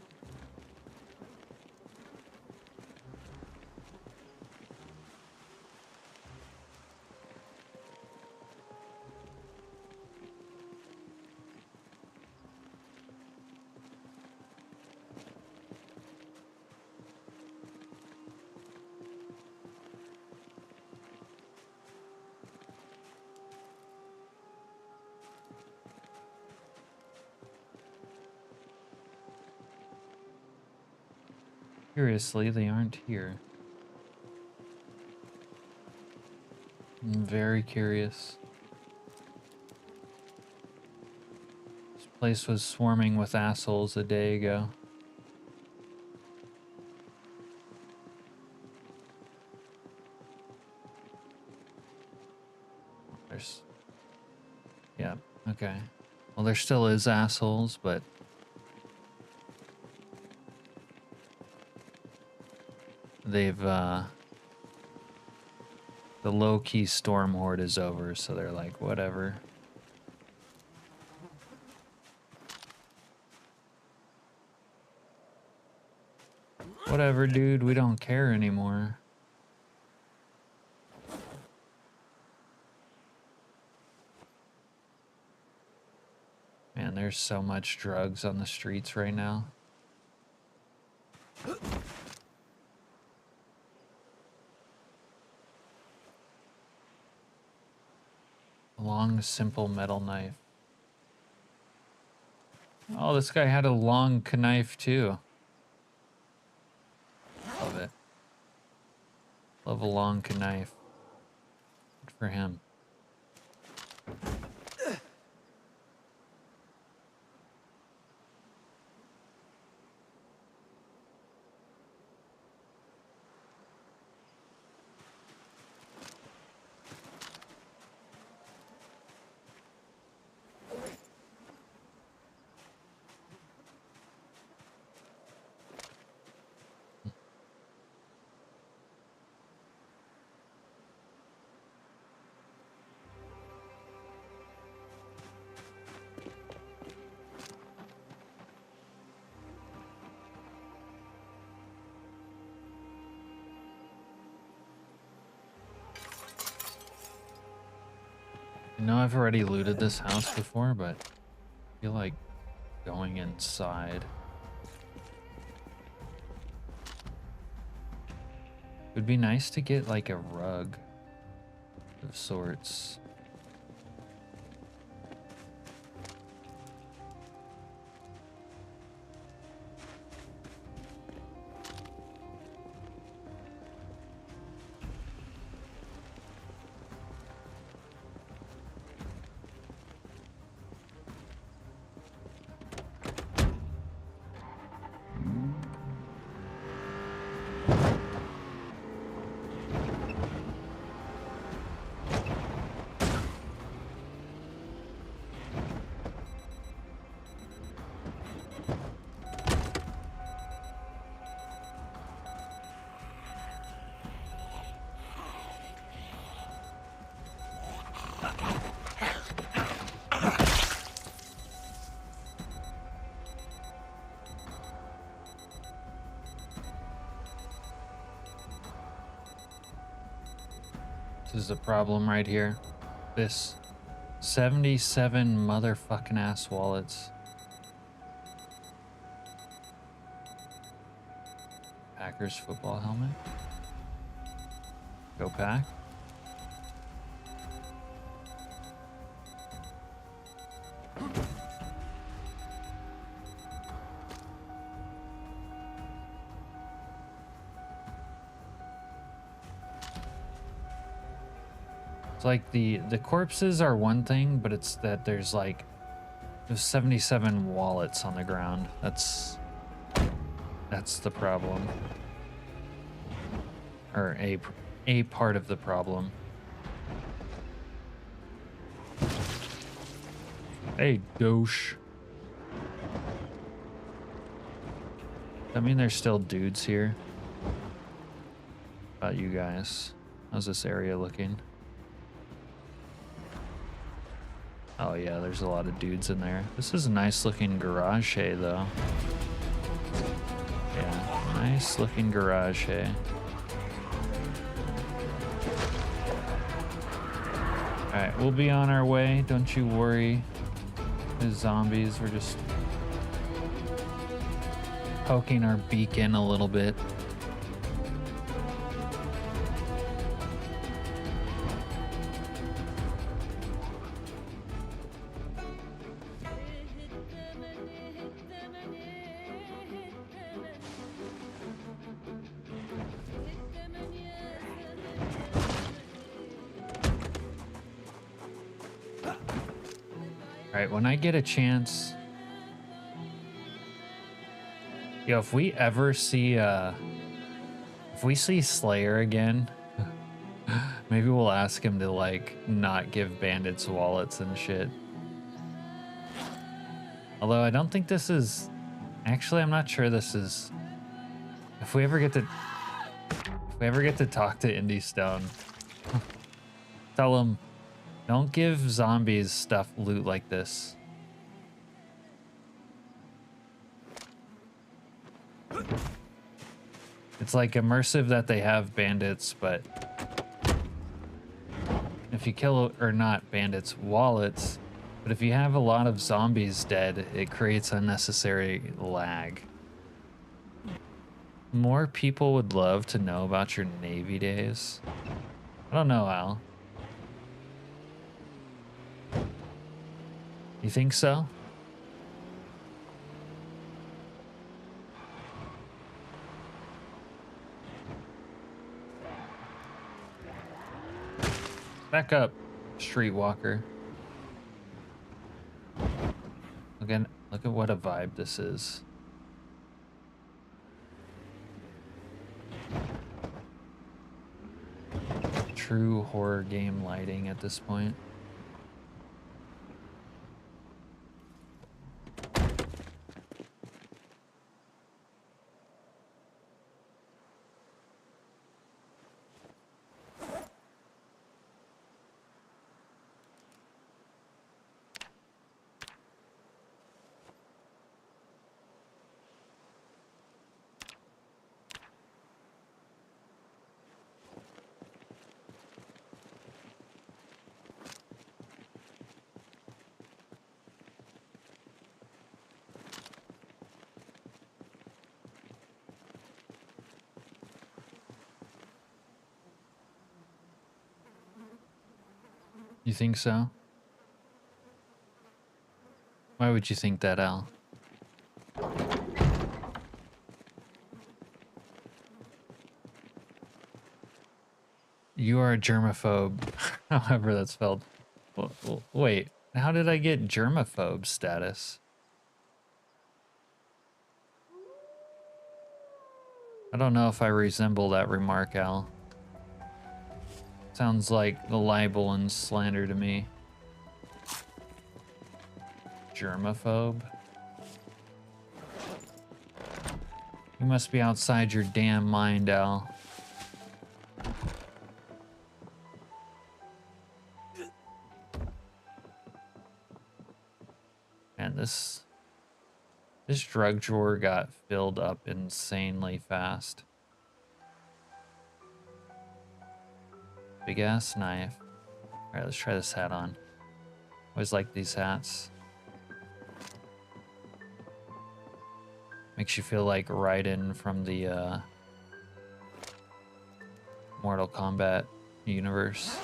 Curiously, they aren't here. I'm very curious. This place was swarming with assholes a day ago. There's... Yeah, okay. Well, there still is assholes, but... They've, the low-key storm horde is over, so they're like, whatever. Whatever, dude, we don't care anymore. Man, there's so much drugs on the streets right now. A long, simple metal knife. Oh, this guy had a long knife too. Love it. Love a long knife. Good for him. I know I've already looted this house before, but I feel like going inside. It would be nice to get like a rug of sorts. This is a problem right here. This 77 motherfucking ass wallets. Packers football helmet. Go Pack. It's like the corpses are one thing, but it's that there's 77 wallets on the ground. That's the problem. Or a part of the problem. Hey, douche. I mean, there's still dudes here. About you guys. How's this area looking? Oh yeah, there's a lot of dudes in there. This is a nice looking garage hay though. Yeah, nice looking garage hay. Alright, we'll be on our way. Don't you worry. The zombies, we're just poking our beak in a little bit. Alright, when I get a chance, yo, if we ever see Slayer again, maybe we'll ask him to like not give bandits wallets and shit. Although I don't think this is, actually I'm not sure this is, if we ever get to talk to Indy Stone, tell him, don't give zombies stuff loot like this. It's like immersive that they have bandits, but if you kill, or not bandits, wallets, but if you have a lot of zombies dead, it creates unnecessary lag. More people would love to know about your Navy days. I don't know, Al. You think so? Back up, streetwalker. Again, look at what a vibe this is. True horror game lighting at this point. You think so? Why would you think that, Al? You are a germaphobe, however that's spelled. Wait, how did I get germaphobe status? I don't know if I resemble that remark, Al. Sounds like a libel and slander to me. Germaphobe? You must be outside your damn mind, Al. Man, this drug drawer got filled up insanely fast. Big ass knife. Alright, let's try this hat on. Always like these hats. Makes you feel like Raiden from the Mortal Kombat universe.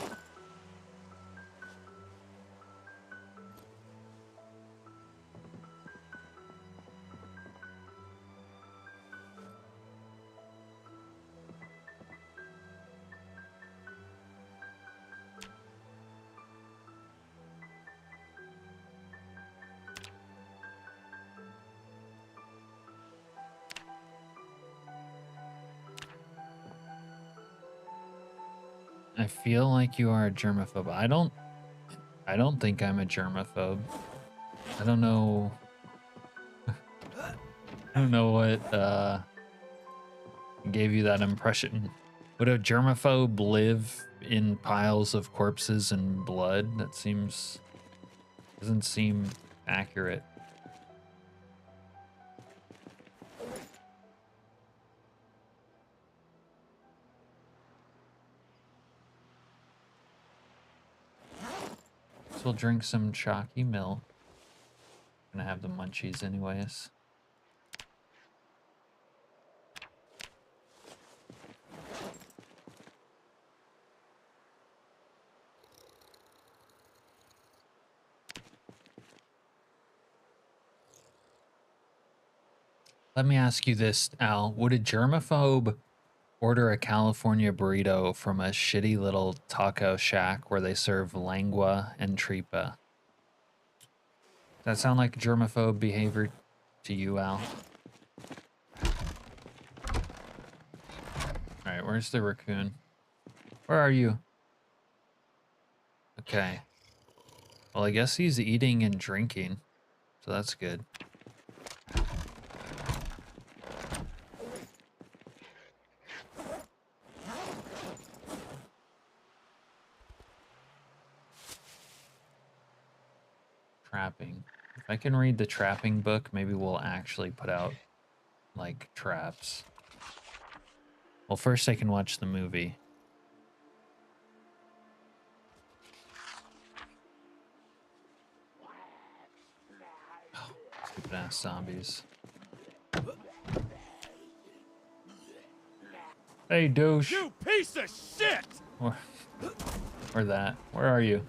I feel like you are a germaphobe. I don't think I'm a germaphobe. I don't know. I don't know what gave you that impression. Would a germaphobe live in piles of corpses and blood? That doesn't seem accurate. So we'll drink some chalky milk. Gonna have the munchies anyways. Let me ask you this, Al. Would a germaphobe order a California burrito from a shitty little taco shack where they serve lengua and tripa? Does that sound like germaphobe behavior to you, Al? Alright, where's the raccoon? Where are you? Okay. Well, I guess he's eating and drinking, so that's good. Trapping. If I can read the trapping book, maybe we'll actually put out, like, traps. Well, first I can watch the movie. Oh, stupid ass zombies. Hey, douche. You piece of shit! Or that. Where are you?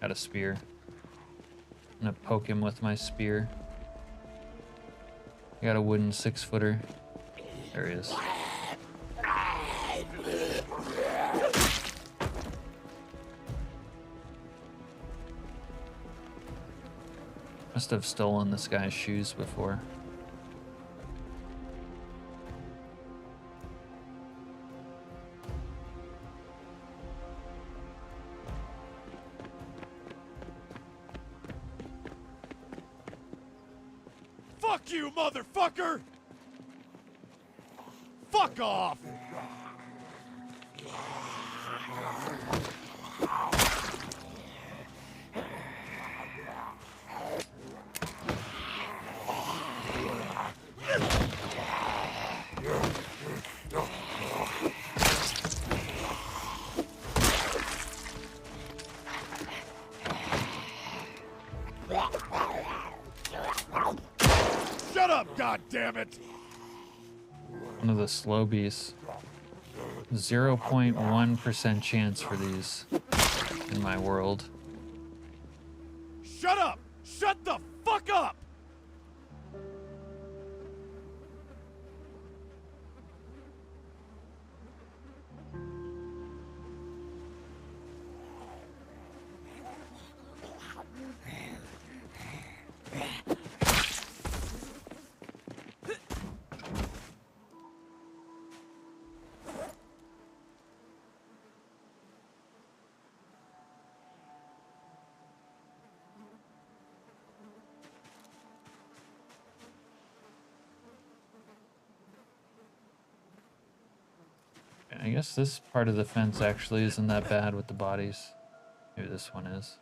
Got a spear. I'm gonna poke him with my spear. I got a wooden 6-footer. There he is. Must have stolen this guy's shoes before. Fuck you, motherfucker! Fuck off! Shut up, goddammit! One of the slow beasts. 0.1% chance for these in my world. Shut up! Shut the fuck up! I guess this part of the fence actually isn't that bad with the bodies. Maybe this one is.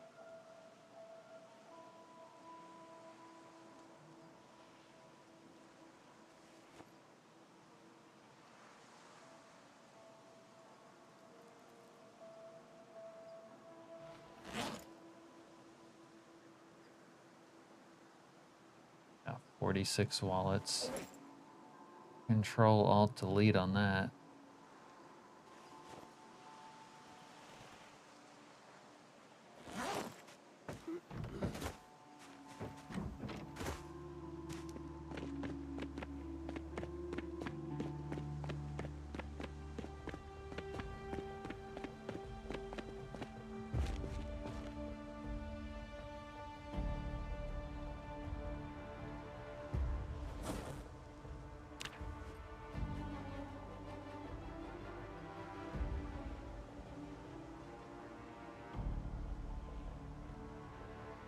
Yeah, 46 wallets. Control Alt Delete on that.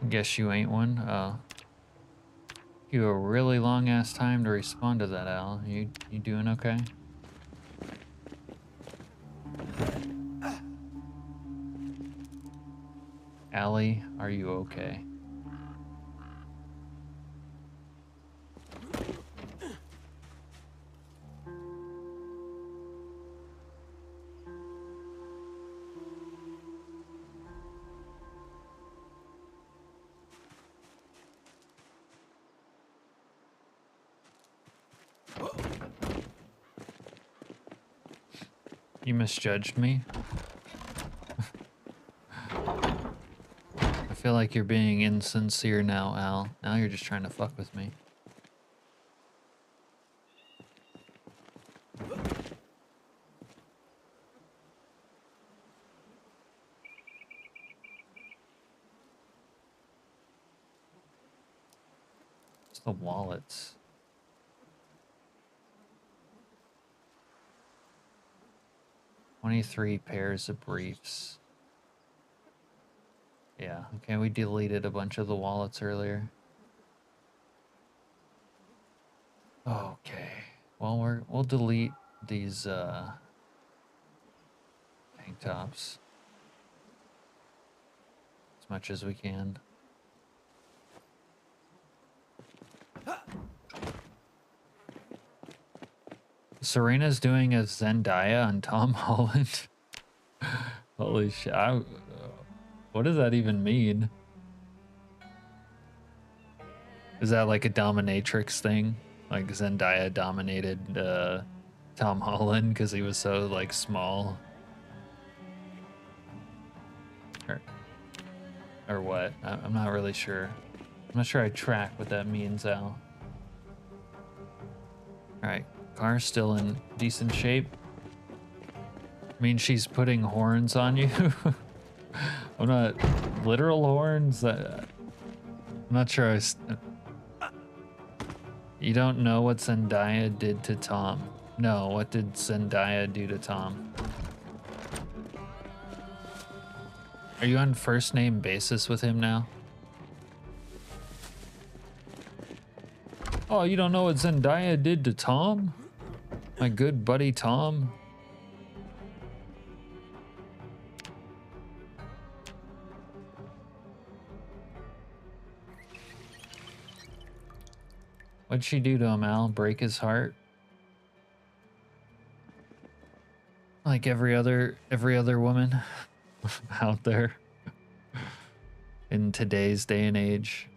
Guess you ain't one. You a really long ass time to respond to that, Al. You doing okay? Allie, are you okay? You misjudged me? I feel like you're being insincere now, Al. Now you're just trying to fuck with me. It's the wallets. "23 pairs of briefs." Yeah, okay, we deleted a bunch of the wallets earlier. Okay. Well, we'll delete these tank tops as much as we can. Serena's doing a Zendaya on Tom Holland. Holy shit. What does that even mean? Is that like a dominatrix thing? Like Zendaya dominated Tom Holland because he was so like small? Or what? I'm not really sure. I'm not sure I track what that means, Al. Alright, car's still in decent shape. I mean, she's putting horns on you. I'm not... Literal horns? I'm not sure You don't know what Zendaya did to Tom. No, what did Zendaya do to Tom? Are you on first name basis with him now? Oh, you don't know what Zendaya did to Tom? My good buddy Tom? What'd she do to him, Al? Break his heart? Like every other woman out there in today's day and age.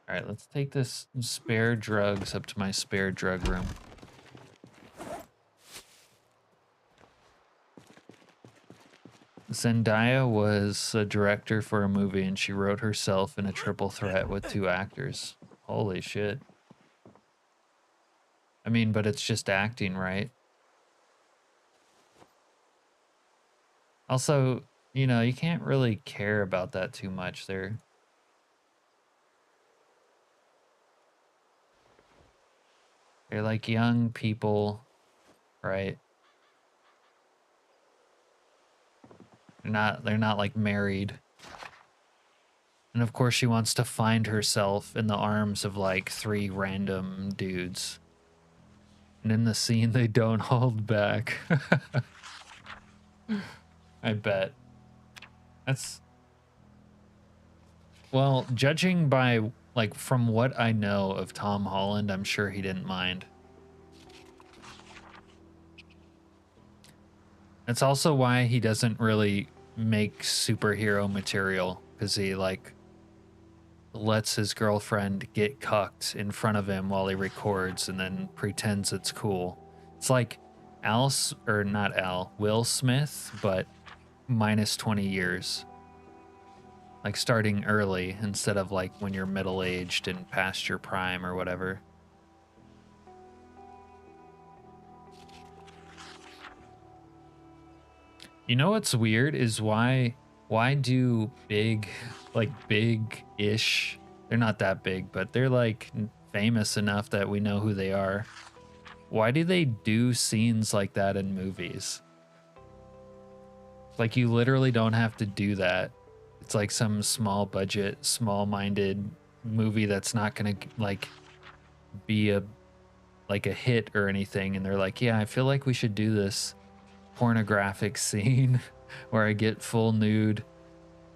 All right, let's take this spare drugs up to my spare drug room. Zendaya was a director for a movie and she wrote herself in a triple threat with 2 actors. Holy shit. I mean, but it's just acting, right? Also, you know, you can't really care about that too much. They're like young people, right? They're not like married. And of course she wants to find herself in the arms of like 3 random dudes. And in the scene they don't hold back. I bet. That's... Well, judging by like from what I know of Tom Holland, I'm sure he didn't mind. That's also why he doesn't really make superhero material, because he like lets his girlfriend get cucked in front of him while he records and then pretends it's cool. It's like Will Smith, but minus 20 years. Like starting early instead of like when you're middle-aged and past your prime or whatever. You know what's weird is why do big-ish, they're not that big, but they're like famous enough that we know who they are. Why do they do scenes like that in movies? Like you literally don't have to do that. It's like some small budget, small minded movie that's not gonna like be a like a hit or anything, and they're like, yeah, I feel like we should do this pornographic scene where I get full nude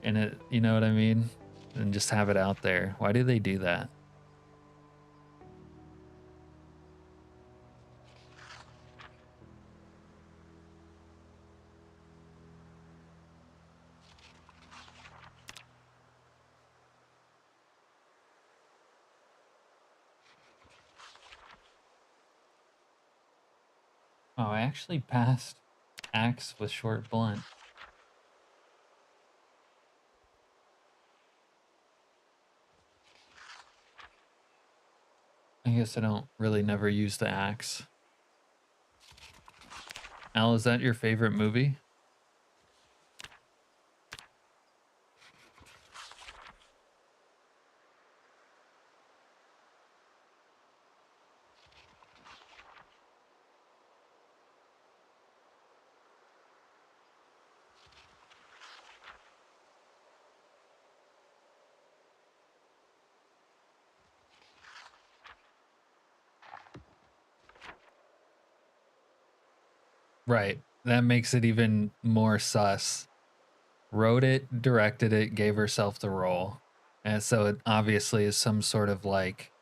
and it, you know what I mean, and just have it out there. Why do they do that? Oh, I actually passed axe with short blunt. I guess I don't really never use the axe. Al, is that your favorite movie? Right. That makes it even more sus. Wrote it, directed it, gave herself the role. And so it obviously is some sort of like,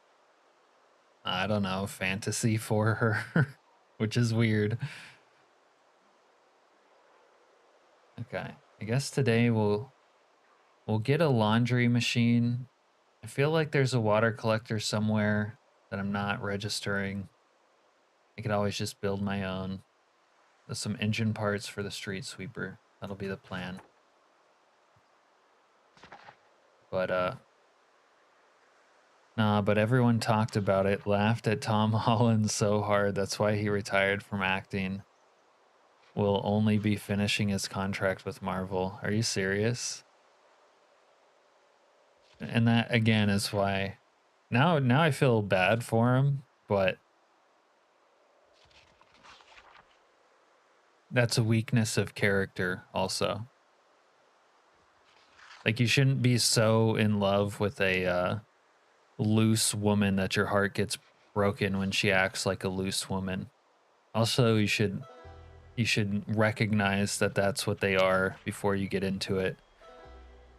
I don't know, fantasy for her, which is weird. Okay. I guess today we'll get a laundry machine. I feel like there's a water collector somewhere that I'm not registering. I could always just build my own. There's some engine parts for the street sweeper. That'll be the plan. But nah, but everyone talked about it, laughed at Tom Holland so hard. That's why he retired from acting. Will only be finishing his contract with Marvel. Are you serious? And that again is why now I feel bad for him, but that's a weakness of character also. Like you shouldn't be so in love with a loose woman that your heart gets broken when she acts like a loose woman. Also, you should recognize that that's what they are before you get into it.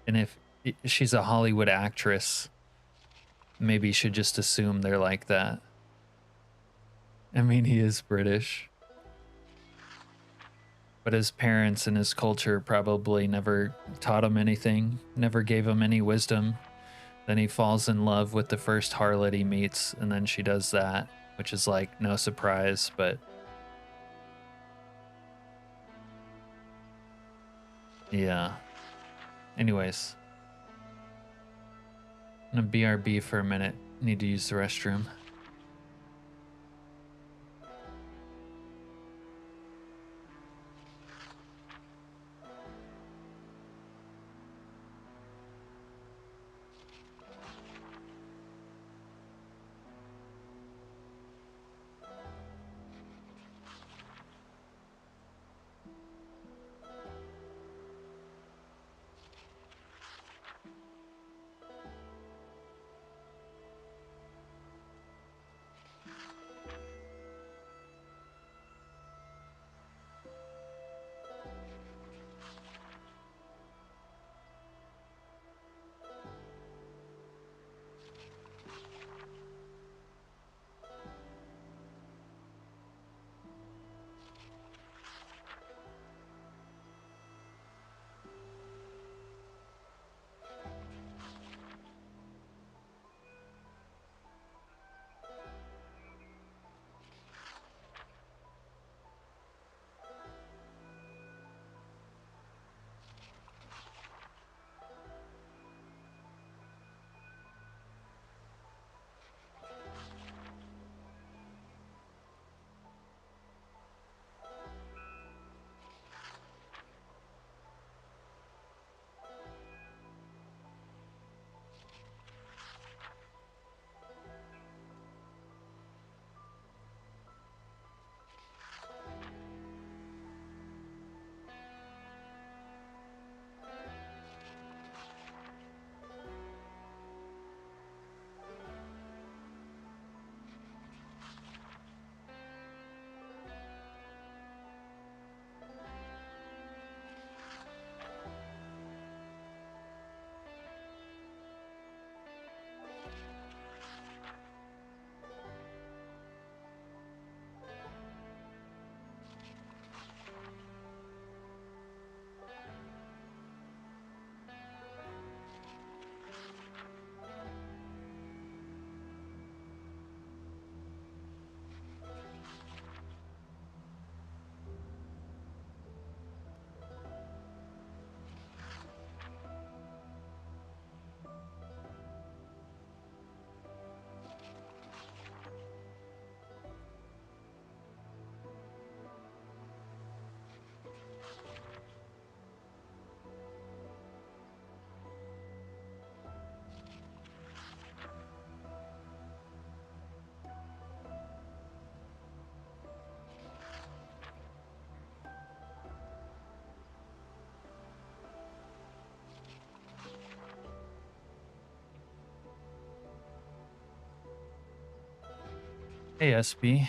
And if she's a Hollywood actress, maybe you should just assume they're like that. I mean, he is British. But his parents and his culture probably never taught him anything, never gave him any wisdom. Then he falls in love with the first harlot he meets, and then she does that, which is like no surprise, but yeah. Anyways, I'm gonna BRB for a minute. Need to use the restroom. Hey, SB.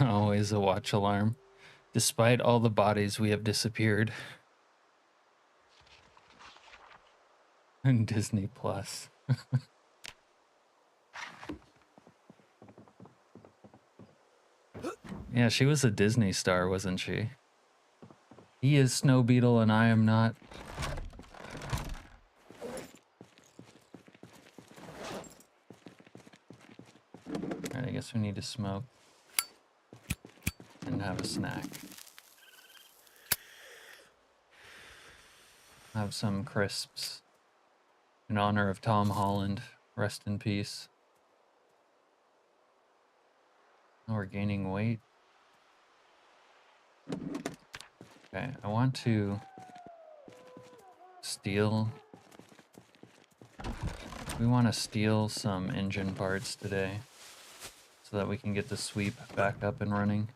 Always a watch alarm. Despite all the bodies we have disappeared. And Disney Plus. Yeah, she was a Disney star, wasn't she? He is Snow Beetle and I am not. Alright, I guess we need to smoke. And have a snack. Have some crisps. In honor of Tom Holland. Rest in peace. Oh, we're gaining weight. Okay, I want to steal. We want to steal some engine parts today so that we can get the sweep back up and running.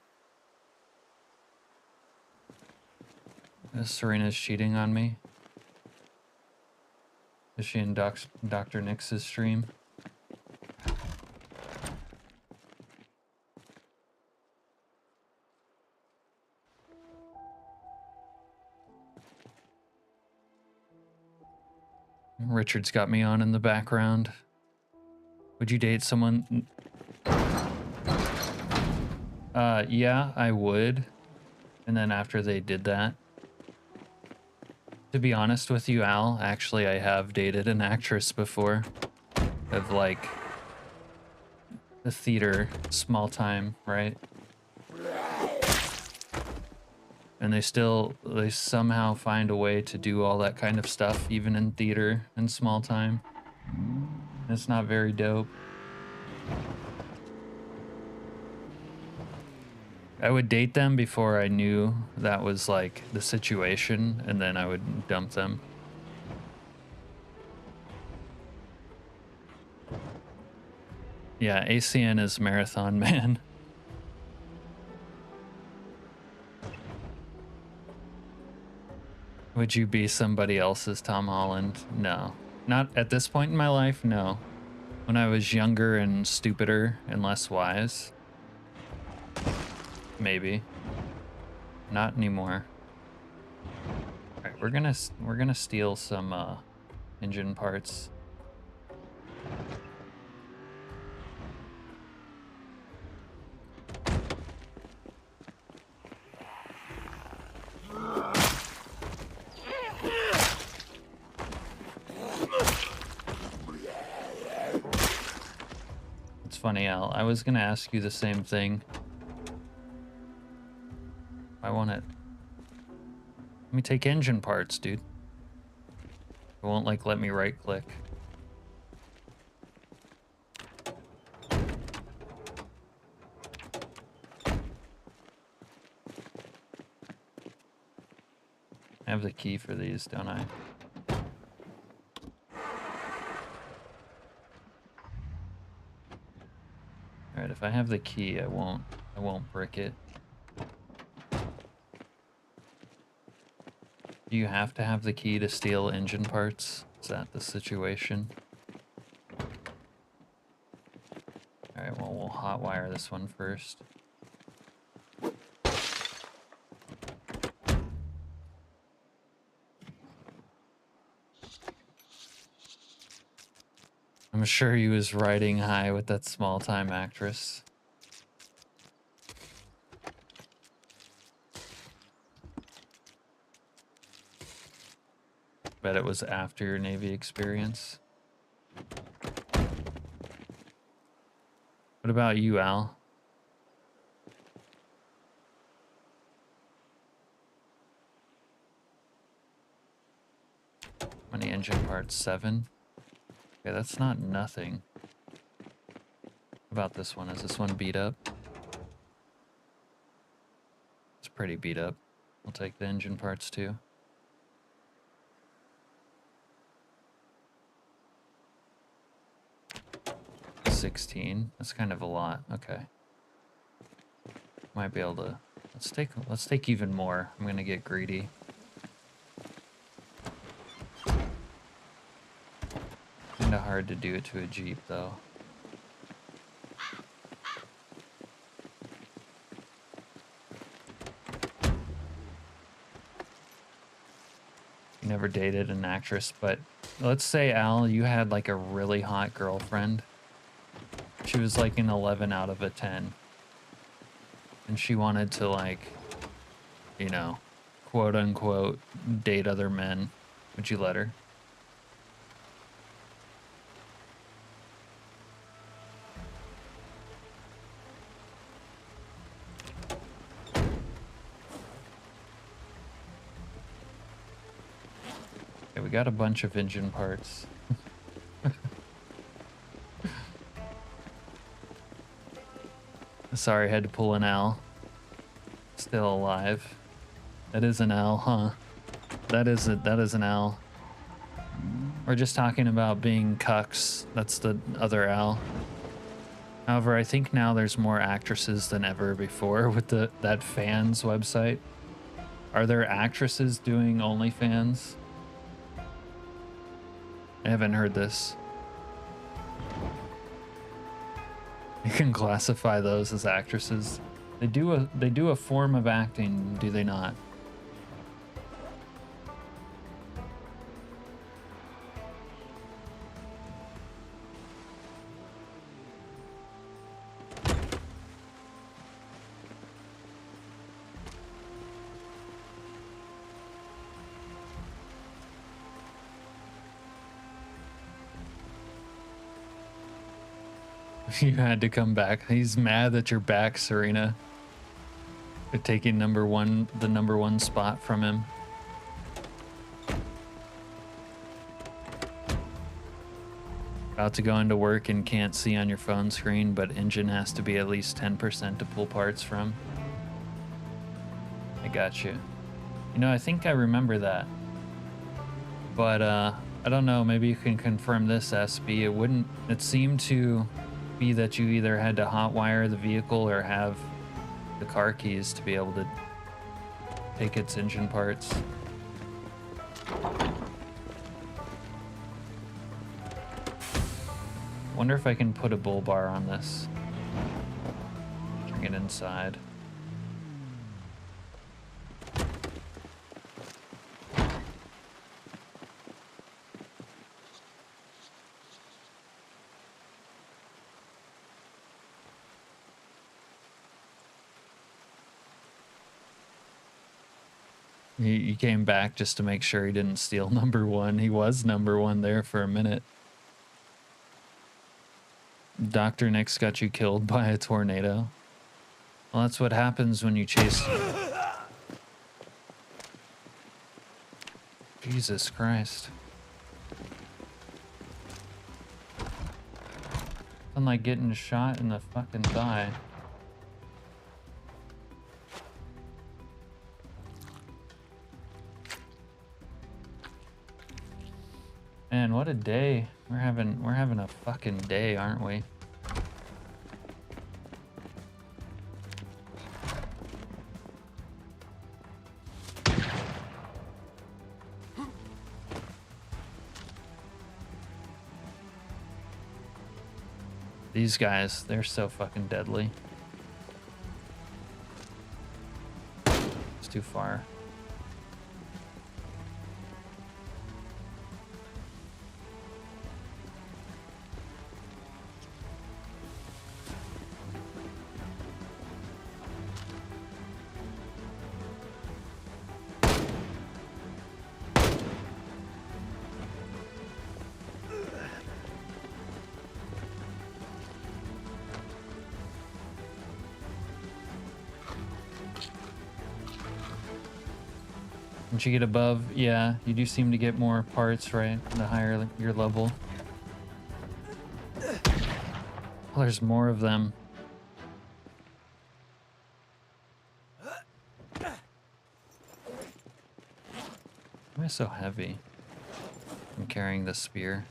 Serena's cheating on me. Is she in Dr. Nix's stream? Richard's got me on in the background. Would you date someone? Yeah, I would. And then after they did that, to be honest with you, Al, actually I have dated an actress before. Of like the theater, small time, right? And they somehow find a way to do all that kind of stuff, even in theater and small time. It's not very dope. I would date them before I knew that was like the situation, and then I would dump them. Yeah, ACN is Marathon Man. Would you be somebody else's Tom Holland? No. Not at this point in my life, no. When I was younger and stupider and less wise. Maybe. Not anymore. Alright, we're gonna steal some engine parts. It's funny, Al. I was gonna ask you the same thing. I want it. Let me take engine parts, dude. It won't like let me right click. I have the key for these, don't I? Alright, if I have the key, I won't brick it. Do you have to have the key to steal engine parts? Is that the situation? Alright, well, we'll hotwire this one first. I'm sure he was riding high with that small-time actress. Bet it was after your Navy experience. What about you, Al? How many engine parts? 7? Okay, that's not nothing. What about this one? Is this one beat up? It's pretty beat up. I'll take the engine parts too. 16. That's kind of a lot. Okay. Might be able to. Let's take even more. I'm gonna get greedy. Kinda hard to do it to a Jeep, though. You never dated an actress, but let's say, Al, you had like a really hot girlfriend. She was like an 11 out of a 10. And she wanted to, like, you know, quote unquote, date other men. Would you let her? Okay, we got a bunch of engine parts. Sorry, I had to pull an L. Still alive. That is an L, huh? That is an L. We're just talking about being cucks. That's the other L. However, I think now there's more actresses than ever before with that fans website. Are there actresses doing OnlyFans? I haven't heard this. You can classify those as actresses. They do a form of acting, do they not? You had to come back. He's mad that you're back, Serena. You're taking the number one spot from him. About to go into work and can't see on your phone screen, but engine has to be at least 10% to pull parts from. I got you. You know, I think I remember that. But I don't know, maybe you can confirm this, SB. It seemed to be that you either had to hotwire the vehicle or have the car keys to be able to take its engine parts. Wonder if I can put a bull bar on this. Bring it inside. He came back just to make sure he didn't steal number one. He was number one there for a minute. Dr. Nick's got you killed by a tornado. Well, that's what happens when you chase... Jesus Christ. I'm like getting shot in the fucking thigh. Man, what a day. We're having a fucking day, aren't we? These guys, they're so fucking deadly. It's too far. Once you get above, yeah, you do seem to get more parts, right? The higher your level. Oh, there's more of them. Why am I so heavy? I'm carrying the spear.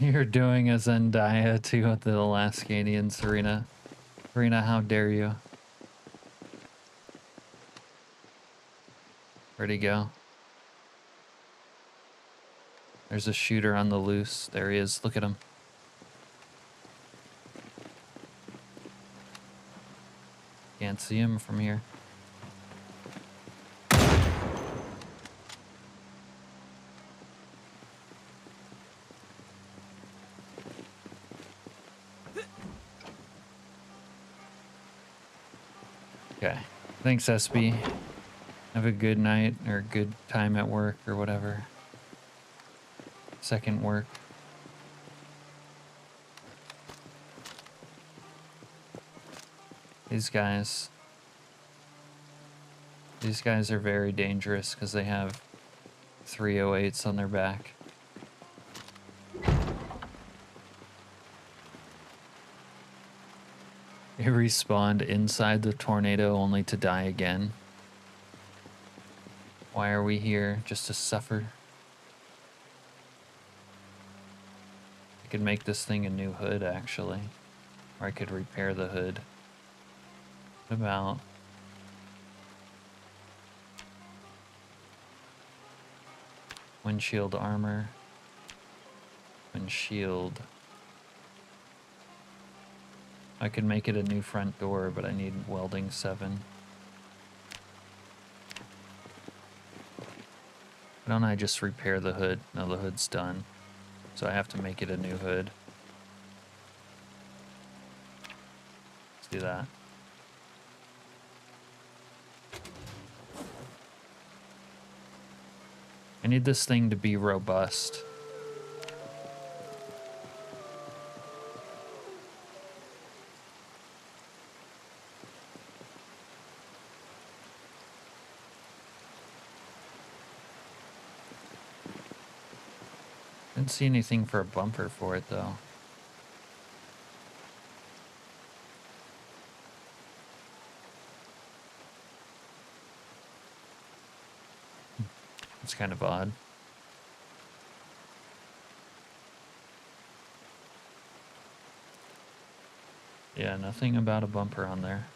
You're doing a Zendaya to the Alaskanian, Serena. Serena, how dare you? Where'd he go? There's a shooter on the loose. There he is. Look at him. Can't see him from here. Okay. Thanks, SB. Have a good night or good time at work or whatever. Second work. These guys are very dangerous because they have 308s on their back. They respawned inside the tornado only to die again. Why are we here? Just to suffer? I could make this thing a new hood, actually. Or I could repair the hood. What about... windshield armor? Windshield... I could make it a new front door, but I need welding 7. Why don't I just repair the hood? No, the hood's done. So I have to make it a new hood. Let's do that. I need this thing to be robust. Didn't see anything for a bumper for it though. It's kind of odd. Yeah, nothing about a bumper on there.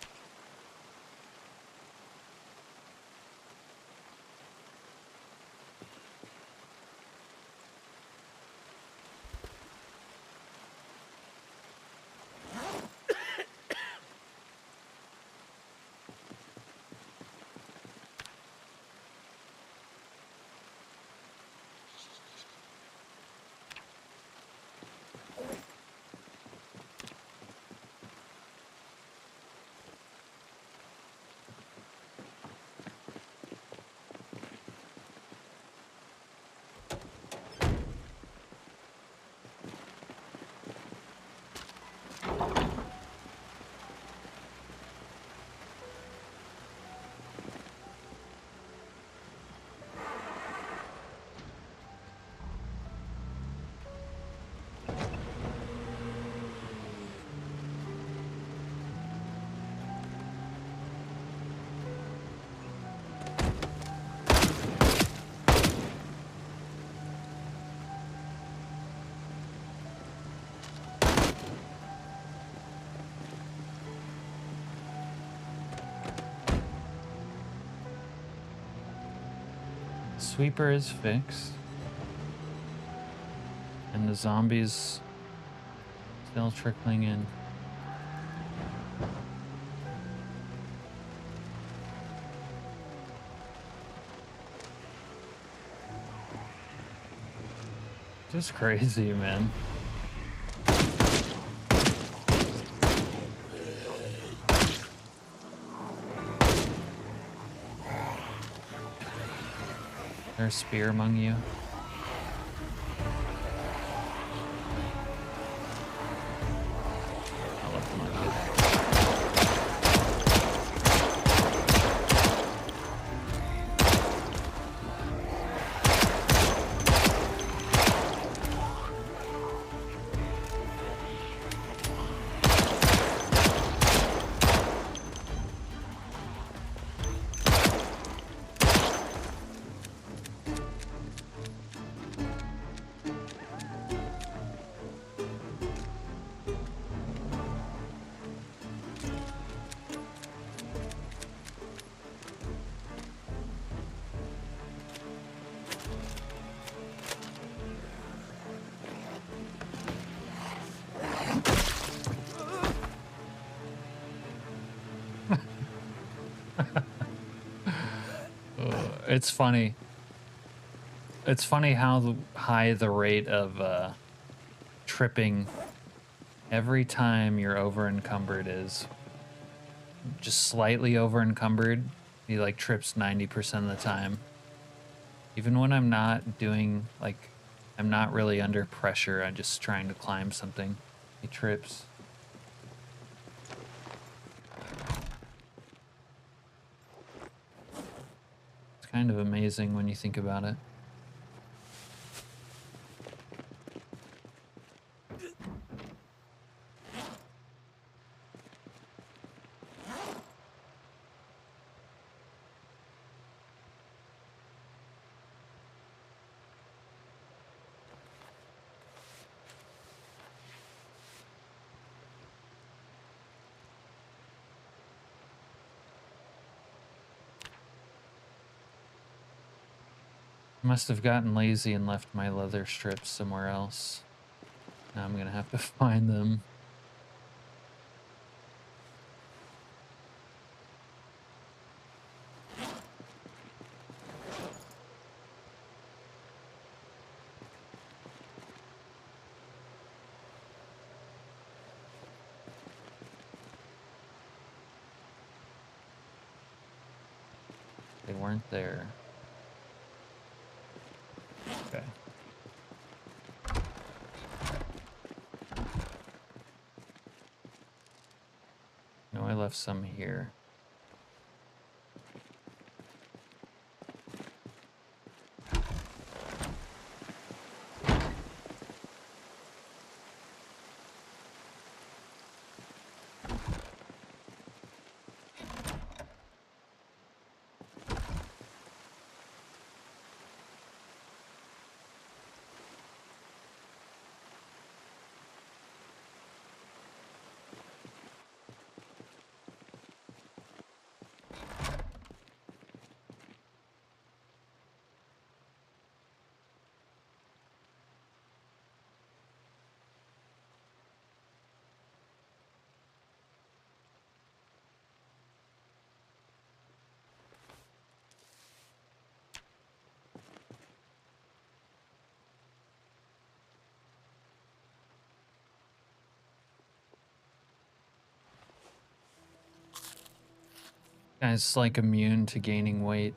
Sweeper is fixed. And the zombies still trickling in. Just crazy, man. There's a spear among you. I'll let them look it. It's funny. It's funny how high the rate of tripping every time you're over encumbered is. Just slightly over encumbered, he like trips 90% of the time. Even when I'm not doing, like, I'm not really under pressure, I'm just trying to climb something, he trips. It's kind of amazing when you think about it. Must have gotten lazy and left my leather strips somewhere else. Now I'm gonna have to find them. They weren't there. Okay. No, I left some here. Guy's like immune to gaining weight.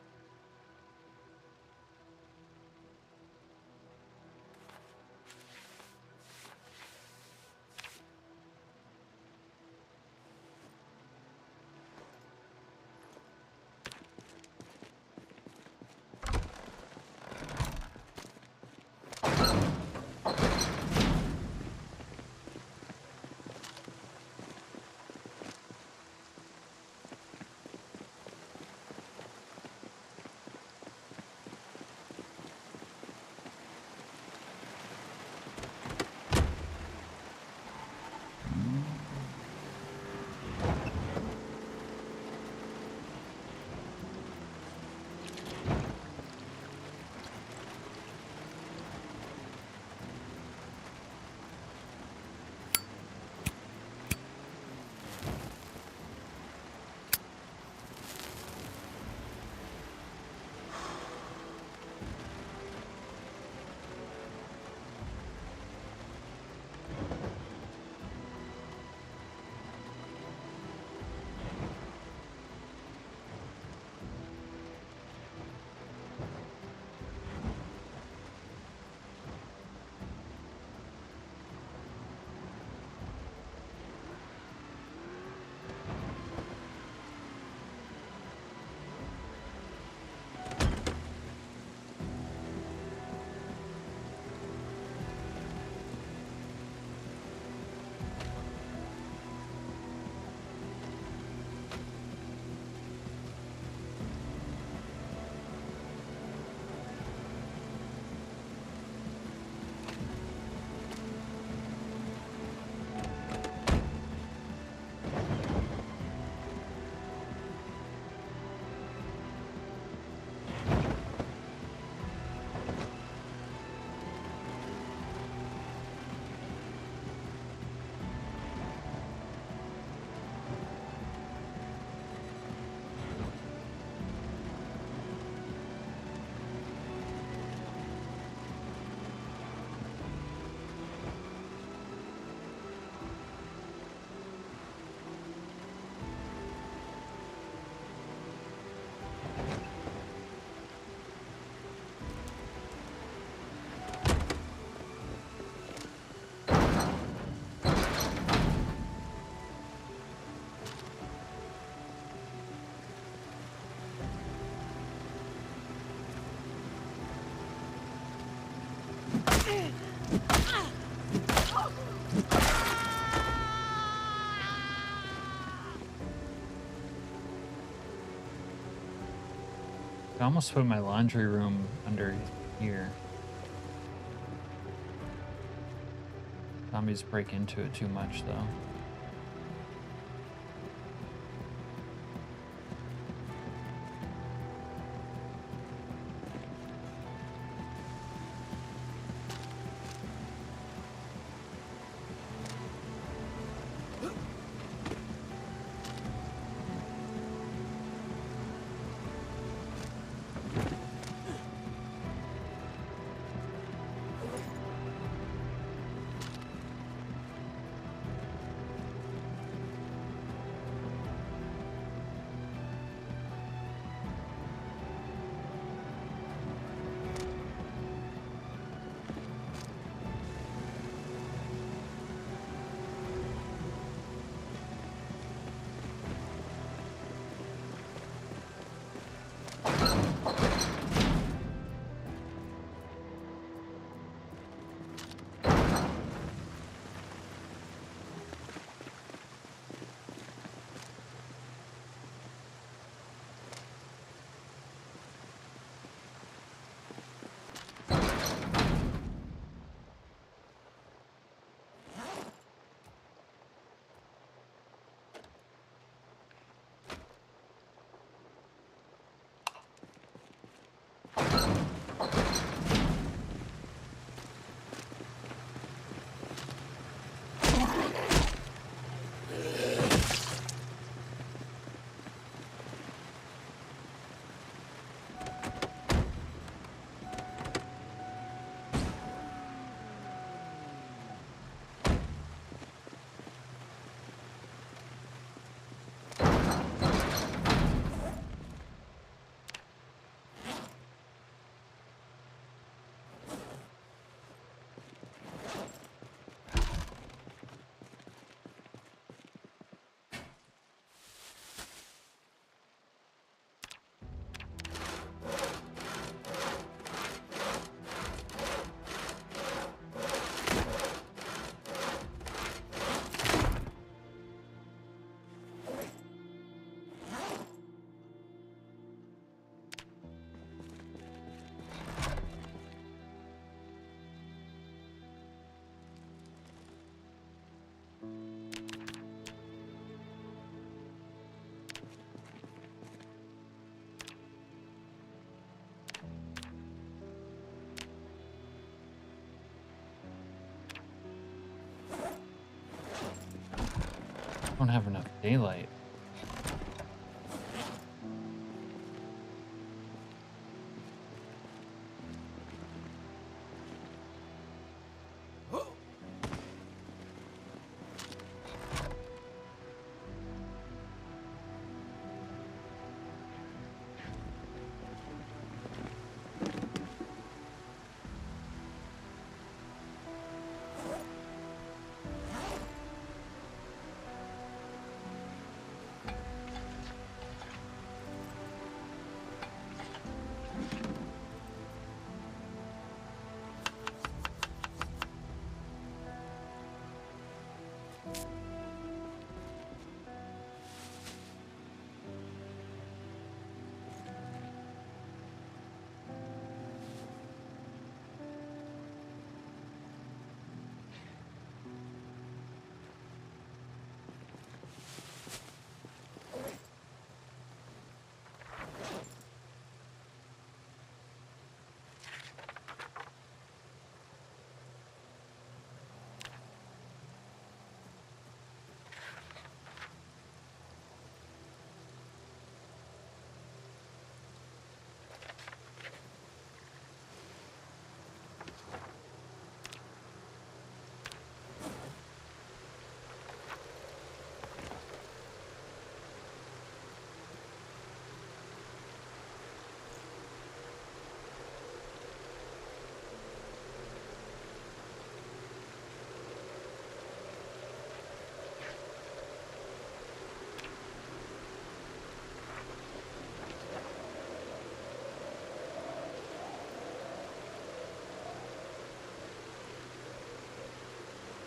I almost put my laundry room under here. Zombies break into it too much, though. I don't have enough daylight.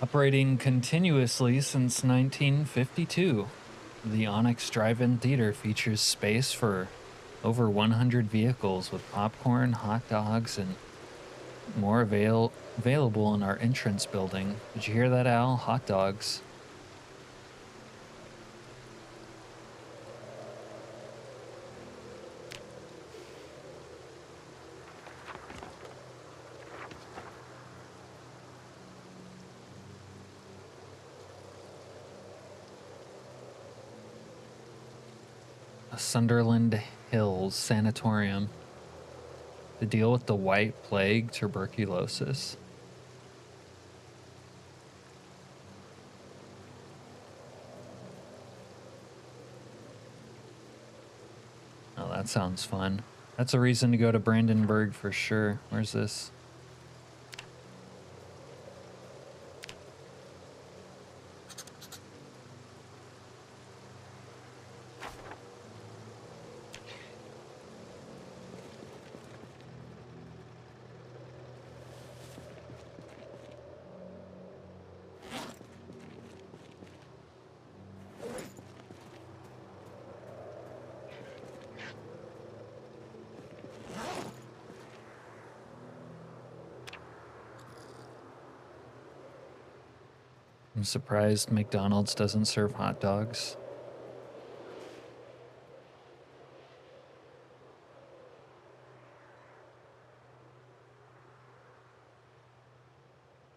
Operating continuously since 1952, the Onyx Drive-In Theater features space for over 100 vehicles with popcorn, hot dogs, and more available in our entrance building. Did you hear that, Al? Hot dogs. Sunderland Hills Sanatorium to deal with the white plague, tuberculosis. Oh, that sounds fun. That's a reason to go to Brandenburg for sure. Where's this? I'm surprised McDonald's doesn't serve hot dogs.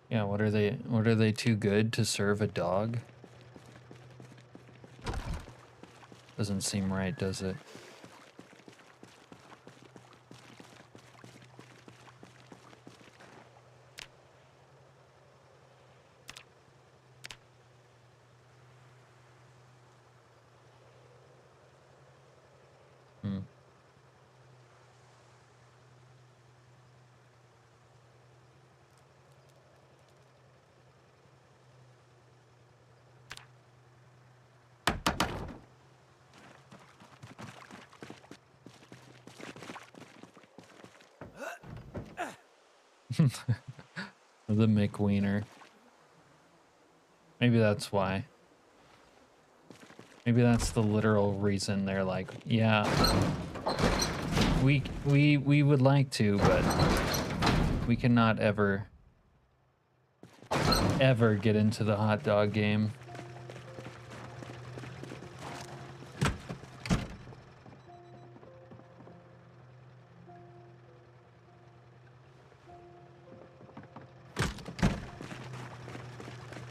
Yeah, what are they too good to serve a dog? Doesn't seem right, does it? Hmm. The McWiener. Maybe that's why. Maybe that's the literal reason they're like, yeah, we would like to, but we cannot ever get into the hot dog game.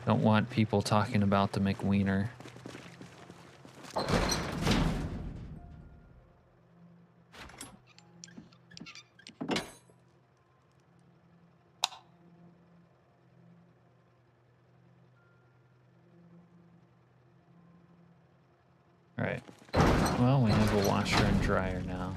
Don't want people talking about the McWiener. Alright. Well, we have a washer and dryer now.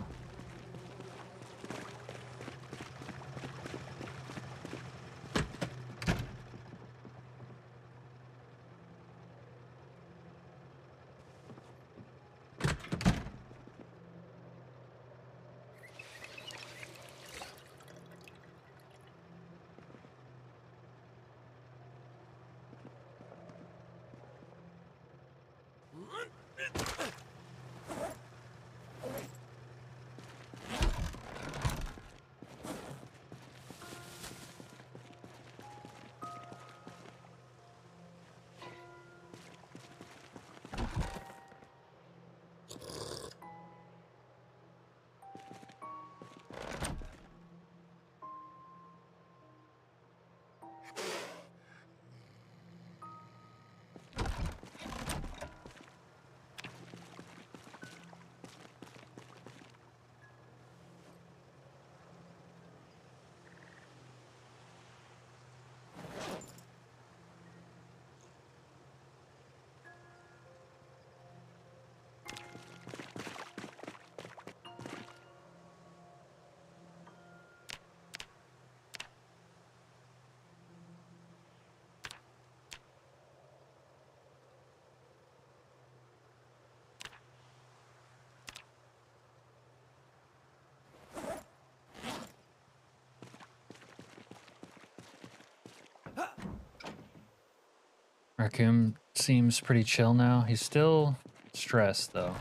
Raccoon seems pretty chill now. He's still stressed, though.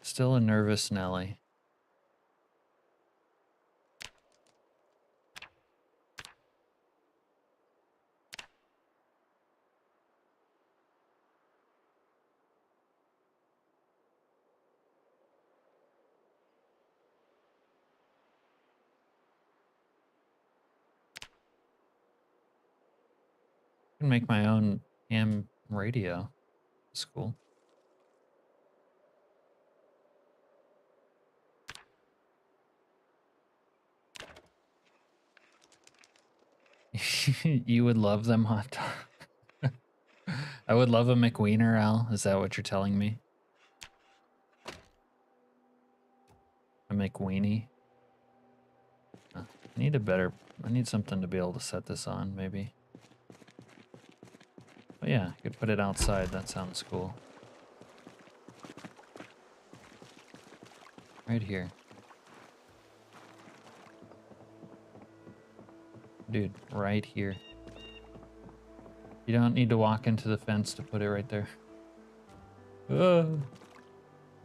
Still a nervous Nelly. I can make my own ham radio. That's cool. You would love them hot dog. I would love a McWiener, Al. Is that what you're telling me? A McWeenie? I need a better... I need something to be able to set this on, maybe. Oh yeah, I could put it outside. That sounds cool. Right here. Dude, right here. You don't need to walk into the fence to put it right there. I'm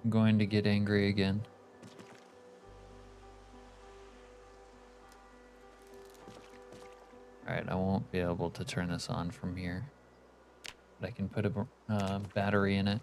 going to get angry again. Alright, I won't be able to turn this on from here. But I can put a battery in it.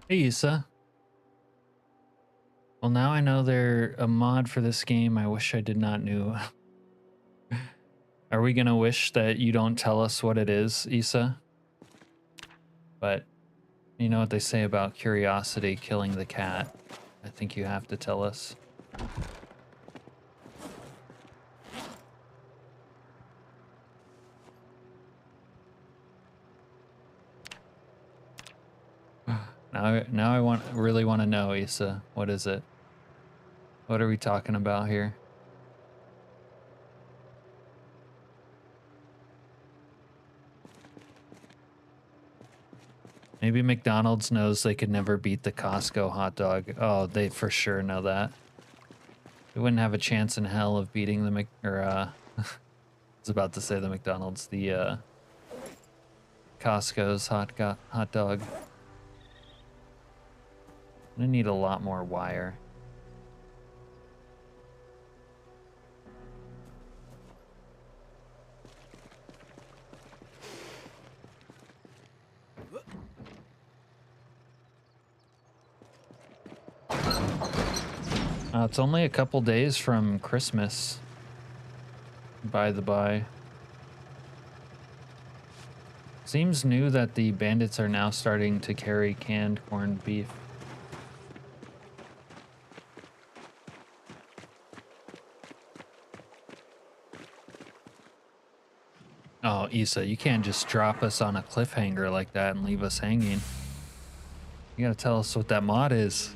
Hey, Issa. Well, now I know they're a mod for this game I wish I did not knew. Are we gonna wish that you don't tell us what it is, Issa? But you know what they say about curiosity killing the cat. I think you have to tell us. Now I really want to know, Issa. What is it? What are we talking about here? Maybe McDonald's knows they could never beat the Costco hot dog. Oh, they for sure know that. They wouldn't have a chance in hell of beating the I was about to say the McDonald's, the Costco's hot dog. I need a lot more wire. It's only a couple days from Christmas, by the by. Seems new that the bandits are now starting to carry canned corned beef. Oh, Issa, you can't just drop us on a cliffhanger like that and leave us hanging. You gotta tell us what that mod is.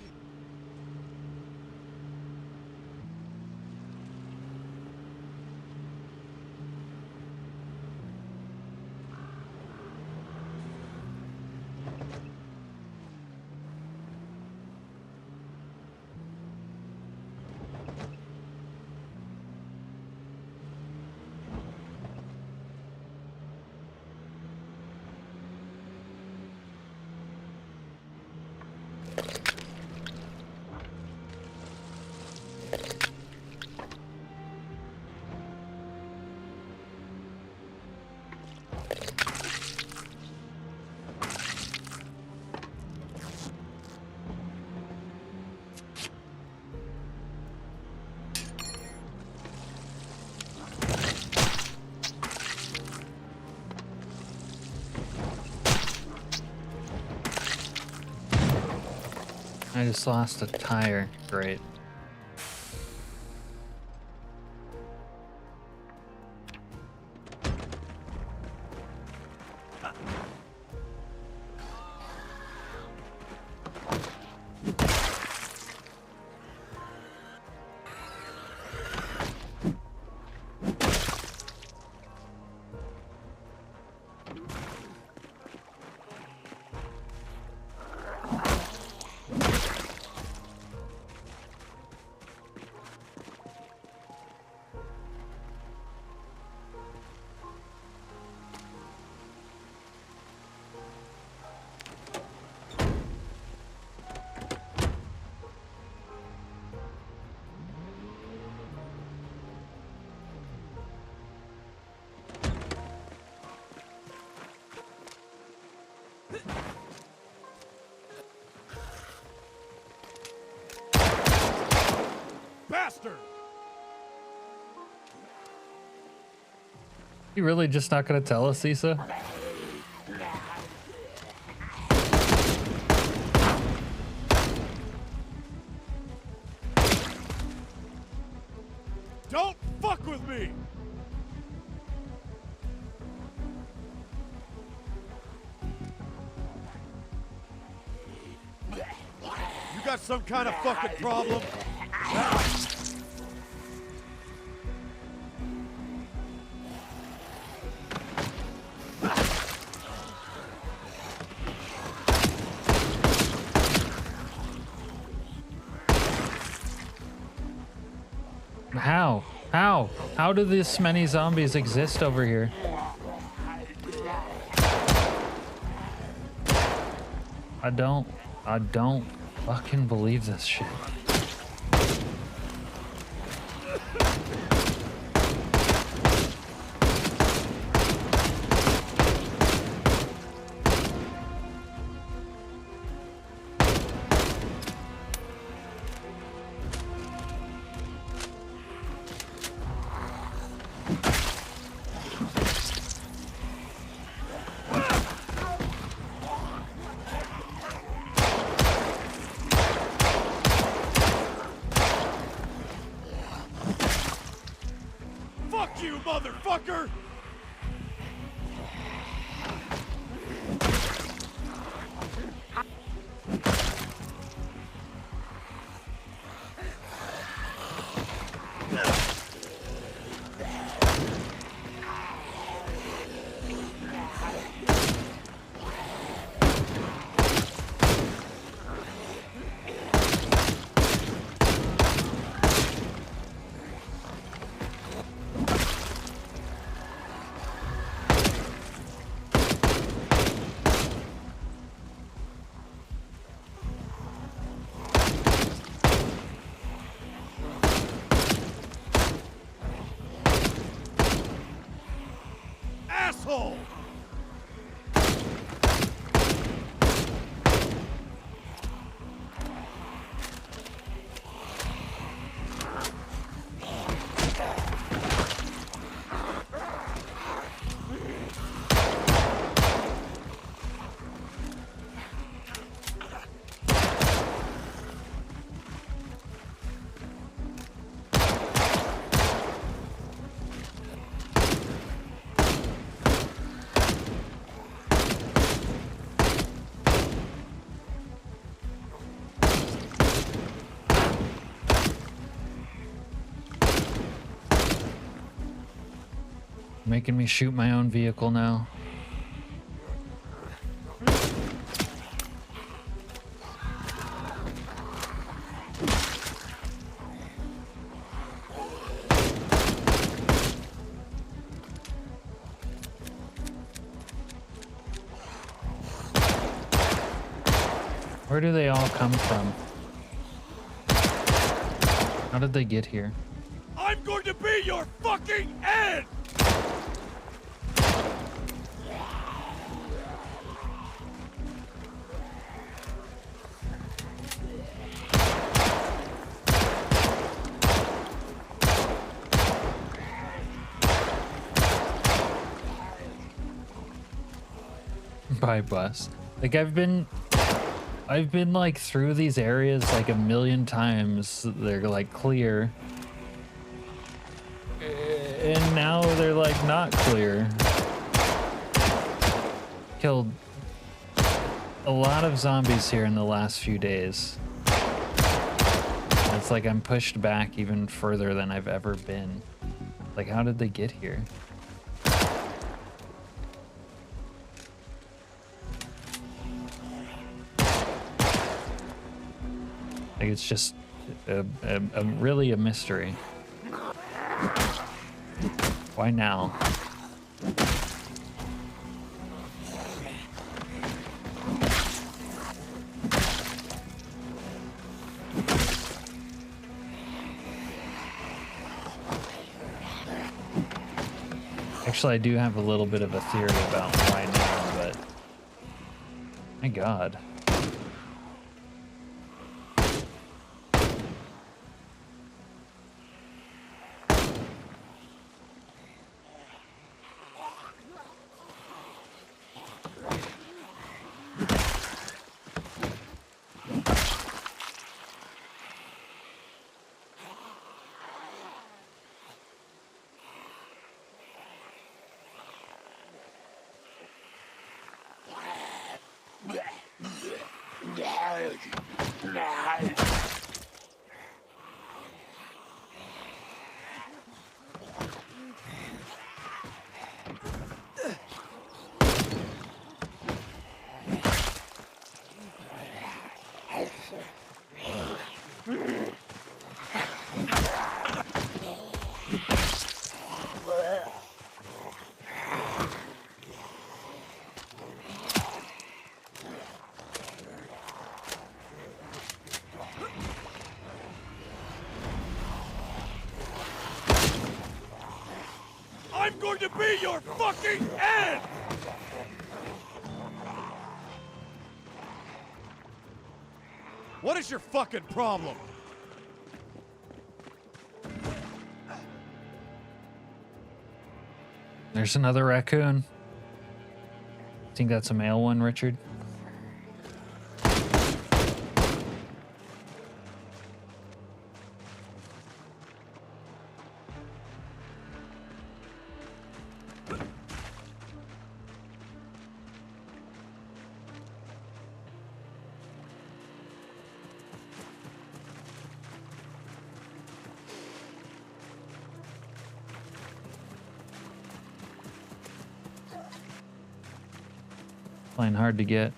I just lost a tire. Great. Bastard! You really just not gonna tell us, Issa? Don't fuck with me! You got some kind of fucking problem? How? How? How do this many zombies exist over here? I don't fucking believe this shit. Fuck you, motherfucker! Asshole! Making me shoot my own vehicle now. Where do they all come from? How did they get here? I'm going to be your fucking end! By bus. Like I've been I've been like through these areas like a million times. They're like clear. And now they're like not clear. Killed a lot of zombies here in the last few days. It's like I'm pushed back even further than I've ever been. Like, how did they get here? Like, it's just really a mystery. Why now? Actually, I do have a little bit of a theory about why now, but my God. I'm going to be your fucking end! What is your fucking problem? There's another raccoon. Think that's a male one, Richard? Playing hard to get.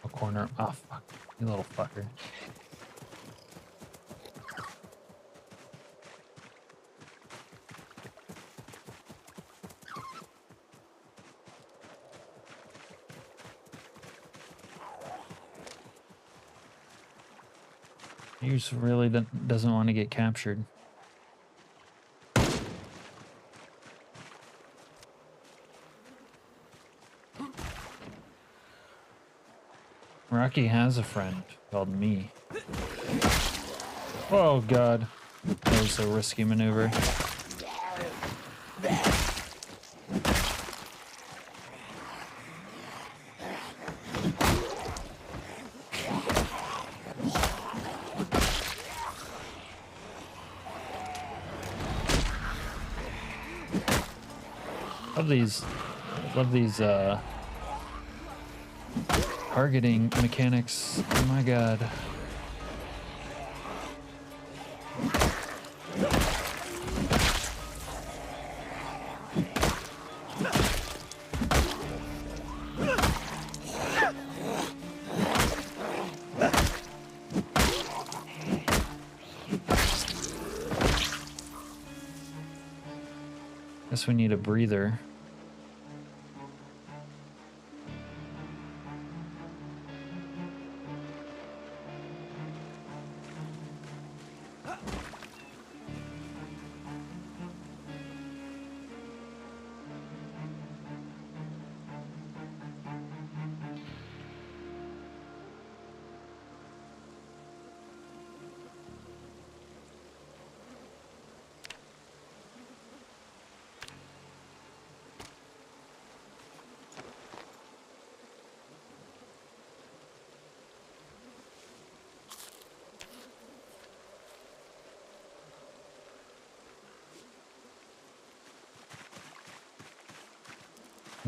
A corner. Oh, fuck. You little fucker. He just really doesn't want to get captured. Rocky has a friend called me. Oh God, that was a risky maneuver. Love these targeting mechanics. Oh my God. Guess we need a breather.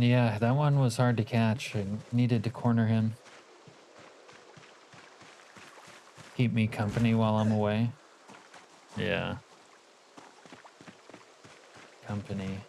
Yeah, that one was hard to catch. I needed to corner him. Keep me company while I'm away. Yeah. Company.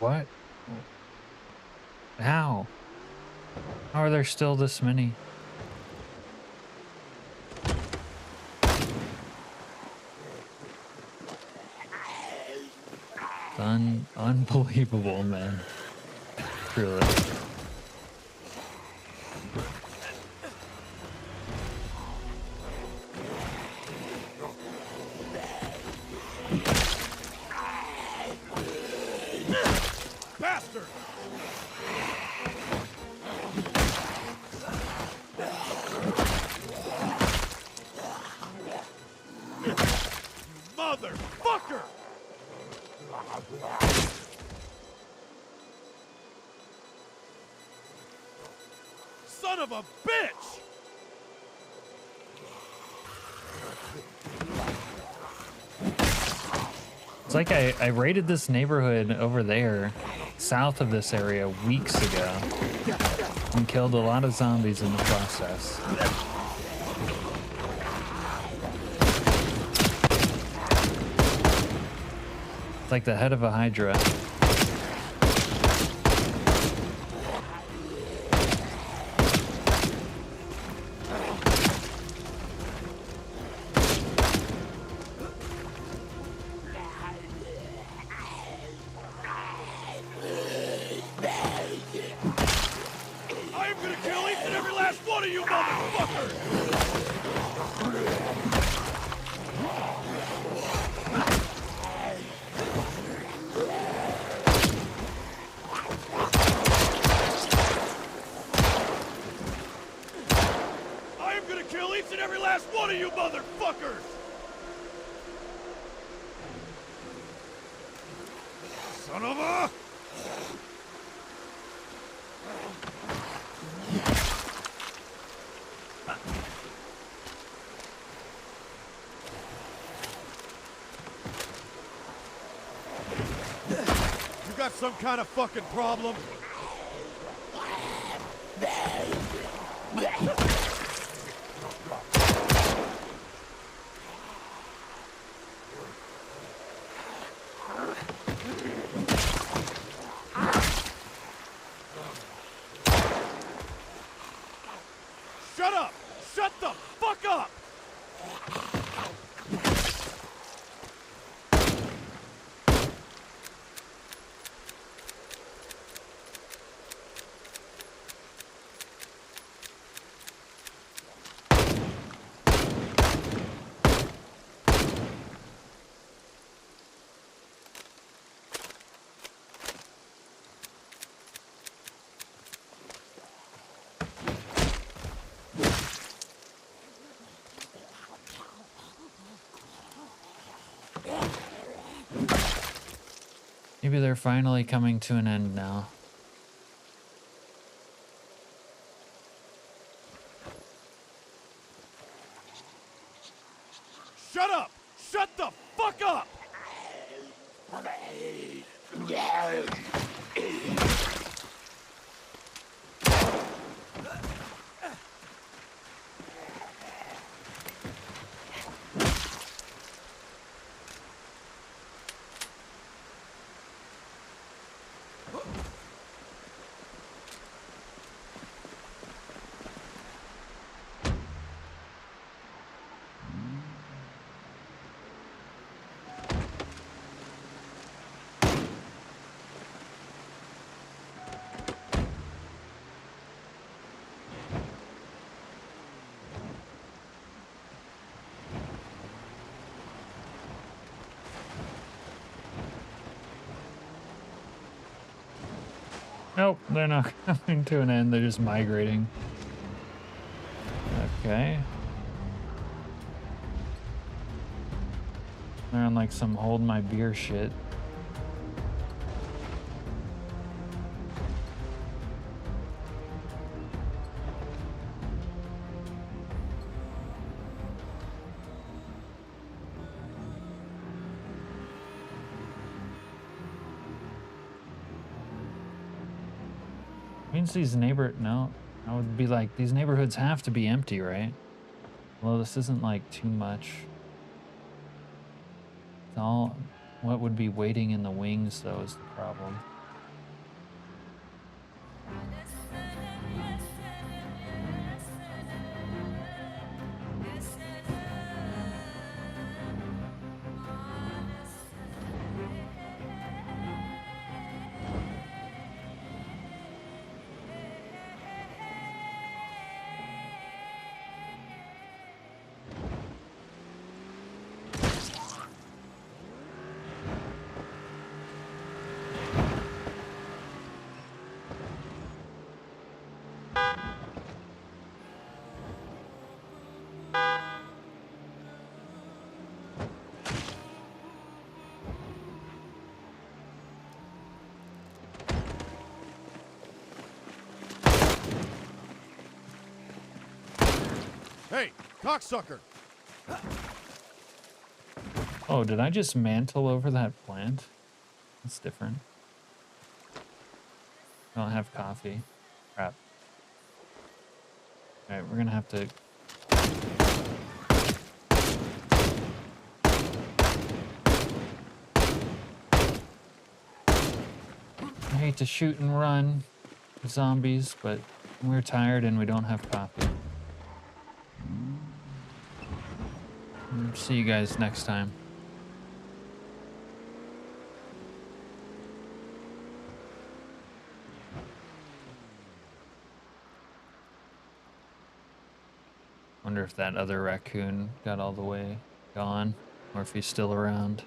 What? How? How are there still this many? Unbelievable, man. Truly. Bastard! Motherfucker! Son of a bitch! It's like I raided this neighborhood over there, south of this area, weeks ago, and killed a lot of zombies in the process. It's like the head of a Hydra. Some kind of fucking problem? Shut up! Shut the fuck up! Maybe they're finally coming to an end now. Shut up! Shut the fuck up! Nope, they're not coming to an end. They're just migrating. Okay. They're on like some hold my beer shit. Means these no, I would be like, these neighborhoods have to be empty, right? Well, this isn't like too much. It's all, what would be waiting in the wings though is the problem. Hey, cocksucker! Oh, did I just mantle over that plant? That's different. I don't have coffee. Crap. Alright, we're gonna have to... I hate to shoot and run zombies, but we're tired and we don't have coffee. See you guys next time. Wonder if that other raccoon got all the way gone, or if he's still around.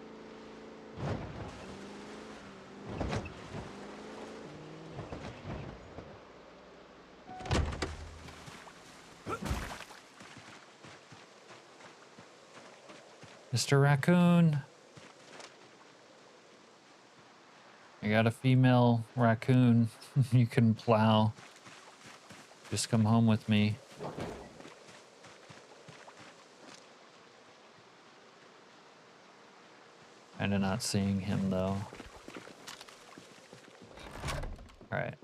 Mr. Raccoon. I got a female raccoon you can plow. Just come home with me. Kinda not seeing him though. Alright.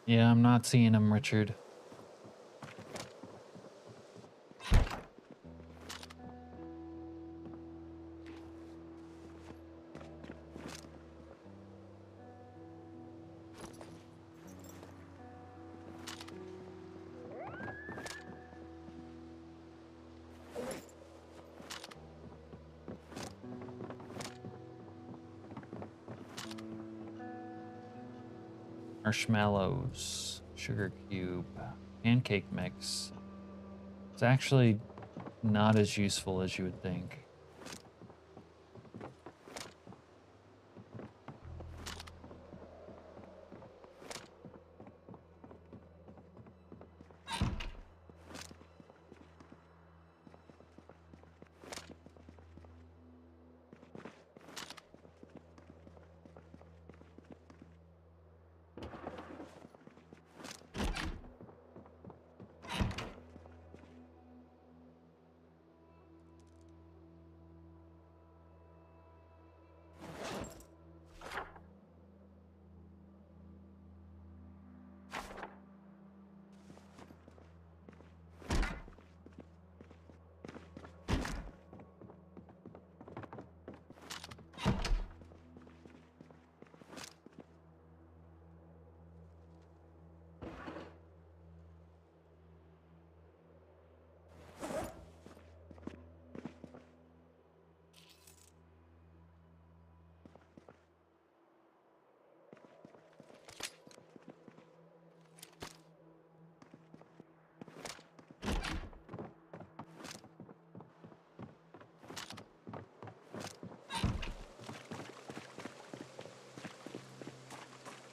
Yeah, I'm not seeing him, Richard. Marshmallows, sugar cube, pancake mix. It's actually not as useful as you would think.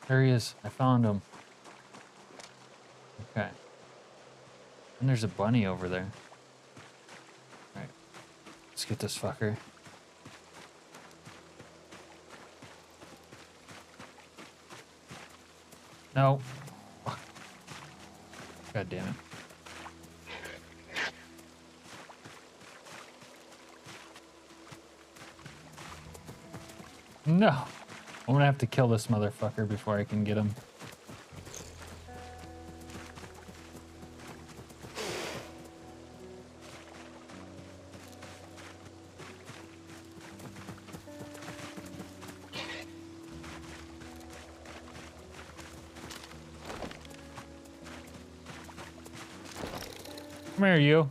There he is. I found him. Okay. And there's a bunny over there. Alright. Let's get this fucker. No. God damn it. No. I'm gonna have to kill this motherfucker before I can get him. Come here, you.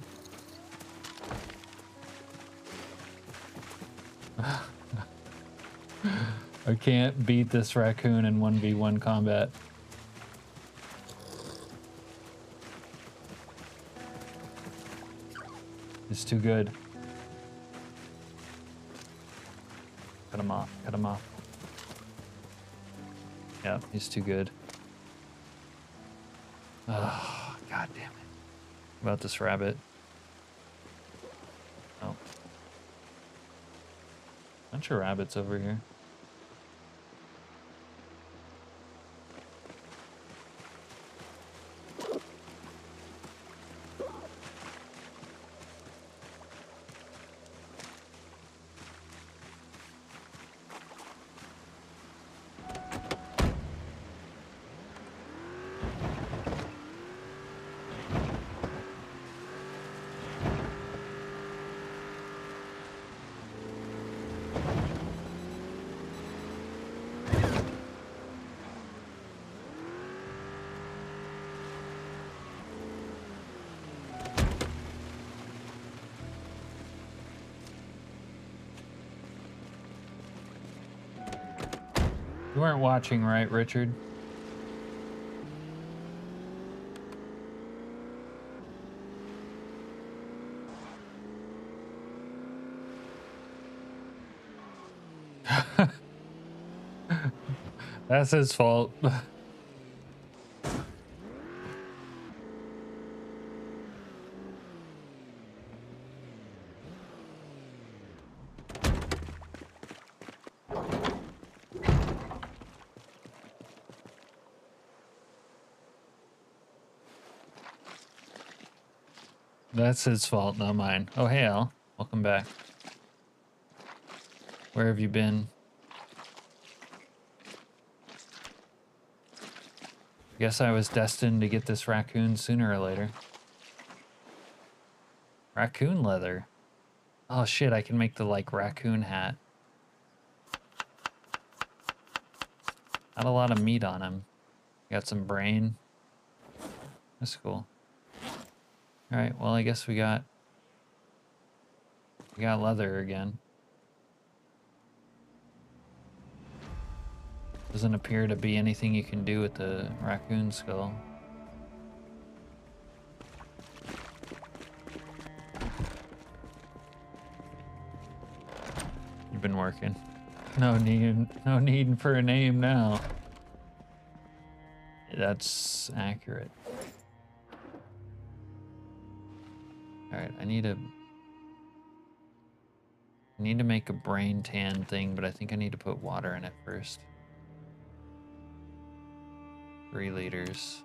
I can't beat this raccoon in 1v1 combat. It's too good. Cut him off. Cut him off. Yeah, he's too good. Oh, god damn it. About this rabbit. Oh. Bunch of rabbits over here. You weren't watching, right, Richard? That's his fault. That's his fault, not mine. Oh, hey, Al. Welcome back. Where have you been? Guess I was destined to get this raccoon sooner or later. Raccoon leather. Oh shit, I can make the, like, raccoon hat. Not a lot of meat on him. Got some brain. That's cool. Alright, well, I guess we got leather again. Doesn't appear to be anything you can do with the raccoon skull. You've been working. No need for a name now. That's accurate. Alright, I need to make a brain tan thing, but I think I need to put water in it first. 3 liters.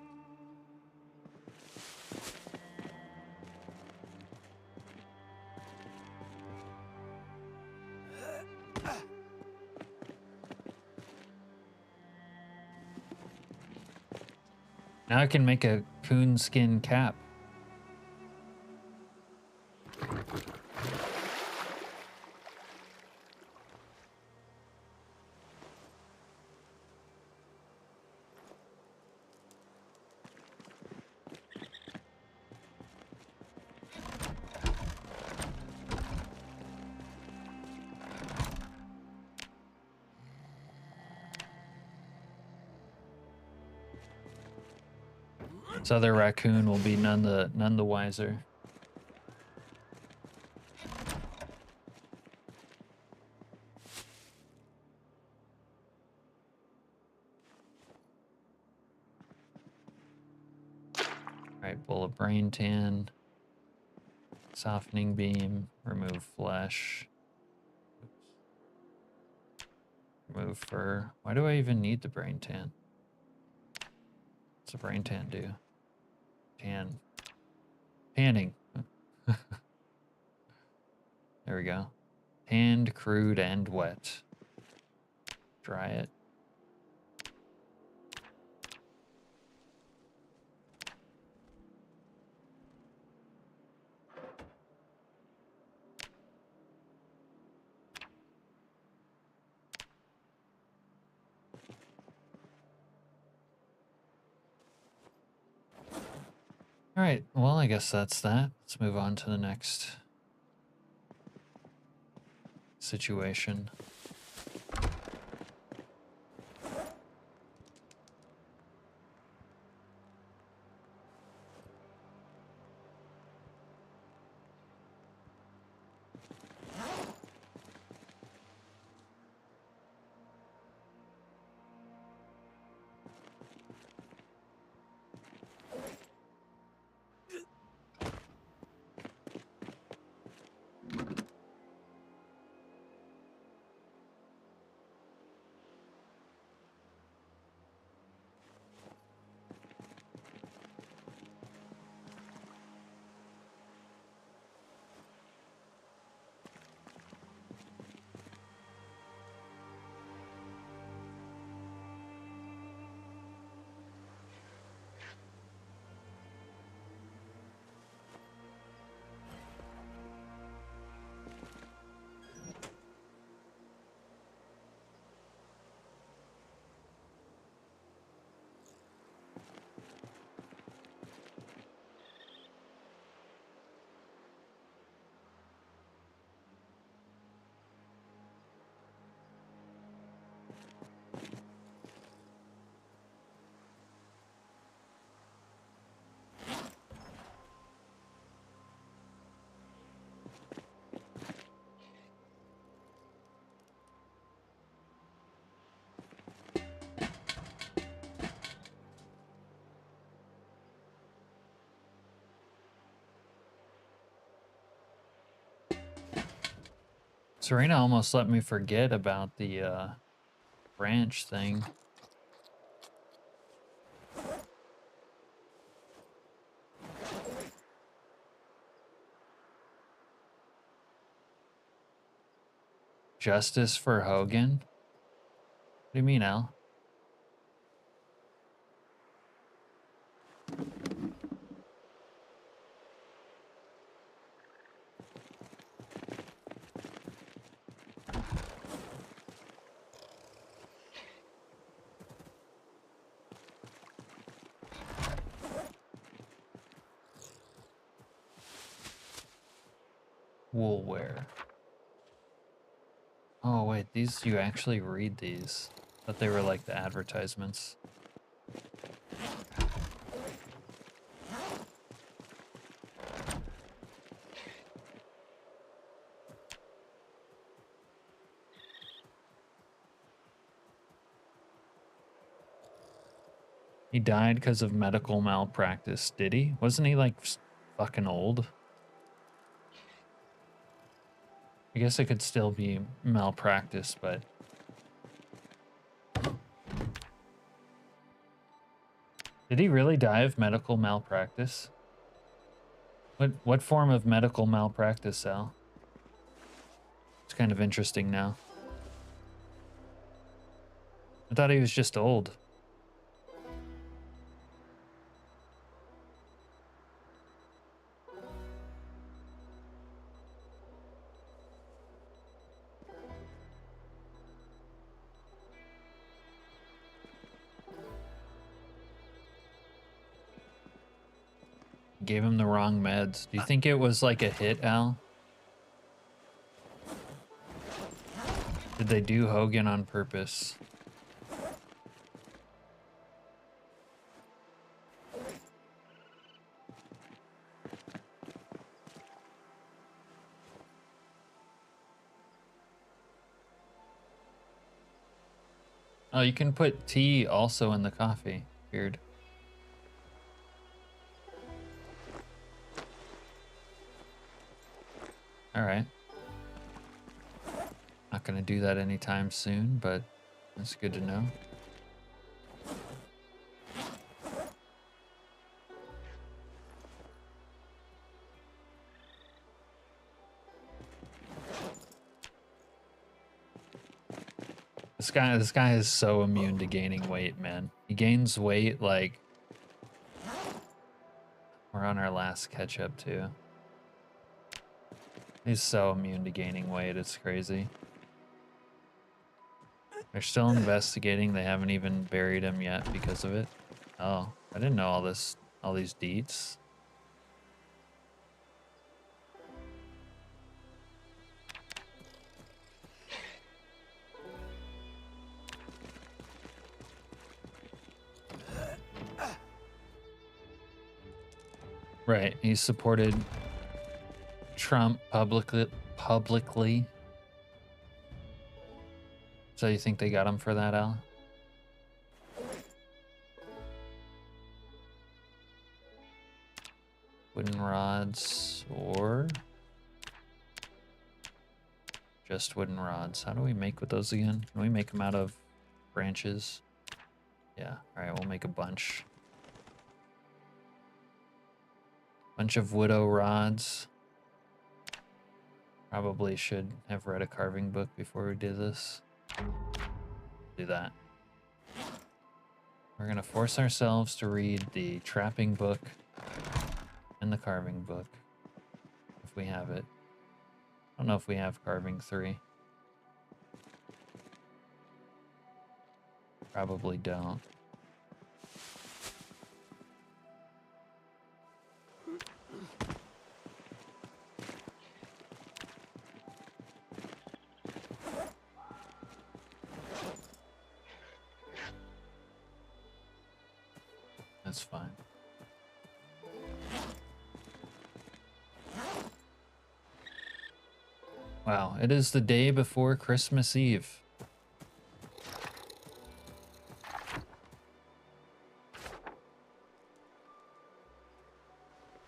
Now I can make a coon skin cap. This other raccoon will be none the wiser. Alright, bowl of brain tan. Softening beam. Remove flesh. Oops. Remove fur. Why do I even need the brain tan? What's a brain tan do? Tanning. There we go. Tanned, crude, and wet. Dry it. All right, well, I guess that's that. Let's move on to the next situation. Serena almost let me forget about the branch thing. Justice for Hogan? What do you mean, Al? Woolwear. Oh wait, these, you actually read these. Thought they were like the advertisements. He died because of medical malpractice, did he? Wasn't he like fucking old? I guess it could still be malpractice, but... Did he really die of medical malpractice? What form of medical malpractice, Sal? It's kind of interesting now. I thought he was just old. Gave him the wrong meds. Do you think it was like a hit, Al? Did they do Hogan on purpose? Oh, you can put tea also in the coffee. Weird. All right. Not gonna do that anytime soon, but that's good to know. This guy is so immune to gaining weight, man. He gains weight like we're on our last catch up too. He's so immune to gaining weight, it's crazy. They're still investigating. They haven't even buried him yet because of it. Oh, I didn't know all these deets. Right, he supported Trump publicly. So you think they got him for that, Al? Wooden rods or just wooden rods? How do we make with those again? Can we make them out of branches? Yeah, all right, we'll make a bunch. Bunch of widow rods. Probably should have read a carving book before we did this. Do that. We're gonna force ourselves to read the trapping book and the carving book, if we have it. I don't know if we have carving 3. Probably don't. That's fine. Wow, it is the day before Christmas Eve.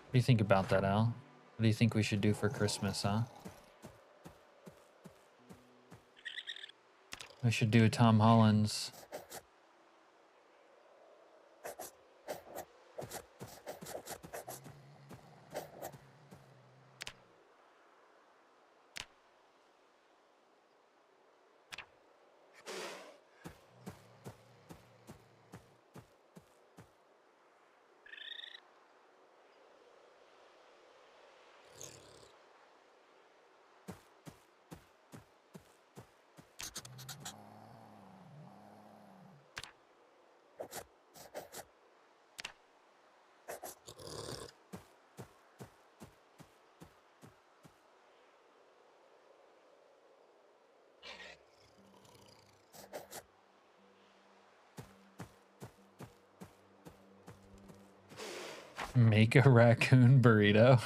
What do you think about that, Al? What do you think we should do for Christmas, huh? We should do a Tom Holland's. Make a raccoon burrito.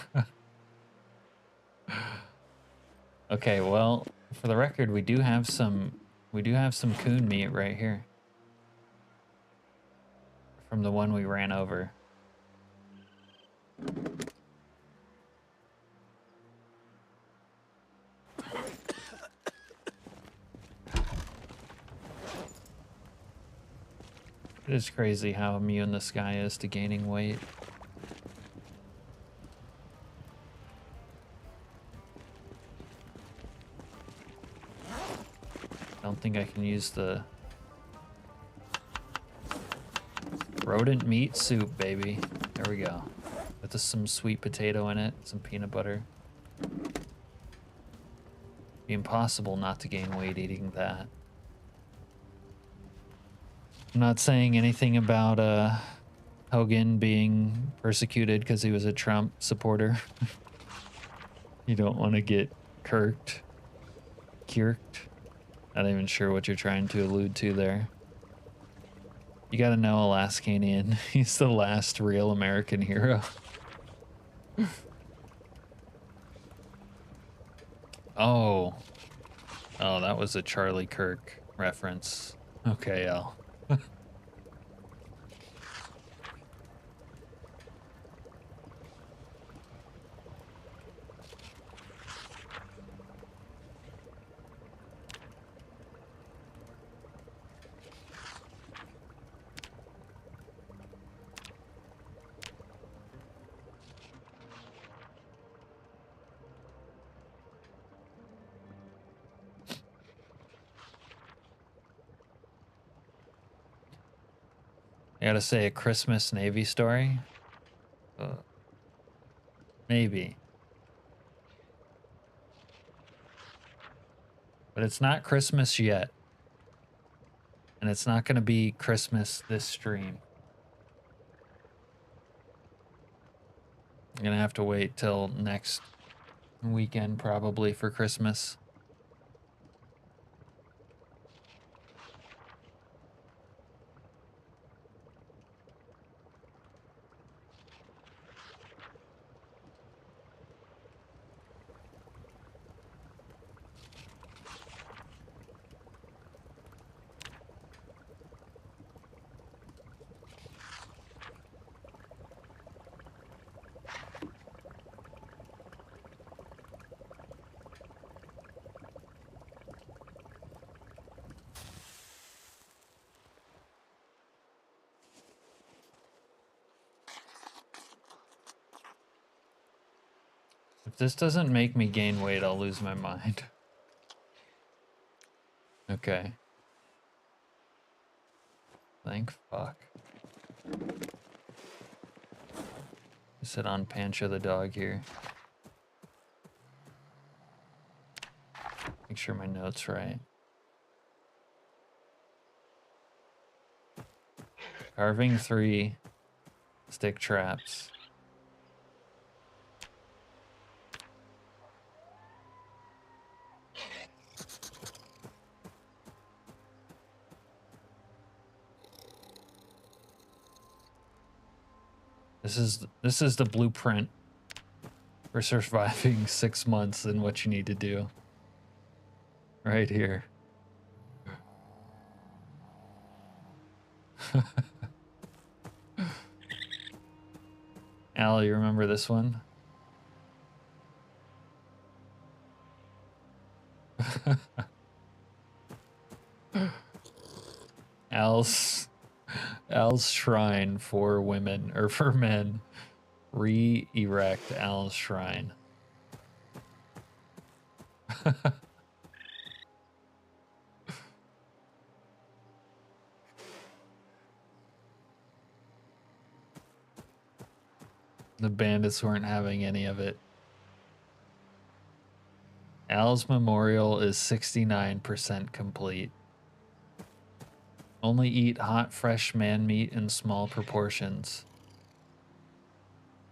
Okay, well, for the record, we do have some coon meat right here. From the one we ran over. It is crazy how immune this guy is to gaining weight. I don't think I can use the rodent meat soup, baby. There we go. With some sweet potato in it, some peanut butter. Be impossible not to gain weight eating that. I'm not saying anything about Hogan being persecuted because he was a Trump supporter. You don't want to get kirked. Not even sure what you're trying to allude to there. You gotta know Alaskanian. He's the last real American hero. Oh. Oh, that was a Charlie Kirk reference. Okay, Al. I gotta say, a Christmas Navy story? Maybe. But it's not Christmas yet. And it's not gonna be Christmas this stream. I'm gonna have to wait till next weekend probably for Christmas. If this doesn't make me gain weight, I'll lose my mind. Okay. Thank fuck. Sit on Pancho the dog here. Make sure my note's right. Carving 3 stick traps. This is the blueprint for surviving 6 months and what you need to do. right here. Al, you remember this one? Al's shrine for women or for men. Re-erect Al's shrine. The bandits weren't having any of it. Al's memorial is 69% complete. Only eat hot, fresh man meat in small proportions.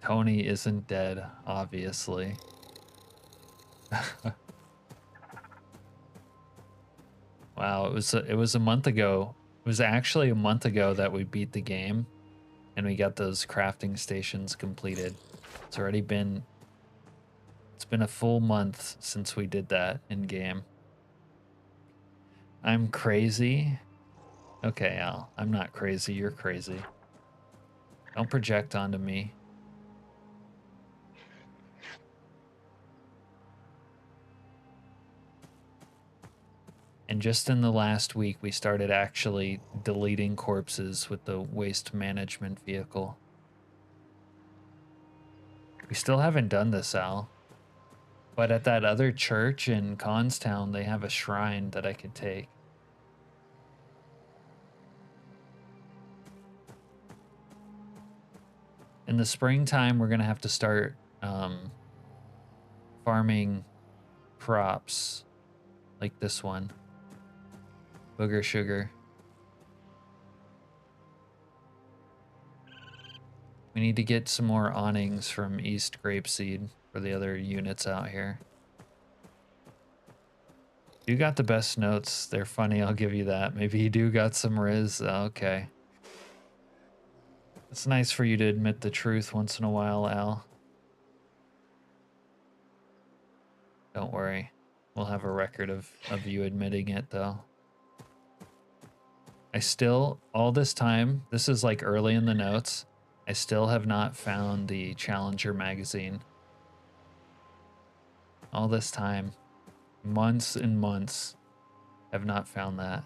Tony isn't dead, obviously. Wow, it was a month ago. It was actually a month ago that we beat the game, and we got those crafting stations completed. It's been a full month since we did that in game. I'm crazy. Okay, Al, I'm not crazy. You're crazy. Don't project onto me. And just in the last week, we started actually deleting corpses with the waste management vehicle. We still haven't done this, Al. But at that other church in Constown, they have a shrine that I could take. In the springtime, we're going to have to start farming crops like this one. Booger sugar. We need to get some more awnings from East Grapeseed for the other units out here. You got the best notes. They're funny, I'll give you that. Maybe you do got some Riz. Okay. It's nice for you to admit the truth once in a while, Al. Don't worry. We'll have a record of you admitting it, though. I still, all this time, this is like early in the notes, I still have not found the Challenger magazine. All this time, months and months, have not found that.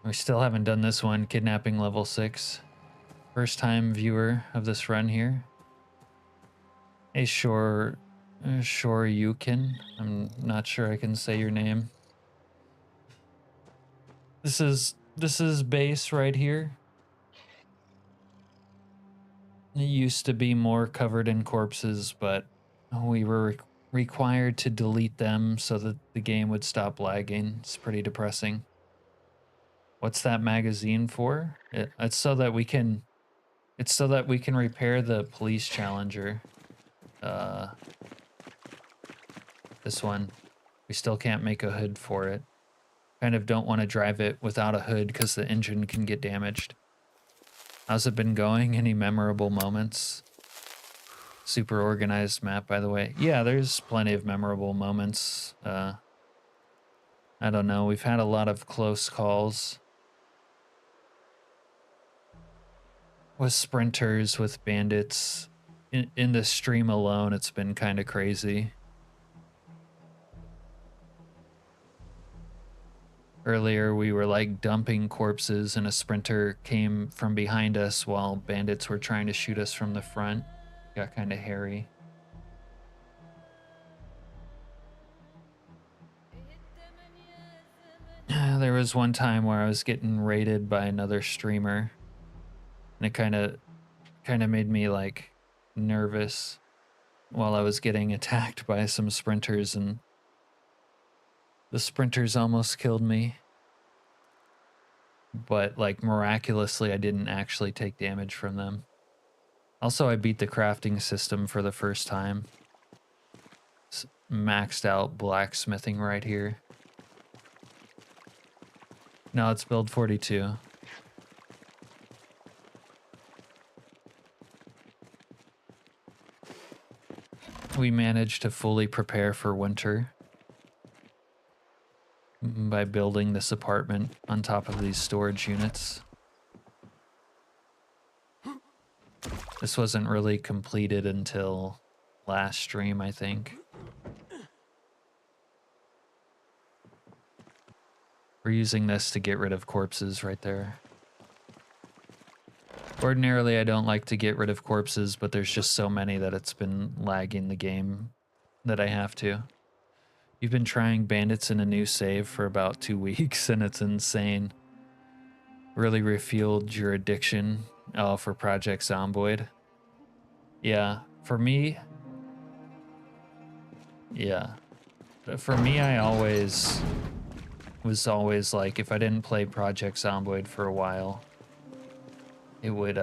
We still haven't done this one, kidnapping level 6. First time viewer of this run here. Hey, sure you can. I'm not sure I can say your name. This is base right here. It used to be more covered in corpses, but we were required to delete them so that the game would stop lagging. It's pretty depressing. What's that magazine for? It's so that we can repair the police Challenger. This one. We still can't make a hood for it. Kind of don't want to drive it without a hood because the engine can get damaged. How's it been going? Any memorable moments? Super organized map, by the way. Yeah, there's plenty of memorable moments. I don't know. We've had a lot of close calls. With sprinters, with bandits. In the stream alone, it's been kind of crazy. Earlier, we were like dumping corpses and a sprinter came from behind us while bandits were trying to shoot us from the front. Got kind of hairy. There was one time where I was getting raided by another streamer. And it kind of made me like nervous while I was getting attacked by some sprinters, and the sprinters almost killed me. But like miraculously I didn't actually take damage from them. Also, I beat the crafting system for the first time. Maxed out blacksmithing right here. No, it's build 42. We managed to fully prepare for winter by building this apartment on top of these storage units. This wasn't really completed until last stream, I think. We're using this to get rid of corpses right there. Ordinarily, I don't like to get rid of corpses, but there's just so many that it's been lagging the game that I have to. You've been trying Bandits in a new save for about 2 weeks, and it's insane. Really refueled your addiction. Oh, for Project Zomboid. Yeah, for me... Yeah. For me, I was always like, if I didn't play Project Zomboid for a while, it would,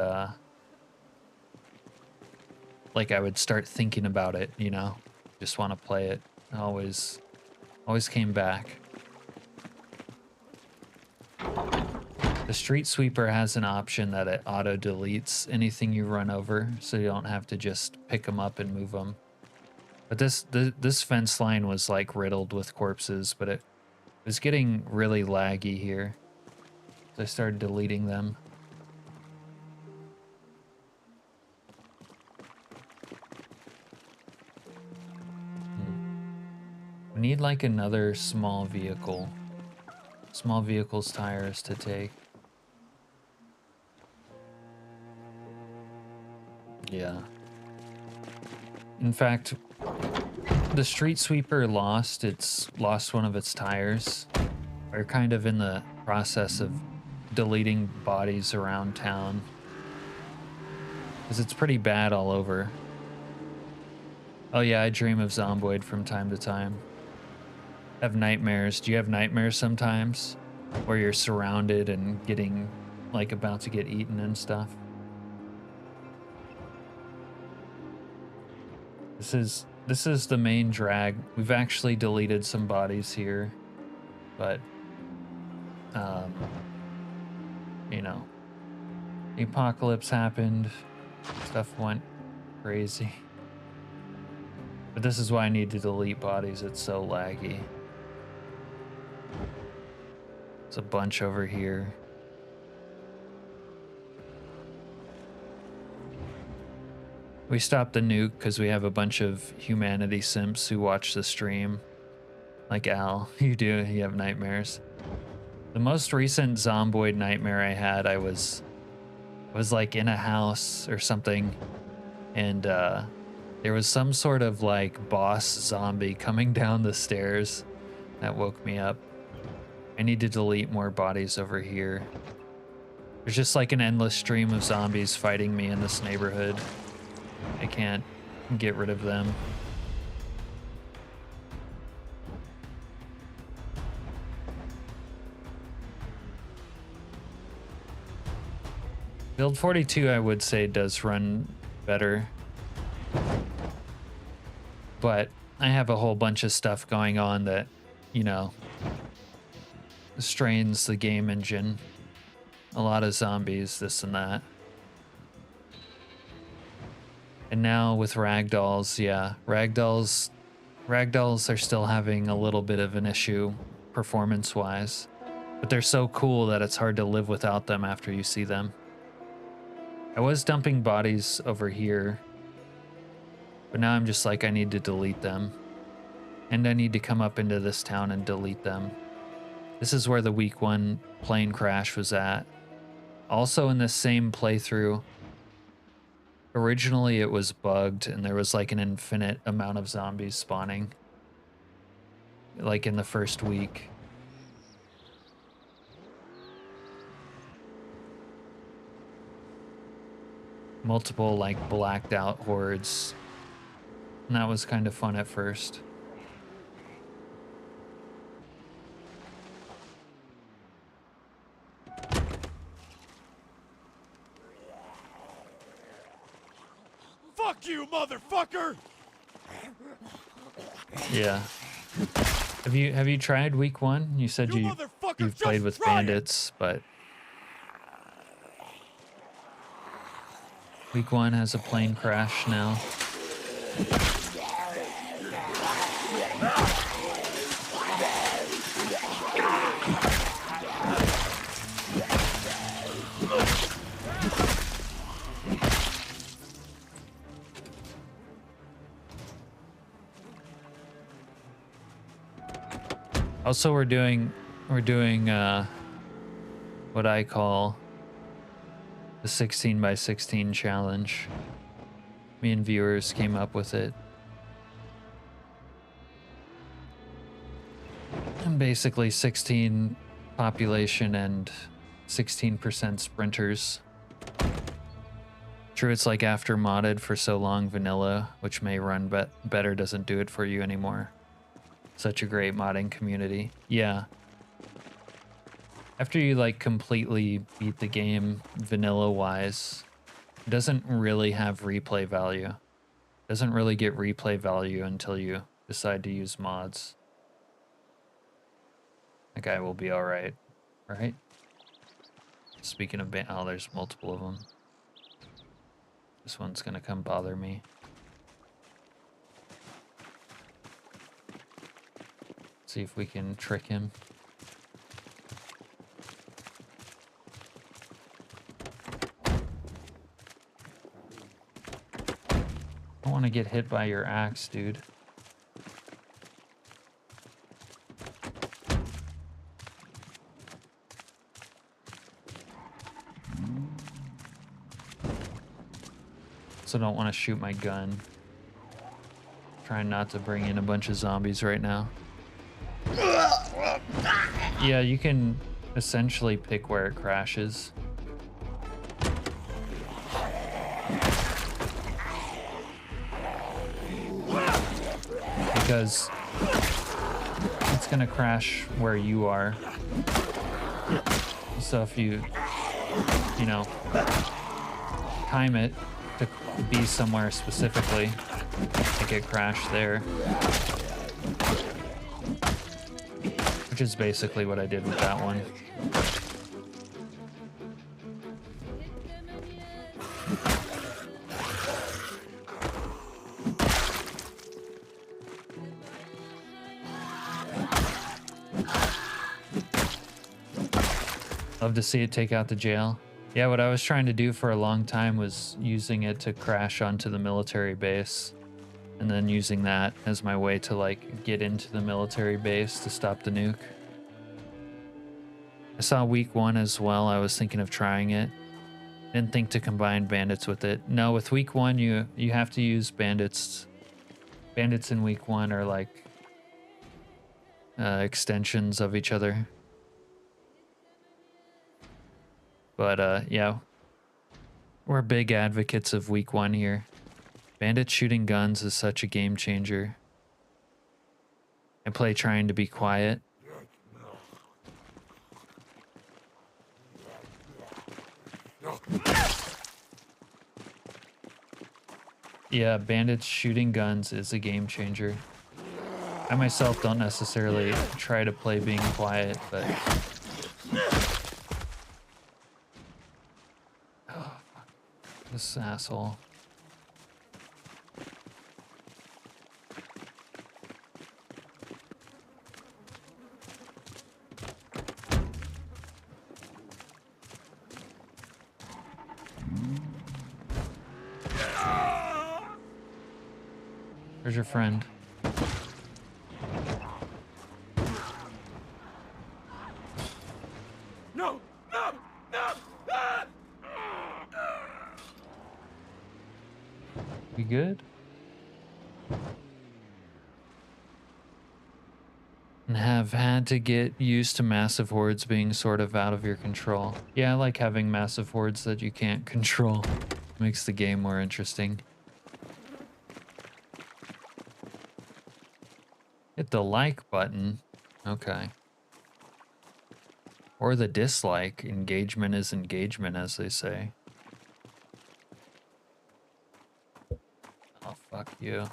like I would start thinking about it, you know? Just want to play it. Always came back. The Street Sweeper has an option that it auto-deletes anything you run over, so you don't have to just pick them up and move them. But this fence line was like riddled with corpses, but it was getting really laggy here. So I started deleting them. We need like another small vehicle. Small vehicle's tires to take. Yeah. In fact, the Street Sweeper lost one of its tires. We're kind of in the process of deleting bodies around town. Because it's pretty bad all over. Oh yeah, I dream of Zomboid from time to time. Have nightmares. Do you have nightmares sometimes? Where you're surrounded and getting, like, about to get eaten and stuff? This is the main drag. We've actually deleted some bodies here, but you know, the apocalypse happened, stuff went crazy. But this is why I need to delete bodies, it's so laggy. There's a bunch over here. We stopped the nuke because we have a bunch of humanity simps who watch the stream. Like Al, you do, you have nightmares. The most recent Zomboid nightmare I had, I was like in a house or something, and there was some sort of like boss zombie coming down the stairs that woke me up. I need to delete more bodies over here. There's just like an endless stream of zombies fighting me in this neighborhood. I can't get rid of them. Build 42, I would say, does run better. But I have a whole bunch of stuff going on that, you know, strains the game engine. A lot of zombies, this and that. And now with ragdolls, yeah, ragdolls are still having a little bit of an issue performance-wise. But they're so cool that it's hard to live without them after you see them. I was dumping bodies over here, but now I'm just like, I need to delete them. And I need to come up into this town and delete them. This is where the week 1 plane crash was at. Also in this same playthrough, originally it was bugged and there was like an infinite amount of zombies spawning. Like in the first week. Multiple like blacked out hordes. And that was kind of fun at first. Fuck you, motherfucker! Yeah. Have you tried week 1? You said You you've motherfucker, played just with try it! bandits, but week 1 has a plane crash now. Also, we're doing what I call the 16 by 16 challenge. Me and viewers came up with it. And basically 16 population and 16% sprinters. True, it's like after modded for so long, vanilla, which may run better, doesn't do it for you anymore. Such a great modding community. Yeah. After you like completely beat the game vanilla wise, it doesn't really have replay value. It doesn't really get replay value until you decide to use mods. That guy will be alright, right? Speaking of oh, there's multiple of them. This one's gonna come bother me. See if we can trick him. I don't want to get hit by your axe, dude. Also don't want to shoot my gun. Trying not to bring in a bunch of zombies right now. Yeah, you can essentially pick where it crashes. Because it's gonna crash where you are. So if you know, time it to be somewhere specifically, make it crash there. Which is basically what I did with that one. Love to see it take out the jail. Yeah, what I was trying to do for a long time was using it to crash onto the military base, and then using that as my way to like get into the military base to stop the nuke. I saw week 1 as well. I was thinking of trying it. Didn't think to combine bandits with it. No, with week 1 you have to use bandits. Bandits in week 1 are like extensions of each other. But yeah, we're big advocates of week 1 here. Bandit shooting guns is such a game changer. I play trying to be quiet. Yeah, bandits shooting guns is a game changer. I myself don't necessarily try to play being quiet, but this asshole. Where's your friend? No! No! No! Ah! You good? And have had to get used to massive hordes being sort of out of your control. Yeah, I like having massive hordes that you can't control. Makes the game more interesting. Hit the like button. Okay. Or the dislike. Engagement is engagement, as they say. Fuck you.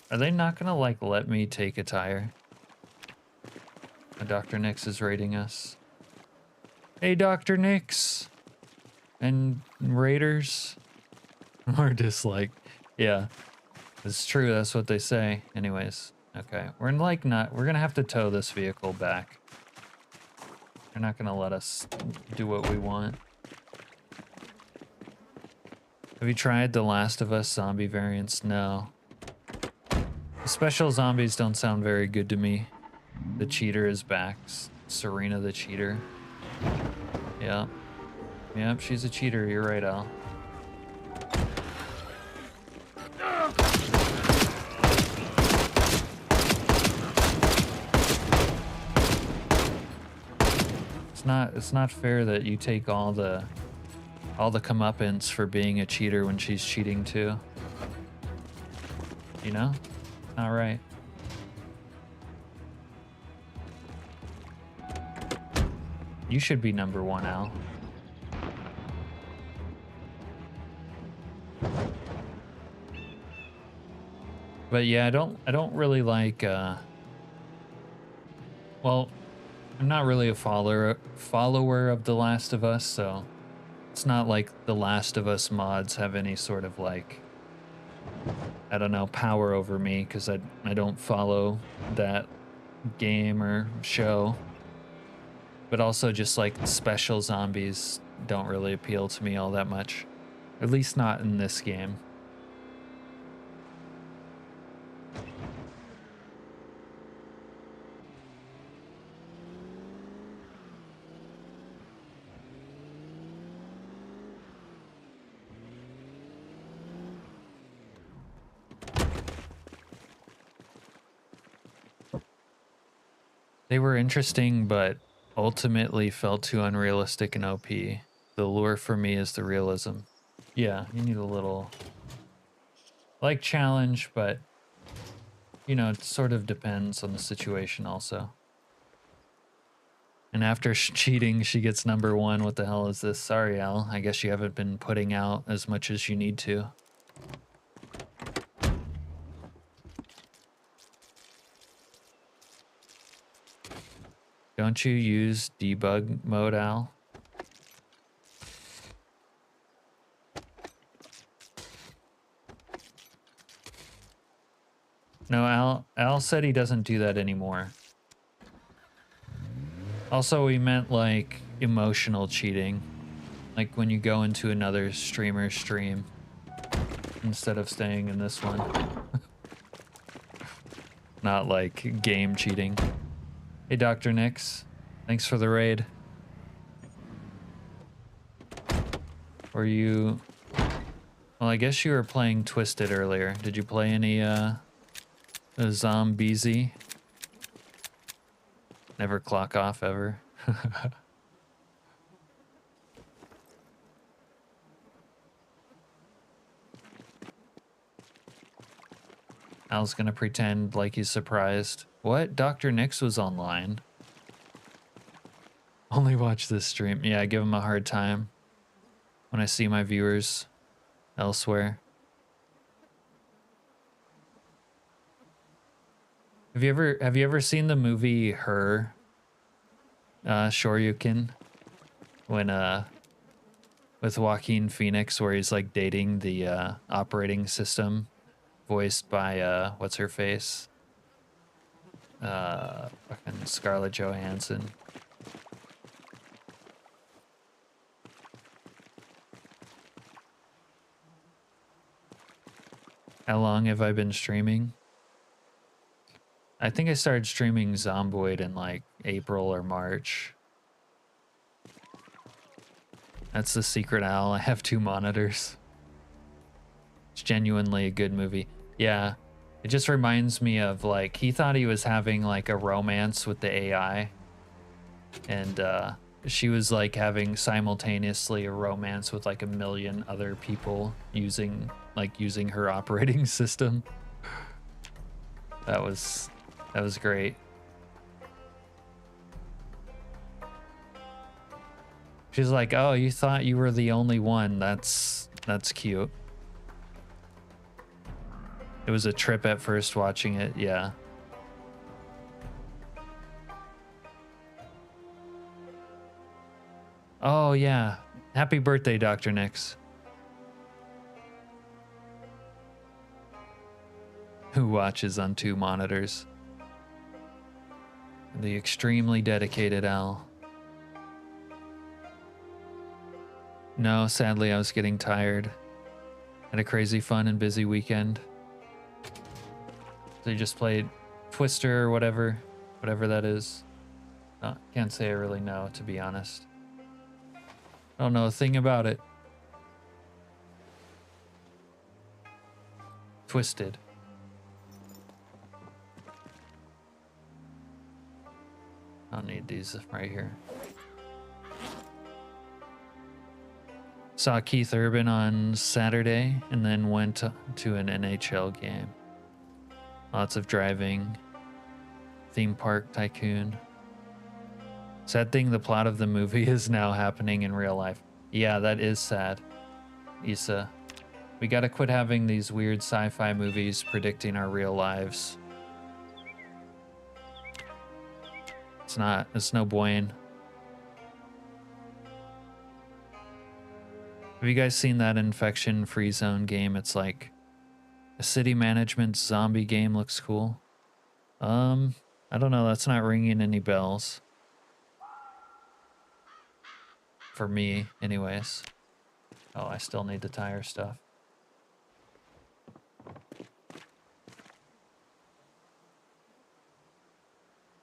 Are they not gonna like let me take a tire? Dr. Nix is raiding us. Hey, Dr. Nix and raiders. Or dislike. Yeah, it's true. That's what they say. Anyways, okay, we're gonna have to tow this vehicle back. They're not gonna let us do what we want. Have you tried the Last of Us zombie variants? No. The special zombies don't sound very good to me. The cheater is back. Serena the cheater. Yeah. Yep, she's a cheater. You're right, Al. It's not fair that you take all the comeuppance for being a cheater when she's cheating too. You know? Not right. You should be number one, Al. But yeah, I don't really like well, I'm not really a follower of The Last of Us, so it's not like The Last of Us mods have any sort of like, I don't know, power over me, because I don't follow that game or show. But also just like special zombies don't really appeal to me all that much. At least not in this game. They were interesting, but ultimately felt too unrealistic and OP. The lure for me is the realism. Yeah, you need a little, like, challenge, but, you know, it sort of depends on the situation also. And after cheating, she gets number one. What the hell is this? Sorry, Al. I guess you haven't been putting out as much as you need to. Don't you use debug mode, Al? No, Al said he doesn't do that anymore. Also, we meant like emotional cheating. Like when you go into another streamer's stream instead of staying in this one. Not like game cheating. Hey, Dr. Nix. Thanks for the raid. Were you... Well, I guess you were playing Twisted earlier. Did you play any, Zombiesy? Never clock off, ever. Al's gonna pretend like he's surprised. What? Dr. Nix was online. Only watch this stream. Yeah, I give him a hard time when I see my viewers elsewhere. Have you ever seen the movie Her? Shoryuken? When with Joaquin Phoenix, where he's like dating the operating system voiced by what's her face? Fucking Scarlett Johansson. How long have I been streaming? I think I started streaming Zomboid in like April or March. That's the secret, Al. I have 2 monitors. It's genuinely a good movie. Yeah, it just reminds me of like, he thought he was having like a romance with the AI. And she was like having simultaneously a romance with like 1 million other people using her operating system. That was great. She's like, oh, you thought you were the only one. That's cute. It was a trip at first watching it, yeah. Oh, yeah. Happy birthday, Dr. Nix. Who watches on 2 monitors? The extremely dedicated Al. No, sadly, I was getting tired. Had a crazy fun and busy weekend. So you just played Twister or whatever that is. Can't say I really know, to be honest. I don't know a thing about it. Twisted. I don't need these right here. Saw Keith Urban on Saturday and then went to an NHL game. Lots of driving. Theme park tycoon. Sad thing, the plot of the movie is now happening in real life. Yeah, that is sad. Issa. We gotta quit having these weird sci-fi movies predicting our real lives. It's no bueno. Have you guys seen that Infection Free Zone game? It's like a city management zombie game. Looks cool. I don't know. That's not ringing any bells. For me, anyways. Oh, I still need the tire stuff.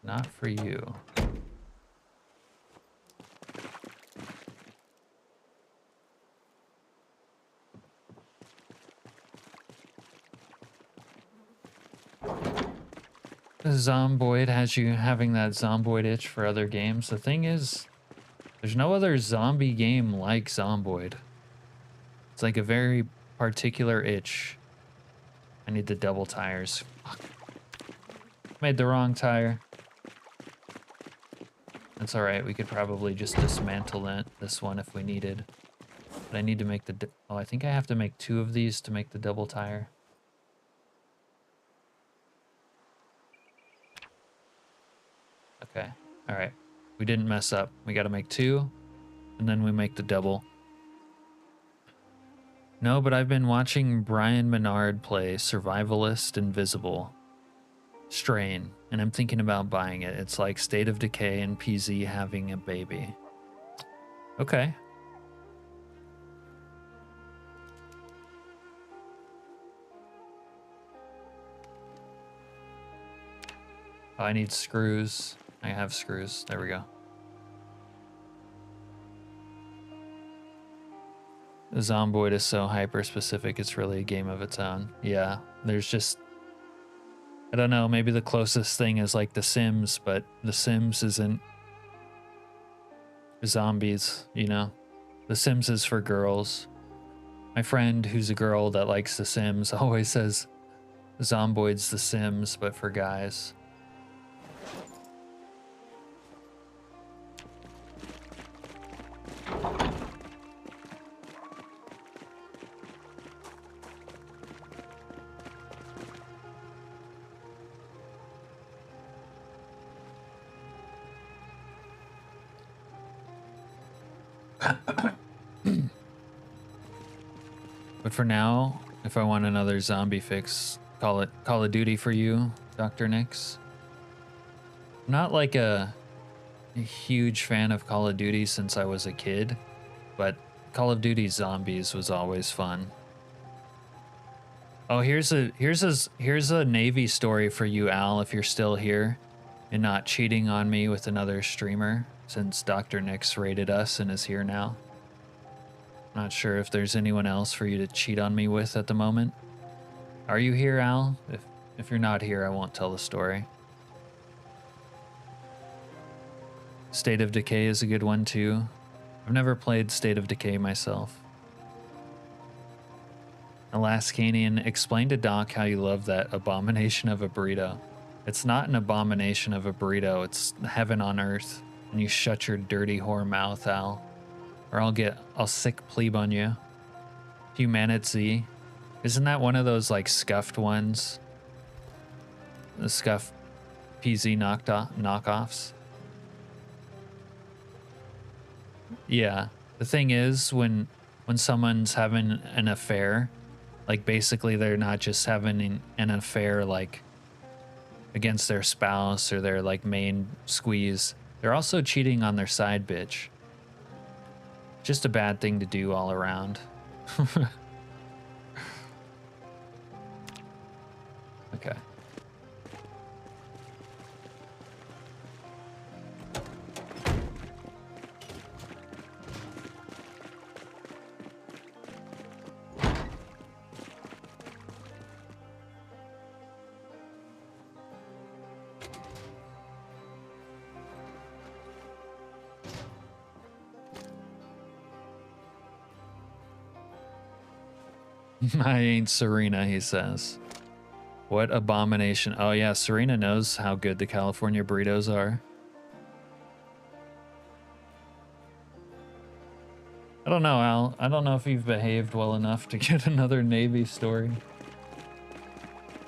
Not for you. Zomboid has you having that Zomboid itch for other games. The thing is, there's no other zombie game like Zomboid. It's like a very particular itch. I need the double tires. Fuck. Made the wrong tire. That's alright, we could probably just dismantle this one if we needed. But I need to make the... Oh, I think I have to make 2 of these to make the double tire. Okay, alright. We didn't mess up. We gotta make 2, and then we make the double. No, but I've been watching Brian Menard play Survivalist Invisible Strain, and I'm thinking about buying it. It's like State of Decay and PZ having a baby. Okay. Oh, I need screws. I have screws. There we go. The Zomboid is so hyper-specific, it's really a game of its own. Yeah, there's just... I don't know, maybe the closest thing is like The Sims, but The Sims isn't zombies, you know? The Sims is for girls. My friend who's a girl that likes The Sims always says Zomboid's The Sims, but for guys. But for now, if I want another zombie fix, call it Call of Duty for you, Dr. Nix. I'm not like a huge fan of Call of Duty since I was a kid, but Call of Duty Zombies was always fun. Oh, here's a Navy story for you, Al, if you're still here and not cheating on me with another streamer, since Dr. Nix raided us and is here now. Not sure if there's anyone else for you to cheat on me with at the moment. Are you here, Al? If you're not here, I won't tell the story. State of Decay is a good one too. I've never played State of Decay myself. Alaskanian, explain to Doc how you love that abomination of a burrito. It's not an abomination of a burrito, it's heaven on earth. And you shut your dirty whore mouth, Al. Or I'll sick plebe on you. Humanity. Isn't that one of those like scuffed ones? The scuffed PZ knockoffs? Yeah. The thing is, when someone's having an affair, like basically they're not just having an affair like against their spouse or their like main squeeze. They're also cheating on their side bitch. Just a bad thing to do all around. Okay. I ain't Serena, he says. What abomination. Oh yeah, Serena knows how good the California burritos are. I don't know, Al. I don't know if you've behaved well enough to get another Navy story.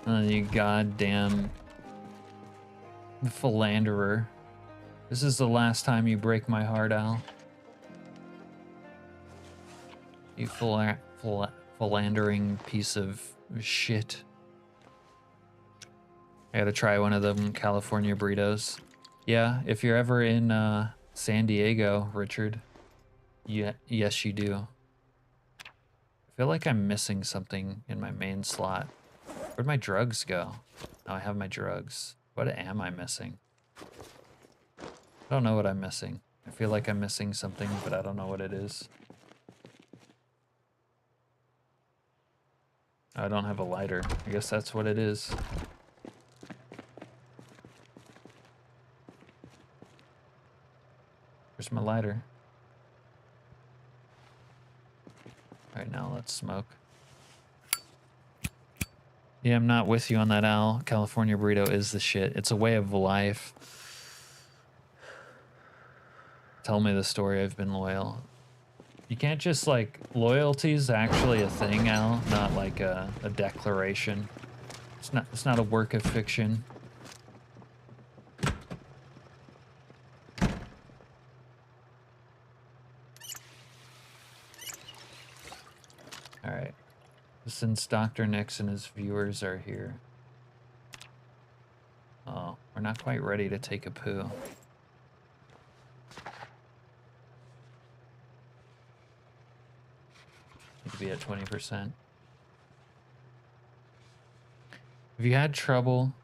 You goddamn philanderer. This is the last time you break my heart, Al. You philandering piece of shit. I gotta try one of them California burritos. Yeah, if you're ever in San Diego, Richard. Yeah, yes you do. I feel like I'm missing something in my main slot. Where'd my drugs go? Oh, I have my drugs. What am I missing? I don't know what I'm missing. I feel like I'm missing something, but I don't know what it is. I don't have a lighter. I guess that's what it is. Where's my lighter? Alright, now let's smoke. Yeah, I'm not with you on that, Al. California burrito is the shit. It's a way of life. Tell me the story, I've been loyal. You can't just, like, loyalty's actually a thing, Al, not like a declaration. It's not a work of fiction. Alright. Since Dr. Nix and his viewers are here. Oh, we're not quite ready to take a poo. Need to be at 20%. Have you had trouble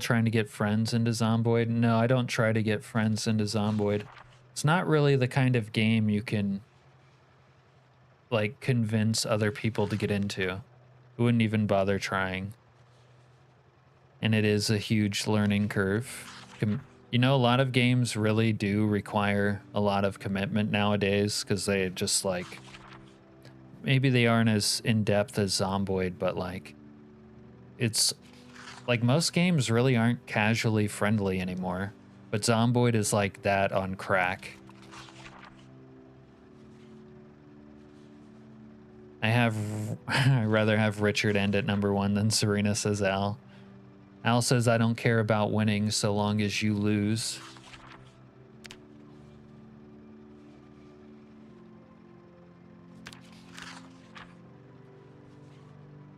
trying to get friends into Zomboid? No, I don't try to get friends into Zomboid. It's not really the kind of game you can like convince other people to get into. I wouldn't even bother trying. And it is a huge learning curve. You know, a lot of games really do require a lot of commitment nowadays because they just like, maybe they aren't as in-depth as Zomboid, but like, it's like most games really aren't casually friendly anymore. But Zomboid is like that on crack. I'd rather have Richard end at #1 than Serena, says Al. Al says, I don't care about winning so long as you lose.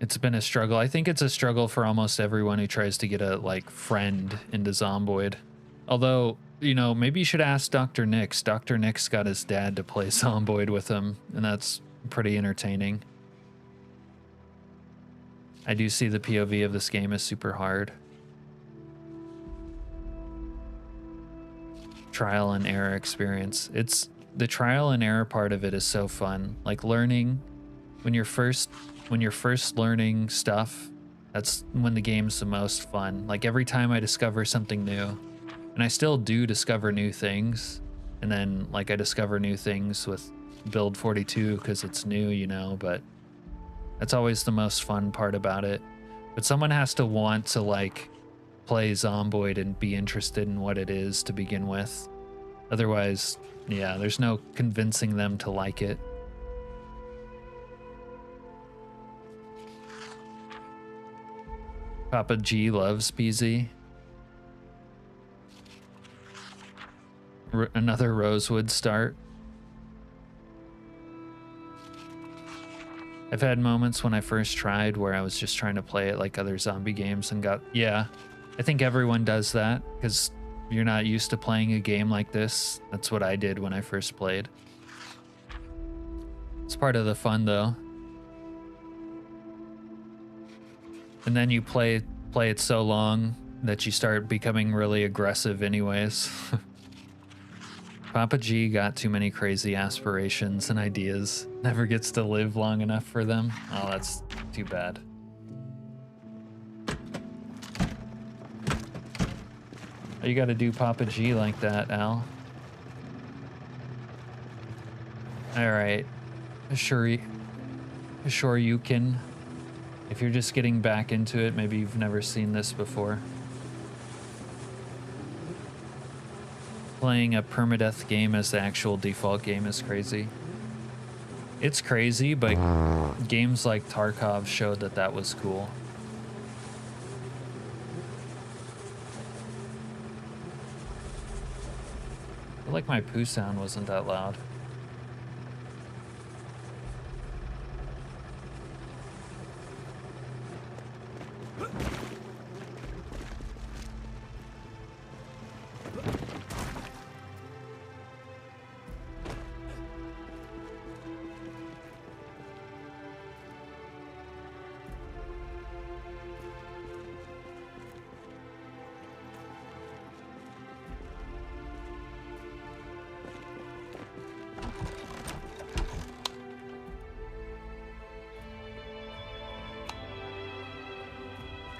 It's been a struggle. I think it's a struggle for almost everyone who tries to get a, like, friend into Zomboid. Although, you know, maybe you should ask Dr. Nix. Dr. Nix got his dad to play Zomboid with him, and that's pretty entertaining. I do see the POV of this game is super hard. Trial and error experience. It's the trial and error part of it is so fun. Like learning when you're first learning stuff, that's when the game's the most fun. Like every time I discover something new, and I still do discover new things, and then like I discover new things with build 42 because it's new, you know, but that's always the most fun part about it. But someone has to want to like play Zomboid and be interested in what it is to begin with. Otherwise, yeah, there's no convincing them to like it. Papa G loves PZ. Another Rosewood start. I've had moments when I first tried where I was just trying to play it like other zombie games and got, yeah, I think everyone does that because you're not used to playing a game like this. That's what I did when I first played. It's part of the fun though. And then you play it so long that you start becoming really aggressive anyways. Papa G got too many crazy aspirations and ideas. Never gets to live long enough for them. Oh, that's too bad. You gotta do Papa G like that, Al. Alright. Sure you can. If you're just getting back into it, maybe you've never seen this before. Playing a permadeath game as the actual default game is crazy. It's crazy, but games like Tarkov showed that that was cool. I feel like my poo sound wasn't that loud.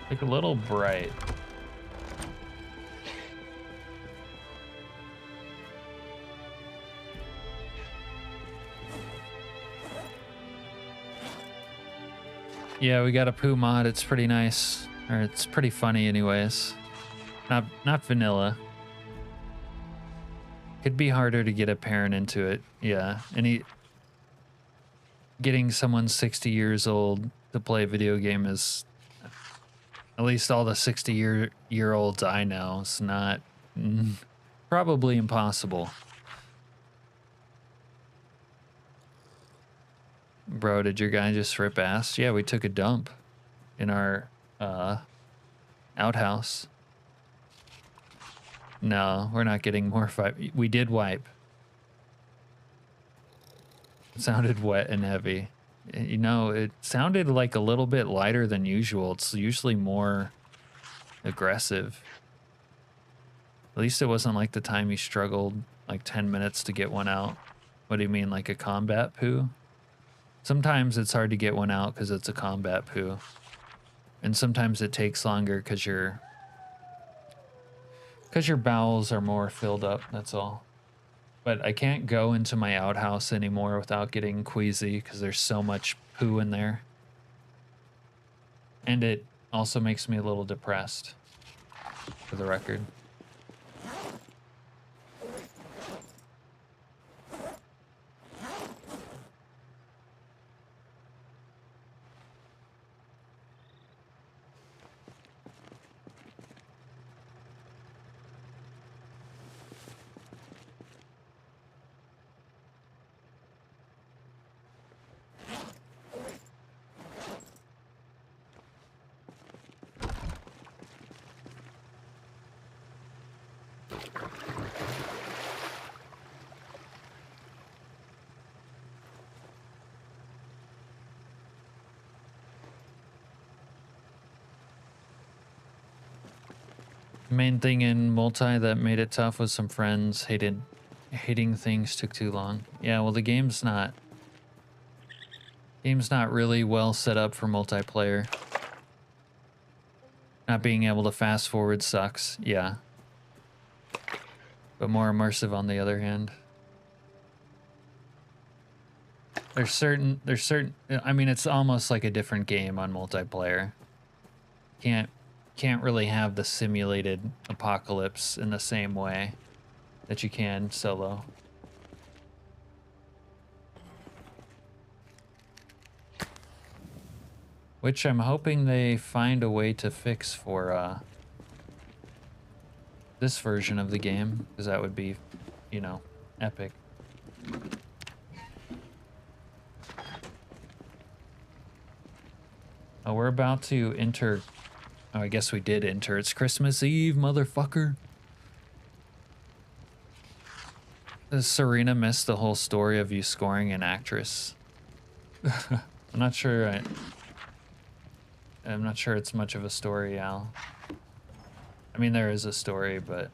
Like a little bright. Yeah, we got a poo mod. It's pretty nice, or it's pretty funny, anyways. Not vanilla. Could be harder to get a parent into it. Yeah, getting someone 60 years old to play a video game is, at least all the 60-year-olds I know, it's not probably impossible. Bro, did your guy just rip ass? Yeah, we took a dump in our outhouse. No, we're not getting more fight. We did wipe. It sounded wet and heavy. You know, it sounded like a little bit lighter than usual. It's usually more aggressive. At least it wasn't like the time you struggled like 10 minutes to get one out. What do you mean, like a combat poo? Sometimes it's hard to get one out because it's a combat poo. And sometimes it takes longer because your bowels are more filled up, that's all. But I can't go into my outhouse anymore without getting queasy because there's so much poo in there. And it also makes me a little depressed, for the record. Main thing in multi that made it tough was some friends hating things took too long. Yeah, well, the game's not really well set up for multiplayer. Not being able to fast forward sucks. Yeah. But more immersive on the other hand. There's certain I mean, it's almost like a different game on multiplayer. Can't really have the simulated apocalypse in the same way. that you can solo. Which I'm hoping they find a way to fix for this version of the game, because that would be, you know, epic. Oh, we're about to enter. Oh, I guess we did enter. It's Christmas Eve, motherfucker. Does Serena miss the whole story of you scoring an actress? I'm not sure. I'm not sure it's much of a story, Al. I mean, there is a story, but...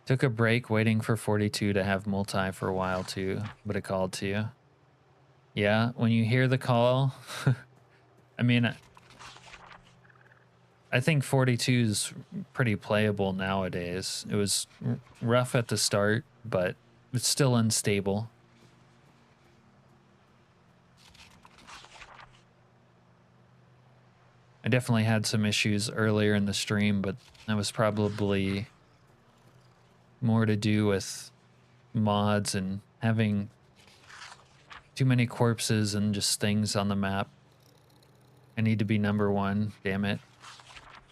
Took a break waiting for 42 to have multi for a while too, but it called to you. Yeah, when you hear the call, I mean, I think 42 is pretty playable nowadays. It was rough at the start, but it's still unstable. I definitely had some issues earlier in the stream, but that was probably more to do with mods and having too many corpses and just things on the map. I need to be number one, damn it.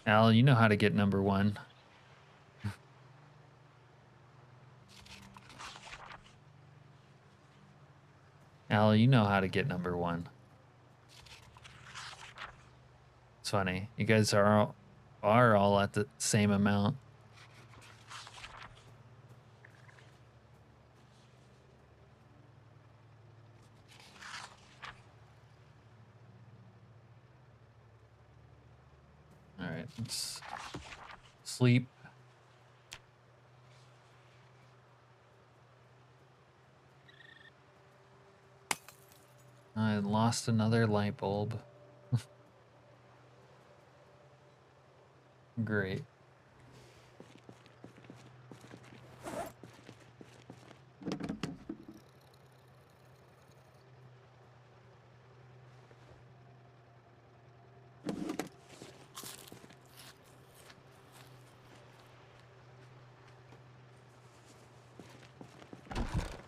Al, you know how to get number one. Al, you know how to get number one. It's funny. You guys are all at the same amount. All right, let's sleep. I lost another light bulb. Great.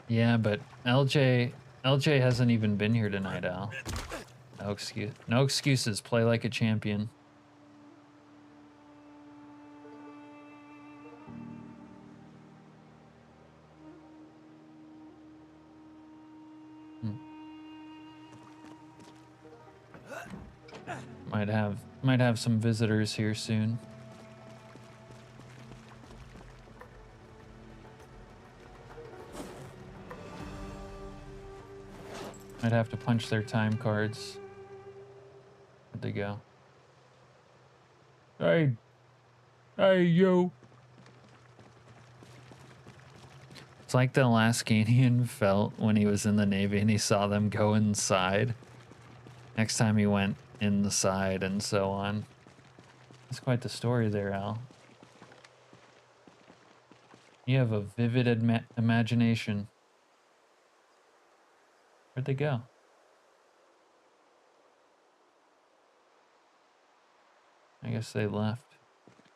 Yeah, but LJ hasn't even been here tonight, Al. No excuses. Play like a champion. Might have some visitors here soon. Might have to punch their time cards. Where'd they go? Hey, yo. It's like the Alaskanian felt when he was in the Navy and he saw them go inside. Next time he went in the side and so on. That's quite the story there, Al. You have a vivid imagination. Where'd they go? I guess they left.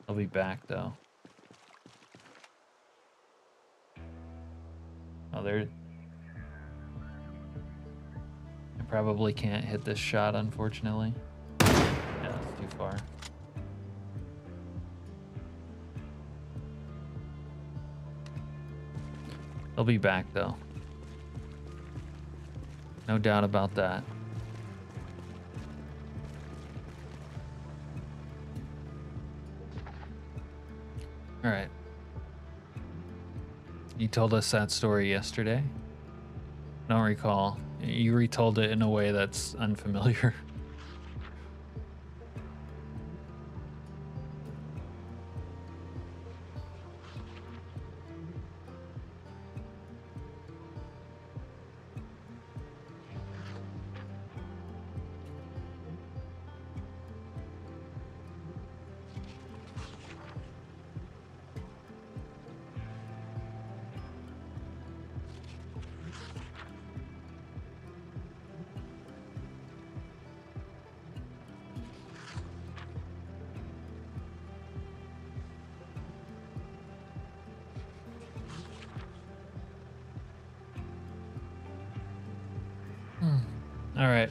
They'll be back though. Oh, they're... I probably can't hit this shot, unfortunately. Yeah, it's too far. They'll be back though. No doubt about that. All right. You told us that story yesterday. Don't recall. You retold it in a way that's unfamiliar. All right.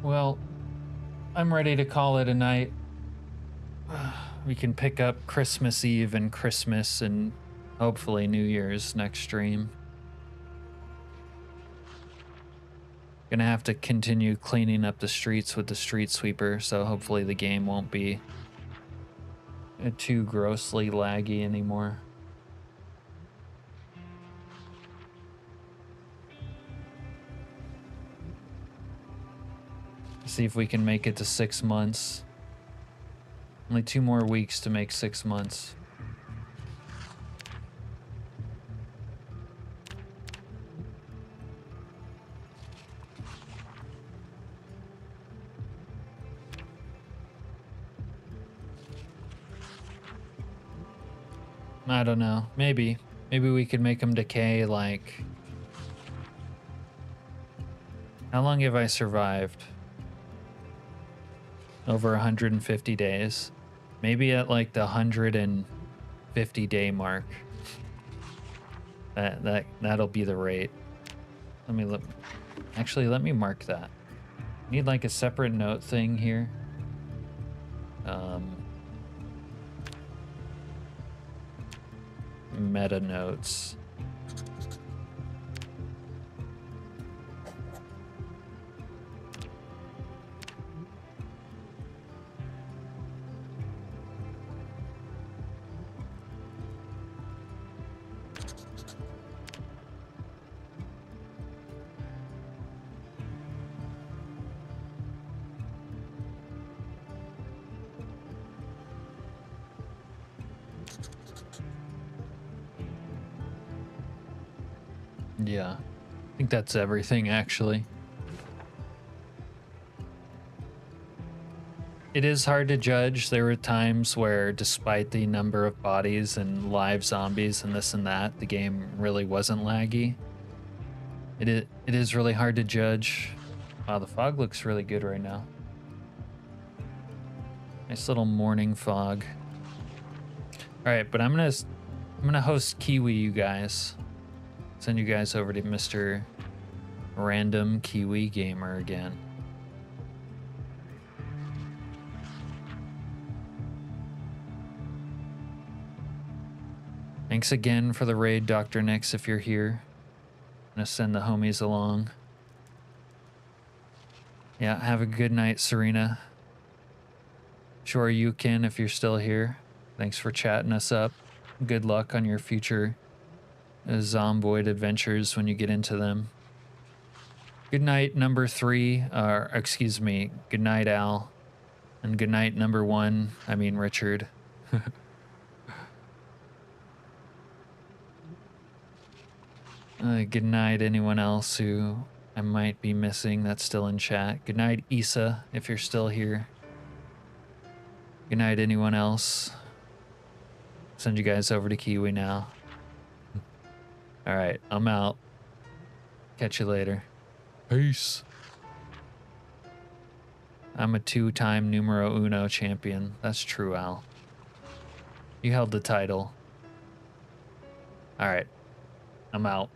Well, I'm ready to call it a night. We can pick up Christmas Eve and Christmas and hopefully New Year's next stream. Gonna have to continue cleaning up the streets with the street sweeper, so hopefully the game won't be too grossly laggy anymore. See if we can make it to 6 months. Only 2 more weeks to make 6 months. I don't know. Maybe. Maybe we could make them decay like... How long have I survived? Over 150 days. Maybe at like the 150 day mark. That'll be the rate. Let me look. Actually, let me mark that. Need like a separate note thing here. Meta notes. Yeah, I think that's everything actually. It is hard to judge. There were times where despite the number of bodies and live zombies and this and that, the game really wasn't laggy. It is really hard to judge. Wow, the fog looks really good right now. Nice little morning fog. All right, but I'm gonna host Kiwi, you guys. Send you guys over to Mr. Random Kiwi Gamer again. Thanks again for the raid, Dr. Nix, if you're here. I'm gonna send the homies along. Yeah, have a good night, Serena. Sure you can if you're still here. Thanks for chatting us up. Good luck on your future Zomboid adventures when you get into them. Good night, number 3, or excuse me, good night, Al. And good night, number 1, I mean Richard. Good night, anyone else who I might be missing that's still in chat. Good night, Issa, if you're still here. Good night, anyone else. Send you guys over to Kiwi now. All right, I'm out. Catch you later. Peace. I'm a 2-time numero uno champion. That's true, Al. You held the title. All right, I'm out.